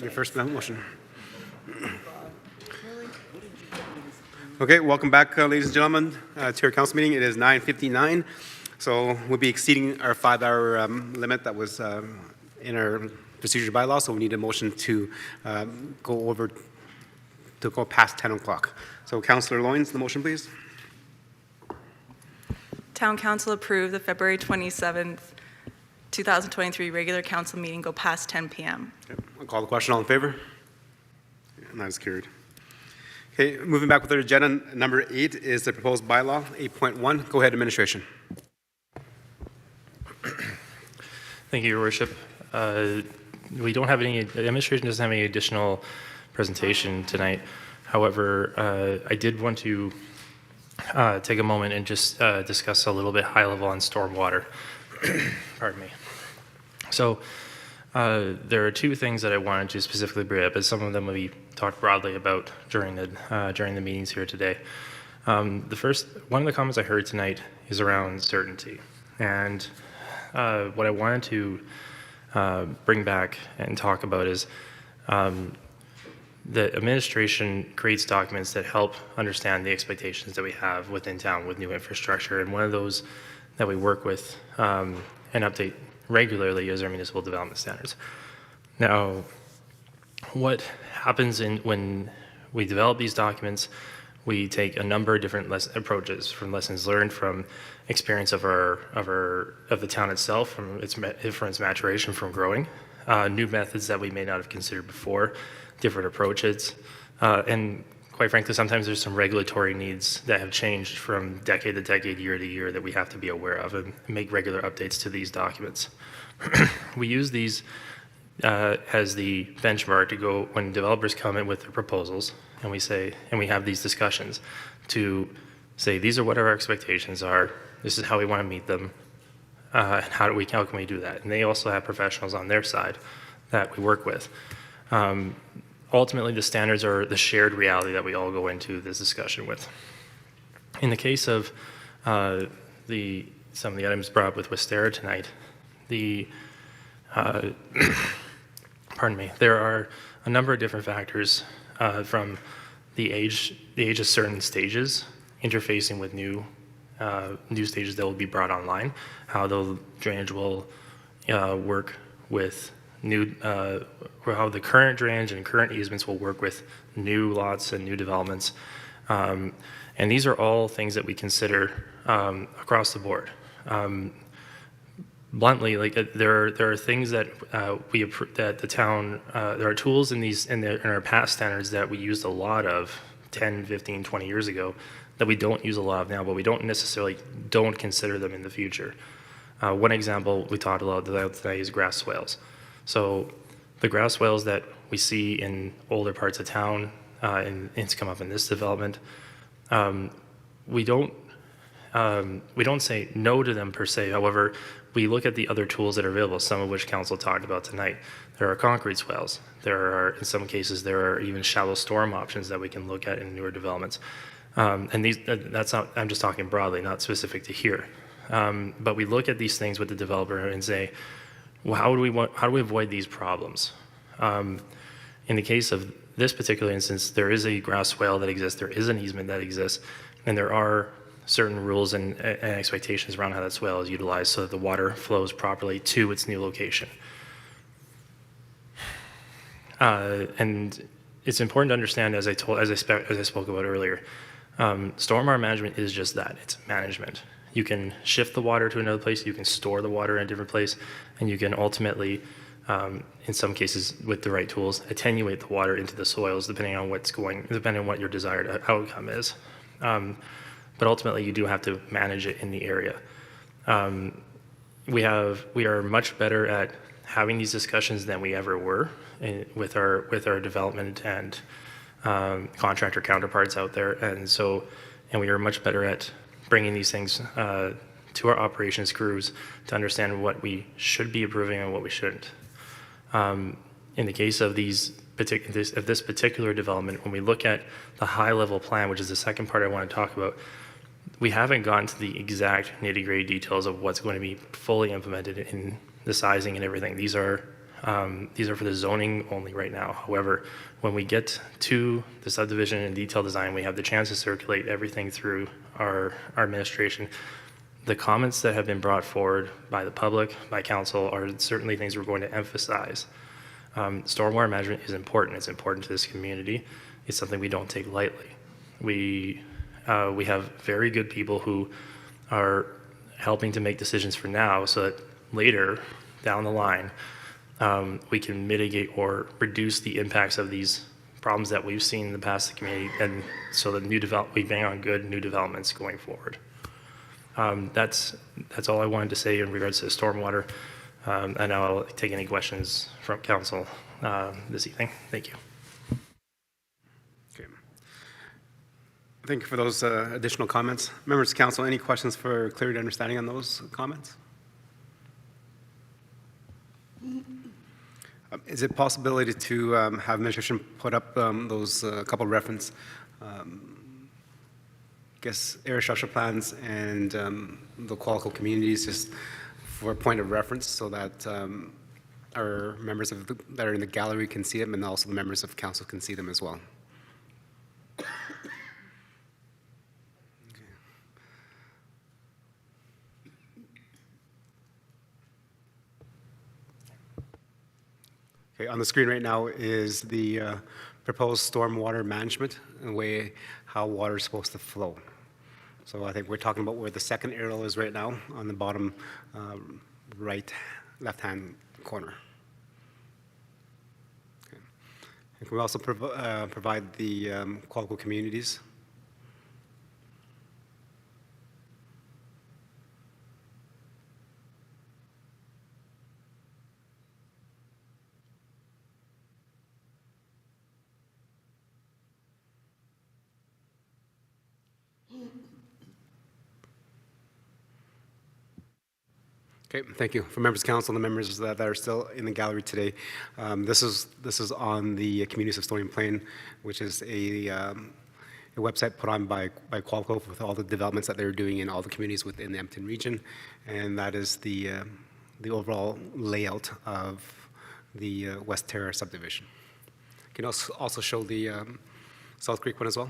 your first motion. Okay, welcome back, ladies and gentlemen, to our council meeting. It is 9:59, so we'll be exceeding our 5-hour limit that was in our procedure bylaw, so we need a motion to go past 10 o'clock. So Councillor Loynes, the motion, please.
Town Council approve the February 27th, 2023 regular council meeting go past 10 p.m.
Okay, I'll call the question. All in favor? And that is carried. Okay, moving back with our agenda, number 8 is the proposed bylaw, 8.1. Go ahead, administration.
Thank you, Your Worship. We don't have any, the administration doesn't have any additional presentation tonight. However, I did want to take a moment and just discuss a little bit high level on stormwater. Pardon me. So there are two things that I wanted to specifically bring up, as some of them will be talked broadly about during the meetings here today. The first, one of the comments I heard tonight is around certainty. And what I wanted to bring back and talk about is the administration creates documents that help understand the expectations that we have within town with new infrastructure. And one of those that we work with and update regularly is our municipal development standards. Now, what happens when we develop these documents, we take a number of different approaches, from lessons learned, from experience of the town itself, from its maturation, from growing, new methods that we may not have considered before, different approaches, and quite frankly, sometimes there's some regulatory needs that have changed from decade to decade, year to year, that we have to be aware of and make regular updates to these documents. We use these as the benchmark to go when developers come in with their proposals, and we have these discussions to say, these are what our expectations are, this is how we want to meet them, and how can we do that? And they also have professionals on their side that we work with. Ultimately, the standards are the shared reality that we all go into this discussion with. In the case of some of the items brought up with Westera tonight, pardon me, there are a number of different factors from the age of certain stages, interfacing with new stages that will be brought online, how the drainage will work with how the current drainage and current easements will work with new lots and new developments. And these are all things that we consider across the board. Bluntly, there are things that that the town, there are tools in our past standards that we used a lot of 10, 15, 20 years ago that we don't use a lot of now, but we don't consider them in the future. One example we talked about today is grass swales. So the grass swales that we see in older parts of town, and it's come up in this development, we don't say no to them per se. However, we look at the other tools that are available, some of which council talked about tonight. There are concrete swales. In some cases, there are even shallow storm options that we can look at in newer developments. And I'm just talking broadly, not specific to here. But we look at these things with the developer and say, well, how do we avoid these problems? In the case of this particular instance, there is a grass swale that exists, there is an easement that exists, and there are certain rules and expectations around how that swale is utilized so that the water flows properly to its new location. And it's important to understand, as I spoke about earlier, stormwater management is just that, it's management. You can shift the water to another place, you can store the water in a different place, and you can ultimately, in some cases with the right tools, attenuate the water into the soils depending on what your desired outcome is. But ultimately you do have to manage it in the area. We are much better at having these discussions than we ever were with our development and contractor counterparts out there, and we are much better at bringing these things to our operations crews to understand what we should be approving and what we shouldn't. In the case of this particular development, when we look at the high-level plan, which is the second part I want to talk about, we haven't gotten to the exact nitty-gritty details of what's going to be fully implemented in the sizing and everything. These are These are for the zoning only right now. However, when we get to the subdivision and detail design, we have the chance to circulate everything through our administration. The comments that have been brought forward by the public, by council, are certainly things we're going to emphasize. Stormwater management is important. It's important to this community. It's something we don't take lightly. We have very good people who are helping to make decisions for now so that later down the line, we can mitigate or reduce the impacts of these problems that we've seen in the past in the community, and so that we bang on good new developments going forward. That's all I wanted to say in regards to stormwater, and I'll take any questions from council this evening. Thank you.
Okay. Thank you for those additional comments. Members of council, any questions for clarity and understanding on those comments? Is it possibility to have administration put up those couple reference, area structure plans and the Qualico communities just for a point of reference so that our members that are in the gallery can see them and also the members of council can see them as well? Okay, on the screen right now is the proposed stormwater management and the way how water is supposed to flow. So I think we're talking about where the second arrow is right now on the bottom left-hand corner. Okay. And can we also provide the Qualico communities? Okay, thank you. For members of council and the members that are still in the gallery today, this is on the Communities of Stony Plain, which is a website put on by Qualico with all the developments that they're doing in all the communities within the Edmonton region, and that is the overall layout of the West Terra subdivision. Can you also show the South Creek one as well,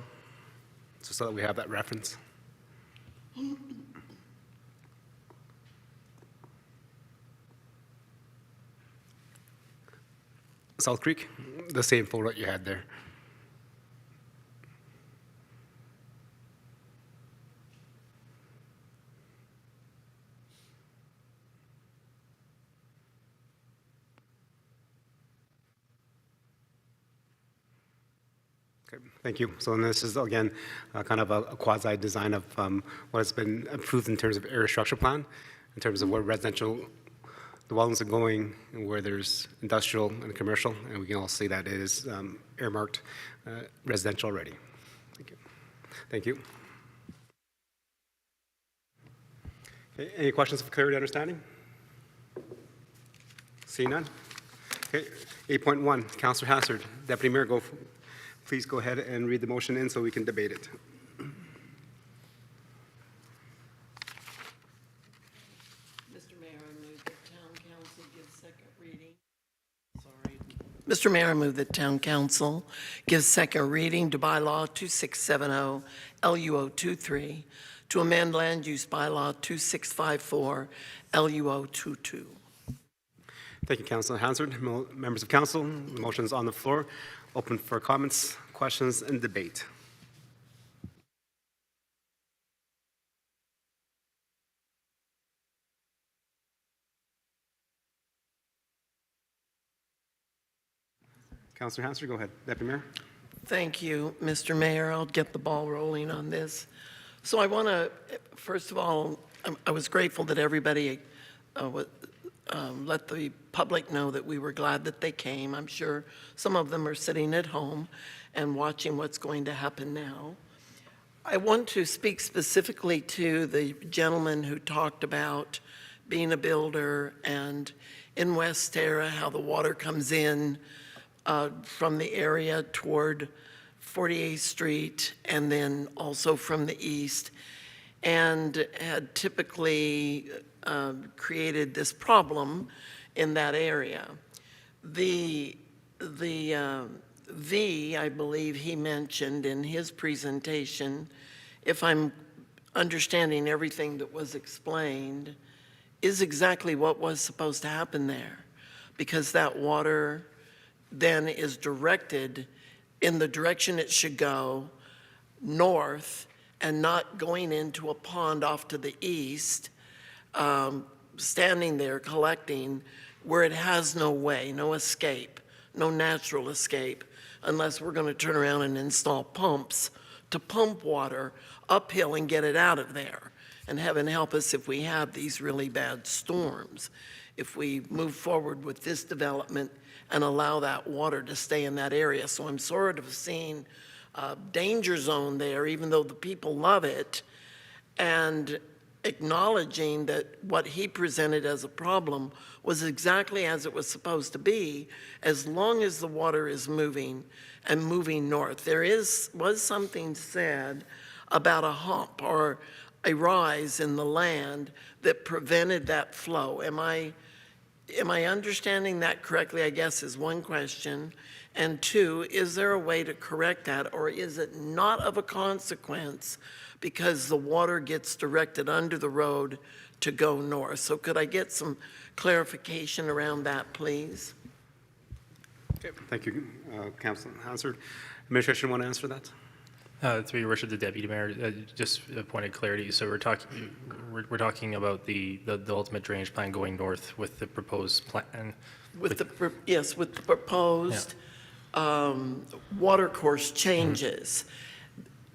so that we have that reference? South Creek, the same photo that you had there. Okay, thank you. So this is, again, kind of a quasi design of what has been approved in terms of area structure plan, in terms of where residential dwellings are going and where there's industrial and commercial, and we can all see that it is earmarked residential already. Thank you. Thank you. Okay, any questions of clarity and understanding? See none? Okay, 8.1, Councillor Hassard. Deputy Mayor, please go ahead and read the motion in so we can debate it.
Mr. Mayor, I move that Town Council give second reading to bylaw 2670 LUO 23 to amend land use bylaw 2654 LUO 22.
Thank you, Councillor Hansard. Members of council, the motion is on the floor. Open for comments, questions, and debate. Councillor Hansard, go ahead. Deputy Mayor.
Thank you, Mr. Mayor. I'll get the ball rolling on this. So I want to, first of all, I was grateful that everybody let the public know that we were glad that they came. I'm sure some of them are sitting at home and watching what's going to happen now. I want to speak specifically to the gentleman who talked about being a builder and in West Terra, how the water comes in from the area toward 48th Street and then also from the east, and had typically created this problem in that area. The V, I believe he mentioned in his presentation, if I'm understanding everything that was explained, is exactly what was supposed to happen there, because that water then is directed in the direction it should go, north, and not going into a pond off to the east, standing there collecting where it has no way, no escape, no natural escape, unless we're going to turn around and install pumps to pump water uphill and get it out of there. And heaven help us if we have these really bad storms. If we move forward with this development and allow that water to stay in that area. So I'm sort of seeing a danger zone there, even though the people love it, and acknowledging that what he presented as a problem was exactly as it was supposed to be, as long as the water is moving and moving north. There was something said about a hump or a rise in the land that prevented that flow. Am I understanding that correctly, I guess, is one question. And two, is there a way to correct that, or is it not of a consequence because the water gets directed under the road to go north? So could I get some clarification around that, please?
Okay, thank you, Councilor Hansard. Administration want to answer that?
Through your worship, the deputy mayor, just a point of clarity. So we're talking about the ultimate drainage plan going north with the proposed plan.
With the proposed water course changes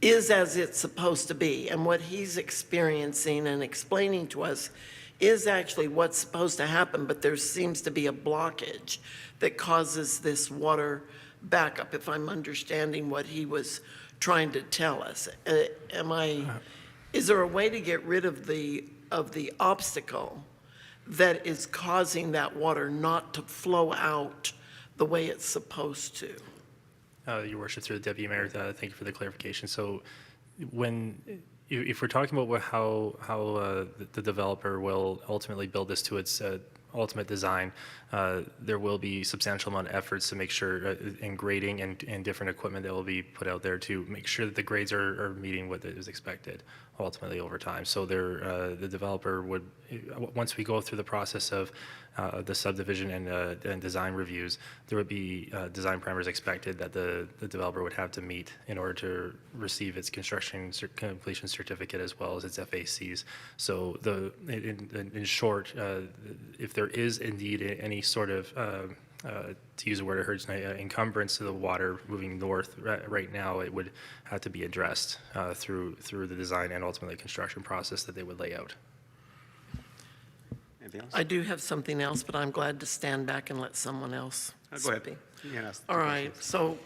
is as it's supposed to be, and what he's experiencing and explaining to us is actually what's supposed to happen, but there seems to be a blockage that causes this water backup, if I'm understanding what he was trying to tell us. Is there a way to get rid of the obstacle that is causing that water not to flow out the way it's supposed to?
Your worship, through the deputy mayor, thank you for the clarification. So if we're talking about how the developer will ultimately build this to its ultimate design, there will be substantial amount of efforts to make sure in grading and different equipment that will be put out there to make sure that the grades are meeting what is expected ultimately over time. So the developer would, once we go through the process of the subdivision and design reviews, there would be design parameters expected that the developer would have to meet in order to receive its construction completion certificate as well as its FACs. So in short, if there is indeed any sort of to use a word I heard tonight, encumbrance to the water moving north right now, it would have to be addressed through the design and ultimately construction process that they would lay out.
Anything else?
I do have something else, but I'm glad to stand back and let someone else
Go ahead.
speak.
You can ask the
All right,
questions.
so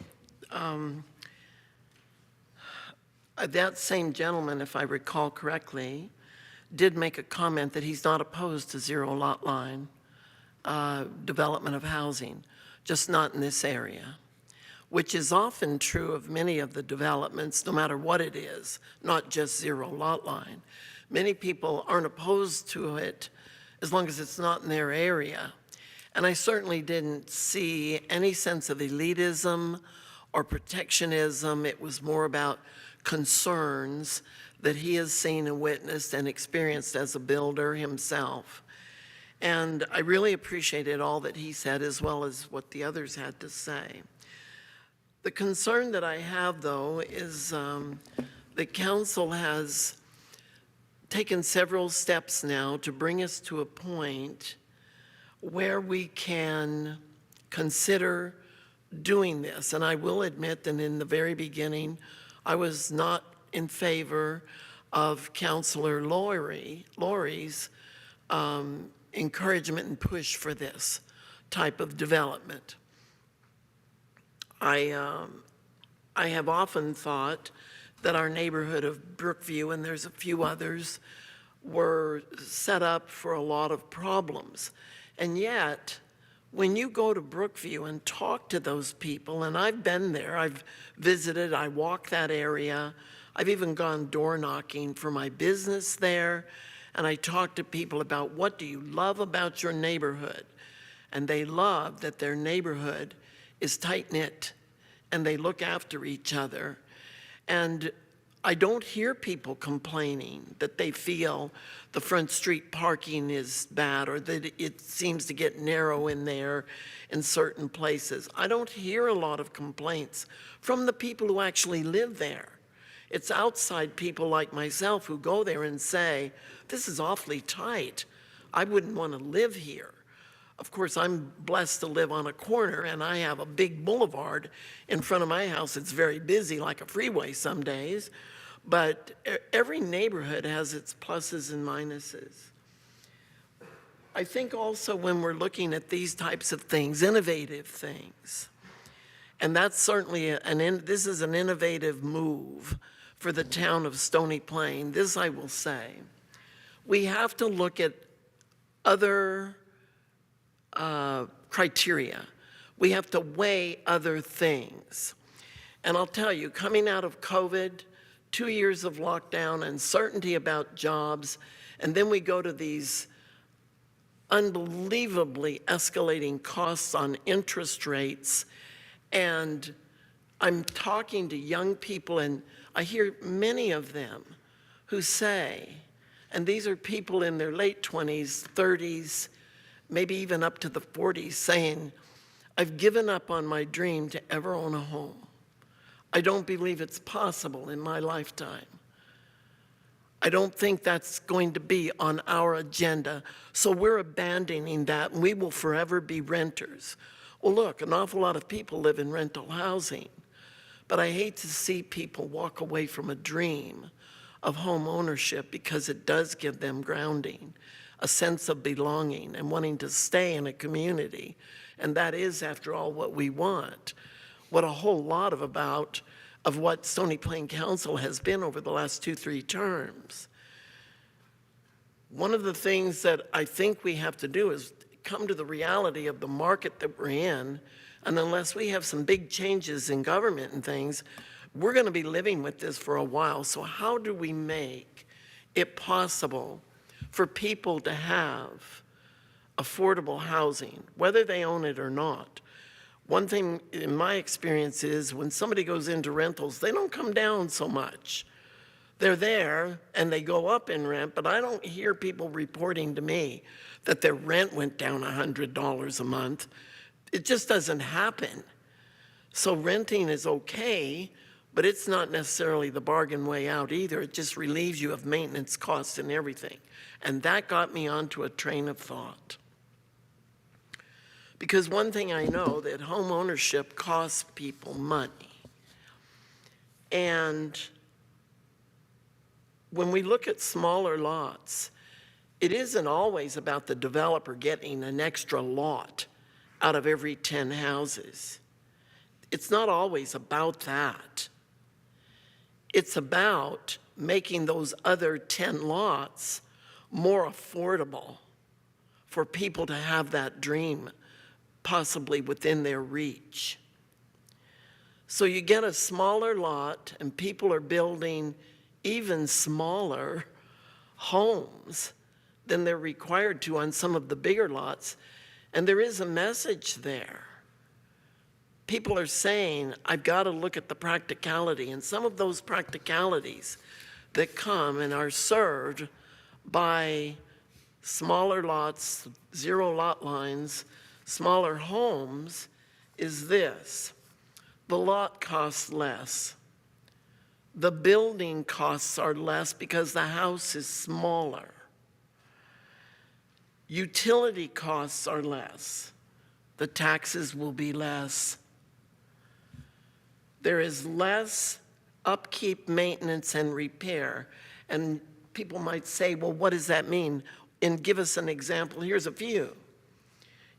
that same gentleman, if I recall correctly, did make a comment that he's not opposed to zero lot line development of housing, just not in this area, which is often true of many of the developments, no matter what it is, not just zero lot line. Many people aren't opposed to it as long as it's not in their area. And I certainly didn't see any sense of elitism or protectionism. It was more about concerns that he has seen and witnessed and experienced as a builder himself. And I really appreciated all that he said as well as what the others had to say. The concern that I have, though, is the council has taken several steps now to bring us to a point where we can consider doing this. And I will admit that in the very beginning, I was not in favor of Councillor Laurie's encouragement and push for this type of development. I have often thought that our neighborhood of Brookview, and there's a few others, were set up for a lot of problems. And yet, when you go to Brookview and talk to those people, and I've been there, I've visited, I walk that area, I've even gone door knocking for my business there, and I talk to people about what do you love about your neighborhood. and they love that their neighborhood is tight-knit and they look after each other. And I don't hear people complaining that they feel the front street parking is bad or that it seems to get narrow in there in certain places. I don't hear a lot of complaints from the people who actually live there. It's outside people like myself who go there and say, this is awfully tight. I wouldn't want to live here. Of course, I'm blessed to live on a corner and I have a big boulevard in front of my house. It's very busy, like a freeway some days. But every neighborhood has its pluses and minuses. I think also when we're looking at these types of things, innovative things, and that's certainly this is an innovative move for the town of Stony Plain. This I will say, we have to look at other criteria. We have to weigh other things. And I'll tell you, coming out of COVID, 2 years of lockdown, uncertainty about jobs, and then we go to these unbelievably escalating costs on interest rates. And I'm talking to young people, and I hear many of them who say, and these are people in their late 20s, 30s, maybe even up to the 40s, saying, I've given up on my dream to ever own a home. I don't believe it's possible in my lifetime. I don't think that's going to be on our agenda. So we're abandoning that, and we will forever be renters. Well, look, an awful lot of people live in rental housing, but I hate to see people walk away from a dream of home ownership because it does give them grounding, a sense of belonging and wanting to stay in a community. And that is, after all, what we want. What a whole lot of what Stony Plain Council has been over the last 2-3 terms. One of the things that I think we have to do is come to the reality of the market that we're in, and unless we have some big changes in government and things, we're going to be living with this for a while. So how do we make it possible for people to have affordable housing, whether they own it or not? One thing in my experience is when somebody goes into rentals, they don't come down so much. They're there and they go up in rent, but I don't hear people reporting to me that their rent went down $100 a month. It just doesn't happen. So renting is okay, but it's not necessarily the bargain way out either. It just relieves you of maintenance costs and everything. And that got me onto a train of thought. Because one thing I know, that home ownership costs people money. And when we look at smaller lots, it isn't always about the developer getting an extra lot out of every 10 houses. It's not always about that. It's about making those other 10 lots more affordable for people to have that dream possibly within their reach. So you get a smaller lot and people are building even smaller homes than they're required to on some of the bigger lots. And there is a message there. People are saying, I've got to look at the practicality, and some of those practicalities that come and are served by smaller lots, zero lot lines, smaller homes is this. The lot costs less. The building costs are less because the house is smaller. Utility costs are less. The taxes will be less. There is less upkeep, maintenance, and repair. And people might say, well, what does that mean? And give us an example. Here's a few.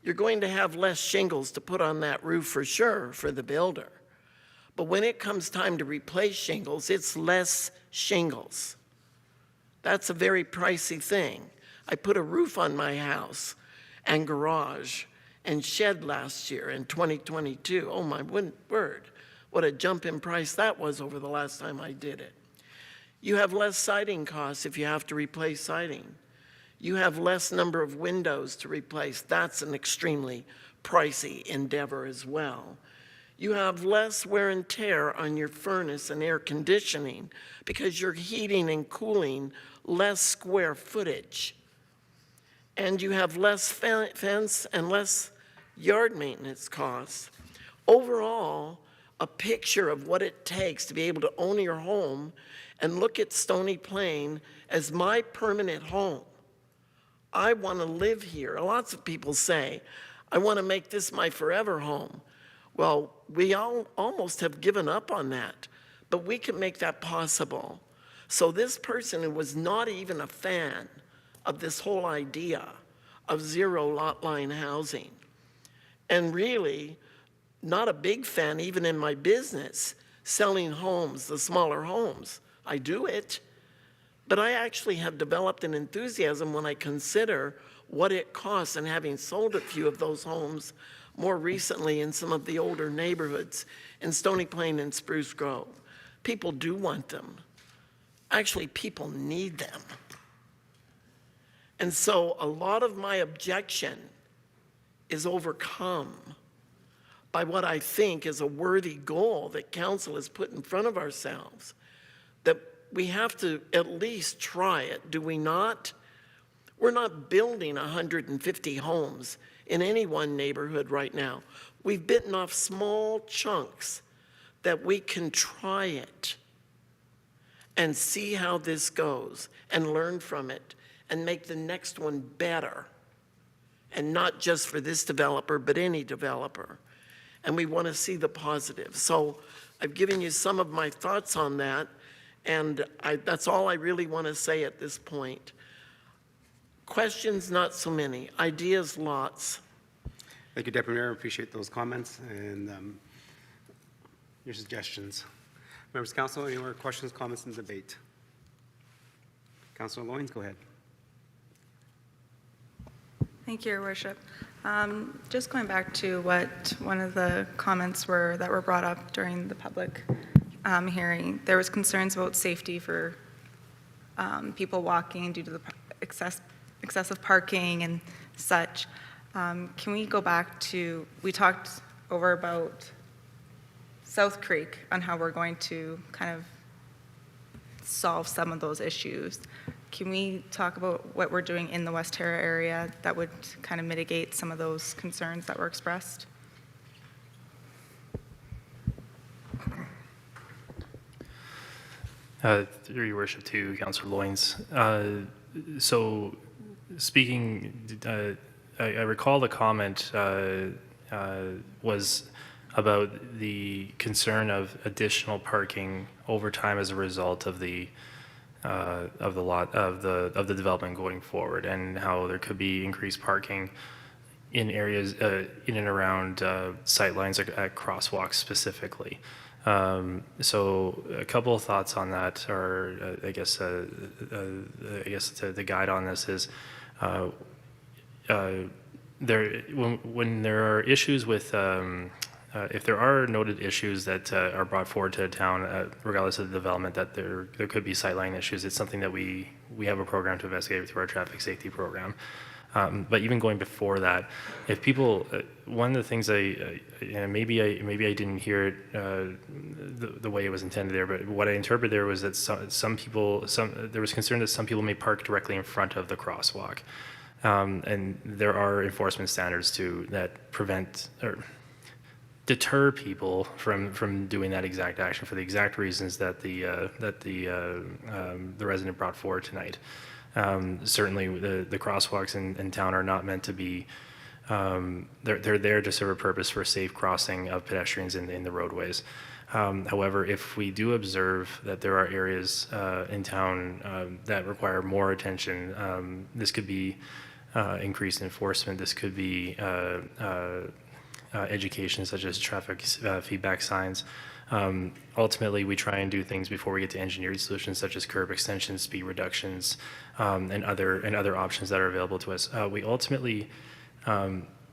You're going to have less shingles to put on that roof for sure for the builder. But when it comes time to replace shingles, it's less shingles. That's a very pricey thing. I put a roof on my house and garage and shed last year in 2022. Oh my word, what a jump in price that was over the last time I did it. You have less siding costs if you have to replace siding. You have less number of windows to replace. That's an extremely pricey endeavor as well. You have less wear and tear on your furnace and air conditioning because you're heating and cooling less square footage. And you have less fence and less yard maintenance costs. Overall, a picture of what it takes to be able to own your home and look at Stony Plain as my permanent home. I want to live here. Lots of people say, I want to make this my forever home. Well, we all almost have given up on that, but we can make that possible. So this person who was not even a fan of this whole idea of zero lot line housing, and really not a big fan even in my business, selling homes, the smaller homes. I do it, but I actually have developed an enthusiasm when I consider what it costs, and having sold a few of those homes more recently in some of the older neighborhoods in Stony Plain and Spruce Grove. People do want them. Actually, people need them. And so a lot of my objection is overcome by what I think is a worthy goal that council has put in front of ourselves, that we have to at least try it, do we not? We're not building 150 homes in any one neighborhood right now. We've bitten off small chunks that we can try it and see how this goes and learn from it and make the next one better. And not just for this developer, but any developer. And we want to see the positive. So I've given you some of my thoughts on that, and that's all I really want to say at this point. Questions, not so many. Ideas, lots.
Thank you, Deputy Mayor. I appreciate those comments and your suggestions. Members of Council, any more questions, comments, and debate? Councilor Loynes, go ahead.
Thank you, Your Worship. Just going back to what one of the comments were that were brought up during the public hearing, there was concerns about safety for people walking due to the excessive parking and such. Can we go back to, we talked over about South Creek on how we're going to kind of solve some of those issues. Can we talk about what we're doing in the West Terra area that would kind of mitigate some of those concerns that were expressed?
Through Your Worship, to Councillor Loynes. So speaking, I recall the comment was about the concern of additional parking over time as a result of the development going forward, and how there could be increased parking in areas in and around sightlines at crosswalks specifically. So a couple of thoughts on that, or I guess the guide on this is when there are issues with if there are noted issues that are brought forward to the town, regardless of the development, that there could be sightline issues, it's something that we have a program to investigate through our traffic safety program. But even going before that, if people, one of the things maybe I didn't hear it the way it was intended there, but what I interpreted there was that there was concern that some people may park directly in front of the crosswalk. And there are enforcement standards that prevent or deter people from doing that exact action for the exact reasons that the resident brought forward tonight. Certainly, the crosswalks in town are not meant to be. They're there to serve a purpose for safe crossing of pedestrians in the roadways. However, if we do observe that there are areas in town that require more attention, this could be increased enforcement. This could be education, such as traffic feedback signs. Ultimately, we try and do things before we get to engineered solutions, such as curb extensions, speed reductions, and other options that are available to us. We ultimately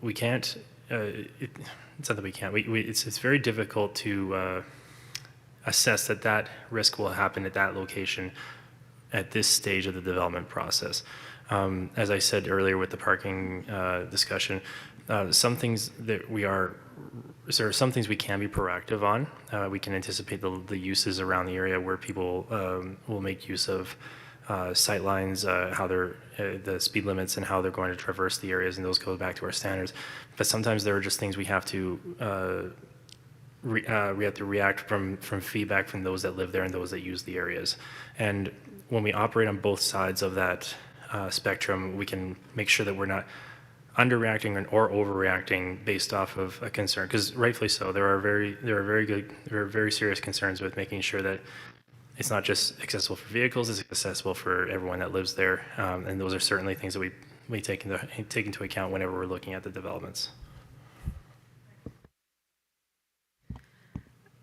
we can't. It's not that we can't. It's very difficult to assess that risk will happen at that location at this stage of the development process. As I said earlier with the parking discussion, some things that there are some things we can be proactive on. We can anticipate the uses around the area where people will make use of sight lines, how they're the speed limits and how they're going to traverse the areas, and those go back to our standards. But sometimes there are just things we have to react from feedback from those that live there and those that use the areas. And when we operate on both sides of that spectrum, we can make sure that we're not underreacting or overreacting based off of a concern. Because rightfully so, there are very serious concerns with making sure that it's not just accessible for vehicles, it's accessible for everyone that lives there. And those are certainly things that we take into account whenever we're looking at the developments.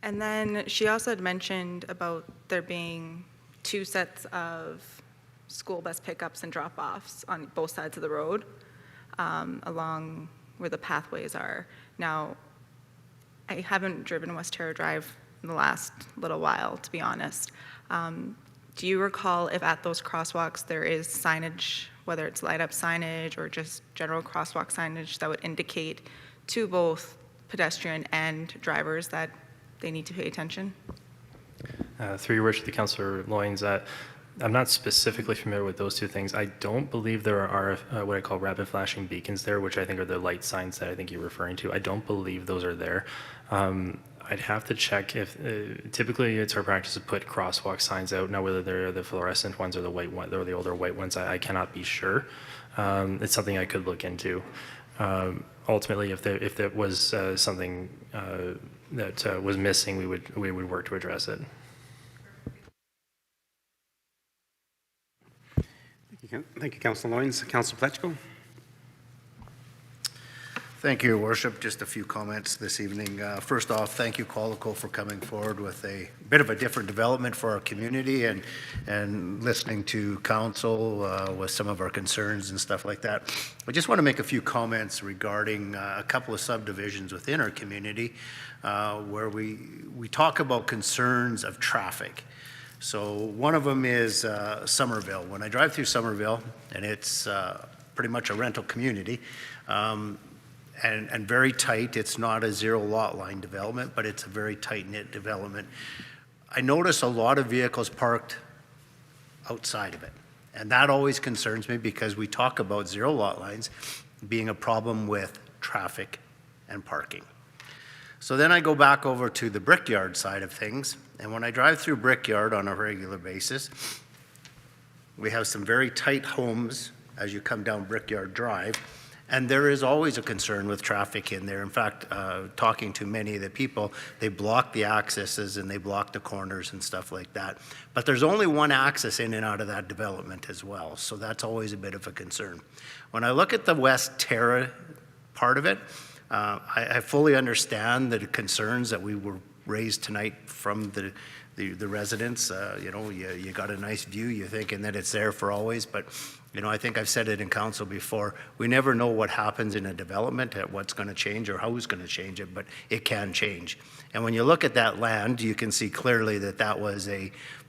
And then she also had mentioned about there being 2 sets of school bus pickups and drop-offs on both sides of the road along where the pathways are. Now, I haven't driven West Terra Drive in the last little while, to be honest. Do you recall if at those crosswalks there is signage, whether it's light-up signage or just general crosswalk signage that would indicate to both pedestrian and drivers that they need to pay attention?
Through your worship to Councillor Loynes, I'm not specifically familiar with those 2 things. I don't believe there are what I call rapid flashing beacons there, which I think are the light signs that I think you're referring to. I don't believe those are there. I'd have to check if, typically it's our practice to put crosswalk signs out. Now, whether they're the fluorescent ones or the white one, or the older white ones, I cannot be sure. It's something I could look into. Ultimately, if there was something that was missing, we would work to address it.
Thank you, Councilor Loynes. Councilor Plechko.
Thank you, Your Worship. Just a few comments this evening. First off, thank you, Qualico, for coming forward with a bit of a different development for our community and listening to council with some of our concerns and stuff like that. I just want to make a few comments regarding a couple of subdivisions within our community where we talk about concerns of traffic. So one of them is Somerville. When I drive through Somerville, and it's pretty much a rental community, and very tight. It's not a 0 lot line development, but it's a very tight-knit development. I notice a lot of vehicles parked outside of it. And that always concerns me because we talk about 0 lot lines being a problem with traffic and parking. So then I go back over to the Brickyard side of things. And when I drive through Brickyard on a regular basis, we have some very tight homes as you come down Brickyard Drive. And there is always a concern with traffic in there. In fact, talking to many of the people, they block the accesses and they block the corners and stuff like that. But there's only one access in and out of that development as well. So that's always a bit of a concern. When I look at the West Terra part of it, I fully understand the concerns that we were raised tonight from the residents. You got a nice view, you're thinking that it's there for always, but I think I've said it in council before, we never know what happens in a development, what's going to change or who's going to change it, but it can change. And when you look at that land, you can see clearly that that was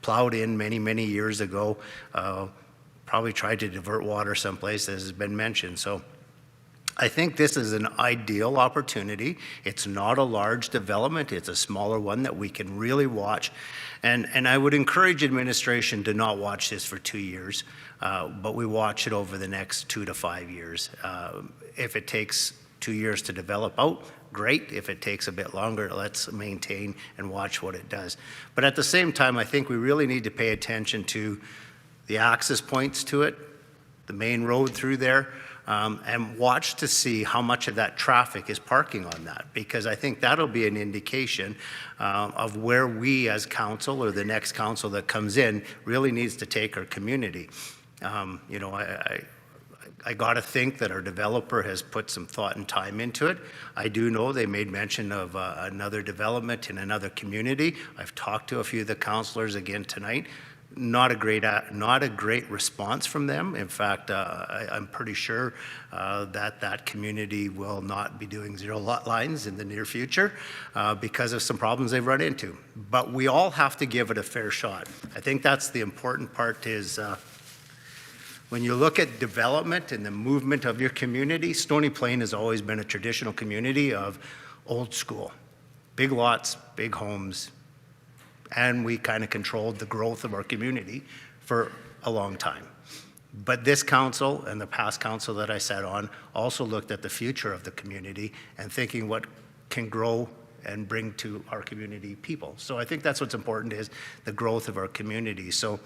plowed in many, many years ago, probably tried to divert water someplace, as has been mentioned. So I think this is an ideal opportunity. It's not a large development. It's a smaller one that we can really watch. And I would encourage administration to not watch this for 2 years, but we watch it over the next 2 to 5 years. If it takes 2 years to develop out, great. If it takes a bit longer, let's maintain and watch what it does. But at the same time, I think we really need to pay attention to the access points to it, the main road through there, and watch to see how much of that traffic is parking on that, because I think that'll be an indication of where we as council or the next council that comes in really needs to take our community. I got to think that our developer has put some thought and time into it. I do know they made mention of another development in another community. I've talked to a few of the councillors again tonight. Not a great response from them. In fact, I'm pretty sure that community will not be doing 0 lot lines in the near future because of some problems they've run into. But we all have to give it a fair shot. I think that's the important part is When you look at development and the movement of your community, Stony Plain has always been a traditional community of old school. Big lots, big homes, and we kind of controlled the growth of our community for a long time. But this council and the past council that I sat on also looked at the future of the community and thinking what can grow and bring to our community people. So I think that's what's important, is the growth of our community. So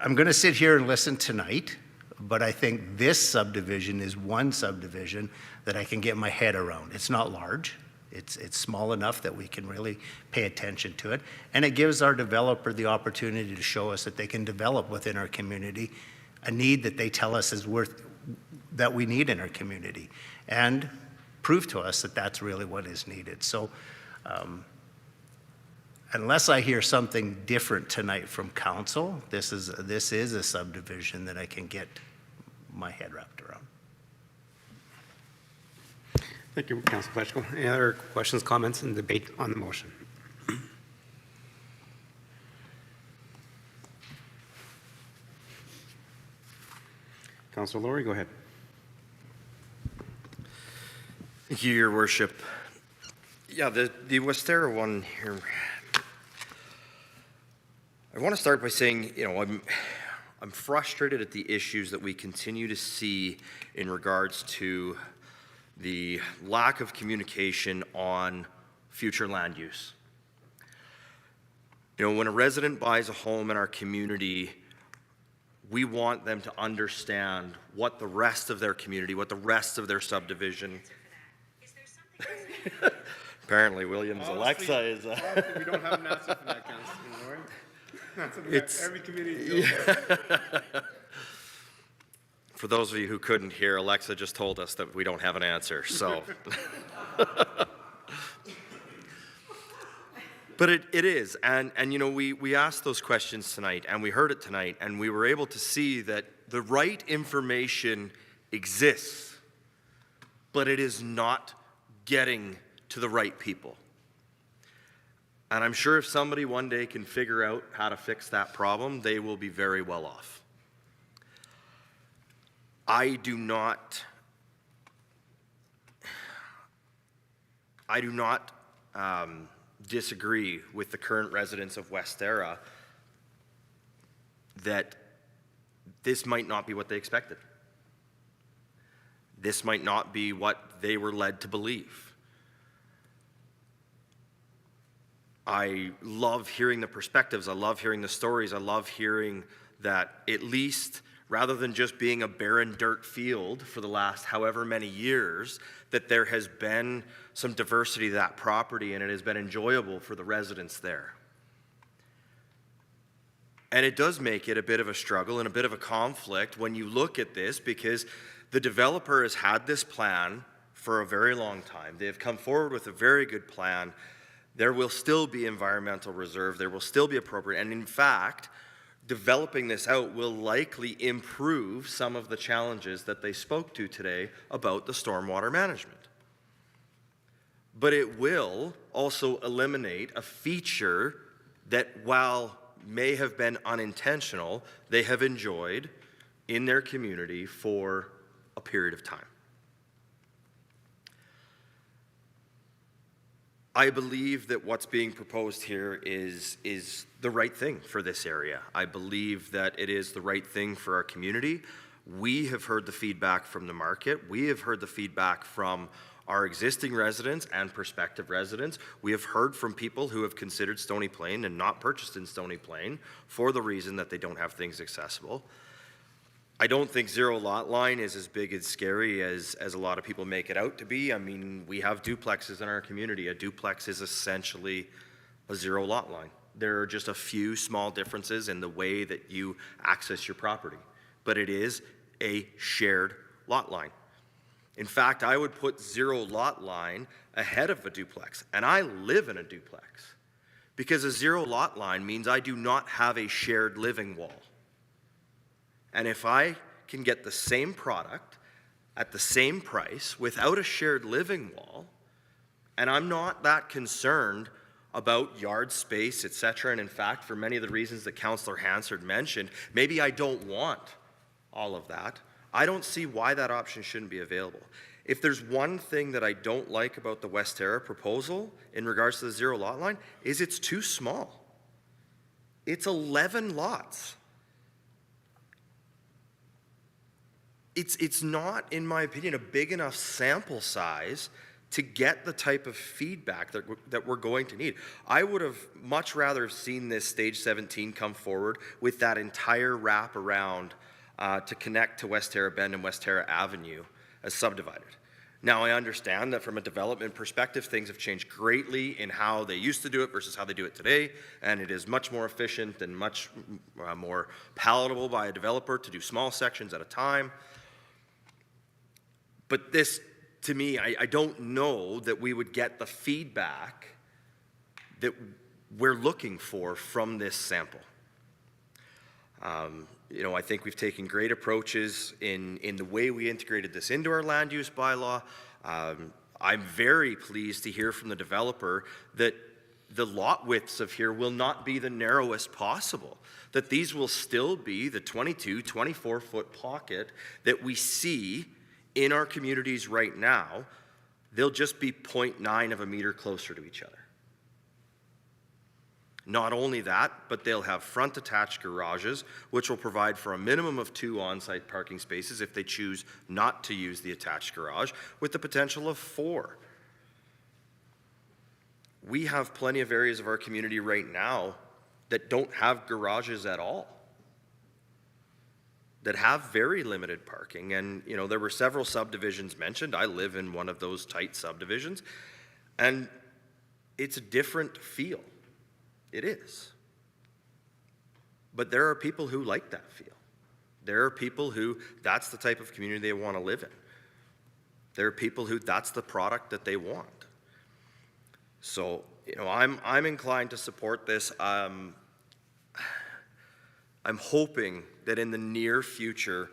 I'm going to sit here and listen tonight, but I think this subdivision is one subdivision that I can get my head around. It's not large. It's small enough that we can really pay attention to it. And it gives our developer the opportunity to show us that they can develop within our community a need that they tell us is that we need in our community, and prove to us that that's really what is needed. So unless I hear something different tonight from council, this is a subdivision that I can get my head wrapped around.
Thank you, Councilor Pletchko. Any other questions, comments, and debate on the motion? Councilor Laurie, go ahead.
Thank you, Your Worship. Yeah, the Westera one here. I want to start by saying, I'm frustrated at the issues that we continue to see in regards to the lack of communication on future land use. When a resident buys a home in our community, we want them to understand what the rest of their community, what the rest of their subdivision. Apparently, Williams Alexa is.
We don't have an answer for that, Councilor Laurie. That's something that every community deals.
For those of you who couldn't hear, Alexa just told us that we don't have an answer, so. But it is, and we asked those questions tonight, and we heard it tonight, and we were able to see that the right information exists, but it is not getting to the right people. And I'm sure if somebody one day can figure out how to fix that problem, they will be very well off. I do not disagree with the current residents of Westera that this might not be what they expected. This might not be what they were led to believe. I love hearing the perspectives. I love hearing the stories. I love hearing that at least, rather than just being a barren dirt field for the last however many years, that there has been some diversity to that property and it has been enjoyable for the residents there. And it does make it a bit of a struggle and a bit of a conflict when you look at this, because the developer has had this plan for a very long time. They have come forward with a very good plan. There will still be environmental reserve. There will still be appropriate. And in fact, developing this out will likely improve some of the challenges that they spoke to today about the stormwater management. But it will also eliminate a feature that, while may have been unintentional, they have enjoyed in their community for a period of time. I believe that what's being proposed here is the right thing for this area. I believe that it is the right thing for our community. We have heard the feedback from the market. We have heard the feedback from our existing residents and prospective residents. We have heard from people who have considered Stony Plain and not purchased in Stony Plain for the reason that they don't have things accessible. I don't think zero lot line is as big and scary as a lot of people make it out to be. I mean, we have duplexes in our community. A duplex is essentially a zero lot line. There are just a few small differences in the way that you access your property, but it is a shared lot line. In fact, I would put zero lot line ahead of a duplex, and I live in a duplex, because a zero lot line means I do not have a shared living wall. And if I can get the same product at the same price without a shared living wall, and I'm not that concerned about yard space, etc., and in fact, for many of the reasons that Councillor Hansard mentioned, maybe I don't want all of that, I don't see why that option shouldn't be available. If there's one thing that I don't like about the Westera proposal in regards to the zero lot line, is it's too small. It's 11 lots. It's not, in my opinion, a big enough sample size to get the type of feedback that we're going to need. I would have much rather have seen this stage 17 come forward with that entire wrap around to connect to Westera Bend and Westera Avenue as subdivided. Now, I understand that from a development perspective, things have changed greatly in how they used to do it versus how they do it today, and it is much more efficient and much more palatable by a developer to do small sections at a time. But this, to me, I don't know that we would get the feedback that we're looking for from this sample. I think we've taken great approaches in the way we integrated this into our land use bylaw. I'm very pleased to hear from the developer that the lot widths of here will not be the narrowest possible, that these will still be the 22, 24-foot pocket that we see in our communities right now. They'll just be 0.9 of a meter closer to each other. Not only that, but they'll have front attached garages, which will provide for a minimum of 2 on-site parking spaces if they choose not to use the attached garage, with the potential of 4. We have plenty of areas of our community right now that don't have garages at all, that have very limited parking. And, there were several subdivisions mentioned. I live in one of those tight subdivisions, and it's a different feel. It is. But there are people who like that feel. There are people who that's the type of community they want to live in. There are people who that's the product that they want. So, I'm inclined to support this. I'm hoping that in the near future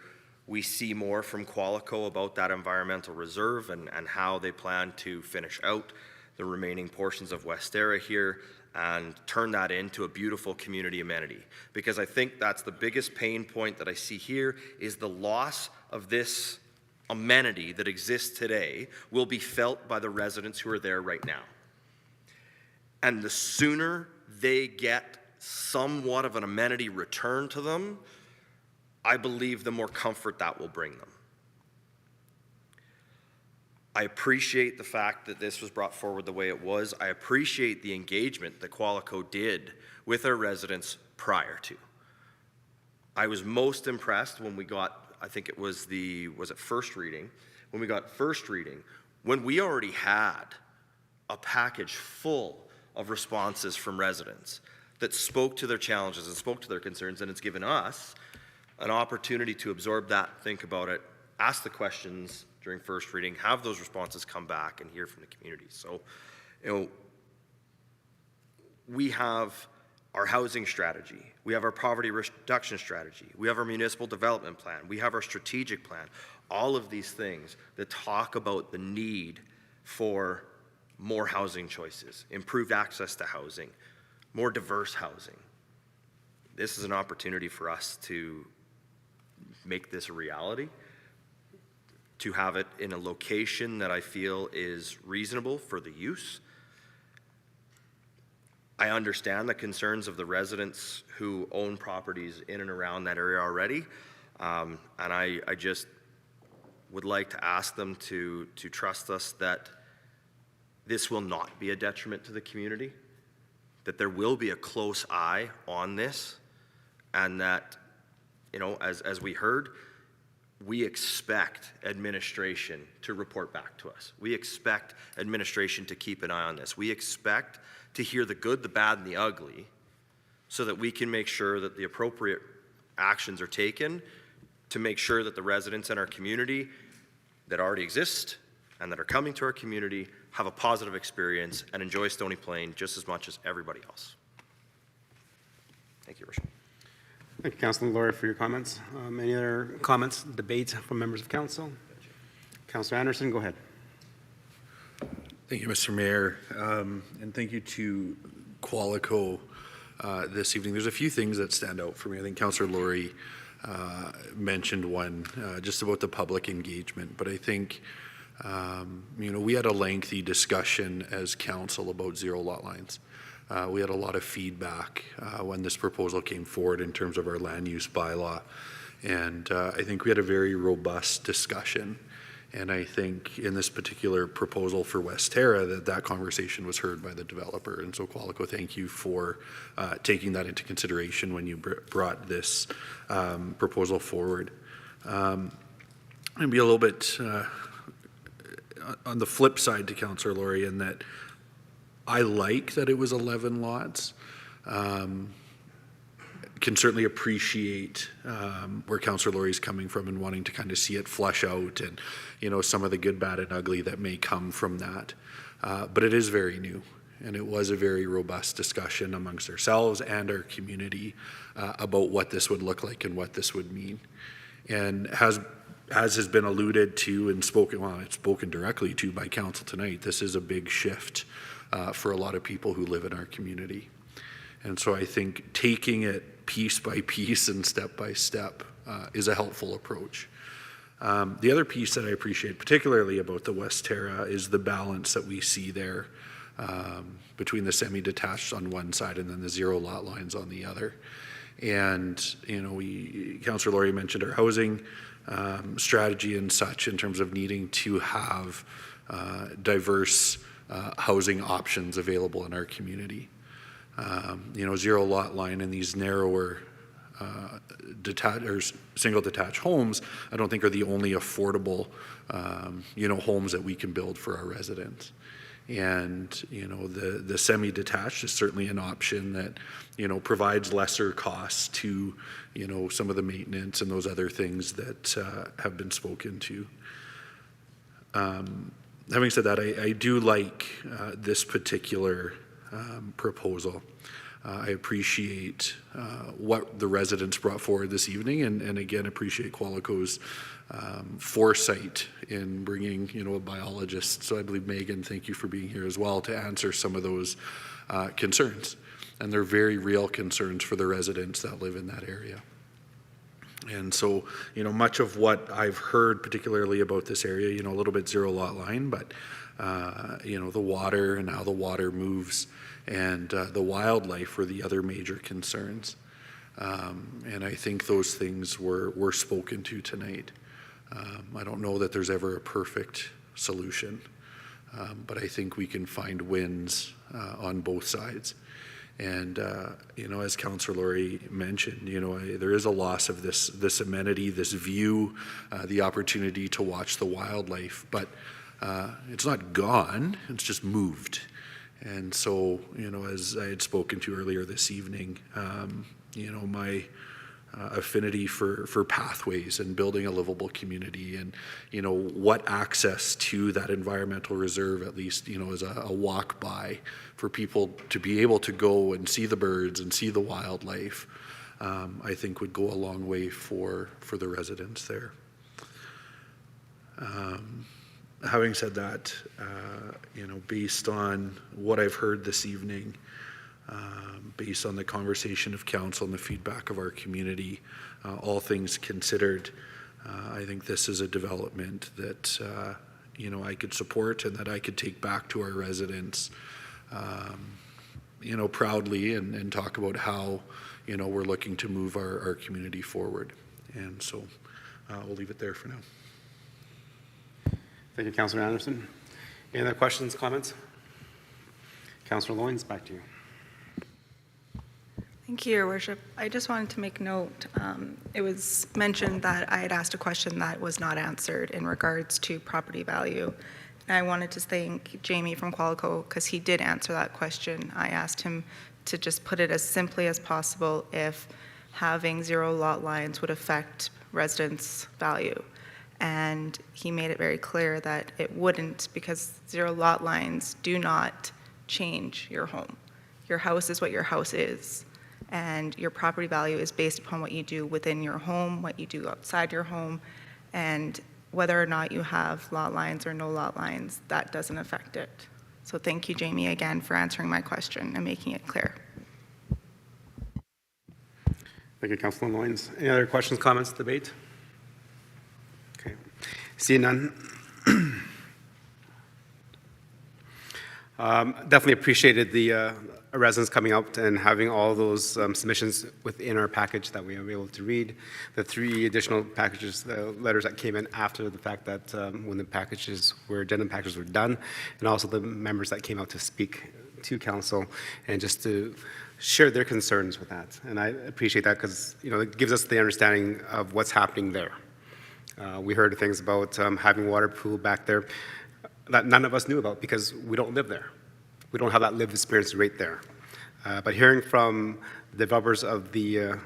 we see more from Qualico about that environmental reserve and how they plan to finish out the remaining portions of Westera here and turn that into a beautiful community amenity. Because I think that's the biggest pain point that I see here is the loss of this amenity that exists today will be felt by the residents who are there right now. And the sooner they get somewhat of an amenity returned to them, I believe the more comfort that will bring them. I appreciate the fact that this was brought forward the way it was. I appreciate the engagement that Qualico did with our residents prior to. I was most impressed when we got, I think it was first reading? When we got first reading, when we already had a package full of responses from residents that spoke to their challenges and spoke to their concerns, and it's given us an opportunity to absorb that, think about it, ask the questions during first reading, have those responses come back and hear from the community. So, we have our housing strategy, we have our poverty reduction strategy, we have our municipal development plan, we have our strategic plan, all of these things that talk about the need for more housing choices, improved access to housing, more diverse housing. This is an opportunity for us to make this a reality, to have it in a location that I feel is reasonable for the use. I understand the concerns of the residents who own properties in and around that area already, and I just would like to ask them to trust us that this will not be a detriment to the community, that there will be a close eye on this, and that, as we heard, we expect administration to report back to us. We expect administration to keep an eye on this. We expect to hear the good, the bad, and the ugly so that we can make sure that the appropriate actions are taken to make sure that the residents in our community that already exist and that are coming to our community have a positive experience and enjoy Stony Plain just as much as everybody else. Thank you, Your Worship.
Thank you, Councilor Laurie, for your comments. Any other comments, debates from members of council? Councilor Anderson, go ahead.
Thank you, Mr. Mayor, and thank you to Qualico this evening. There's a few things that stand out for me. I think Councilor Laurie mentioned one just about the public engagement, but I think we had a lengthy discussion as council about zero lot lines. We had a lot of feedback when this proposal came forward in terms of our land use bylaw, and I think we had a very robust discussion. And I think in this particular proposal for West Terra that conversation was heard by the developer. And so Qualico, thank you for taking that into consideration when you brought this proposal forward. And be a little bit on the flip side to Councillor Laurie in that I like that it was 11 lots. Can certainly appreciate where Councillor Laurie's coming from and wanting to kind of see it flesh out and, some of the good, bad, and ugly that may come from that. But it is very new, and it was a very robust discussion amongst ourselves and our community about what this would look like and what this would mean. And as has been alluded to and it's spoken directly to by council tonight, this is a big shift for a lot of people who live in our community. And so I think taking it piece by piece and step by step is a helpful approach. The other piece that I appreciate particularly about the West Terra is the balance that we see there between the semi-detached on one side and then the zero lot lines on the other. And, Councillor Laurie mentioned our housing strategy and such in terms of needing to have diverse housing options available in our community. Zero lot line in these narrower single detached homes, I don't think are the only affordable, homes that we can build for our residents. And, the semi-detached is certainly an option that, provides lesser costs to, some of the maintenance and those other things that have been spoken to. Having said that, I do like this particular proposal. I appreciate what the residents brought forward this evening, and again appreciate Qualico's foresight in bringing a biologist. So I believe Megan, thank you for being here as well to answer some of those concerns, and they're very real concerns for the residents that live in that area. And so, much of what I've heard, particularly about this area, a little bit zero lot line, but the water and how the water moves and the wildlife were the other major concerns. And I think those things were spoken to tonight. I don't know that there's ever a perfect solution, but I think we can find wins on both sides. And, as Councillor Laurie mentioned, there is a loss of this amenity, this view, the opportunity to watch the wildlife, but it's not gone, it's just moved. And so, as I had spoken to earlier this evening, my affinity for pathways and building a livable community and, what access to that environmental reserve, at least, as a walk by for people to be able to go and see the birds and see the wildlife, I think would go a long way for the residents there. Having said that, based on what I've heard this evening, based on the conversation of council and the feedback of our community, all things considered, I think this is a development that, I could support and that I could take back to our residents, proudly and talk about how, we're looking to move our community forward. And so we'll leave it there for now.
Thank you, Councillor Anderson. Any other questions, comments? Councillor Loynes, back to you.
Thank you, Your Worship. I just wanted to make note, it was mentioned that I had asked a question that was not answered in regards to property value. And I wanted to thank Jamie from Qualico because he did answer that question. I asked him to just put it as simply as possible if having zero lot lines would affect residents' value. And he made it very clear that it wouldn't because zero lot lines do not change your home. Your house is what your house is. And your property value is based upon what you do within your home, what you do outside your home, and whether or not you have lot lines or no lot lines, that doesn't affect it. So thank you, Jamie, again for answering my question and making it clear.
Thank Thank you, Councilor Loynes. Any other questions, comments, debate? Okay. Seeing none. Definitely appreciated the residents coming out and having all those submissions within our package that we were able to read. The 3 additional packages, the letters that came in after the fact that when the addendum packages were done, and also the members that came out to speak to council and just to share their concerns with that. And I appreciate that because, it gives us the understanding of what's happening there. We heard things about having water pool back there that none of us knew about because we don't live there. We don't have that lived experience right there. But hearing from the developers of the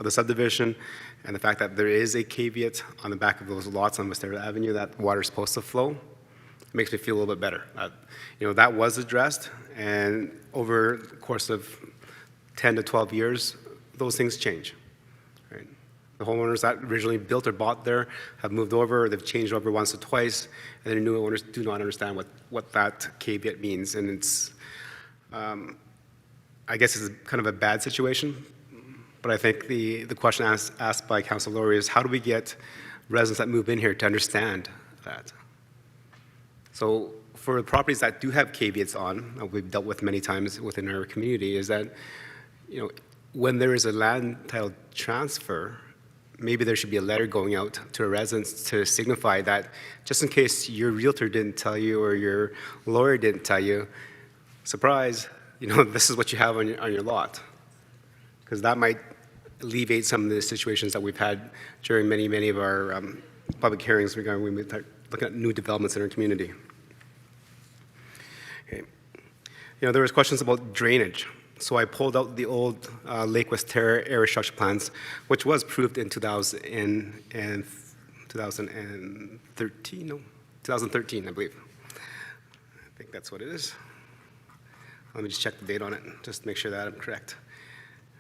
subdivision and the fact that there is a caveat on the back of those lots on Westera Avenue that water is supposed to flow, it makes me feel a little bit better. That was addressed, and over the course of 10 to 12 years, those things change. Right? The homeowners that originally built or bought there have moved over, they've changed over once or twice, and the new owners do not understand what that caveat means. And it's, I guess it's kind of a bad situation, but I think the question asked by Councilor Laurie is how do we get residents that move in here to understand that? So for the properties that do have caveats on, we've dealt with many times within our community, is that when there is a land title transfer, maybe there should be a letter going out to a residents to signify that just in case your realtor didn't tell you or your lawyer didn't tell you, surprise, this is what you have on your lot. Because that might alleviate some of the situations that we've had during many of our public hearings regarding when we start looking at new developments in our community. Okay. There was questions about drainage. So I pulled out the old Lake Westera area structure plans, which was approved in 2013, I believe. I think that's what it is. Let me just check the date on it, just to make sure that I'm correct.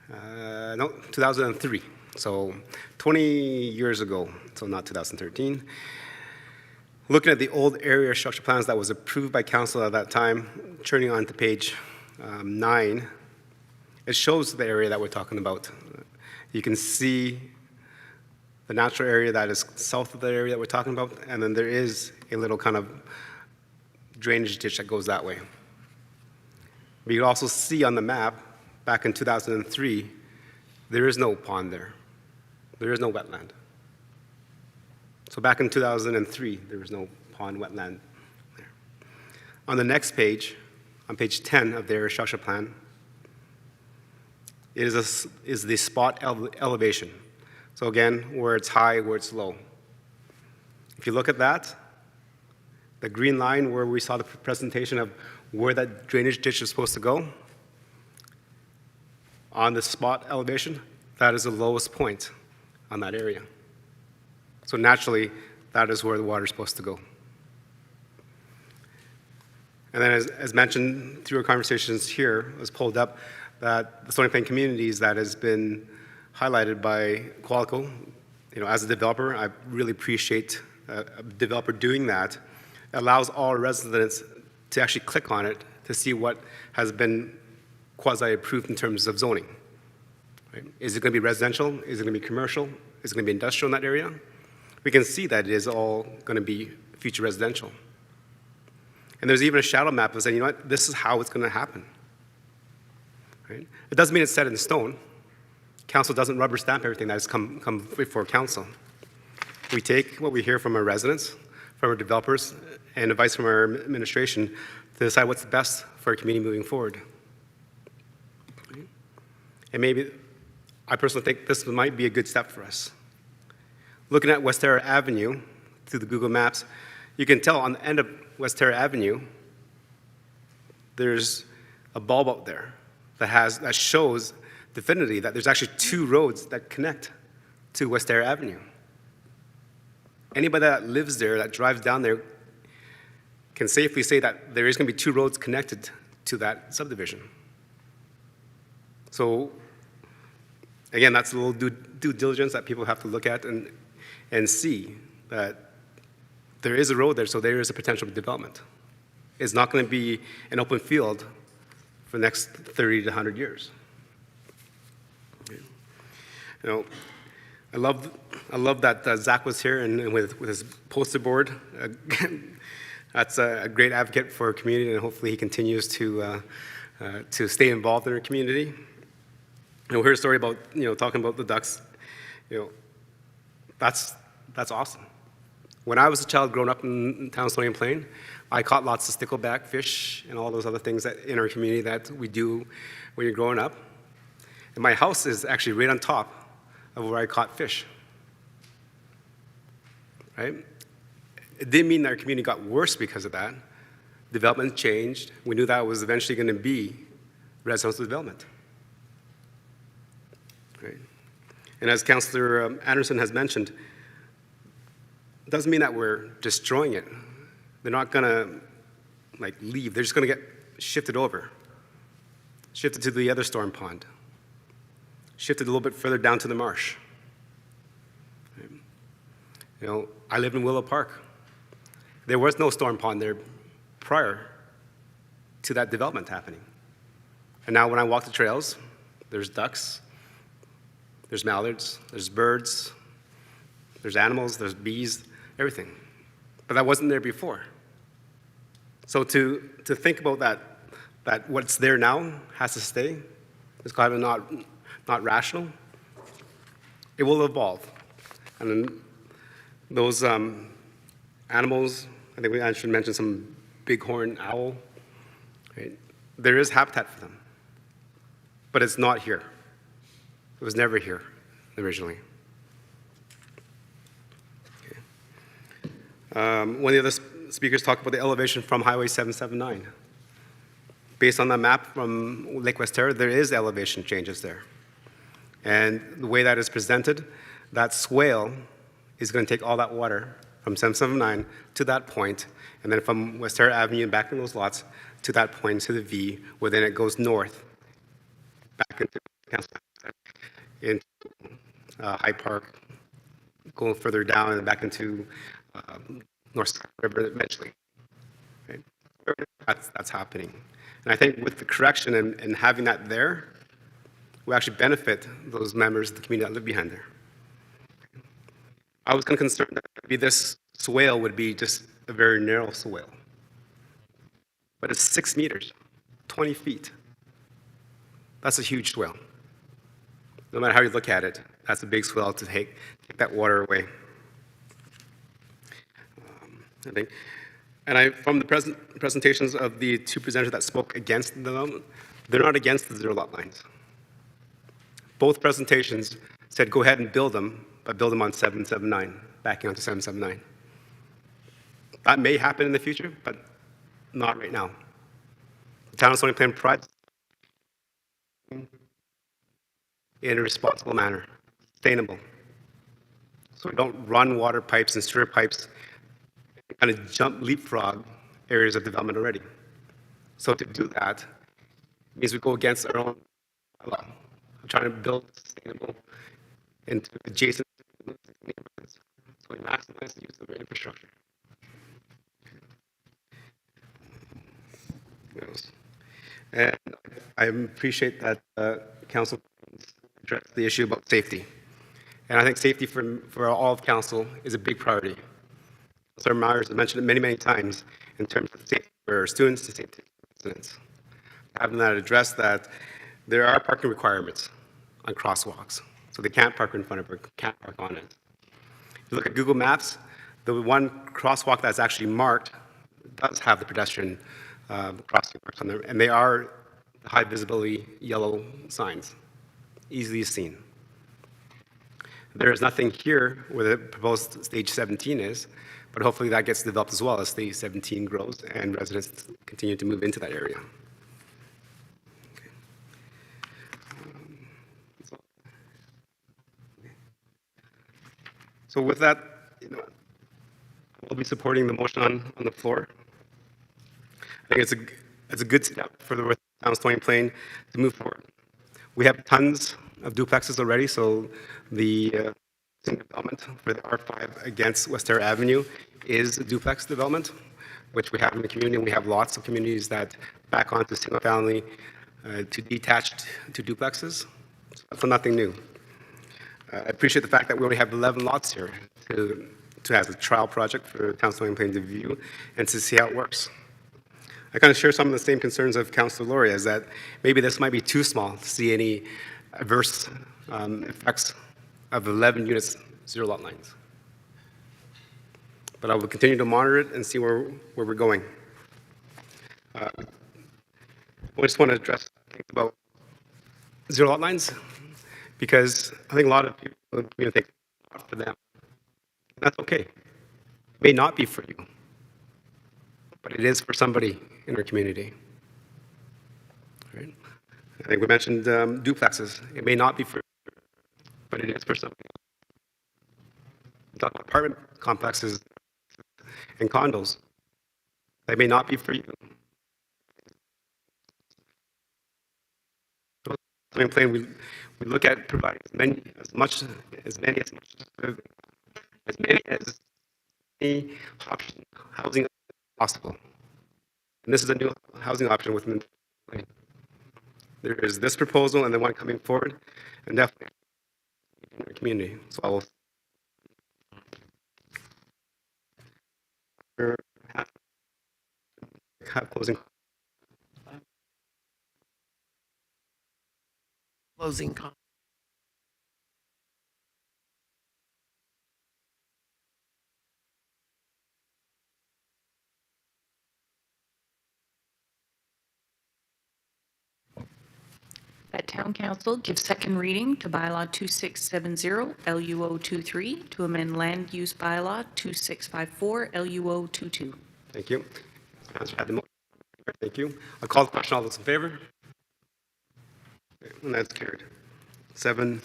No, 2003. So 20 years ago, so not 2013. Looking at the old area structure plans that was approved by council at that time, turning on to page 9, it shows the area that we're talking about. You can see the natural area that is south of the area that we're talking about, and then there is a little kind of drainage ditch that goes that way. But you can also see on the map, back in 2003, there is no pond there. There is no wetland. So back in 2003, there was no pond wetland there. On the next page, on page 10 of the area structure plan, is the spot elevation. So again, where it's high, where it's low. If you look at that, the green line where we saw the presentation of where that drainage ditch is supposed to go, on the spot elevation, that is the lowest point on that area. So naturally, that is where the water is supposed to go. And then as mentioned through our conversations here, it was pulled up that the Stony Plain communities that has been highlighted by Qualico, as a developer, I really appreciate a developer doing that. It allows all residents to actually click on it to see what has been quasi-approved in terms of zoning. Right? Is it going to be residential? Is it going to be commercial? Is it going to be industrial in that area? We can see that it is all going to be future residential. And there's even a shadow map of saying, this is how it's going to happen. Right? It doesn't mean it's set in stone. Council doesn't rubber stamp everything that has come before council. We take what we hear from our residents, from our developers, and advice from our administration to decide what's best for our community moving forward. Right? And maybe, I personally think this might be a good step for us. Looking at Westera Avenue through the Google Maps, you can tell on the end of Westera Avenue, there's a bulb out there that shows definitively that there's actually 2 roads that connect to Westera Avenue. Anybody that lives there, that drives down there, can safely say that there is going to be 2 roads connected to that subdivision. So, again, that's a little due diligence that people have to look at and see that there is a road there, so there is a potential development. It's not going to be an open field for the next 30 to 100 years. You know, I love that Zach was here and with his poster board. That's a great advocate for our community, and hopefully he continues to stay involved in our community. And we heard a story about, talking about the ducks. That's awesome. When I was a child growing up in town of Stony Plain, I caught lots of stickleback fish and all those other things that in our community that we do when you're growing up. And my house is actually right on top of where I caught fish. Right? It didn't mean that our community got worse because of that. Development changed. We knew that was eventually going to be residential development. Right? And as Councillor Anderson has mentioned, it doesn't mean that we're destroying it. They're not going to leave. They're just going to get shifted over, shifted to the other storm pond, shifted a little bit further down to the marsh. I lived in Willow Park. There was no storm pond there prior to that development happening. And now when I walk the trails, there's ducks, there's mallards, there's birds, there's animals, there's bees, everything. But that wasn't there before. So to think about that what's there now has to stay is kind of not rational. It will evolve. And then those animals, I think I should mention some bighorn owl. Right? There is habitat for them, but it's not here. It was never here originally. Okay. One of the other speakers talked about the elevation from Highway 779. Based on the map from Lake Westera, there is elevation changes there. And the way that is presented, that swale is going to take all that water from 779 to that point, and then from Westera Avenue and back in those lots to that point to the V, where then it goes north, back into Hyde Park, going further down and back into North River eventually. Right? That's happening. And I think with the correction and having that there, we actually benefit those members of the community that live behind there. I was kind of concerned that maybe this swale would be just a very narrow swale. But it's 6 meters, 20 feet. That's a huge swale. No matter how you look at it, that's a big swale to take that water away. I think. And from the presentations of the two presenters that spoke against the development, they're not against the zero lot lines. Both presentations said go ahead and build them, but build them on 779, backing onto 779. That may happen in the future, but not right now. The town of Stony Plain prides in a responsible manner, sustainable. So we don't run water pipes and sewer pipes and kind of leapfrog areas of development already. So to do that means we go against our own law. I'm trying to build sustainable into adjacent neighborhoods. So we maximize the use of our infrastructure. And I appreciate that council addressed the issue about safety. And I think safety for all of council is a big priority. Sir Myers has mentioned it many, many times in terms of safety for our students and safety for residents. Having that addressed that there are parking requirements on crosswalks. So they can't park in front of it, can't park on it. If you look at Google Maps, the one crosswalk that's actually marked does have the pedestrian crossing marks on there, and they are high visibility yellow signs, easily seen. There is nothing here where the proposed stage 17 is, but hopefully that gets developed as well as stage 17 grows and residents continue to move into that area. So with that, we'll be supporting the motion on the floor. I think it's a good step for the town of Stony Plain to move forward. We have tons of duplexes already, so the development for the R5 against Westera Avenue is a duplex development, which we have in the community. We have lots of communities that back onto single family to detached to duplexes. So that's nothing new. I appreciate the fact that we only have 11 lots here to have a trial project for Town Stony Plain to view and to see how it works. I kind of share some of the same concerns of Councilor Laurie, is that maybe this might be too small to see any adverse effects of 11 units, 0 lot lines. But I will continue to monitor it and see where we're going. I just want to address things about 0 lot lines, because I think a lot of people think for them. That's okay. It may not be for you, but it is for somebody in our community. Right? I think we mentioned duplexes. It may not be for you, but it is for somebody. We talk about apartment complexes and condos. They may not be for you. In Plain, we look at providing as many option housing as possible. And this is a new housing option within Plain. There is this proposal and the one coming forward, and definitely in our community. So I will have closing.
Closing comment.
That Town Council gives second reading to bylaw 2670 LUO 23 to amend land use bylaw 2654 LUO 22.
Thank you. Thank you. I'll call the question. All those in favor? And that's carried. 7-0.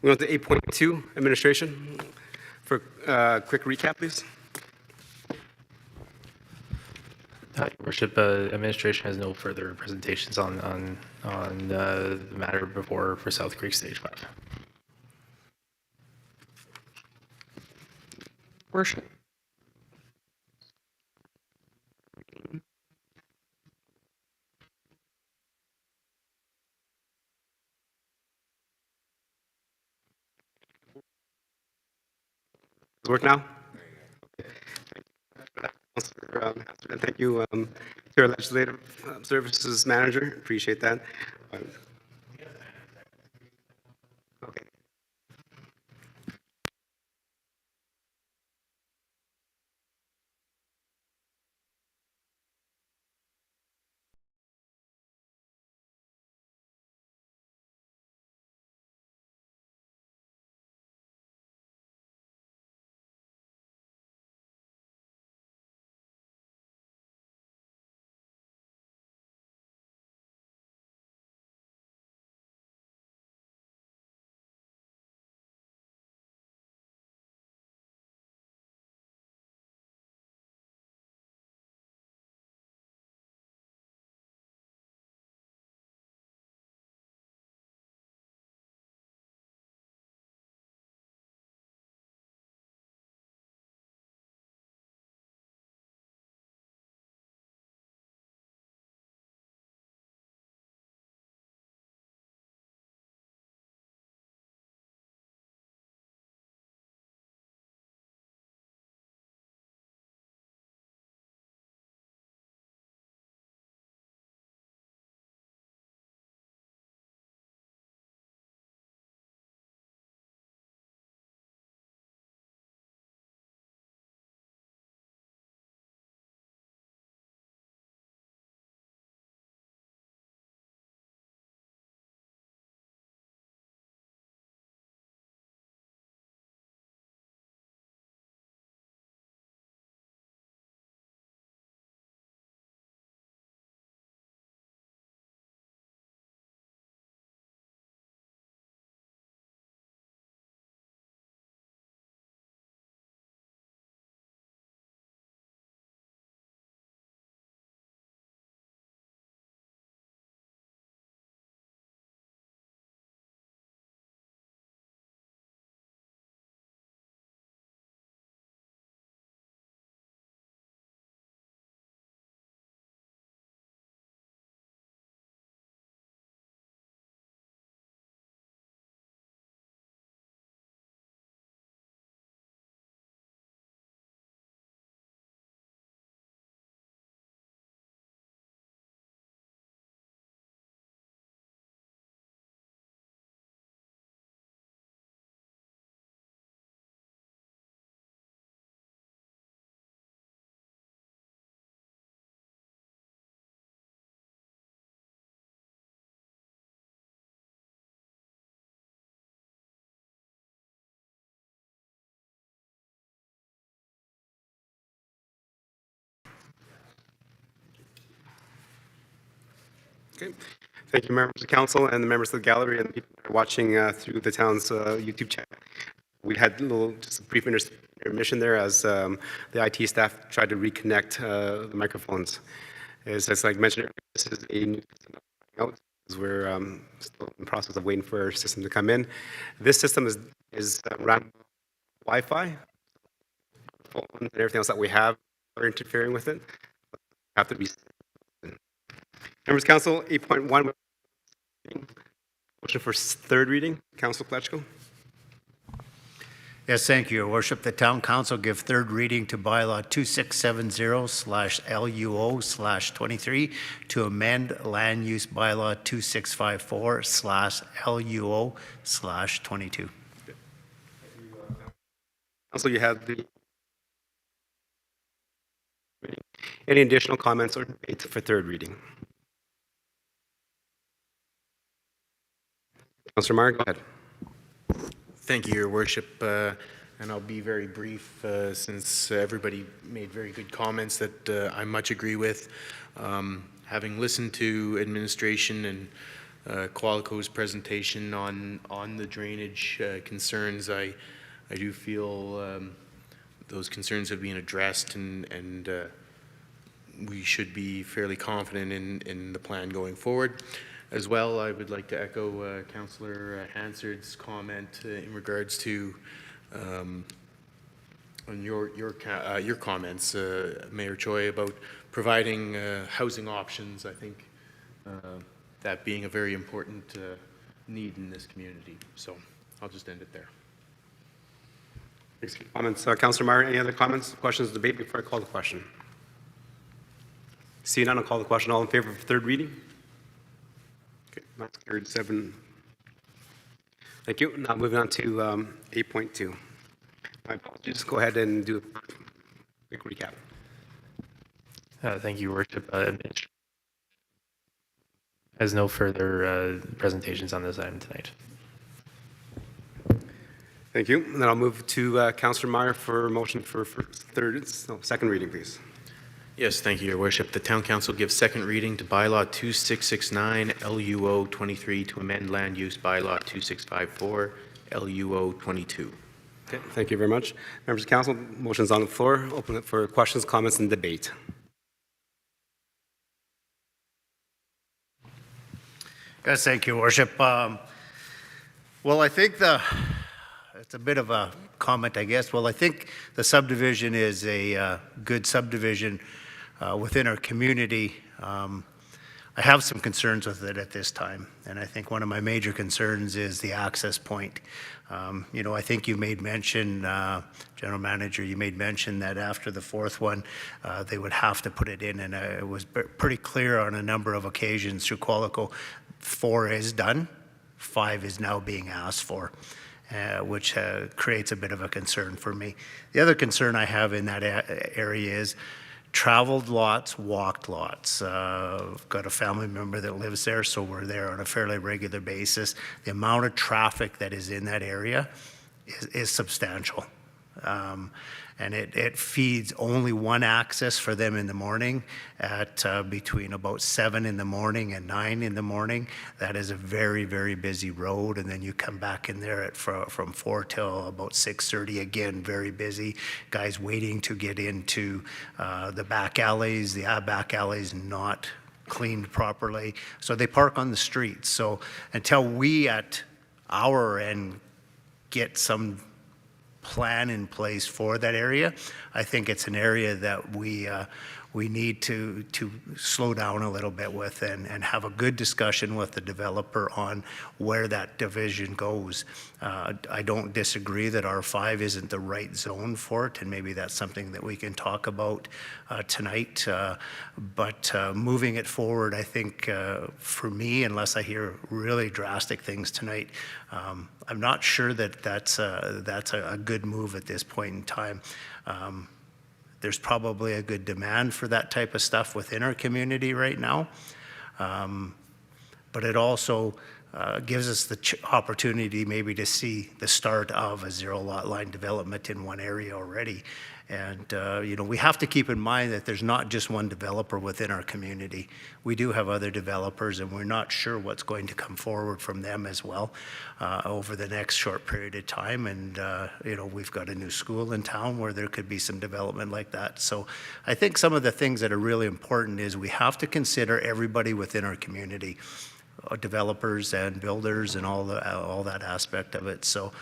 We go to 8.2, administration. For a quick recap, please.
Your Worship, administration has no further presentations on the matter before for South Creek Stage 5.
Worship.
Does it work now? And thank you to our legislative services manager. Appreciate that. Okay. Thank you, members of council and the members of the gallery and the people that are watching through the town's YouTube channel. We had a little, just a brief intermission there as the IT staff tried to reconnect the microphones. As I mentioned earlier, this is a new system that's coming out, as we're still in the process of waiting for our system to come in. This system is run Wi-Fi. Phones and everything else that we have are interfering with it. Have to be. Members of council, 8.1. Motion for third reading. Council Pletchko.
Yes, thank you, Your Worship. The Town Council give third reading to bylaw 2670/LUO/23 to amend land use bylaw 2654/LUO/22.
Council, you have the. Any additional comments or debates for third reading? Councilor Meyer, go ahead.
Thank you, Your Worship, and I'll be very brief since everybody made very good comments that I much agree with. Having listened to administration and Qualico's presentation on the drainage concerns, I do feel those concerns have been addressed and we should be fairly confident in the plan going forward. As well, I would like to echo Councillor Hansard's comment in regards to on your comments, Mayor Choi, about providing housing options. I think that being a very important need in this community. So I'll just end it there.
Thanks for your comments. Councillor Meyer, any other comments, questions, debate before I call the question? Seeing none, I'll call the question. All in favor of third reading? Okay, that's carried 7. Thank you. Now moving on to 8.2. My apologies. Go ahead and do a quick recap.
Thank you, Your Worship. Has no further presentations on this item tonight.
Thank you. And then I'll move to Councillor Meyer for a motion for second reading, please.
Yes, thank you, Your Worship. The Town Council gives second reading to bylaw 2669 LUO 23 to amend land use bylaw 2654 LUO 22.
Okay, thank you very much. Members of council, motion's on the floor. Open it for questions, comments, and debate.
Yes, thank you, Your Worship. Well, I think it's a bit of a comment, I guess. Well, I think the subdivision is a good subdivision within our community. I have some concerns with it at this time, and I think one of my major concerns is the access point. You know, I think you made mention, General Manager, you made mention that after the fourth one, they would have to put it in, and it was pretty clear on a number of occasions through Qualico. 4 is done, 5 is now being asked for. Which creates a bit of a concern for me. The other concern I have in that area is traveled lots, walked lots. I've got a family member that lives there, so we're there on a fairly regular basis. The amount of traffic that is in that area is substantial. And it feeds only one access for them in the morning at between about 7 in the morning and 9 in the morning. That is a very, very busy road, and then you come back in there from 4 till about 6:30, again, very busy. Guys waiting to get into the back alleys. The back alleys not cleaned properly, so they park on the streets. So until we at our end get some plan in place for that area, I think it's an area that we need to slow down a little bit with and have a good discussion with the developer on where that division goes. I don't disagree that R5 isn't the right zone for it, and maybe that's something that we can talk about tonight. But moving it forward, I think for me, unless I hear really drastic things tonight, I'm not sure that that's a good move at this point in time. There's probably a good demand for that type of stuff within our community right now. But it also gives us the opportunity maybe to see the start of a zero lot line development in one area already. And, we have to keep in mind that there's not just one developer within our community. We do have other developers, and we're not sure what's going to come forward from them as well over the next short period of time. And, we've got a new school in town where there could be some development like that. So I think some of the things that are really important is we have to consider everybody within our community, developers and builders and all that aspect of it. So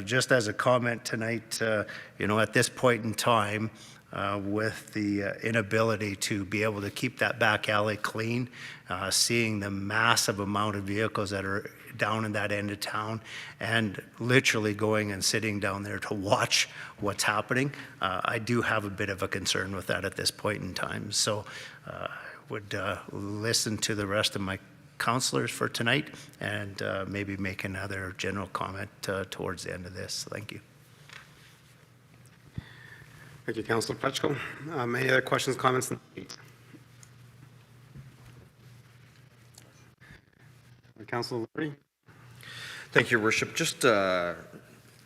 just as a comment tonight, at this point in time, with the inability to be able to keep that back alley clean, seeing the massive amount of vehicles that are down in that end of town, and literally going and sitting down there to watch what's happening, I do have a bit of a concern with that at this point in time. So I would listen to the rest of my councillors for tonight and maybe make another general comment towards the end of this. Thank you.
Thank you, Councillor Pletchko. Any other questions, comments? Councillor Liberty.
Thank you, Your Worship. Just a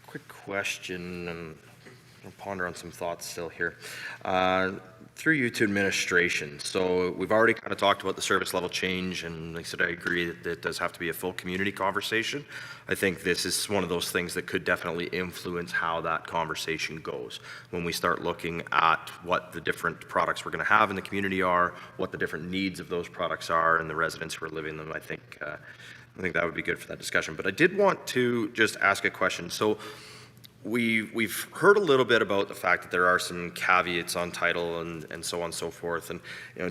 quick question, and I'll ponder on some thoughts still here. Through you to administration. So we've already kind of talked about the service level change, and like I said, I agree that it does have to be a full community conversation. I think this is one of those things that could definitely influence how that conversation goes when we start looking at what the different products we're going to have in the community are, what the different needs of those products are, and the residents who are living in them. I think that would be good for that discussion. But I did want to just ask a question. So we've heard a little bit about the fact that there are some caveats on title and so on and so forth. And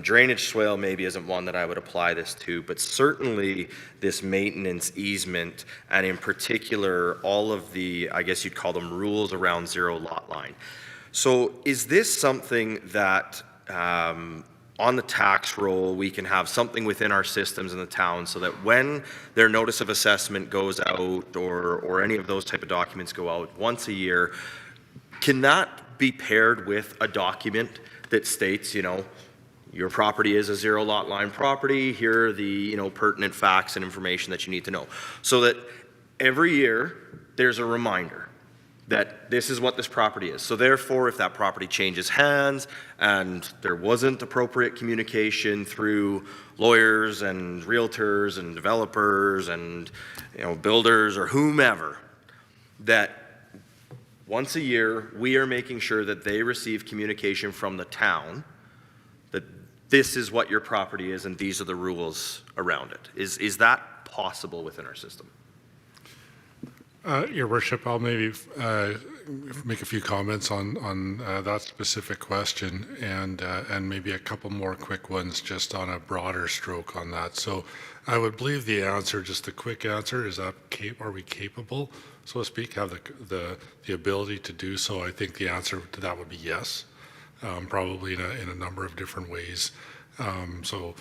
drainage swale maybe isn't one that I would apply this to, but certainly this maintenance easement, and in particular all of the, I guess you'd call them, rules around zero lot line. So is this something that on the tax roll, we can have something within our systems in the town so that when their notice of assessment goes out, or any of those type of documents go out once a year, can that be paired with a document that states, your property is a zero lot line property, here are the pertinent facts and information that you need to know, so that every year there's a reminder that this is what this property is. So therefore, if that property changes hands and there wasn't appropriate communication through lawyers and realtors and developers and builders or whomever, that once a year we are making sure that they receive communication from the town that this is what your property is and these are the rules around it. Is that possible within our system?
Your Worship, I'll maybe make a few comments on that specific question, and maybe a couple more quick ones just on a broader stroke on that. So I would believe the answer, just a quick answer, is that are we capable, so to speak, have the ability to do so? I think the answer to that would be yes, probably in a number of different ways. So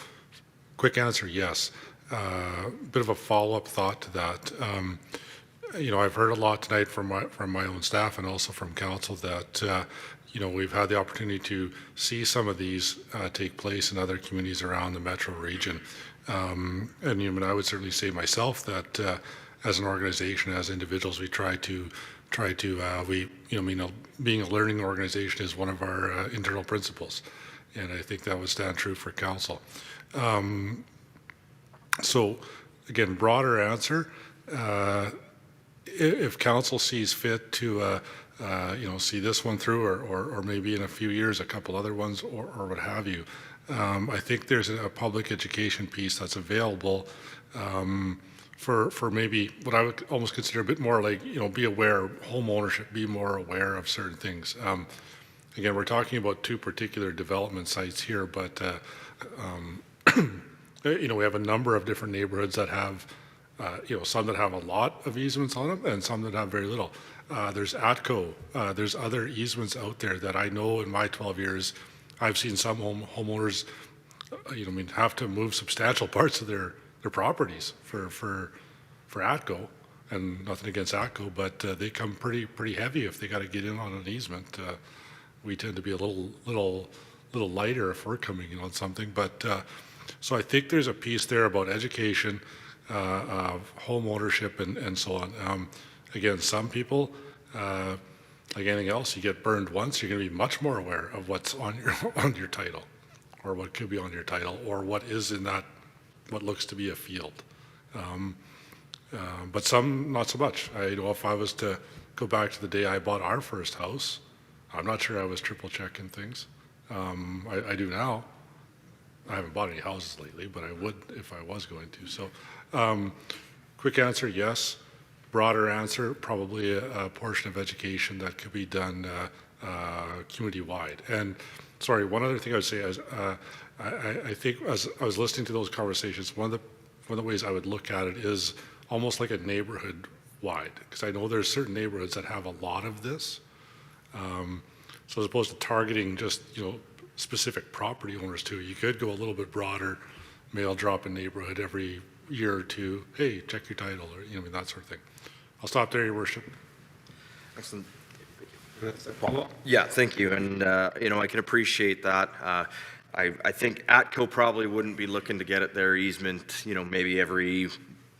quick answer, yes. Bit of a follow-up thought to that. I've heard a lot tonight from my own staff and also from council that we've had the opportunity to see some of these take place in other communities around the metro region, and I would certainly say myself that as an organization, as individuals, we try to being a learning organization is one of our internal principles, and I think that would stand true for council. So again, broader answer. If council sees fit to, see this one through, or maybe in a few years a couple other ones, or what have you, I think there's a public education piece that's available for maybe what I would almost consider a bit more like, be aware, home ownership, be more aware of certain things. Again, we're talking about two particular development sites here, but we have a number of different neighborhoods that have some that have a lot of easements on them and some that have very little. There's ATCO. There's other easements out there that I know in my 12 years, I've seen some homeowners, have to move substantial parts of their properties for ATCO, and nothing against ATCO, but they come pretty heavy if they got to get in on an easement. We tend to be a little lighter if we're coming in on something, but so I think there's a piece there about education. home ownership and so on. Again, some people, like anything else, you get burned once, you're going to be much more aware of what's on your title, or what could be on your title, or what is in that, what looks to be a field. But some, not so much. If I was to go back to the day I bought our first house, I'm not sure I was triple checking things. I do now. I haven't bought any houses lately, but I would if I was going to. So, quick answer, yes. Broader answer, probably a portion of education that could be done community-wide. And sorry, one other thing I would say is, I think as I was listening to those conversations, one of the ways I would look at it is almost like a neighborhood-wide, because I know there's certain neighborhoods that have a lot of this. So as opposed to targeting just specific property owners too, you could go a little bit broader, mail drop in neighborhood every year or two. Hey, check your title, or that sort of thing. I'll stop there, Your Worship.
Excellent. Yeah, thank you. And I can appreciate that. I think ATCO probably wouldn't be looking to get at their easement, maybe every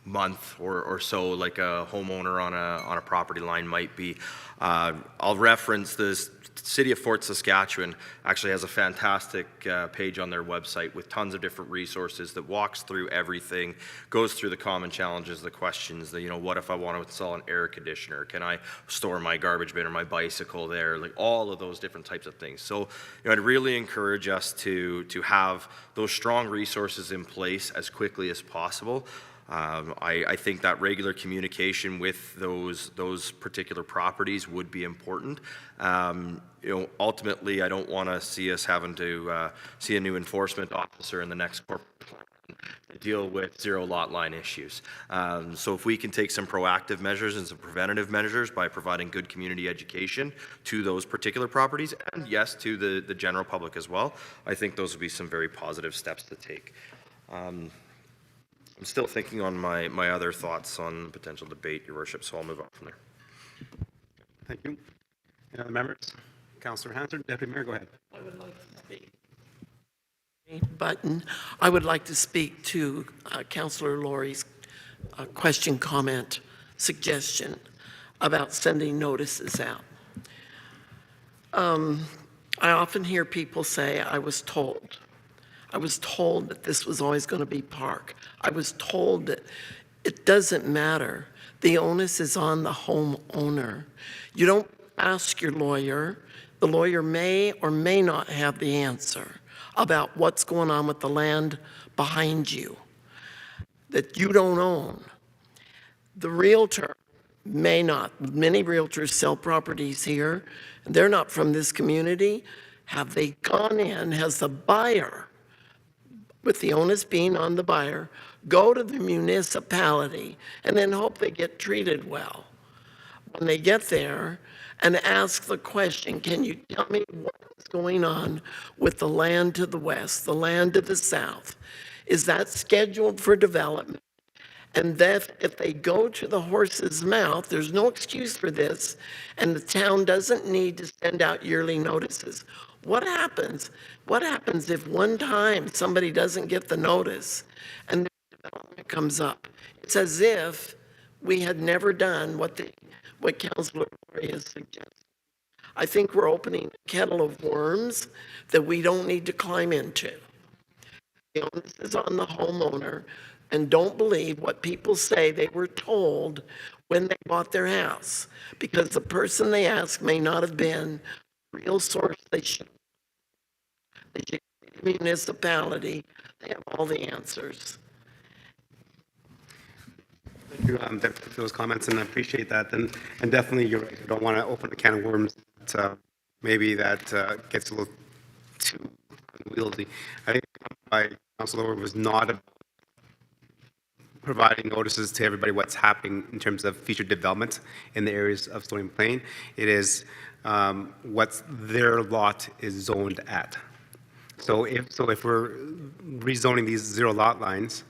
month or so, like a homeowner on a property line might be. I'll reference this. City of Fort Saskatchewan actually has a fantastic page on their website with tons of different resources that walks through everything, goes through the common challenges, the questions, what if I want to install an air conditioner? Can I store my garbage bin or my bicycle there? Like all of those different types of things. So I'd really encourage us to have those strong resources in place as quickly as possible. I think that regular communication with those particular properties would be important. Ultimately, I don't want to see us having to see a new enforcement officer in the next corporate plan to deal with zero lot line issues. So if we can take some proactive measures and some preventative measures by providing good community education to those particular properties, and yes, to the general public as well, I think those would be some very positive steps to take. I'm still thinking on my other thoughts on potential debate, Your Worship, so I'll move on from there.
Thank you. Any other members? Councillor Hansard, Deputy Mayor, go ahead.
I would like to speak. Button. I would like to speak to Councillor Laurie's question, comment, suggestion about sending notices out. I often hear people say, I was told that this was always going to be park. I was told that it doesn't matter. The onus is on the homeowner. You don't ask your lawyer. The lawyer may or may not have the answer about what's going on with the land behind you that you don't own. The realtor may not. Many realtors sell properties here. They're not from this community. Have they gone in? Has the buyer, with the onus being on the buyer, go to the municipality and then hope they get treated well? When they get there and ask the question, can you tell me what's going on with the land to the west, the land to the south? Is that scheduled for development? And that if they go to the horse's mouth, there's no excuse for this, and the town doesn't need to send out yearly notices. What happens? What happens if one time somebody doesn't get the notice and the development comes up? It's as if we had never done what Councillor Laurie has suggested. I think we're opening a kettle of worms that we don't need to climb into. The onus is on the homeowner, and don't believe what people say they were told when they bought their house, because the person they ask may not have been the real source they should. They should go to the municipality. They have all the answers.
Thank you for those comments, and I appreciate that. And definitely, you're right. I don't want to open a can of worms that maybe that gets a little too unwieldy. I think my Councilor was not about providing notices to everybody what's happening in terms of future development in the areas of Stony Plain. It is what their lot is zoned at. So if we're rezoning these zero lot lines,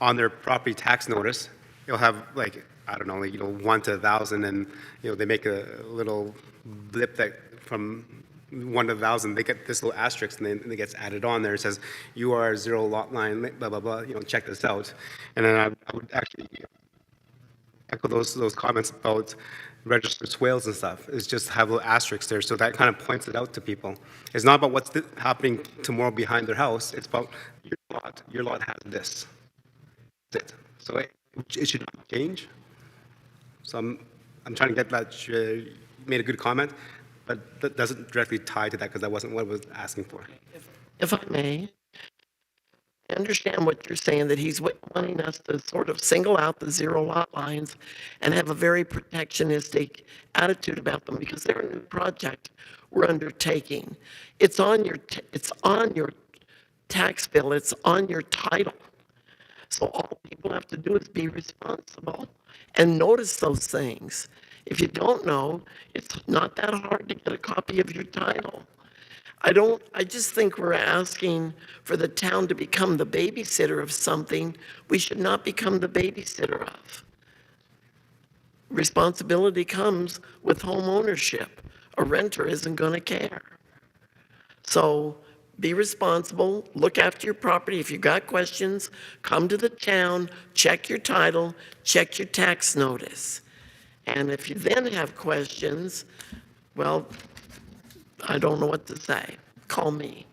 on their property tax notice, you'll have like, I don't know, 1 to 1,000, and they make a little blip that from 1 to 1,000, they get this little asterisk, and then it gets added on there. It says, you are 0 lot line, blah, blah, blah, check this out. And then I would actually echo those comments about registered swales and stuff. It's just have little asterisks there, so that kind of points it out to people. It's not about what's happening tomorrow behind their house. It's about your lot. Your lot has this. That's it. So it should not change. So I'm trying to get that. You made a good comment, but that doesn't directly tie to that because that wasn't what I was asking for.
If I may, I understand what you're saying, that he's wanting us to sort of single out the 0 lot lines and have a very protectionistic attitude about them because they're a new project we're undertaking. It's on your tax bill. It's on your title. So all people have to do is be responsible and notice those things. If you don't know, it's not that hard to get a copy of your title. I just think we're asking for the town to become the babysitter of something we should not become the babysitter of. Responsibility comes with home ownership. A renter isn't going to care. So be responsible, look after your property. If you've got questions, come to the town, check your title, check your tax notice. And if you then have questions, well, I don't know what to say. Call me.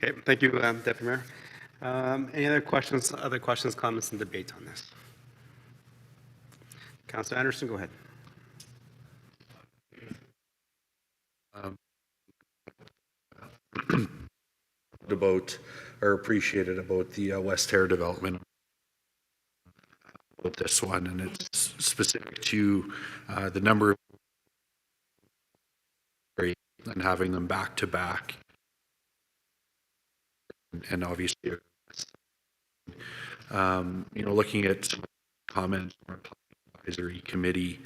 Okay, thank you, Deputy Mayor. Any other questions, comments, and debate on this? Councilor Anderson, go ahead.
Appreciated about the West Terre development about this one, and it's specific to the number of and having them back to back, and obviously looking at comments from our advisory committee,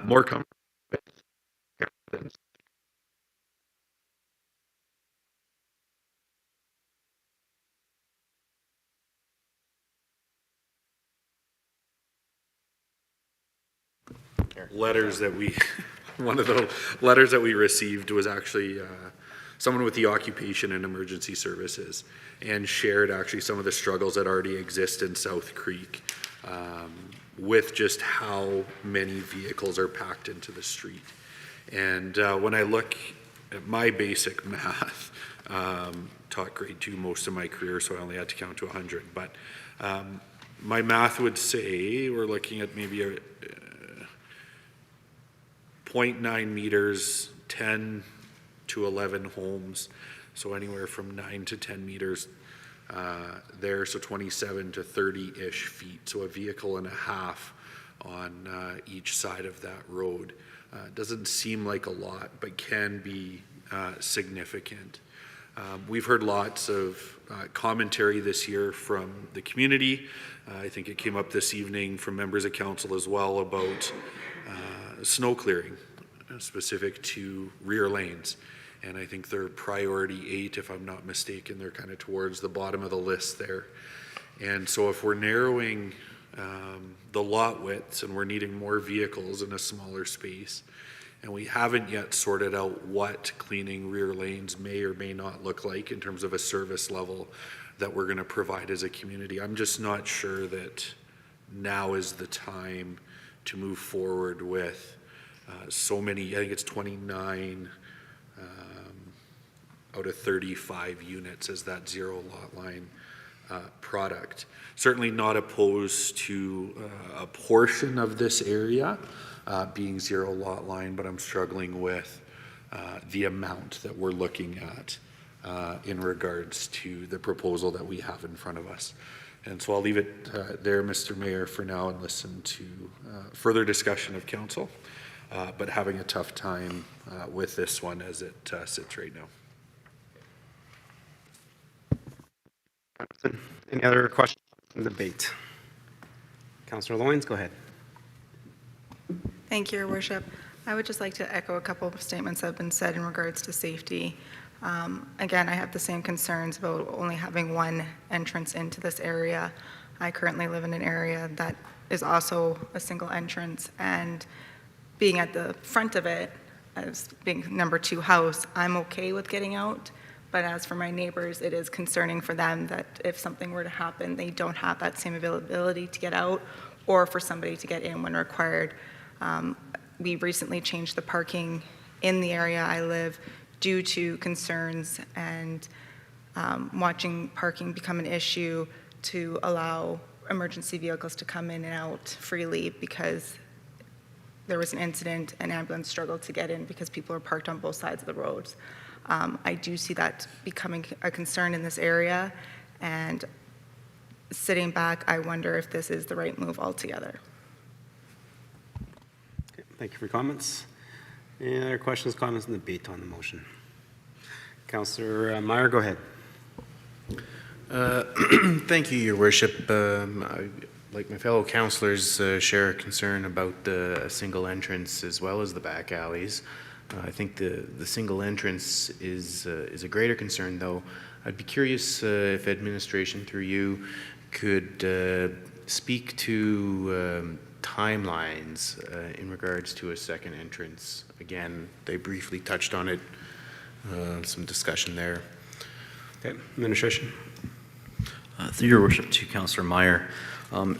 more comfortable with letters that we one of the letters that we received was actually someone with the occupation and emergency services, and shared actually some of the struggles that already exist in South Creek with just how many vehicles are packed into the street. And when I look at my basic math, taught grade 2 most of my career, so I only had to count to 100, but my math would say we're looking at maybe a 0.9 meters, 10 to 11 homes, so anywhere from 9 to 10 meters there, so 27 to 30-ish feet, so a vehicle and a half on each side of that road. Doesn't seem like a lot, but can be significant. We've heard lots of commentary this year from the community. I think it came up this evening from members of council as well about snow clearing, specific to rear lanes. And I think they're priority 8, if I'm not mistaken. They're kind of towards the bottom of the list there. And so if we're narrowing the lot widths and we're needing more vehicles in a smaller space, and we haven't yet sorted out what cleaning rear lanes may or may not look like in terms of a service level that we're going to provide as a community, I'm just not sure that now is the time to move forward with so many. I think it's 29 out of 35 units as that 0 lot line product. Certainly not opposed to a portion of this area being 0 lot line, but I'm struggling with the amount that we're looking at in regards to the proposal that we have in front of us. And so I'll leave it there, Mr. Mayor, for now, and listen to further discussion of council, but having a tough time with this one as it sits right now.
Any other questions in the debate? Councillor Loynes, go ahead.
Thank you, Your Worship. I would just like to echo a couple of statements that have been said in regards to safety. Again, I have the same concerns about only having one entrance into this area. I currently live in an area that is also a single entrance, and being at the front of it, as being number 2 house, I'm okay with getting out. But as for my neighbors, it is concerning for them that if something were to happen, they don't have that same availability to get out or for somebody to get in when required. We recently changed the parking in the area I live due to concerns and watching parking become an issue to allow emergency vehicles to come in and out freely, because there was an incident, an ambulance struggled to get in because people are parked on both sides of the roads. I do see that becoming a concern in this area, and sitting back, I wonder if this is the right move altogether.
Okay, thank you for your comments. Any other questions, comments, and debate on the motion? Councillor Meyer, go ahead.
Thank you, Your Worship. Like my fellow councillors, share a concern about the single entrance as well as the back alleys. I think the single entrance is a greater concern, though. I'd be curious if administration, through you, could speak to timelines in regards to a second entrance. Again, they briefly touched on it, some discussion there.
Okay, administration.
Through Your Worship, to Councillor Meyer.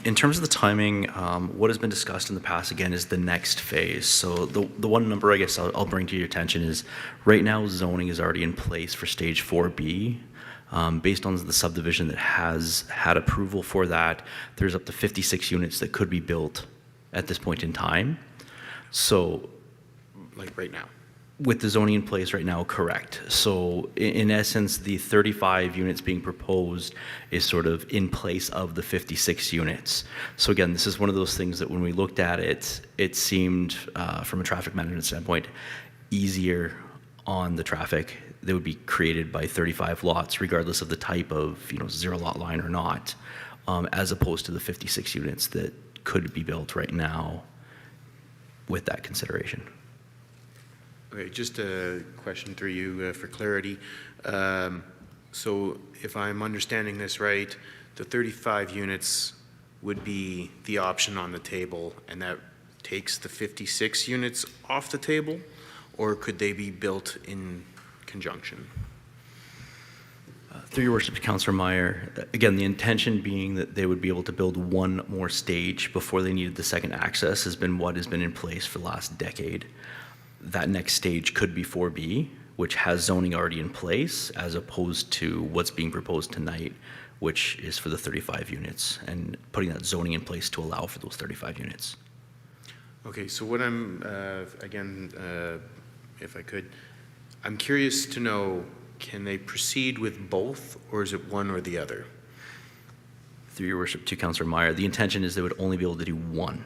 In terms of the timing, what has been discussed in the past, again, is the next phase. So the one number I guess I'll bring to your attention is right now zoning is already in place for stage 4B. Based on the subdivision that has had approval for that, there's up to 56 units that could be built at this point in time. So,
like right now?
With the zoning in place right now, correct. So in essence, the 35 units being proposed is sort of in place of the 56 units. So again, this is one of those things that when we looked at it, it seemed from a traffic management standpoint easier on the traffic that would be created by 35 lots, regardless of the type of, zero lot line or not, as opposed to the 56 units that could be built right now with that consideration.
Okay, just a question through you for clarity. So if I'm understanding this right, the 35 units would be the option on the table, and that takes the 56 units off the table, or could they be built in conjunction?
Through Your Worship, to Councillor Meyer, again, the intention being that they would be able to build one more stage before they needed the second access has been what has been in place for the last decade. That next stage could be 4B, which has zoning already in place, as opposed to what's being proposed tonight, which is for the 35 units, and putting that zoning in place to allow for those 35 units.
Okay, so what I'm, again, if I could, I'm curious to know, can they proceed with both, or is it one or the other?
Through Your Worship, to Councillor Meyer, the intention is they would only be able to do one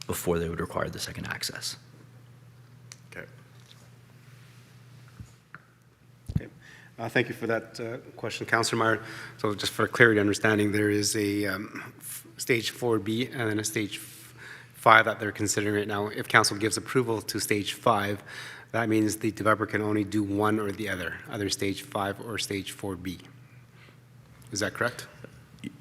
before they would require the second access.
Okay.
Okay. Thank you for that question, Councillor Meyer. So just for clarity understanding, there is a stage 4B and then a stage 5 that they're considering right now. If council gives approval to stage 5, that means the developer can only do one or the other, either stage 5 or stage 4B. Is that correct?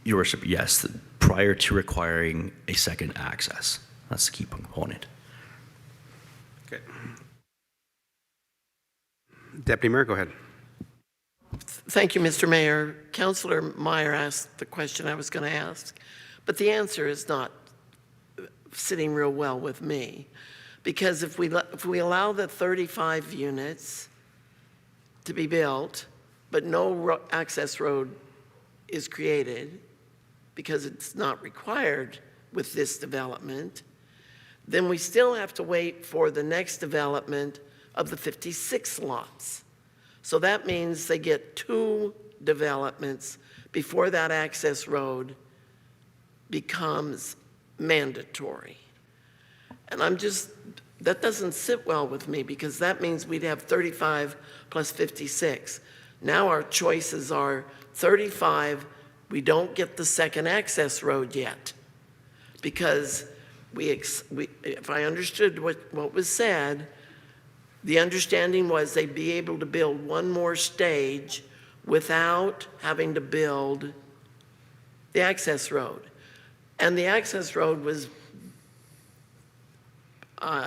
Your Worship, yes, prior to requiring a second access. That's the key component.
Okay. Deputy Mayor, go ahead.
Thank you, Mr. Mayor. Councillor Meyer asked the question I was going to ask, but the answer is not sitting real well with me, because if we allow the 35 units to be built, but no access road is created because it's not required with this development, then we still have to wait for the next development of the 56 lots. So that means they get 2 developments before that access road becomes mandatory. And that doesn't sit well with me, because that means we'd have 35 plus 56. Now our choices are 35, we don't get the second access road yet, because if I understood what was said, the understanding was they'd be able to build one more stage without having to build the access road. And the access road was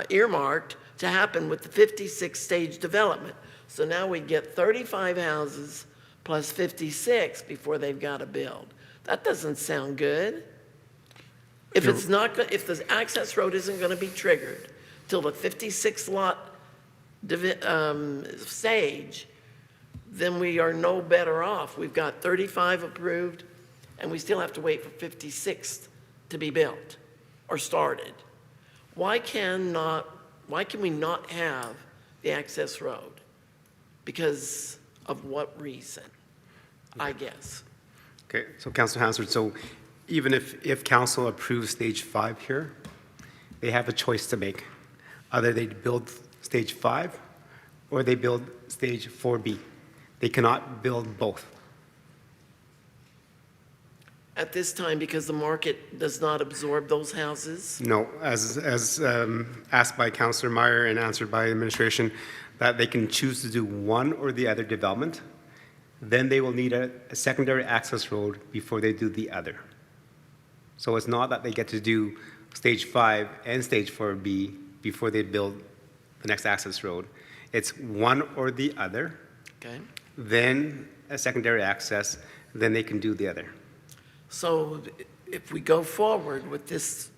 earmarked to happen with the 56-stage development. So now we get 35 houses plus 56 before they've got to build. That doesn't sound good. If it's not, if the access road isn't going to be triggered till the 56 lot stage, then we are no better off. We've got 35 approved, and we still have to wait for 56 to be built or started. Why can we not have the access road? Because of what reason, I guess?
Okay, so Councilor Hansard, so even if council approves stage 5 here, they have a choice to make. Either they build stage 5 or they build stage 4B. They cannot build both.
At this time, because the market does not absorb those houses?
No, as asked by Councilor Meyer and answered by administration, that they can choose to do one or the other development. Then they will need a secondary access road before they do the other. So it's not that they get to do stage 5 and stage 4B before they build the next access road. It's one or the other,
Okay.
then a secondary access, then they can do the other.
So if we go forward with this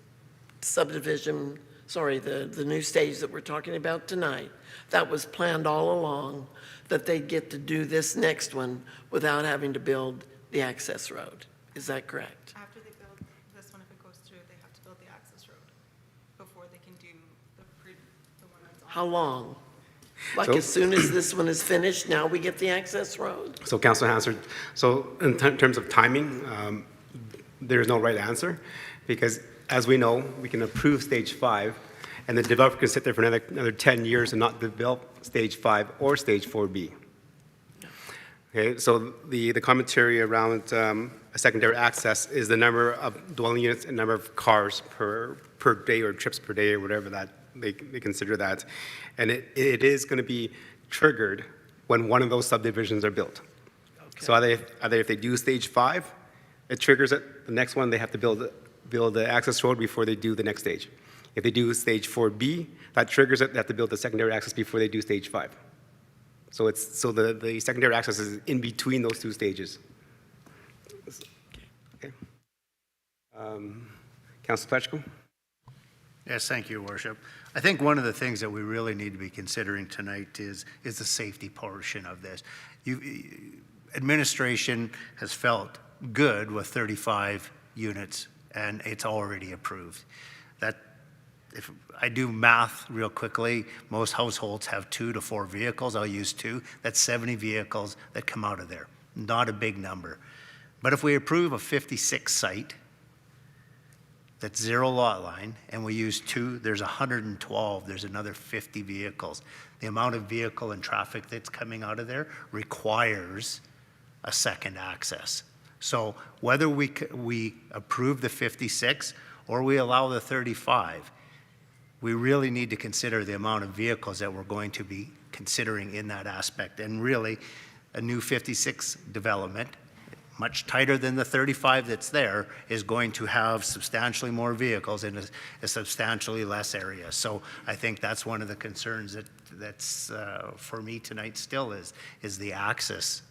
subdivision, the new stage that we're talking about tonight, that was planned all along, that they'd get to do this next one without having to build the access road. Is that correct?
After they build this one, if it goes through, they have to build the access road before they can do the one that's on.
How long? Like
So-
as soon as this one is finished, now we get the access road?
So Councilor Hansard, so in terms of timing, there is no right answer, because as we know, we can approve stage 5, and the developer can sit there for another 10 years and not develop stage 5 or stage 4B. Okay, so the commentary around a secondary access is the number of dwelling units and number of cars per day or trips per day or whatever that they consider that. And it is going to be triggered when one of those subdivisions are built. So either if they do stage 5, it triggers it. The next one, they have to build the access road before they do the next stage. If they do stage 4B, that triggers it. They have to build the secondary access before they do stage 5. So the secondary access is in between those two stages. Okay. Councilor Pletchko?
Yes, thank you, Worship. I think one of the things that we really need to be considering tonight is the safety portion of this. Administration has felt good with 35 units, and it's already approved. That, if I do math real quickly, most households have 2 to 4 vehicles. I'll use 2. That's 70 vehicles that come out of there. Not a big number. But if we approve a 56 site, that's 0 lot line, and we use 2, there's 112, there's another 50 vehicles. The amount of vehicle and traffic that's coming out of there requires a second access. So whether we approve the 56 or we allow the 35, we really need to consider the amount of vehicles that we're going to be considering in that aspect. And really, a new 56 development, much tighter than the 35 that's there, is going to have substantially more vehicles in a substantially less area. So I think that's one of the concerns that's for me tonight still is the access.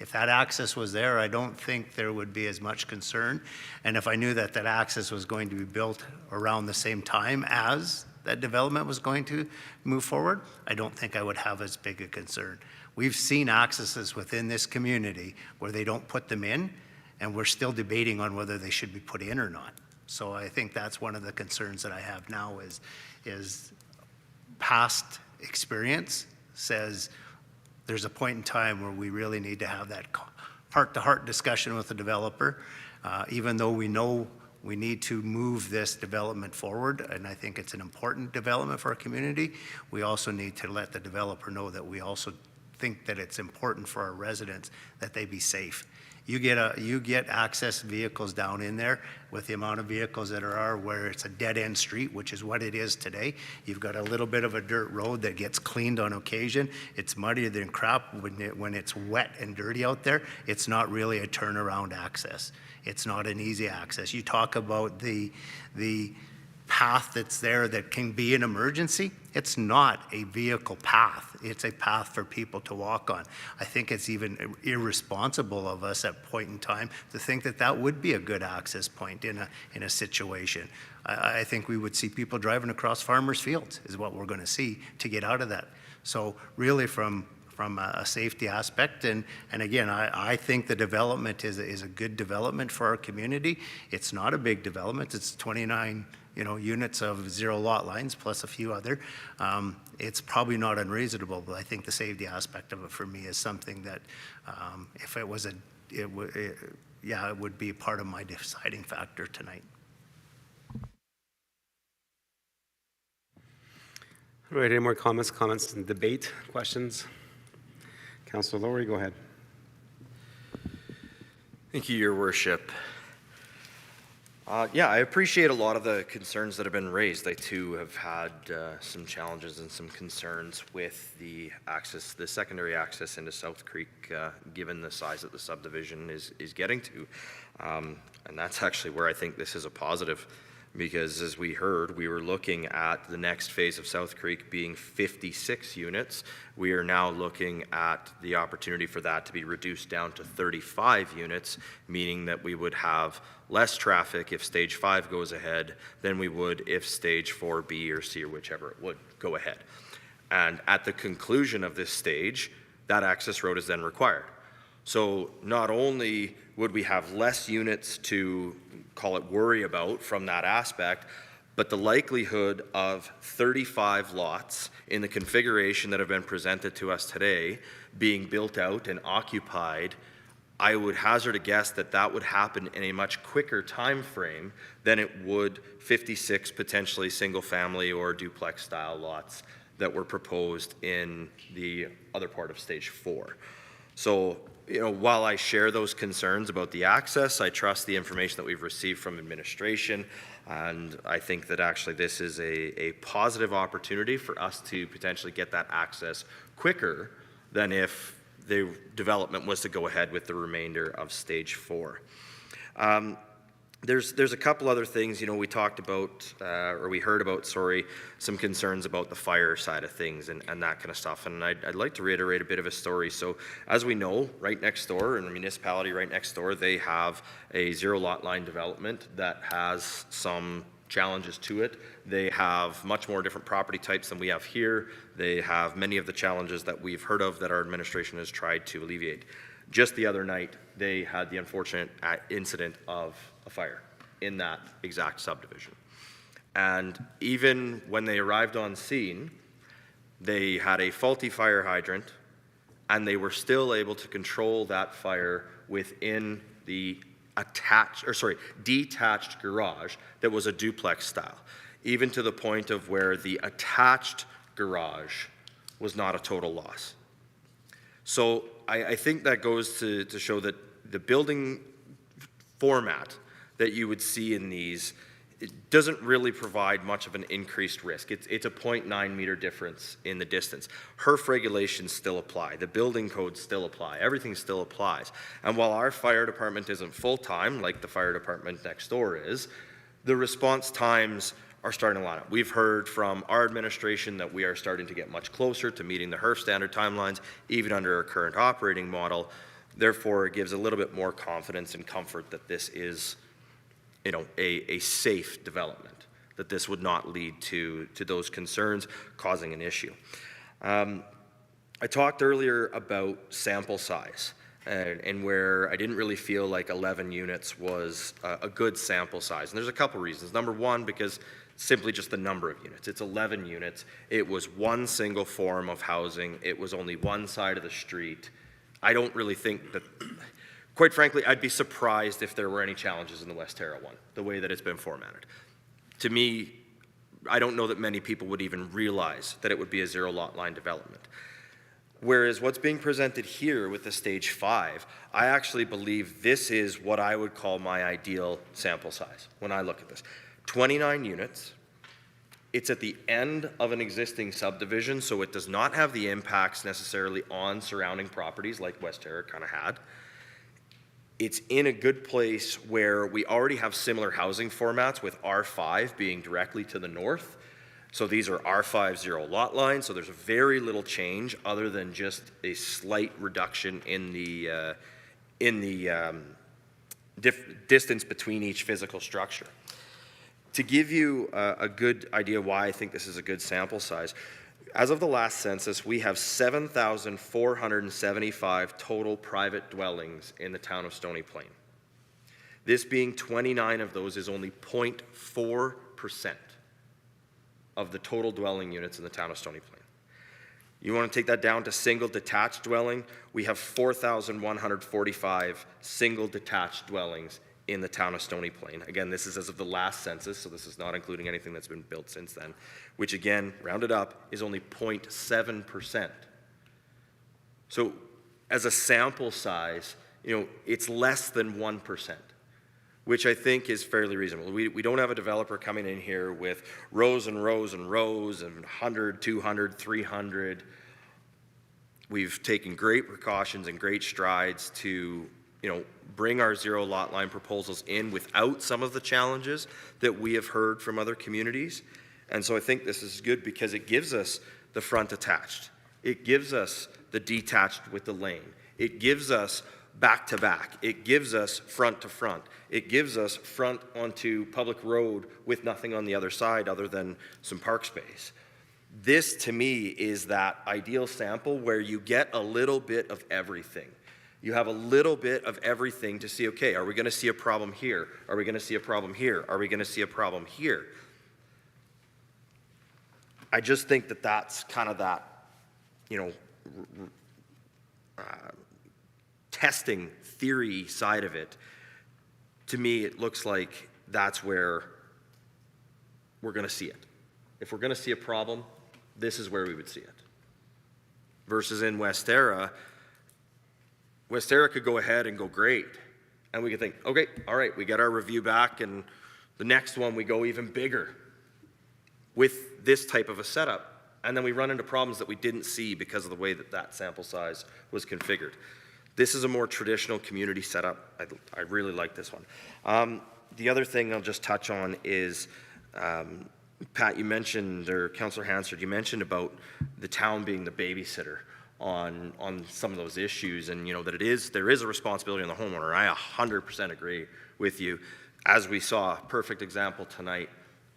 If that access was there, I don't think there would be as much concern. And if I knew that that access was going to be built around the same time as that development was going to move forward, I don't think I would have as big a concern. We've seen accesses within this community where they don't put them in, and we're still debating on whether they should be put in or not. So I think that's one of the concerns that I have now is past experience says there's a point in time where we really need to have that heart-to-heart discussion with the developer, even though we know we need to move this development forward, and I think it's an important development for our community. We also need to let the developer know that we also think that it's important for our residents that they be safe. You get access vehicles down in there with the amount of vehicles that are where it's a dead-end street, which is what it is today. You've got a little bit of a dirt road that gets cleaned on occasion. It's muddier than crap when it's wet and dirty out there. It's not really a turnaround access. It's not an easy access. You talk about the path that's there that can be an emergency. It's not a vehicle path. It's a path for people to walk on. I think it's even irresponsible of us at point in time to think that that would be a good access point in a situation. I think we would see people driving across farmers' fields is what we're going to see to get out of that. So really from a safety aspect, and again, I think the development is a good development for our community. It's not a big development. It's 29 units of zero lot lines plus a few other. It's probably not unreasonable, but I think the safety aspect of it for me is something that if it was it would be part of my deciding factor tonight.
All right, any more comments and debate, questions? Councillor Lowry, go ahead.
Thank you, Your Worship. Yeah, I appreciate a lot of the concerns that have been raised. I too have had some challenges and some concerns with the secondary access into South Creek, given the size that the subdivision is getting to. And that's actually where I think this is a positive, because as we heard, we were looking at the next phase of South Creek being 56 units. We are now looking at the opportunity for that to be reduced down to 35 units, meaning that we would have less traffic if stage 5 goes ahead than we would if stage 4, B, or C, or whichever it would go ahead. And at the conclusion of this stage, that access road is then required. So not only would we have less units to, call it, worry about from that aspect, but the likelihood of 35 lots in the configuration that have been presented to us today being built out and occupied, I would hazard a guess that that would happen in a much quicker time frame than it would 56 potentially single family or duplex style lots that were proposed in the other part of stage 4. So, while I share those concerns about the access, I trust the information that we've received from administration, and I think that actually this is a positive opportunity for us to potentially get that access quicker than if the development was to go ahead with the remainder of stage 4. There's a couple other things, we talked about, or we heard about, some concerns about the fire side of things and that kind of stuff. And I'd like to reiterate a bit of a story. So as we know, right next door, in the municipality right next door, they have a zero lot line development that has some challenges to it. They have much more different property types than we have here. They have many of the challenges that we've heard of that our administration has tried to alleviate. Just the other night, they had the unfortunate incident of a fire in that exact subdivision. And even when they arrived on scene, they had a faulty fire hydrant, and they were still able to control that fire within the detached garage that was a duplex style, even to the point of where the attached garage was not a total loss. So I think that goes to show that the building format that you would see in these, it doesn't really provide much of an increased risk. It's a 0.9 meter difference in the distance. HERF regulations still apply. The building codes still apply. Everything still applies. And while our fire department isn't full-time, like the fire department next door is, the response times are starting to line up. We've heard from our administration that we are starting to get much closer to meeting the HERF standard timelines, even under our current operating model. Therefore, it gives a little bit more confidence and comfort that this is, a safe development, that this would not lead to those concerns causing an issue. I talked earlier about sample size and where I didn't really feel like 11 units was a good sample size. And there's a couple reasons. Number one, because simply just the number of units. It's 11 units. It was one single form of housing. It was only one side of the street. I don't really think that, quite frankly, I'd be surprised if there were any challenges in the West Terra one, the way that it's been formatted. To me, I don't know that many people would even realize that it would be a zero lot line development. Whereas what's being presented here with the stage 5, I actually believe this is what I would call my ideal sample size when I look at this. 29 units. It's at the end of an existing subdivision, so it does not have the impacts necessarily on surrounding properties like West Terra kind of had. It's in a good place where we already have similar housing formats, with R5 being directly to the north. So these are R5 zero lot lines, so there's very little change other than just a slight reduction in the distance between each physical structure. To give you a good idea why I think this is a good sample size, as of the last census, we have 7,475 total private dwellings in the town of Stony Plain. This being 29 of those is only 0.4% of the total dwelling units in the town of Stony Plain. You want to take that down to single detached dwelling, we have 4,145 single detached dwellings in the town of Stony Plain. Again, this is as of the last census, so this is not including anything that's been built since then, which again, rounded up, is only 0.7%. So as a sample size, it's less than 1%. Which I think is fairly reasonable. We don't have a developer coming in here with rows and rows and rows and 100, 200, 300. We've taken great precautions and great strides to, bring our zero lot line proposals in without some of the challenges that we have heard from other communities. And so I think this is good because it gives us the front attached. It gives us the detached with the lane. It gives us back to back. It gives us front to front. It gives us front onto public road with nothing on the other side other than some park space. This, to me, is that ideal sample where you get a little bit of everything. You have a little bit of everything to see, okay, are we going to see a problem here? Are we going to see a problem here? Are we going to see a problem here? I just think that that's kind of that, testing theory side of it. To me, it looks like that's where we're going to see it. If we're going to see a problem, this is where we would see it. Versus in West Terra could go ahead and go great. And we could think, okay, all right, we get our review back, and the next one we go even bigger with this type of a setup. And then we run into problems that we didn't see because of the way that that sample size was configured. This is a more traditional community setup. I really like this one. The other thing I'll just touch on is, Pat, you mentioned, or Councillor Hansard, you mentioned about the town being the babysitter on some of those issues, and that there is a responsibility on the homeowner. I 100% agree with you. As we saw, perfect example tonight,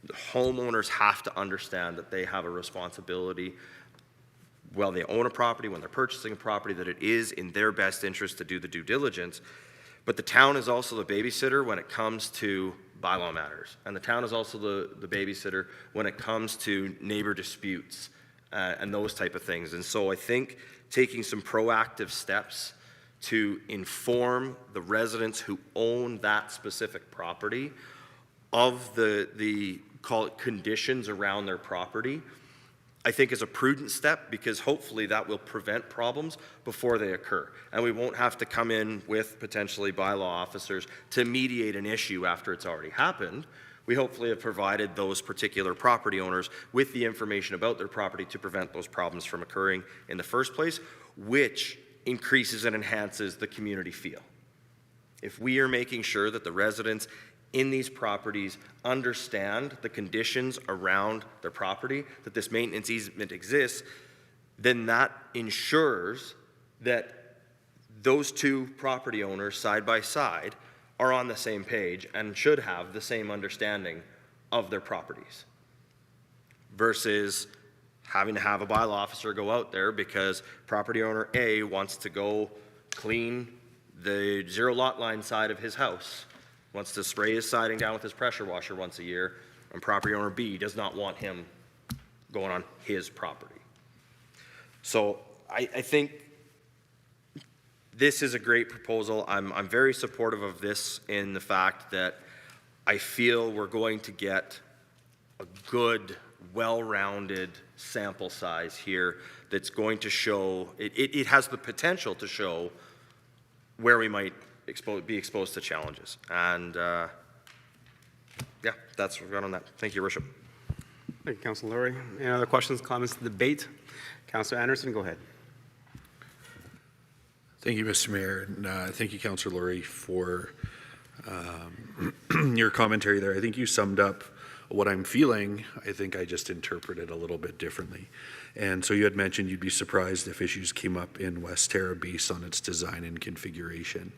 the homeowners have to understand that they have a responsibility while they own a property, when they're purchasing a property, that it is in their best interest to do the due diligence. But the town is also the babysitter when it comes to bylaw matters. And the town is also the babysitter when it comes to neighbor disputes and those type of things. And so I think taking some proactive steps to inform the residents who own that specific property of the call it conditions around their property, I think is a prudent step, because hopefully that will prevent problems before they occur. And we won't have to come in with potentially bylaw officers to mediate an issue after it's already happened. We hopefully have provided those particular property owners with the information about their property to prevent those problems from occurring in the first place, which increases and enhances the community feel. If we are making sure that the residents in these properties understand the conditions around their property, that this maintenance easement exists, then that ensures that those two property owners side by side are on the same page and should have the same understanding of their properties, versus having to have a bylaw officer go out there because property owner A wants to go clean the zero lot line side of his house, wants to spray his siding down with his pressure washer once a year, and property owner B does not want him going on his property. So I think this is a great proposal. I'm very supportive of this in the fact that I feel we're going to get a good, well-rounded sample size here that's going to show, it has the potential to show where we might be exposed to challenges. And yeah, that's what we've got on that. Thank you, Your Worship.
Thank you, Councilor Laurie. Any other questions, comments, debate? Councilor Anderson, go ahead.
Thank you, Mr. Mayor, and thank you, Councilor Laurie, for your commentary there. I think you summed up what I'm feeling. I think I just interpreted a little bit differently. And so you had mentioned you'd be surprised if issues came up in West Terra based on its design and configuration.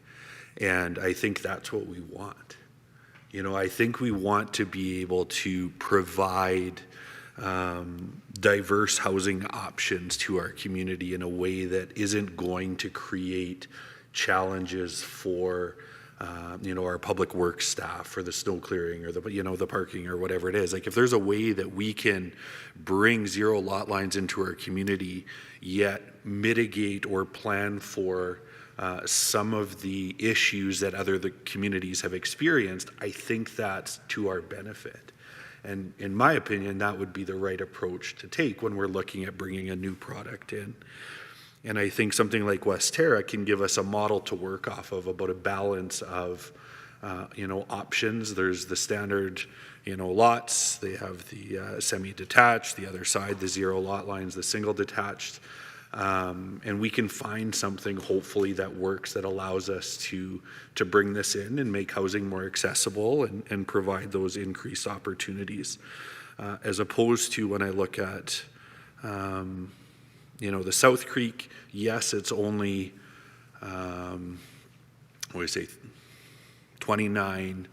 And I think that's what we want. You know, I think we want to be able to provide diverse housing options to our community in a way that isn't going to create challenges for our public works staff or the snow clearing or the parking or whatever it is. Like, if there's a way that we can bring zero lot lines into our community, yet mitigate or plan for some of the issues that other communities have experienced, I think that's to our benefit. And in my opinion, that would be the right approach to take when we're looking at bringing a new product in. And I think something like West Terra can give us a model to work off of about a balance of, options. There's the standard, lots. They have the semi-detached, the other side, the zero lot lines, the single detached. And we can find something, hopefully, that works, that allows us to bring this in and make housing more accessible and provide those increased opportunities. As opposed to when I look at, the South Creek, yes, it's only, 29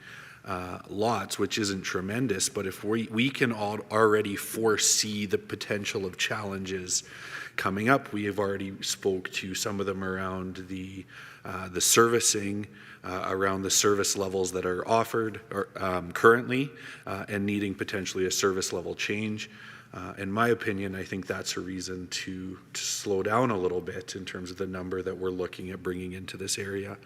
lots, which isn't tremendous, but if we can already foresee the potential of challenges coming up. We have already spoke to some of them around the servicing, around the service levels that are offered currently, and needing potentially a service level change. In my opinion, I think that's a reason to slow down a little bit in terms of the number that we're looking at bringing into this area.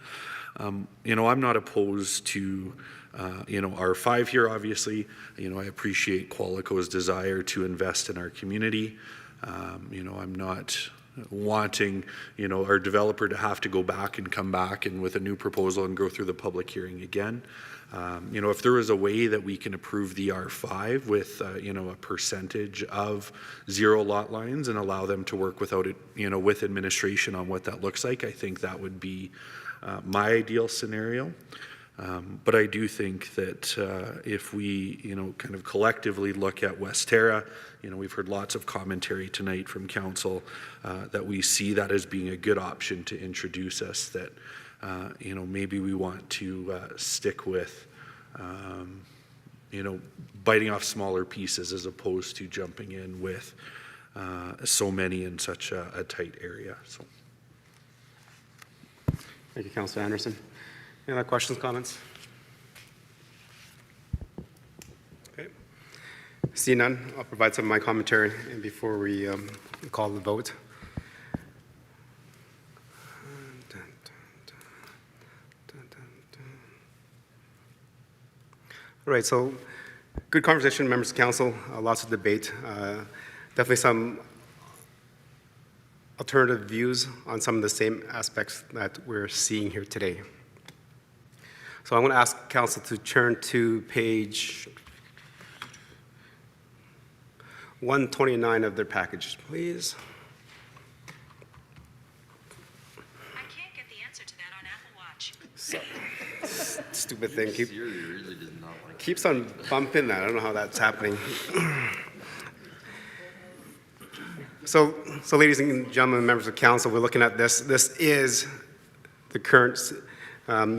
I'm not opposed to R5 here, obviously. I appreciate Qualico's desire to invest in our community. I'm not wanting, our developer to have to go back and come back and with a new proposal and go through the public hearing again. If there is a way that we can approve the R5 with, a percentage of zero lot lines and allow them to work without it, with administration on what that looks like, I think that would be my ideal scenario. But I do think that if we, kind of collectively look at West Terra, we've heard lots of commentary tonight from council that we see that as being a good option to introduce us, that, maybe we want to stick with, biting off smaller pieces as opposed to jumping in with so many in such a tight area. So.
Thank you, Councilor Anderson. Any other questions, comments? Okay. See none, I'll provide some of my commentary before we call the vote. All right, so good conversation, members of council, lots of debate. Definitely some alternative views on some of the same aspects that we're seeing here today. So I'm going to ask council to turn to page 129 of their package, please.
I can't get the answer to that on Apple Watch.
Stupid thing. Keeps on bumping that. I don't know how that's happening. So ladies and gentlemen, members of council, we're looking at this. This is the current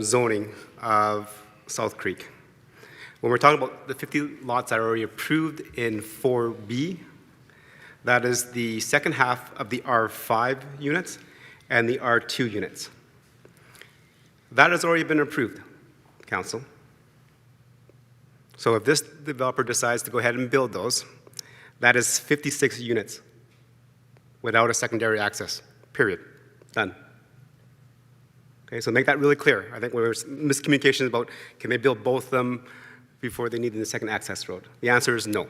zoning of South Creek. When we're talking about the 50 lots that are already approved in 4B, that is the second half of the R5 units and the R2 units. That has already been approved, council. So if this developer decides to go ahead and build those, that is 56 units without a secondary access, period, done. Okay, so make that really clear. I think there's miscommunication about can they build both of them before they need the second access road. The answer is no.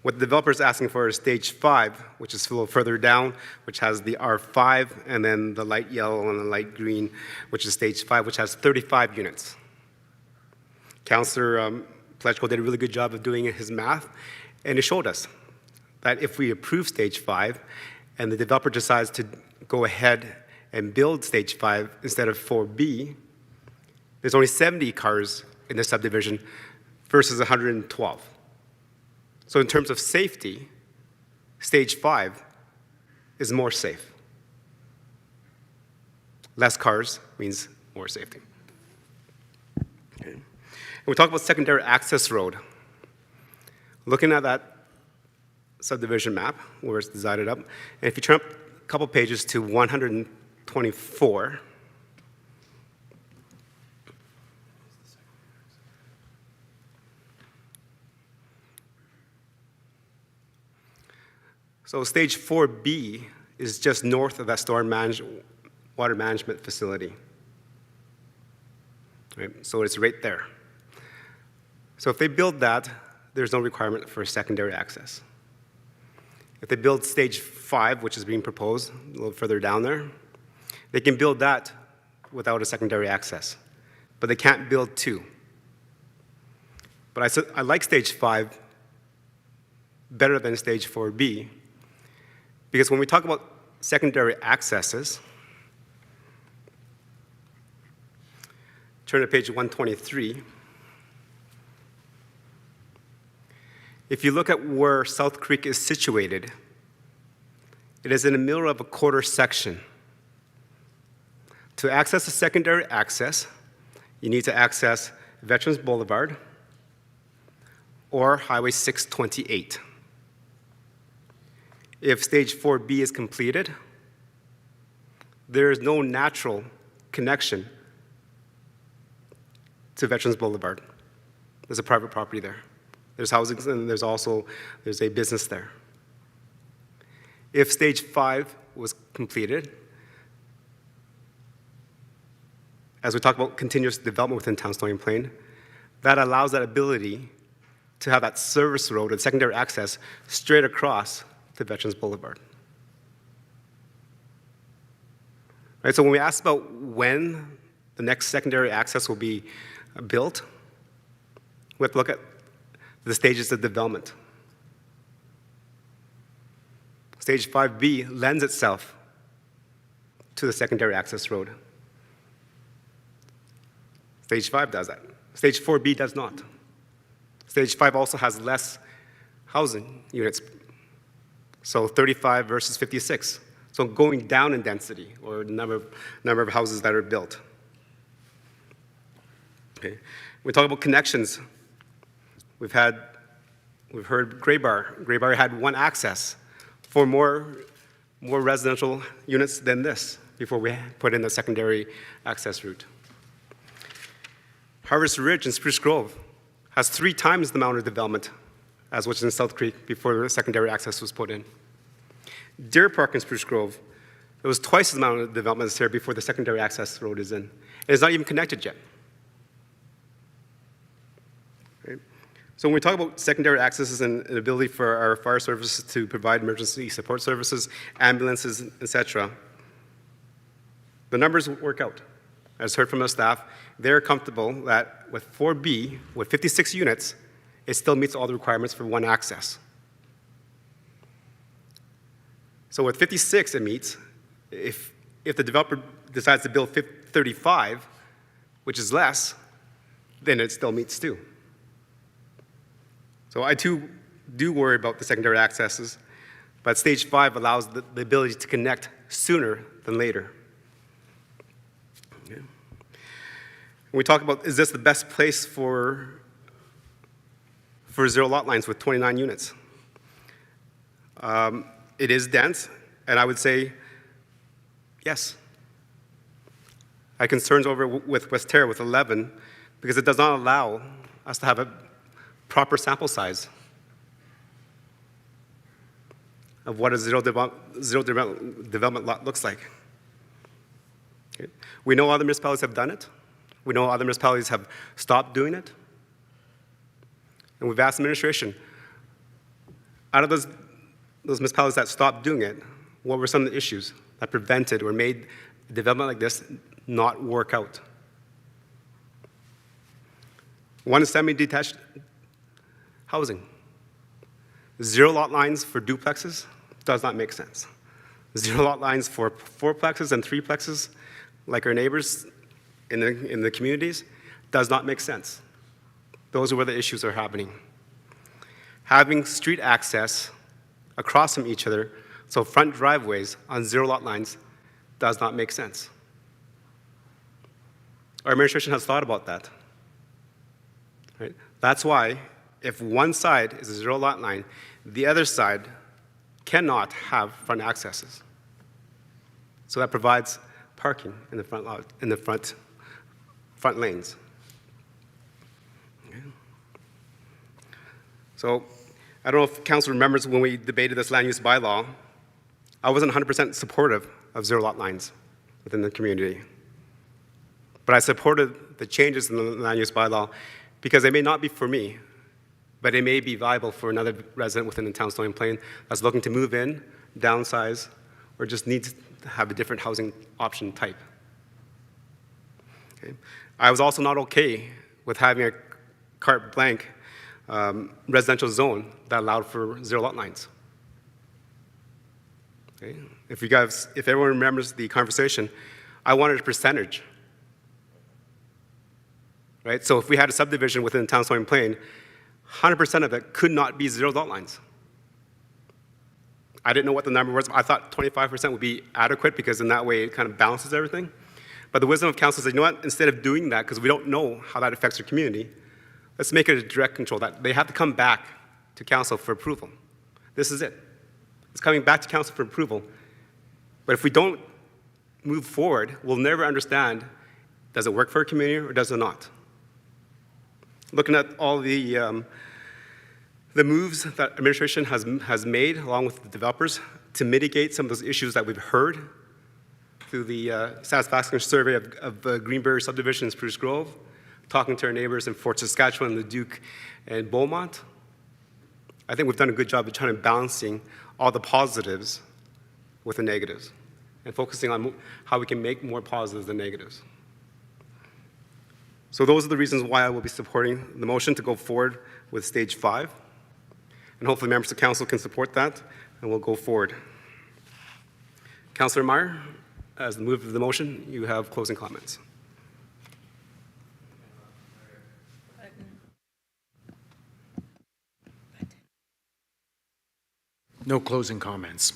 What the developer is asking for is stage 5, which is a little further down, which has the R5, and then the light yellow and the light green, which is stage 5, which has 35 units. Councillor Plechko did a really good job of doing his math, and it showed us that if we approve stage 5 and the developer decides to go ahead and build stage 5 instead of 4B, there's only 70 cars in the subdivision versus 112. So in terms of safety, stage 5 is more safe. Less cars means more safety. Okay. And we talk about secondary access road. Looking at that subdivision map where it's divided up, and if you turn up a couple pages to 124, so stage 4B is just north of that water management facility. Right? So it's right there. So if they build that, there's no requirement for secondary access. If they build stage 5, which is being proposed a little further down there, they can build that without a secondary access, but they can't build 2. But I like stage 5 better than stage 4B, because when we talk about secondary accesses, turn to page 123. If you look at where South Creek is situated, it is in the middle of a quarter section. To access a secondary access, you need to access Veterans Boulevard or Highway 628. If stage 4B is completed, there is no natural connection to Veterans Boulevard. There's a private property there. There's housing, and there's a business there. If stage 5 was completed, as we talk about continuous development within Town Stony Plain, that allows that ability to have that service road and secondary access straight across to Veterans Boulevard. Right, so when we ask about when the next secondary access will be built, we have to look at the stages of development. Stage 5B lends itself to the secondary access road. Stage 5 does that. Stage 4B does not. Stage 5 also has less housing units, so 35 versus 56. So going down in density, or the number of houses that are built. Okay. We talk about connections. We've heard Graybar. Graybar had one access for more residential units than this before we put in the secondary access route. Harvest Ridge and Spruce Grove has 3 times the amount of development as what's in South Creek before the secondary access was put in. Deer Park and Spruce Grove, it was twice the amount of development that's there before the secondary access road is in. And it's not even connected yet. Okay. So when we talk about secondary accesses and an ability for our fire services to provide emergency support services, ambulances, etc., the numbers work out. As heard from our staff, they're comfortable that with 4B, with 56 units, it still meets all the requirements for one access. So with 56 it meets, if the developer decides to build 35, which is less, then it still meets 2. So I too do worry about the secondary accesses, but stage 5 allows the ability to connect sooner than later. Okay. When we talk about, is this the best place for 0 lot lines with 29 units? It is dense, and I would say yes. I have concerns over with West Terra with 11 because it does not allow us to have a proper sample size of what a zero development lot looks like. Okay. We know other municipalities have done it. We know other municipalities have stopped doing it. And we've asked the administration, Out of those municipalities that stopped doing it, what were some of the issues that prevented or made a development like this not work out? One is semi-detached housing. 0 lot lines for duplexes does not make sense. 0 lot lines for 4plexes and 3plexes, like our neighbors in the communities, does not make sense. Those are where the issues are happening. Having street access across from each other, so front driveways on 0 lot lines, does not make sense. Our administration has thought about that. Right? That's why if one side is a 0 lot line, the other side cannot have front accesses. So that provides parking in the front lot, in the front lanes. Okay. So I don't know if council remembers when we debated this land use bylaw, I wasn't 100% supportive of 0 lot lines within the community. But I supported the changes in the land use bylaw because they may not be for me, but it may be viable for another resident within the town of Stony Plain that's looking to move in, downsize, or just needs to have a different housing option type. Okay. I was also not okay with having a carte blanche residential zone that allowed for 0 lot lines. Okay. If everyone remembers the conversation, I wanted a percentage. Right? So if we had a subdivision within the town of Stony Plain, 100% of it could not be 0 lot lines. I didn't know what the number was. I thought 25% would be adequate because in that way it kind of balances everything. But the wisdom of council said, you know what, instead of doing that, because we don't know how that affects our community, let's make it a direct control. That they have to come back to council for approval. This is it. It's coming back to council for approval. But if we don't move forward, we'll never understand, does it work for our community or does it not? Looking at all the moves that administration has made, along with the developers, to mitigate some of those issues that we've heard through the satisfaction survey of Greenberry subdivision in Spruce Grove, talking to our neighbors in Fort Saskatchewan, Leduc, and Beaumont. I think we've done a good job of trying to balancing all the positives with the negatives and focusing on how we can make more positives than negatives. So those are the reasons why I will be supporting the motion to go forward with stage 5. And hopefully members of council can support that, and we'll go forward. Councillor Meyer, as the move of the motion, you have closing comments.
No closing comments.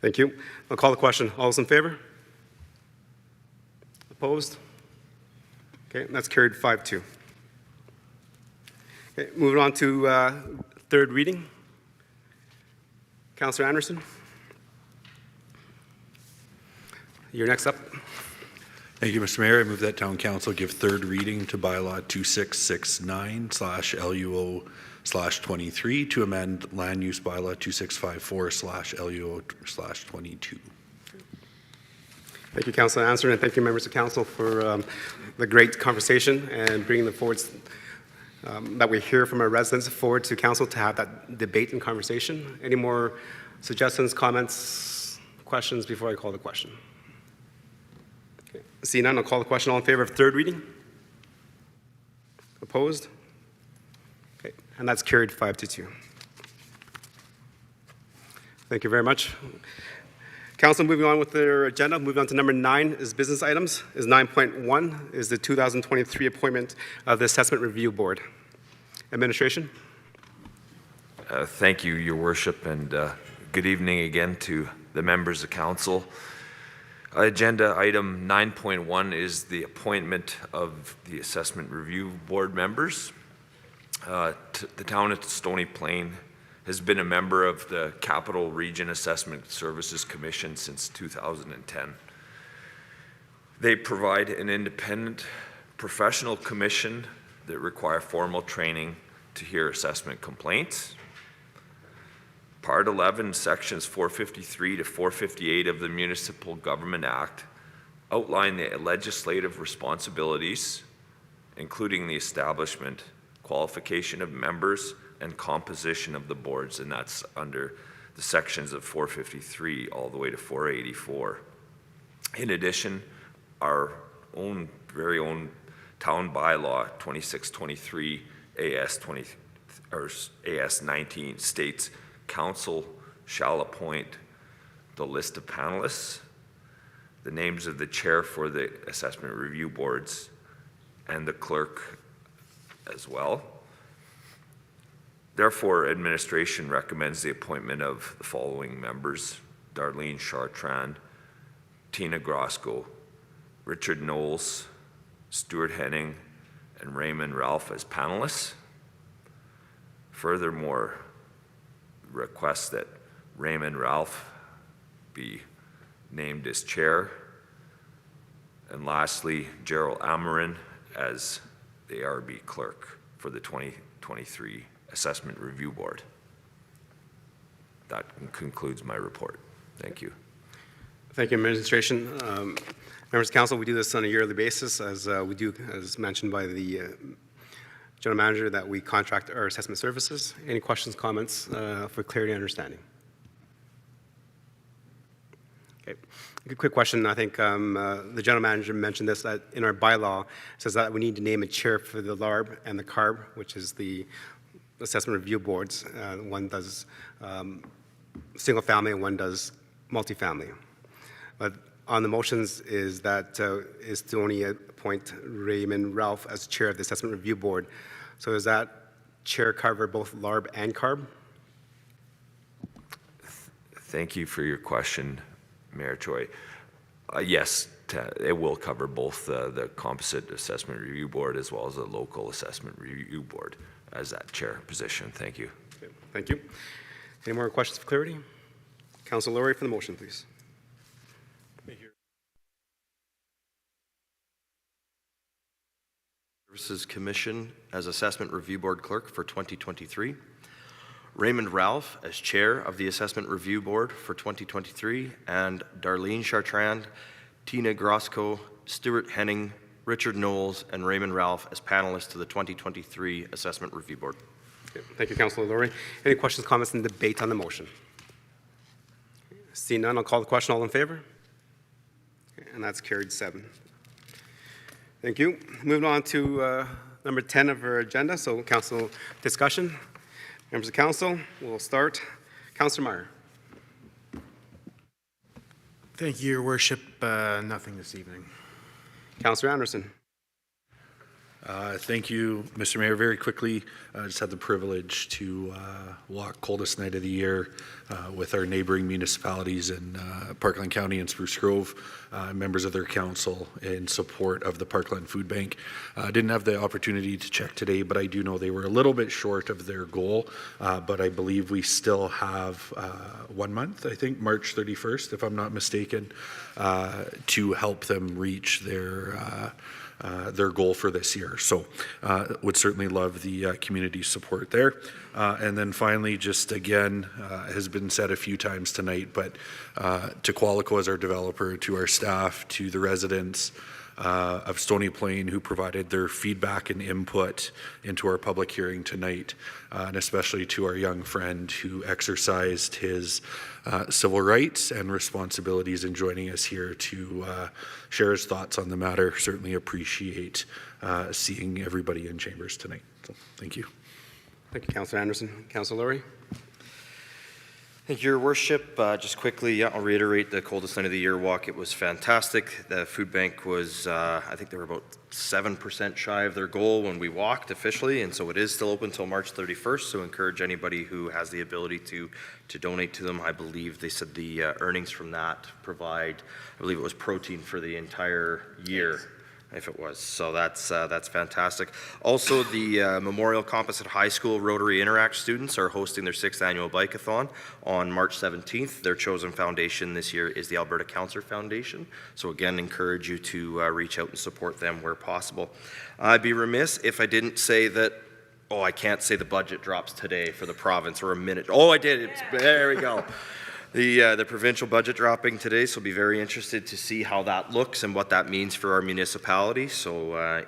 Thank you. I'll call the question. All those in favor? Opposed? Okay, that's carried 5-2. Okay, moving on to third reading. Councillor Anderson, you're next up.
Thank you, Mr. Mayor. I move that Town Council give third reading to bylaw 2669/LUO/23 to amend land use bylaw 2654/LUO/22.
Thank you, Councillor Anderson, and thank you, members of council, for the great conversation and bringing the forwards that we hear from our residents forward to council to have that debate and conversation. Any more suggestions, comments, questions before I call the question? Okay. Seeing none, I'll call the question. All in favor of third reading? Opposed? Okay, and that's carried 5-2. Thank you very much. Council, moving on with their agenda, moving on to number 9 is business items. 9.1 is the 2023 appointment of the Assessment Review Board. Administration.
Thank you, Your Worship, and good evening again to the members of council. Agenda item 9.1 is the appointment of the Assessment Review Board members. The town of Stony Plain has been a member of the Capital Region Assessment Services Commission since 2010. They provide an independent professional commission that require formal training to hear assessment complaints. Part 11, sections 453 to 458 of the Municipal Government Act outline the legislative responsibilities, including the establishment, qualification of members, and composition of the boards, and that's under the sections of 453 all the way to 484. In addition, our very own town bylaw 2623 AS 19 states council shall appoint the list of panelists, the names of the chair for the assessment review boards, and the clerk as well. Therefore, administration recommends the appointment of the following members: Darlene Chartrand, Tina Grosco, Richard Knowles, Stuart Henning, and Raymond Ralph as panelists. Furthermore, request that Raymond Ralph be named as chair. And lastly, Gerald Amarin as the ARB clerk for the 2023 Assessment Review Board. That concludes my report. Thank you.
Thank you, Administration. Members of Council, we do this on a yearly basis, as we do, as mentioned by the General Manager, that we contract our assessment services. Any questions, comments for clarity and understanding? Okay. A quick question. I think the General Manager mentioned this, that in our bylaw, it says that we need to name a chair for the LARB and the CARB, which is the assessment review boards. One does single family and one does multifamily. But on the motions is that is to only appoint Raymond Ralph as chair of the assessment review board. So does that chair cover both LARB and CARB?
Thank you for your question, Mayor Choi. Yes, it will cover both the Composite Assessment Review Board as well as the Local Assessment Review Board as that chair position. Thank you.
Okay, thank you. Any more questions for clarity? Councilor Laurie for the motion, please.
Services Commission as Assessment Review Board Clerk for 2023. Raymond Ralph as Chair of the Assessment Review Board for 2023, and Darlene Chartrand, Tina Grosco, Stuart Henning, Richard Knowles, and Raymond Ralph as panelists to the 2023 Assessment Review Board.
Okay, thank you, Councilor Laurie. Any questions, comments, and debate on the motion? Seeing none, I'll call the question. All in favor? Okay, and that's carried 7. Thank you. Moving on to number 10 of our agenda, so council discussion. Members of council, we'll start. Councilor Meyer.
Thank you, Your Worship. Nothing this evening.
Councilor Anderson.
Thank you, Mr. Mayor. Very quickly, I just had the privilege to walk coldest night of the year with our neighboring municipalities in Parkland County and Spruce Grove, members of their council in support of the Parkland Food Bank. I didn't have the opportunity to check today, but I do know they were a little bit short of their goal, but I believe we still have 1 month, I think, March 31st, if I'm not mistaken, to help them reach their goal for this year. So would certainly love the community support there. And then finally, just again, has been said a few times tonight, but to Qualico as our developer, to our staff, to the residents of Stony Plain who provided their feedback and input into our public hearing tonight, and especially to our young friend who exercised his civil rights and responsibilities in joining us here to share his thoughts on the matter. Certainly appreciate seeing everybody in chambers tonight. So thank you.
Thank you, Councilor Anderson. Councilor Laurie.
Thank you, Your Worship. Just quickly, I'll reiterate the coldest night of the year walk. It was fantastic. The food bank was, I think they were about 7% shy of their goal when we walked officially, and so it is still open until March 31st, so encourage anybody who has the ability to donate to them. I believe they said the earnings from that provide, I believe it was protein for the entire year. Yes. If it was. So that's fantastic. Also, the Memorial Composite High School Rotary Interact students are hosting their 6th annual bike-a-thon on March 17th. Their chosen foundation this year is the Alberta Counselor Foundation. So again, encourage you to reach out and support them where possible. I'd be remiss if I didn't say that, I can't say the budget drops today for the province or a minute. Oh, I did. There we go. the provincial budget dropping today, so be very interested to see how that looks and what that means for our municipality. So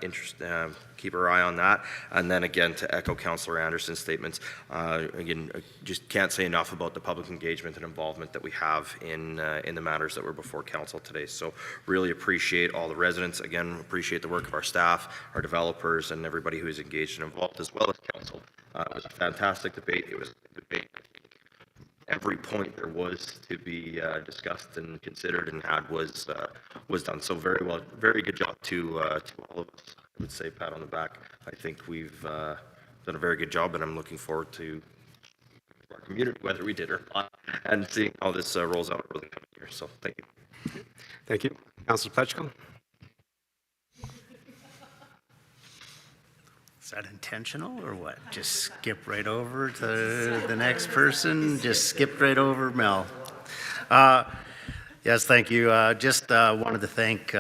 keep our eye on that. And then again, to echo Councillor Anderson's statements, again, just can't say enough about the public engagement and involvement that we have in the matters that were before council today. So really appreciate all the residents. Again, appreciate the work of our staff, our developers, and everybody who is engaged and involved, as well as council. It was a fantastic debate. It was a debate. Every point there was to be discussed and considered and had was done. So very good job to all of us. I would say pat on the back. I think we've done a very good job, and I'm looking forward to our community, whether we did or not, and seeing how this rolls out over the coming year. So thank you.
Thank you. Councillor Pletchko.
Is that intentional or what? Just skip right over to the next person? Just skipped right over Mel. Yes, thank you. Just wanted to thank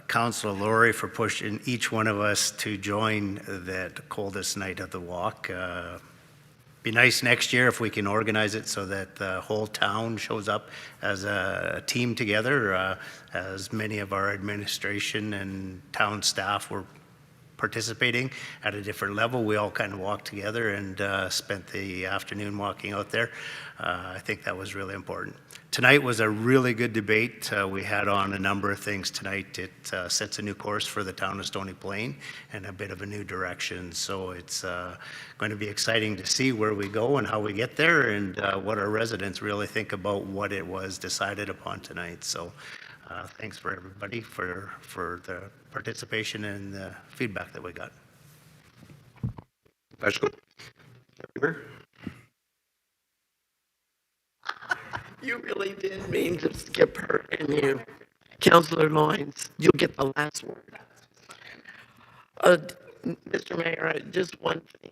Councillor Laurie for pushing each one of us to join that coldest night of the walk. Be nice next year if we can organize it so that the whole town shows up as a team together, as many of our administration and town staff were participating at a different level. We all kind of walked together and spent the afternoon walking out there. I think that was really important. Tonight was a really good debate. We had on a number of things tonight. It sets a new course for the town of Stony Plain and a bit of a new direction. So it's going to be exciting to see where we go and how we get there and what our residents really think about what it was decided upon tonight. So thanks for everybody for the participation and the feedback that we got.
You really did mean to skip her, and you, Councillor Loynes, you'll get the last word. Mr. Mayor, just one thing.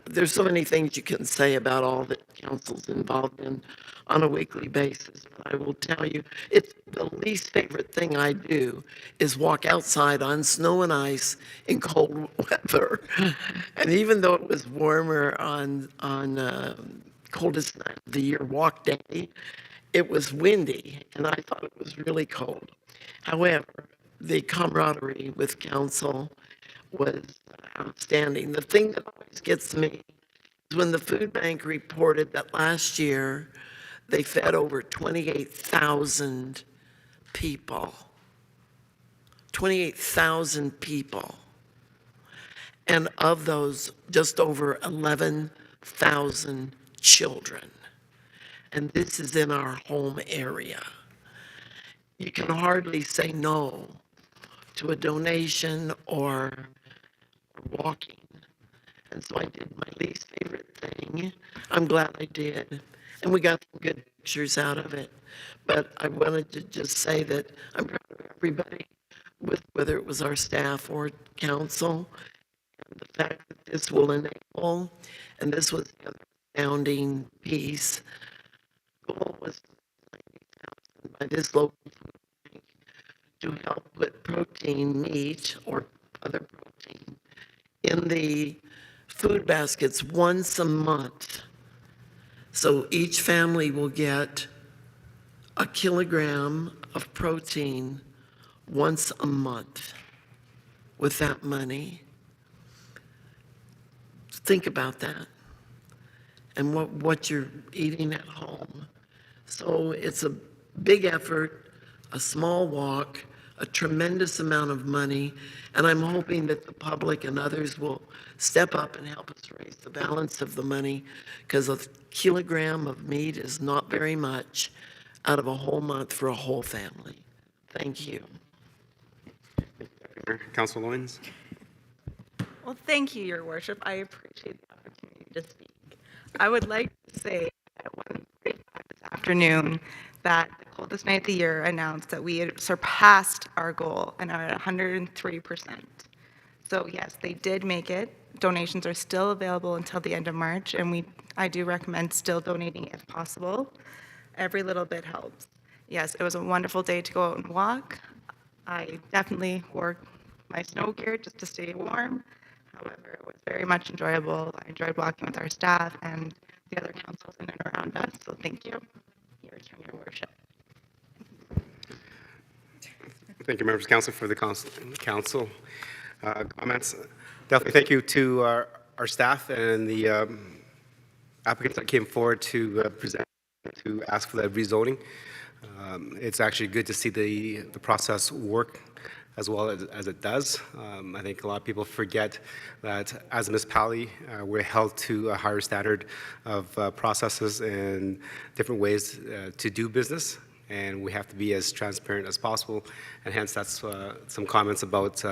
There's so many things you can say about all that council's involved in on a weekly basis, but I will tell you, it's the least favorite thing I do is walk outside on snow and ice in cold weather. And even though it was warmer on coldest night of the year walk day, it was windy, and I thought it was really cold. However, the camaraderie with council was outstanding. The thing that always gets me is when the food bank reported that last year they fed over 28,000 people. 28,000 people. And of those, just over 11,000 children. And this is in our home area. You can hardly say no to a donation or walking. And so I did my least favorite thing. I'm glad I did. And we got some good pictures out of it. But I wanted to just say that I'm proud of everybody, with whether it was our staff or council, and the fact that this will enable, and this was the other astounding piece, goal was by this local food bank to help put protein, meat, or other protein in the food baskets once a month. So each family will get a kilogram of protein once a month with that money. Think about that and what you're eating at home. So it's a big effort, a small walk, a tremendous amount of money, and I'm hoping that the public and others will step up and help us raise the balance of the money, because a kilogram of meat is not very much out of a whole month for a whole family. Thank you.
Councillor Loynes.
Well, thank you, Your Worship. I appreciate the opportunity to speak. I would like to say at 1:45 this afternoon that the coldest night of the year announced that we had surpassed our goal and are at 103%. So yes, they did make it. Donations are still available until the end of March, and I do recommend still donating if possible. Every little bit helps. Yes, it was a wonderful day to go out and walk. I definitely wore my snow gear just to stay warm. However, it was very much enjoyable. I enjoyed walking with our staff and the other councils in and around us, so thank you. Your
from your worship.
Thank you, members of council, for the council comments. Definitely thank you to our staff and the applicants that came forward to present, to ask for that rezoning. It's actually good to see the process work as well as it does. I think a lot of people forget that as a municipality, we're held to a higher standard of processes and different ways to do business, and we have to be as transparent as possible, and hence that's some comments about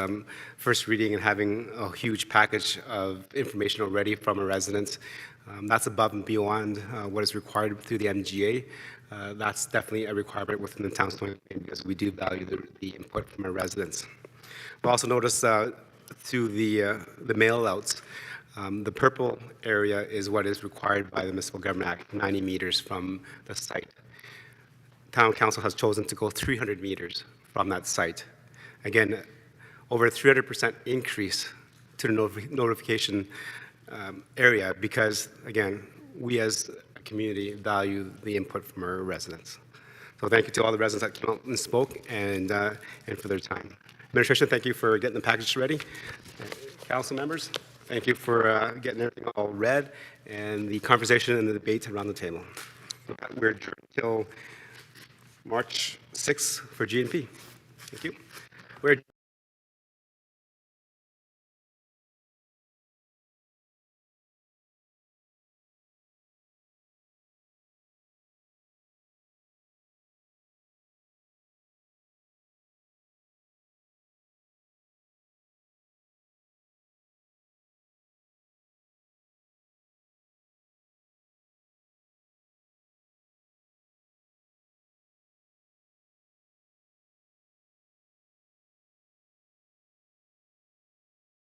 first reading and having a huge package of information already from a resident. That's above and beyond what is required through the MGA. That's definitely a requirement within the town of Stony because we do value the input from our residents. We'll also notice through the mail-outs, the purple area is what is required by the Municipal Government Act, 90 meters from the site. Town Council has chosen to go 300 meters from that site. Again, over a 300% increase to the notification area because, again, we as a community value the input from our residents. So thank you to all the residents that came out and spoke and for their time. Administration, thank you for getting the package ready. Council members, thank you for getting everything all read and the conversation and the debate around the table. We're adjourned until March 6th for GNP. Thank you. We're